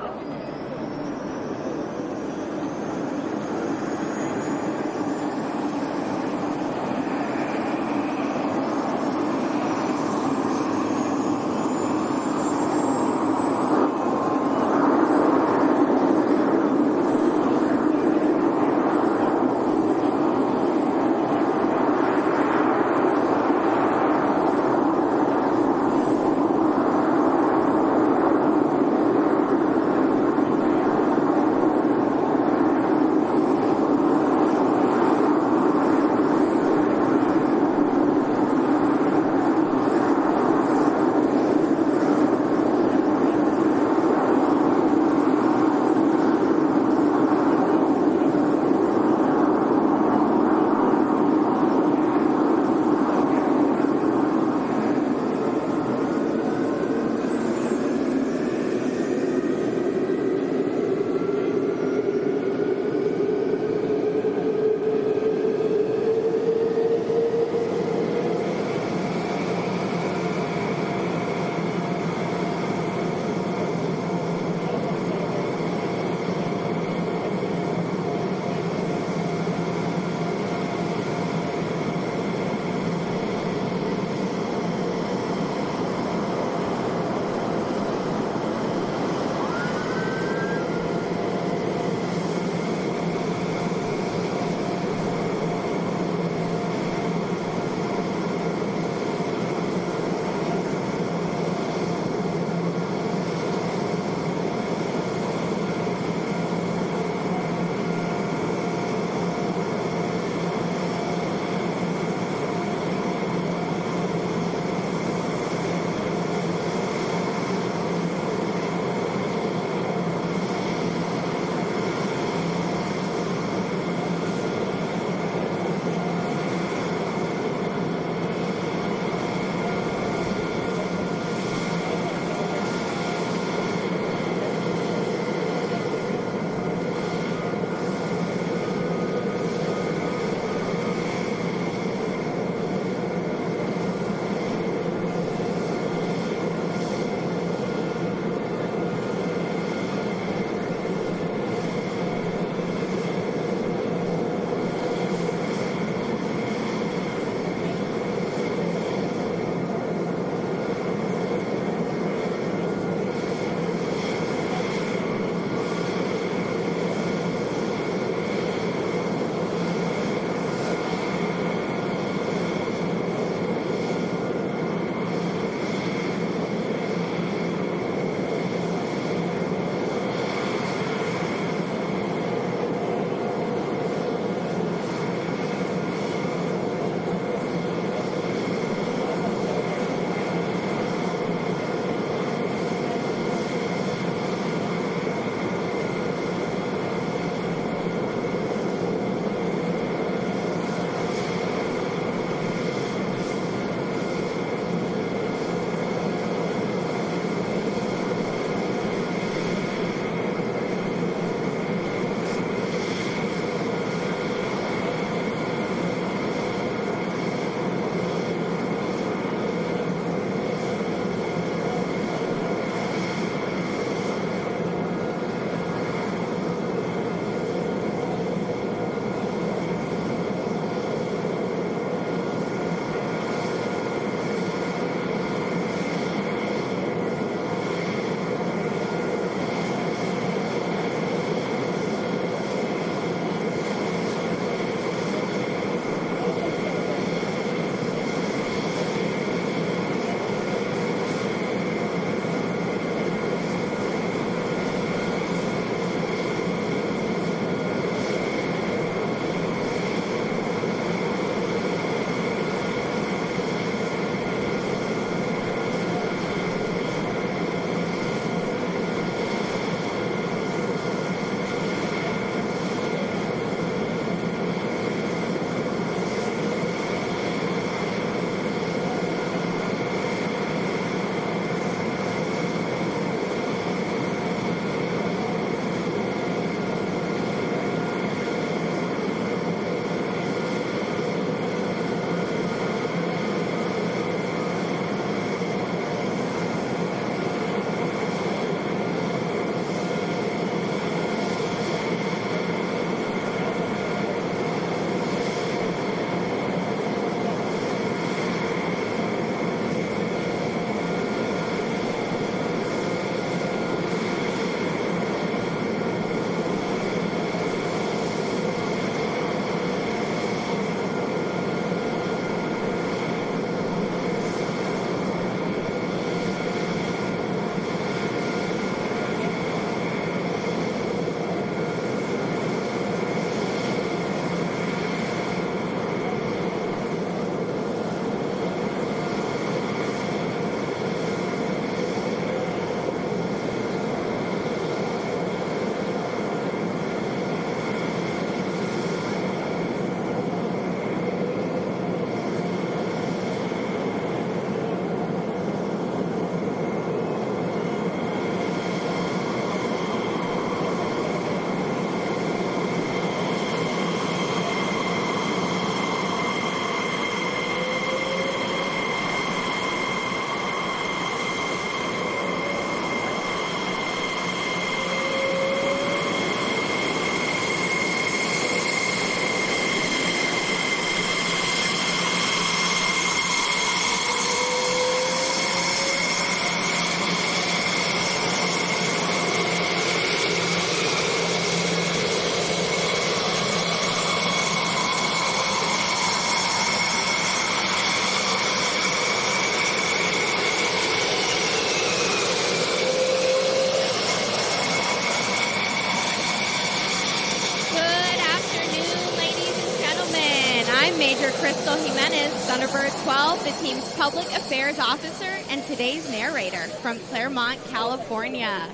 I'm Major Crystal Jimenez, Thunderbird 12, the team's public affairs officer and today's narrator from Claremont, California.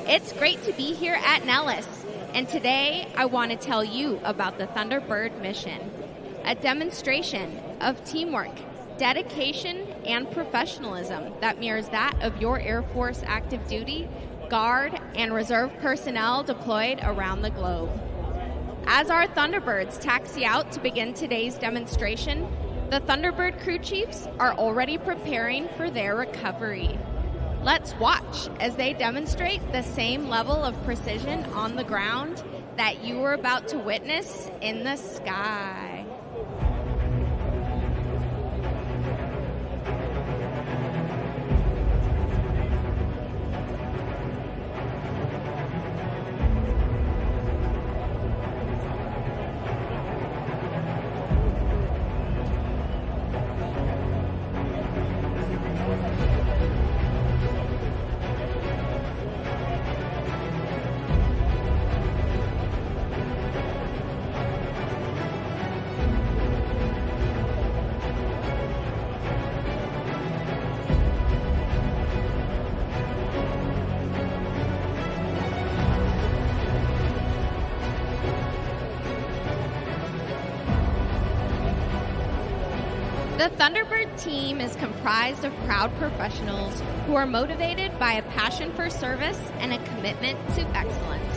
It's great to be here at Nellis, and today I want to tell you about the Thunderbird mission, a demonstration of teamwork, dedication, and professionalism that mirrors that of your Air Force active duty, Guard, and Reserve personnel deployed around the globe. As our Thunderbirds taxi out to begin today's demonstration, the Thunderbird crew chiefs are already preparing for their recovery. Let's watch as they demonstrate the same level of precision on the ground that you were about to witness in the sky. The Thunderbird team is comprised of proud professionals who are motivated by a passion for service and a commitment to excellence.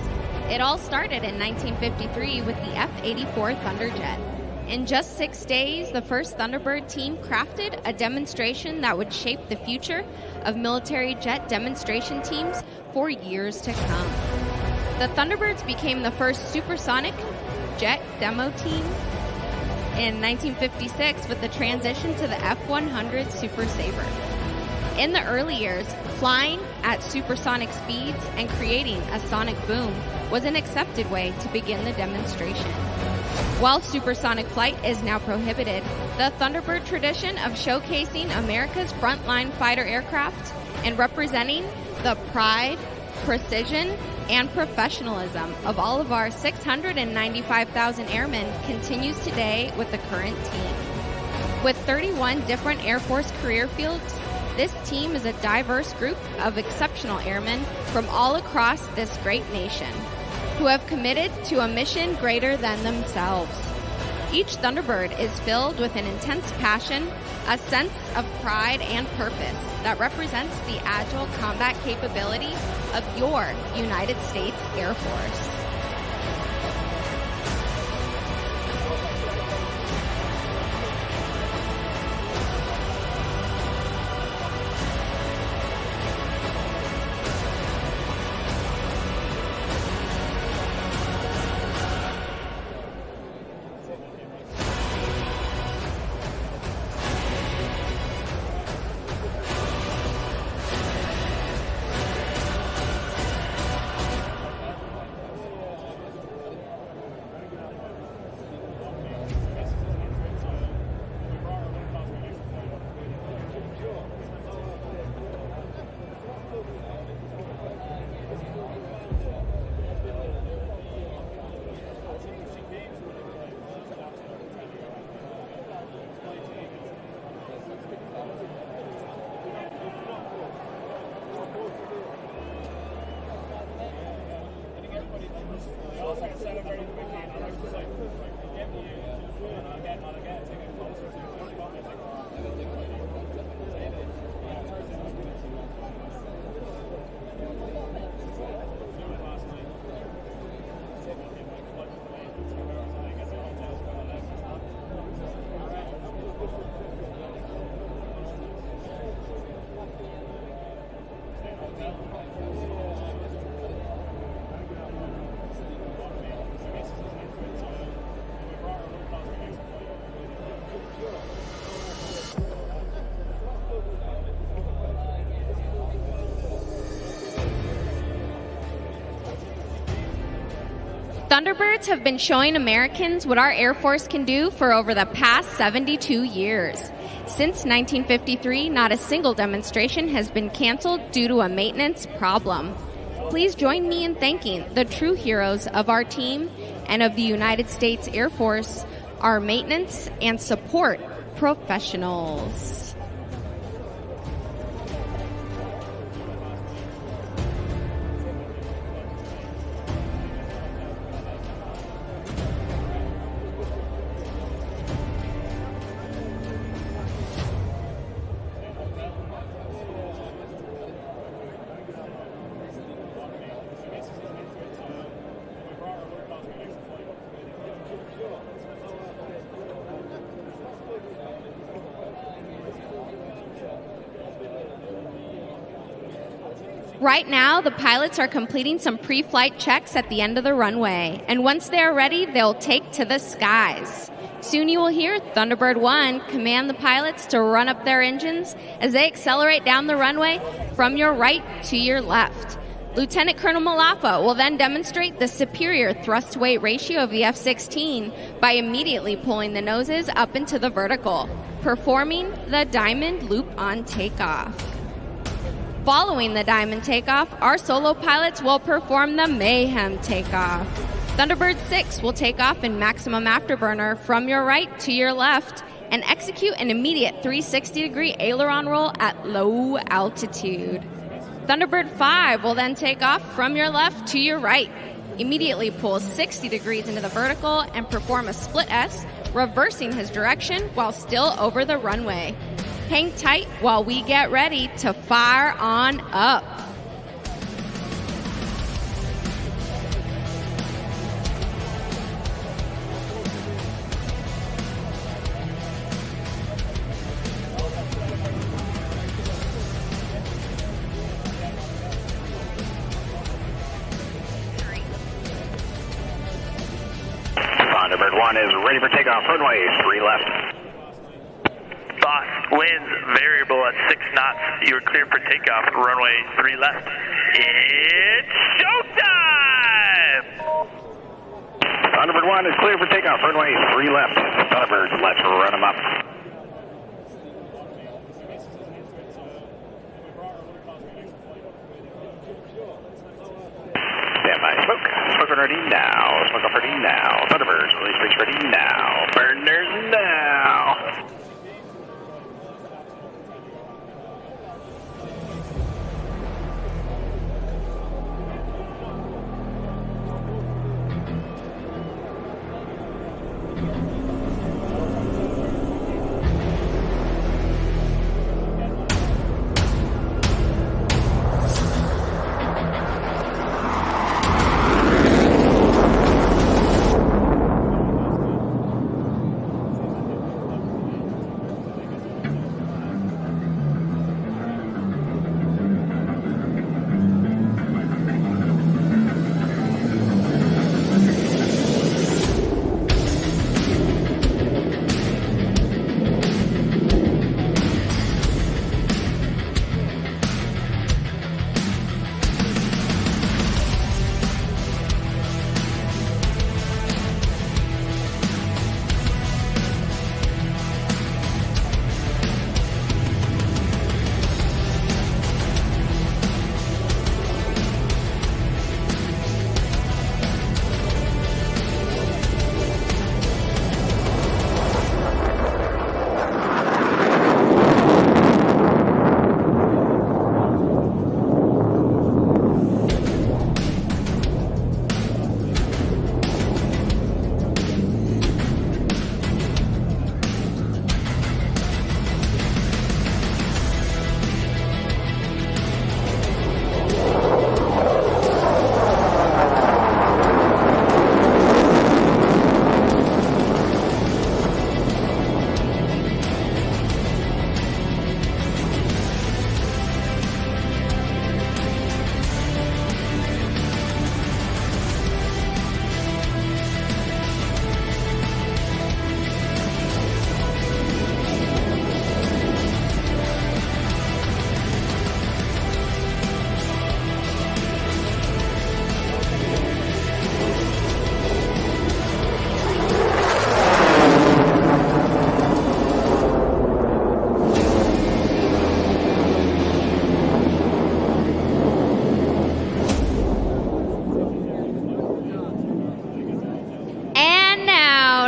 It all started in 1953 with the F-84 Thunderjet. In just 6 days, the first Thunderbird team crafted a demonstration that would shape the future of military jet demonstration teams for years to come. The Thunderbirds became the first supersonic jet demo team in 1956 with the transition to the F-100 Super Sabre. In the early years, flying at supersonic speeds and creating a sonic boom was an accepted way to begin the demonstration. While supersonic flight is now prohibited, the Thunderbird tradition of showcasing America's frontline fighter aircraft and representing the pride, precision, and professionalism of all of our 695,000 airmen continues today with the current team. With 31 different Air Force career fields, this team is a diverse group of exceptional airmen from all across this great nation who have committed to a mission greater than themselves. Each Thunderbird is filled with an intense passion, a sense of pride and purpose that represents the agile combat capability of your United States Air Force. Thunderbirds have been showing Americans what our Air Force can do for over the past 72 years. Since 1953, not a single demonstration has been canceled due to a maintenance problem. Please join me in thanking the true heroes of our team and of the United States Air Force, our maintenance and support professionals. Right now, the pilots are completing some pre-flight checks at the end of the runway, and once they are ready, they'll take to the skies. Soon you will hear Thunderbird 1 command the pilots to run up their engines as they accelerate down the runway from your right to your left. Lieutenant Colonel Malaffa will then demonstrate the superior thrust-to-weight ratio of the F-16 by immediately pulling the noses up into the vertical, performing the diamond loop on takeoff. Following the diamond takeoff, our solo pilots will perform the mayhem takeoff. Thunderbird 6 will take off in maximum afterburner from your right to your left and execute an immediate 360-degree aileron roll at low altitude. Thunderbird 5 will then take off from your left to your right, immediately pull 60 degrees into the vertical and perform a split S, reversing his direction while still over the runway. Hang tight while we get ready to fire on up. Thunderbird 1 is ready for takeoff. Runway 3 left. Boss, winds variable at 6 knots. You are cleared for takeoff. Runway 3 left. It's showtime! Thunderbird 1 is clear for takeoff. Runway 3 left. Thunderbirds, let's run them up. Standby smoke. Smoke ready now. Smoke off ready now. Thunderbirds, release brakes ready now. Burners now.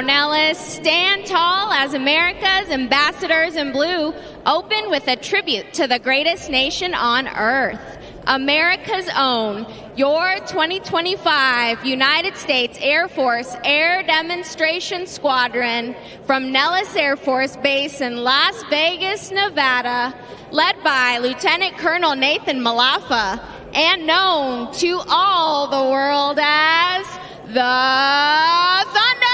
Nellis, stand tall as America's ambassadors in blue open with a tribute to the greatest nation on earth, America's own, your 2025 United States Air Force Air Demonstration Squadron from Nellis Air Force Base in Las Vegas, Nevada, led by Lieutenant Colonel Nathan Malafa, and known to all the world as the Thunderbirds!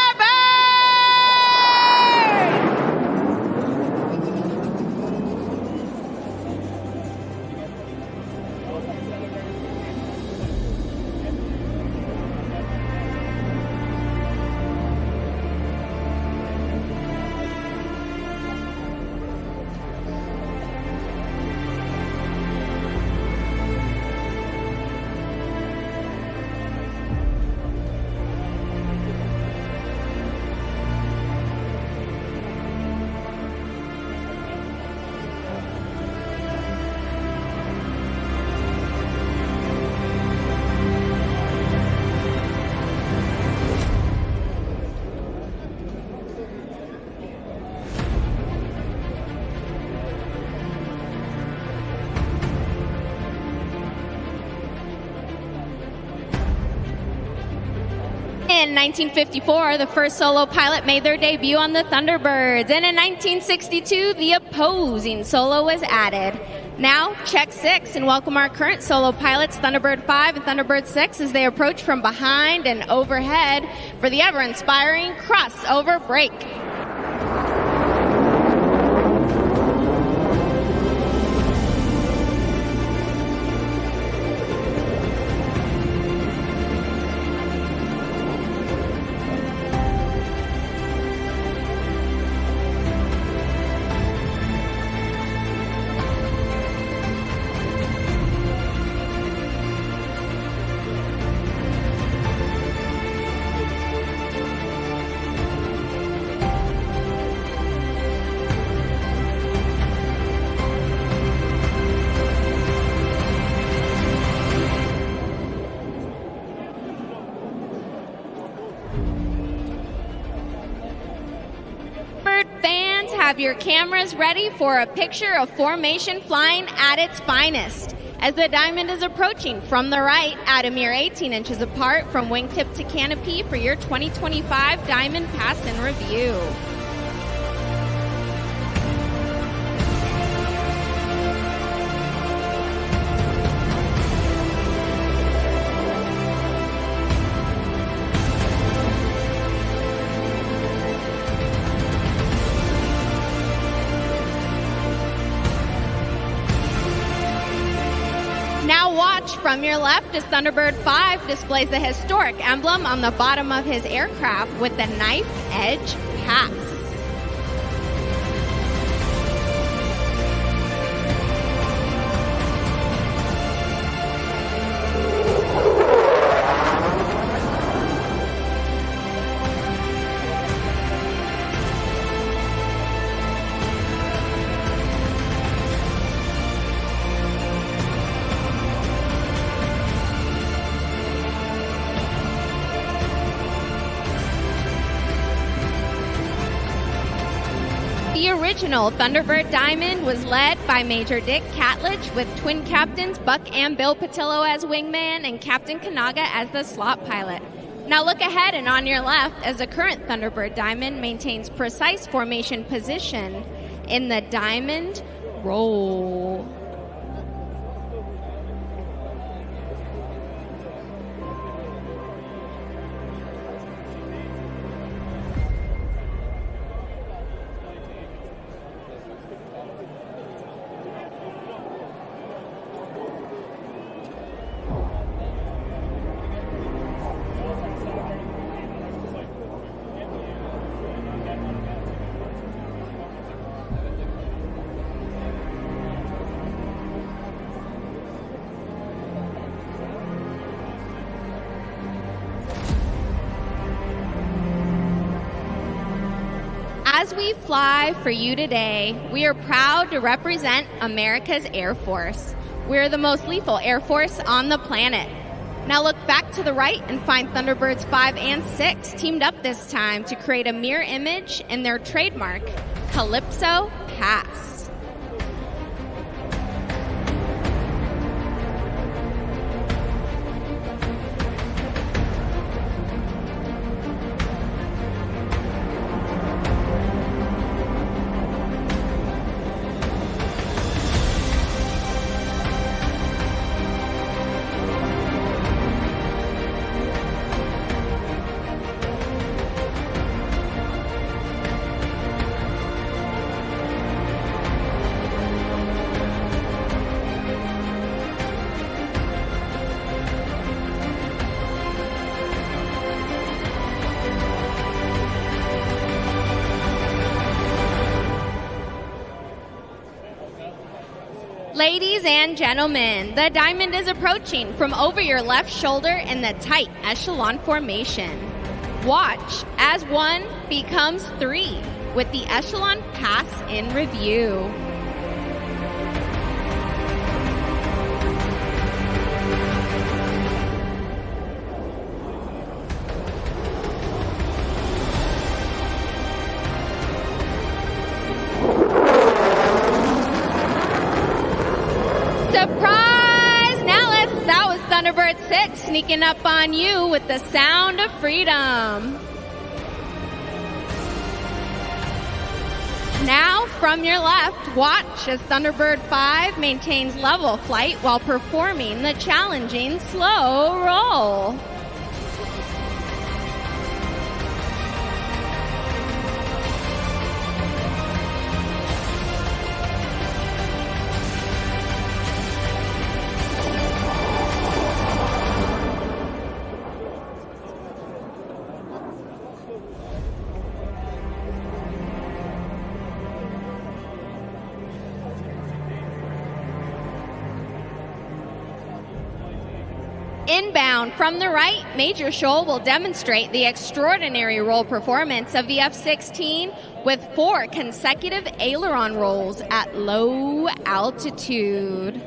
In 1954, the first solo pilot made their debut on the Thunderbirds, and in 1962, the opposing solo was added. Now, check 6 and welcome our current solo pilots, Thunderbird 5 and Thunderbird 6, as they approach from behind and overhead for the ever-inspiring crossover break. Have your cameras ready for a picture of formation flying at its finest. As the diamond is approaching from the right at a mere 18 inches apart from wingtip to canopy for your 2025 Diamond Pass and Review. Now watch from your left as Thunderbird 5 displays the historic emblem on the bottom of his aircraft with the knife edge pass. The original Thunderbird Diamond was led by Major Dick Catledge with twin captains Buck and Bill Patillo as wingman and Captain Kanaga as the slot pilot. Now look ahead and on your left as the current Thunderbird Diamond maintains precise formation position in the diamond roll. As we fly for you today, we are proud to represent America's Air Force. We're the most lethal Air Force on the planet. Now look back to the right and find Thunderbirds 5 and 6 teamed up this time to create a mirror image in their trademark, Calypso Pass. Ladies and gentlemen, the diamond is approaching from over your left shoulder in the tight echelon formation. Watch as 1 becomes 3 with the echelon pass in review. Thunderbird 6 sneaking up on you with the sound of freedom. Now, from your left, watch as Thunderbird 5 maintains level flight while performing the challenging slow roll. Inbound from the right, Major Shoal will demonstrate the extraordinary roll performance of the F-16 with 4 consecutive aileron rolls at low altitude.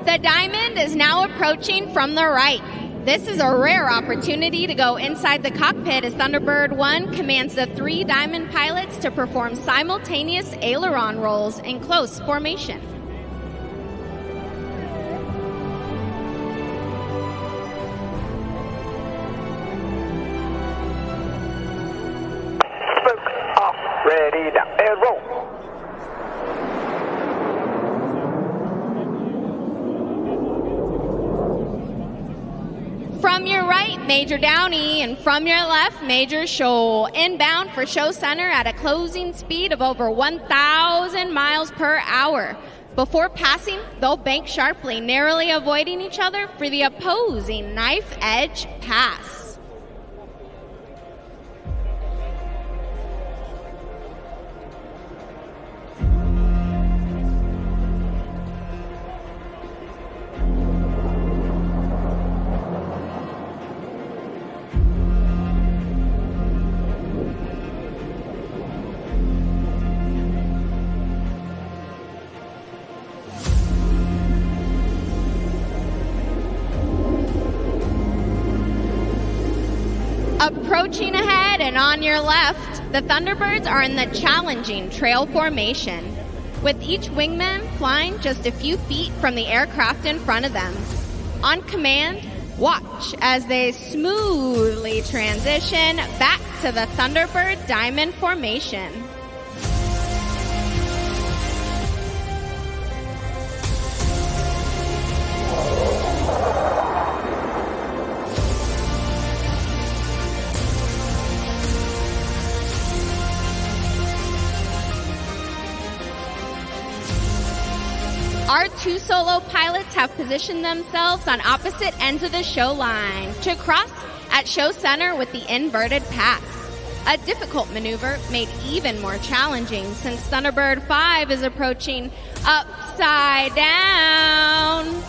The diamond is now approaching from the right. This is a rare opportunity to go inside the cockpit as Thunderbird 1 commands the 3 diamond pilots to perform simultaneous aileron rolls in close formation. Spoke off, ready, now, and roll. From your right, Major Downey, and from your left, Major Shoal. Inbound for Show Center at a closing speed of over 1,000 miles per hour. Before passing, they'll bank sharply, narrowly avoiding each other for the opposing knife edge pass. Approaching ahead and on your left, the Thunderbirds are in the challenging trail formation, with each wingman flying just a few feet from the aircraft in front of them. On command, watch as they smoothly transition back to the Thunderbird diamond formation. Our 2 solo pilots have positioned themselves on opposite ends of the show line to cross at Show Center with the inverted pass. A difficult maneuver made even more challenging since Thunderbird 5 is approaching upside down.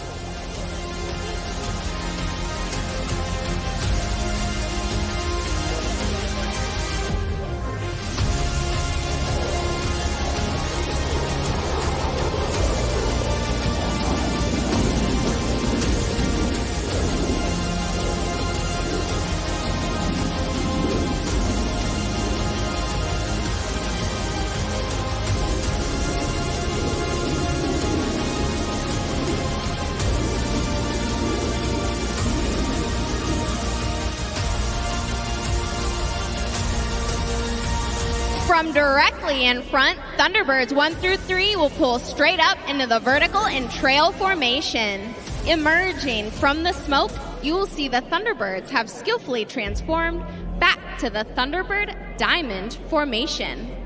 From directly in front, Thunderbirds 1 through 3 will pull straight up into the vertical and trail formation. Emerging from the smoke, you will see the Thunderbirds have skillfully transformed back to the Thunderbird Diamond formation.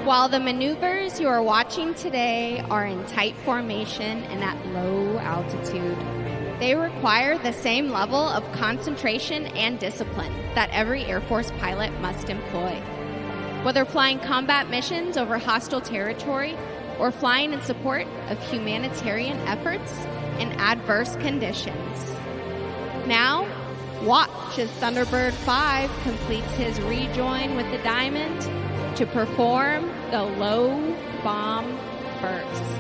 While the maneuvers you are watching today are in tight formation and at low altitude, they require the same level of concentration and discipline that every Air Force pilot must employ. Whether flying combat missions over hostile territory or flying in support of humanitarian efforts in adverse conditions. Now, watch as Thunderbird 5 completes his rejoin with the Diamond to perform the low bomb burst.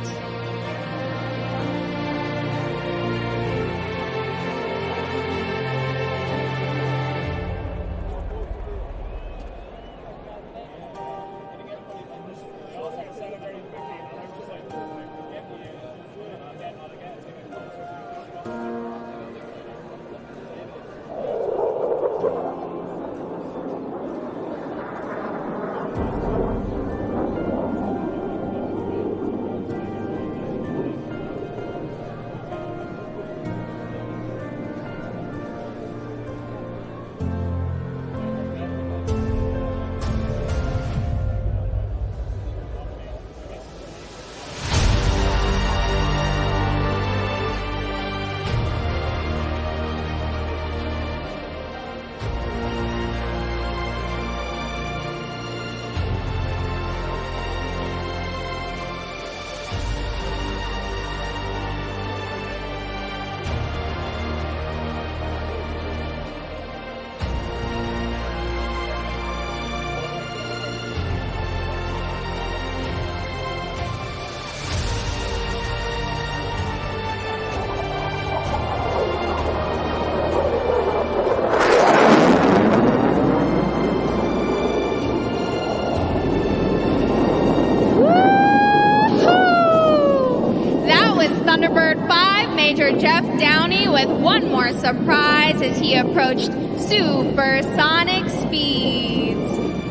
With one more surprise as he approached supersonic speeds.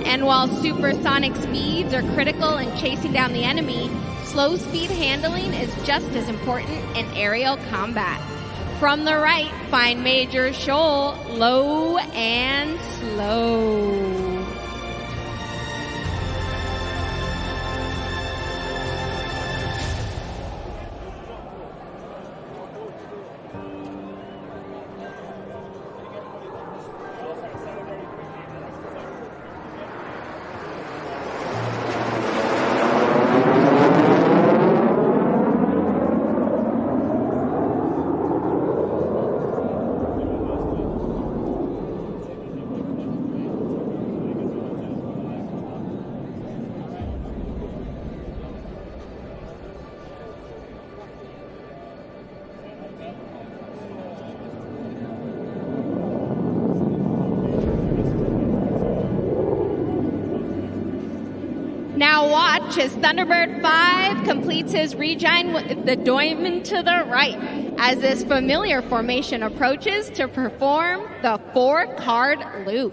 And while supersonic speeds are critical in chasing down the enemy, slow speed handling is just as important in aerial combat. From the right, find Major Shoal, low and slow. Now watch as Thunderbird 5 completes his regine with the diamond to the right as this familiar formation approaches to perform the 4-card loop.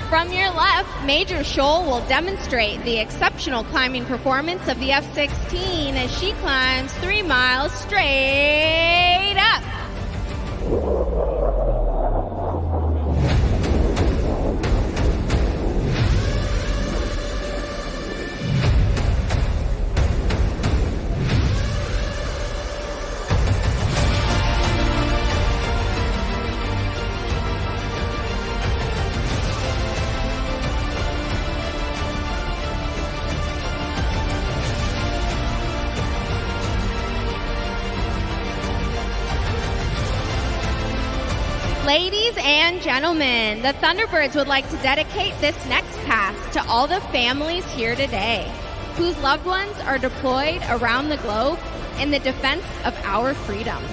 From your left, Major Scholl will demonstrate the exceptional climbing performance of the F-16 as she climbs 3 miles straight up. Ladies and gentlemen, the Thunderbirds would like to dedicate this next pass to all the families here today whose loved ones are deployed around the globe in the defense of our freedoms.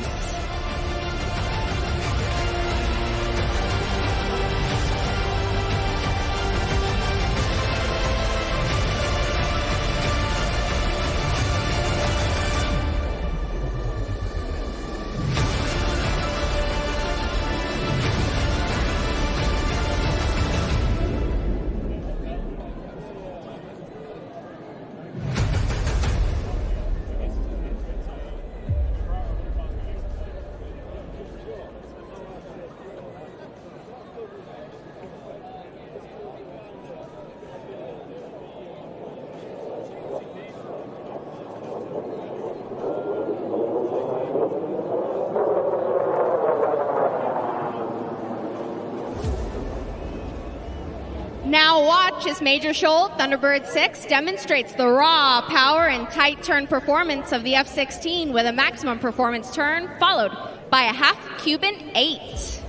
Now watch as Major Scholl, Thunderbird 6, demonstrates the raw power and tight turn performance of the F-16 with a maximum performance turn followed by a half Cuban 8.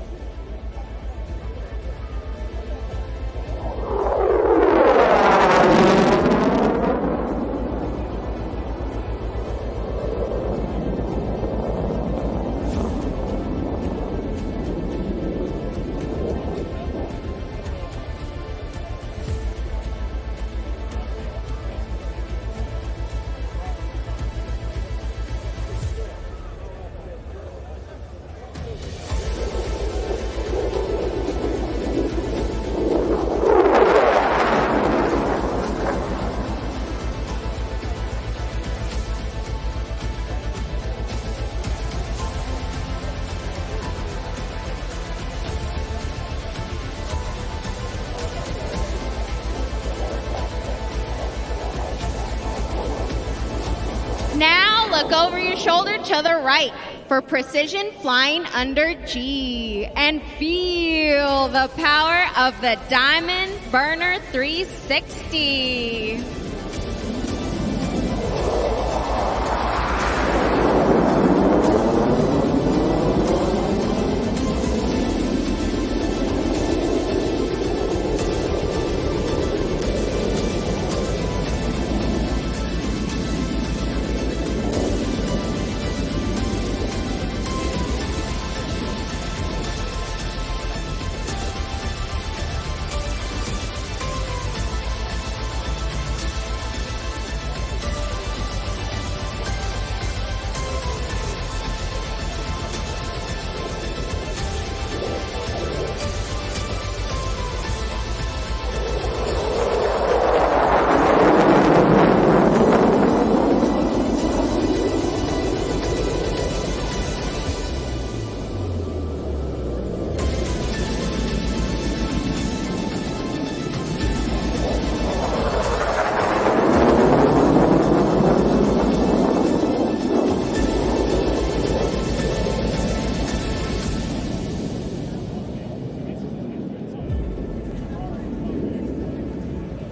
Now look over your shoulder to the right for precision flying under G and feel the power of the Diamond Burner 360.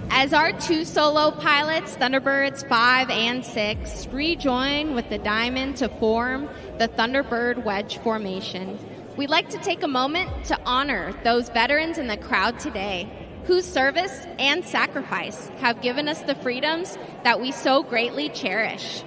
As our 2 solo pilots, Thunderbirds 5 and 6, rejoin with the Diamond to form the Thunderbird wedge formation, we'd like to take a moment to honor those veterans in the crowd today whose service and sacrifice have given us the freedoms that we so greatly cherish.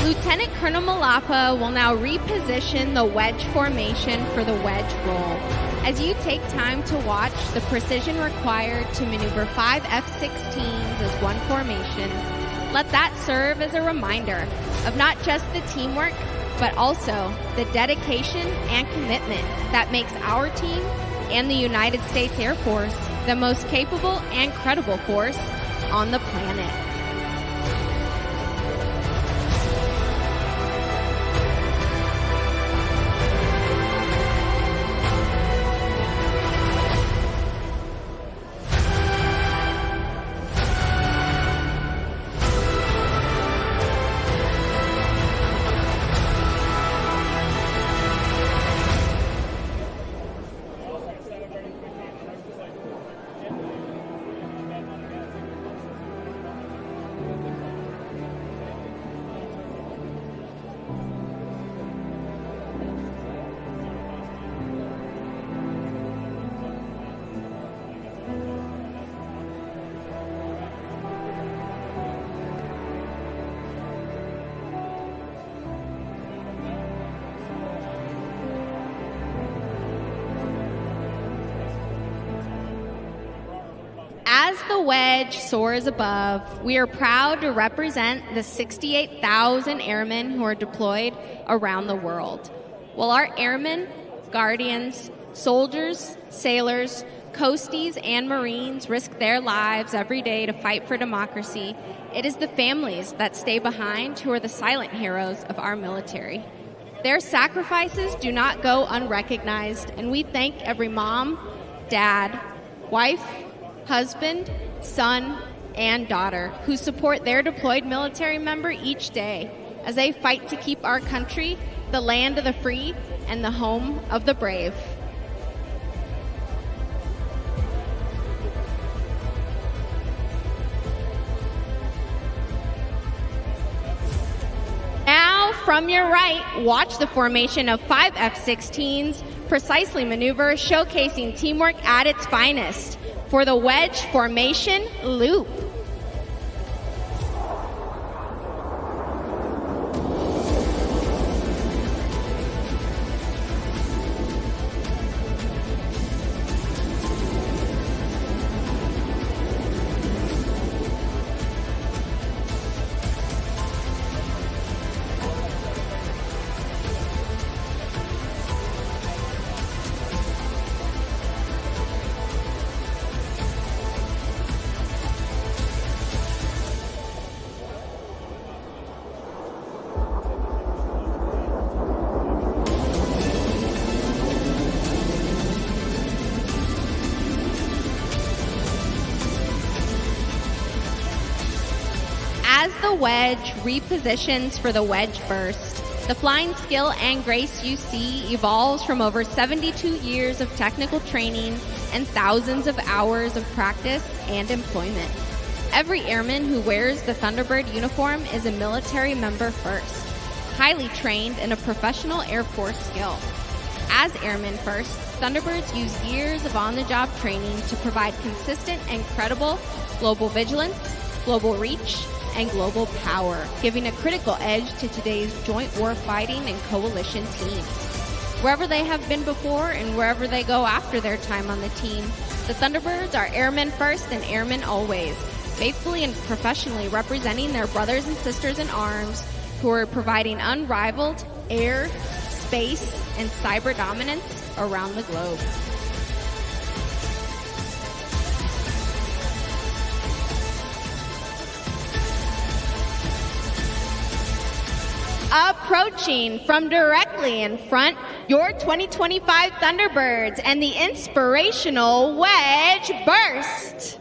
Lieutenant Colonel Malapa will now reposition the wedge formation for the wedge roll. As you take time to watch the precision required to maneuver 5 F-16s as one formation, let that serve as a reminder of not just the teamwork, but also the dedication and commitment that makes our team and the United States Air Force the most capable and credible force on the planet. As the wedge soars above, we are proud to represent the 68,000 airmen who are deployed around the world. While our airmen, guardians, soldiers, sailors, coasties, and Marines risk their lives every day to fight for democracy, it is the families that stay behind who are the silent heroes of our military. Their sacrifices do not go unrecognized, and we thank every mom, dad, wife, husband, son, and daughter who support their deployed military member each day as they fight to keep our country the land of the free and the home of the brave. Now, from your right, watch the formation of 5 F-16s precisely maneuver, showcasing teamwork at its finest for the wedge formation loop. As the wedge repositions for the wedge burst, the flying skill and grace you see evolves from over 72 years of technical training and thousands of hours of practice and employment. Every airman who wears the Thunderbird uniform is a military member first, highly trained in a professional Air Force skill. As airmen first, Thunderbirds use years of on-the-job training to provide consistent and credible global vigilance, global reach, and global power, giving a critical edge to today's joint warfighting and coalition teams. Wherever they have been before and wherever they go after their time on the team, the Thunderbirds are airmen first and airmen always, faithfully and professionally representing their brothers and sisters in arms who are providing unrivaled air, space, and cyber dominance around the globe. Approaching from directly in front, your 2025 Thunderbirds and the inspirational wedge burst.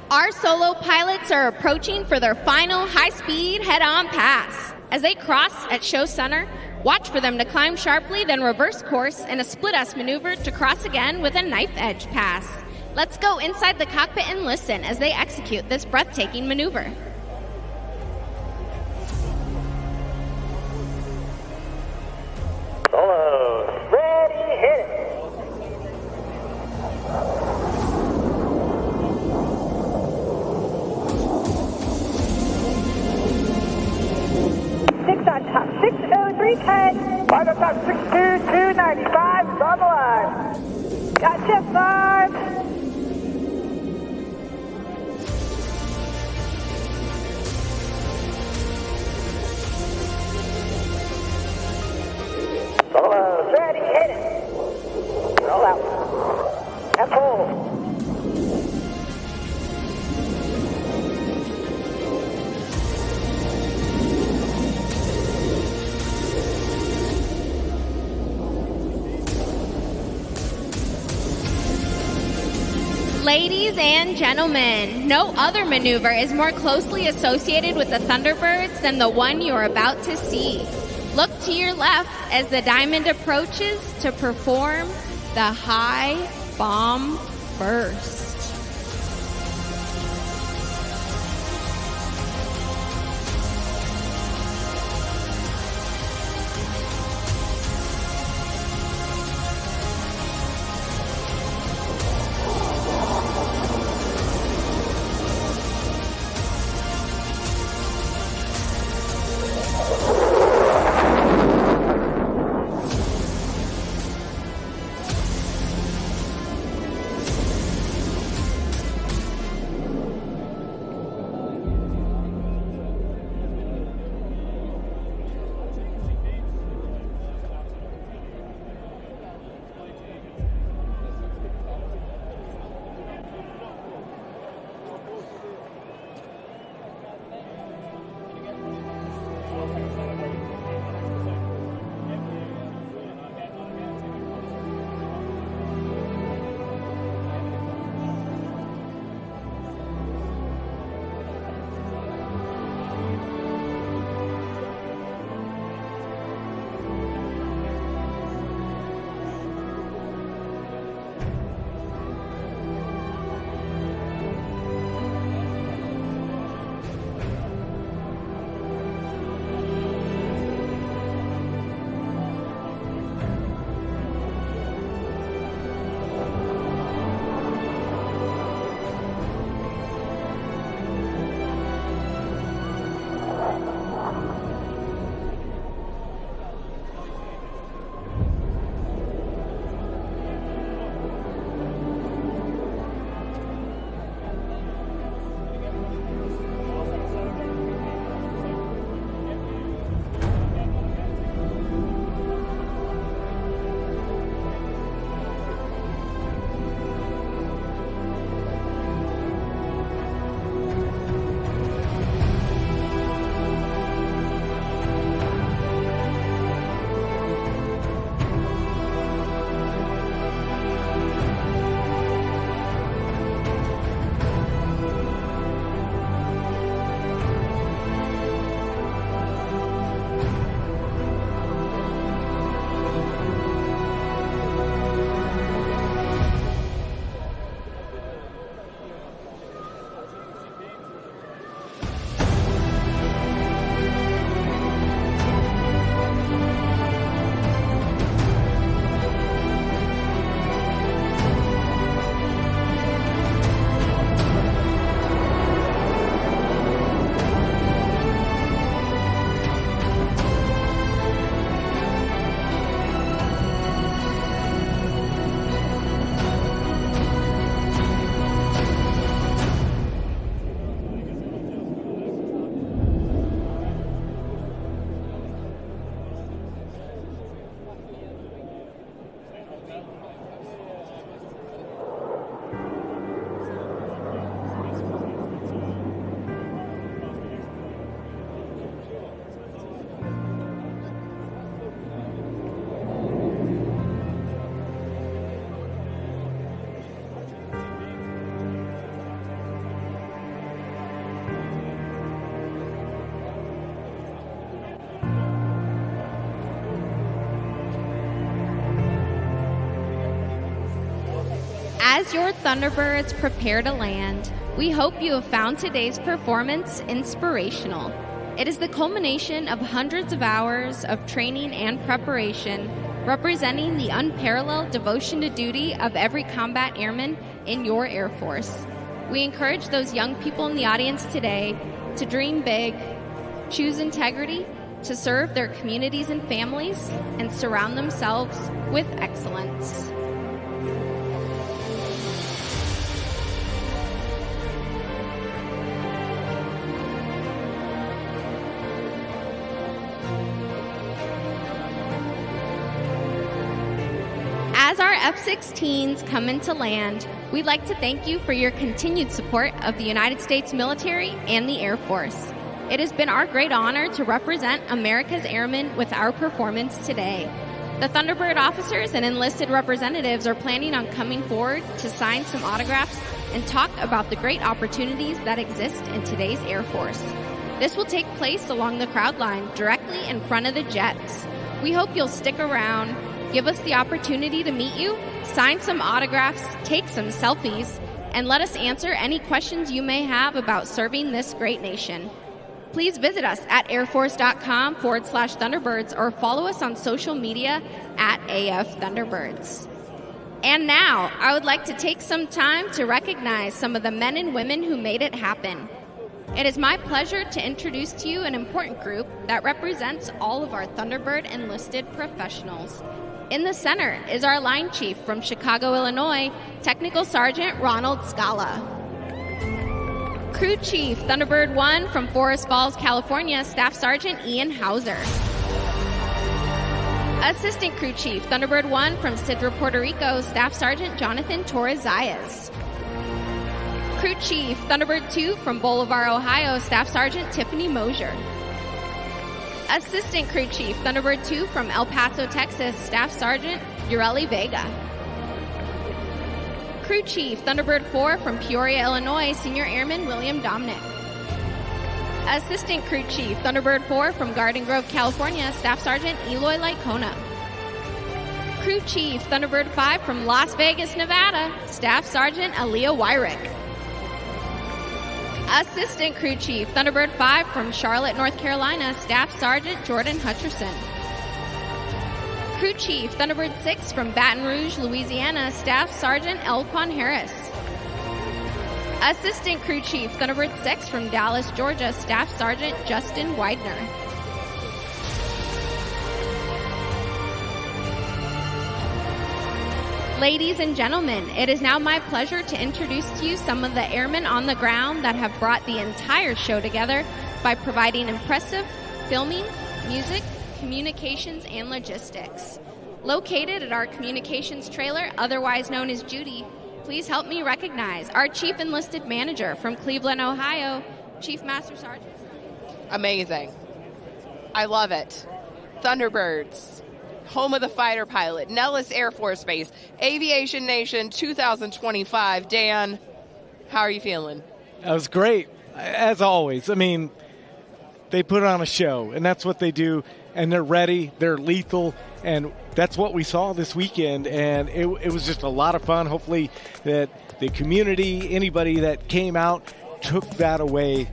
Our solo pilots are approaching for their final high-speed head-on pass. As they cross at show center, watch for them to climb sharply, then reverse course in a split-S maneuver to cross again with a knife-edge pass. Let's go inside the cockpit and listen as they execute this breathtaking maneuver. Solo, ready, hit it. Top 60310. 5 on top 62295 is on the line. Gotcha, 5. Solo, ready, hit it. Roll out. And pull. Ladies and gentlemen, no other maneuver is more closely associated with the Thunderbirds than the one you're about to see. Look to your left as the Diamond approaches to perform the high bomb burst. As your Thunderbirds prepare to land, we hope you have found today's performance inspirational. It is the culmination of hundreds of hours of training and preparation, representing the unparalleled devotion to duty of every combat airman in your Air Force. We encourage those young people in the audience today to dream big, choose integrity, to serve their communities and families, and surround themselves with excellence. As our F-16s come into land, we'd like to thank you for your continued support of the United States military and the Air Force. It has been our great honor to represent America's airmen with our performance today. The Thunderbird officers and enlisted representatives are planning on coming forward to sign some autographs and talk about the great opportunities that exist in today's Air Force. This will take place along the crowd line directly in front of the jets. We hope you'll stick around, give us the opportunity to meet you, sign some autographs, take some selfies, and let us answer any questions you may have about serving this great nation. Please visit us at airforce.com/Thunderbirds or follow us on social media at AF Thunderbirds. And now, I would like to take some time to recognize some of the men and women who made it happen. It is my pleasure to introduce to you an important group that represents all of our Thunderbird enlisted professionals. In the center is our line chief from Chicago, Illinois, Technical Sergeant Ronald Scala. Crew Chief, Thunderbird 1 from Forest Falls, California, Staff Sergeant Ian Hauser. Assistant Crew Chief, Thunderbird 1 from Sidra, Puerto Rico, Staff Sergeant Jonathan Torres Zayas. Crew Chief, Thunderbird 2 from Bolivar, Ohio, Staff Sergeant Tiffany Mosier. Assistant Crew Chief, Thunderbird 2 from El Paso, Texas, Staff Sergeant Ureli Vega. Crew Chief, Thunderbird 4 from Peoria, Illinois, Senior Airman William Dominick. Assistant Crew Chief, Thunderbird 4 from Garden Grove, California, Staff Sergeant Eloy Lycona. Crew Chief, Thunderbird 5 from Las Vegas, Nevada, Staff Sergeant Aaliyah Wyrick. Assistant Crew Chief, Thunderbird 5 from Charlotte, North Carolina, Staff Sergeant Jordan Hutcherson. Crew Chief, Thunderbird 6 from Baton Rouge, Louisiana, Staff Sergeant Elquan Harris. Assistant Crew Chief, Thunderbird 6 from Dallas, Georgia, Staff Sergeant Justin Widener. Ladies and gentlemen, it is now my pleasure to introduce to you some of the airmen on the ground that have brought the entire show together by providing impressive filming, music, communications, and logistics. Located at our communications trailer, otherwise known as Judy, please help me recognize our Chief Enlisted Manager from Cleveland, Ohio, Chief Master Sergeant. Amazing. I love it. Thunderbirds, home of the fighter pilot, Nellis Air Force Base, Aviation Nation 2025. Dan, how are you feeling? That was great, as always. I mean, they put on a show, and that's what they do, and they're ready, they're lethal, and that's what we saw this weekend, and it was just a lot of fun. Hopefully that the community, anybody that came out, took that away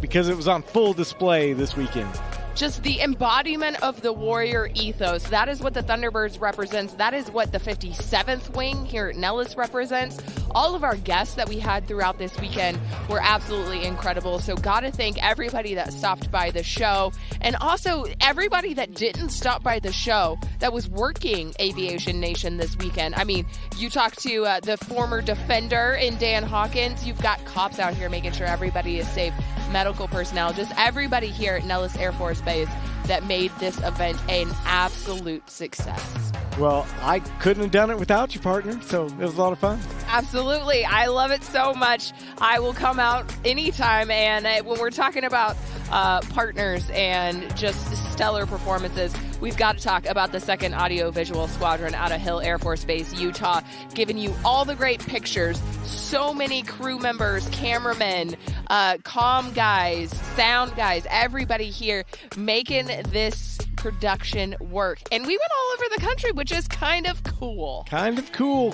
because it was on full display this weekend. Just the embodiment of the warrior ethos. That is what the Thunderbirds represents. That is what the 57th Wing here at Nellis represents. All of our guests that we had throughout this weekend were absolutely incredible. So gotta thank everybody that stopped by the show, and also everybody that didn't stop by the show that was working Aviation Nation this weekend. I mean, you talk to the former defender in Dan Hawkins. You've got cops out here making sure everybody is safe, medical personnel, just everybody here at Nellis Air Force Base that made this event an absolute success. Well, I couldn't have done it without you, partner, so it was a lot of fun. Absolutely. I love it so much. I will come out anytime, and when we're talking about partners and just stellar performances, we've got to talk about the 2nd Audio-Visual Squadron out of Hill Air Force Base, Utah, giving you all the great pictures. So many crew members, cameramen, comm guys, sound guys, everybody here making this production work. And we went all over the country, which is kind of cool. Kind of cool.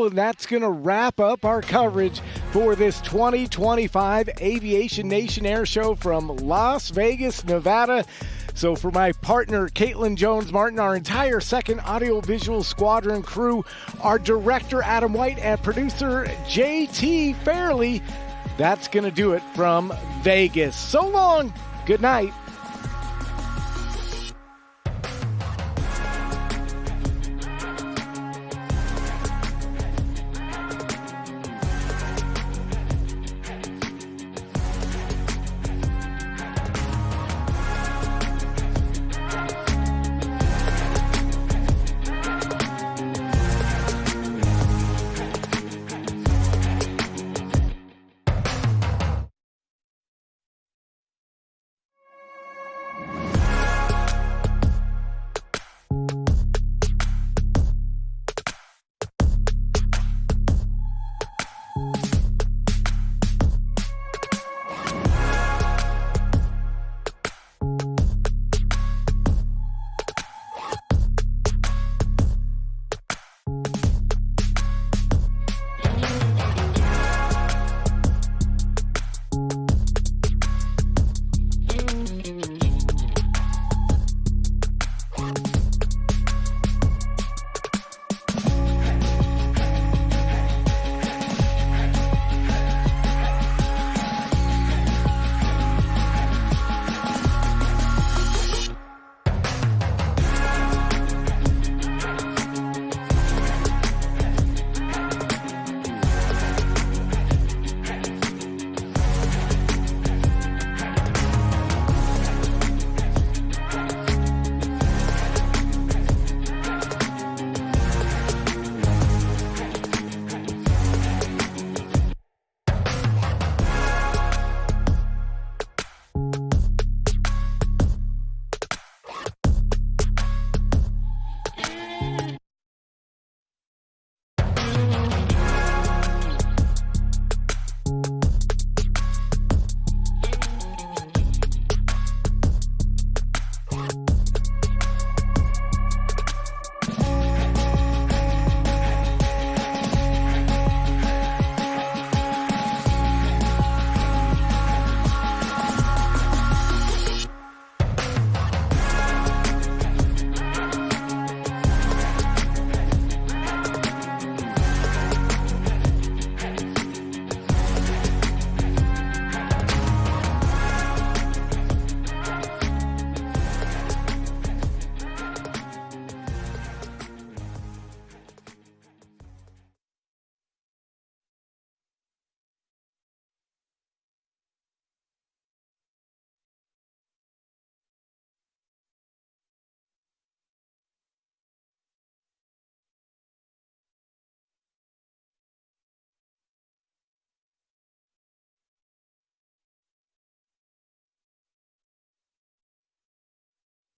And that's going to wrap up our coverage for this 2025 Aviation Nation Air Show from Las Vegas, Nevada. So for my partner, Caitlin Jones-Martin, our entire 2nd Audio-Visual Squadron crew, our director, Adam White, and producer, JT Fairley, that's going to do it from Vegas. So long. Good night.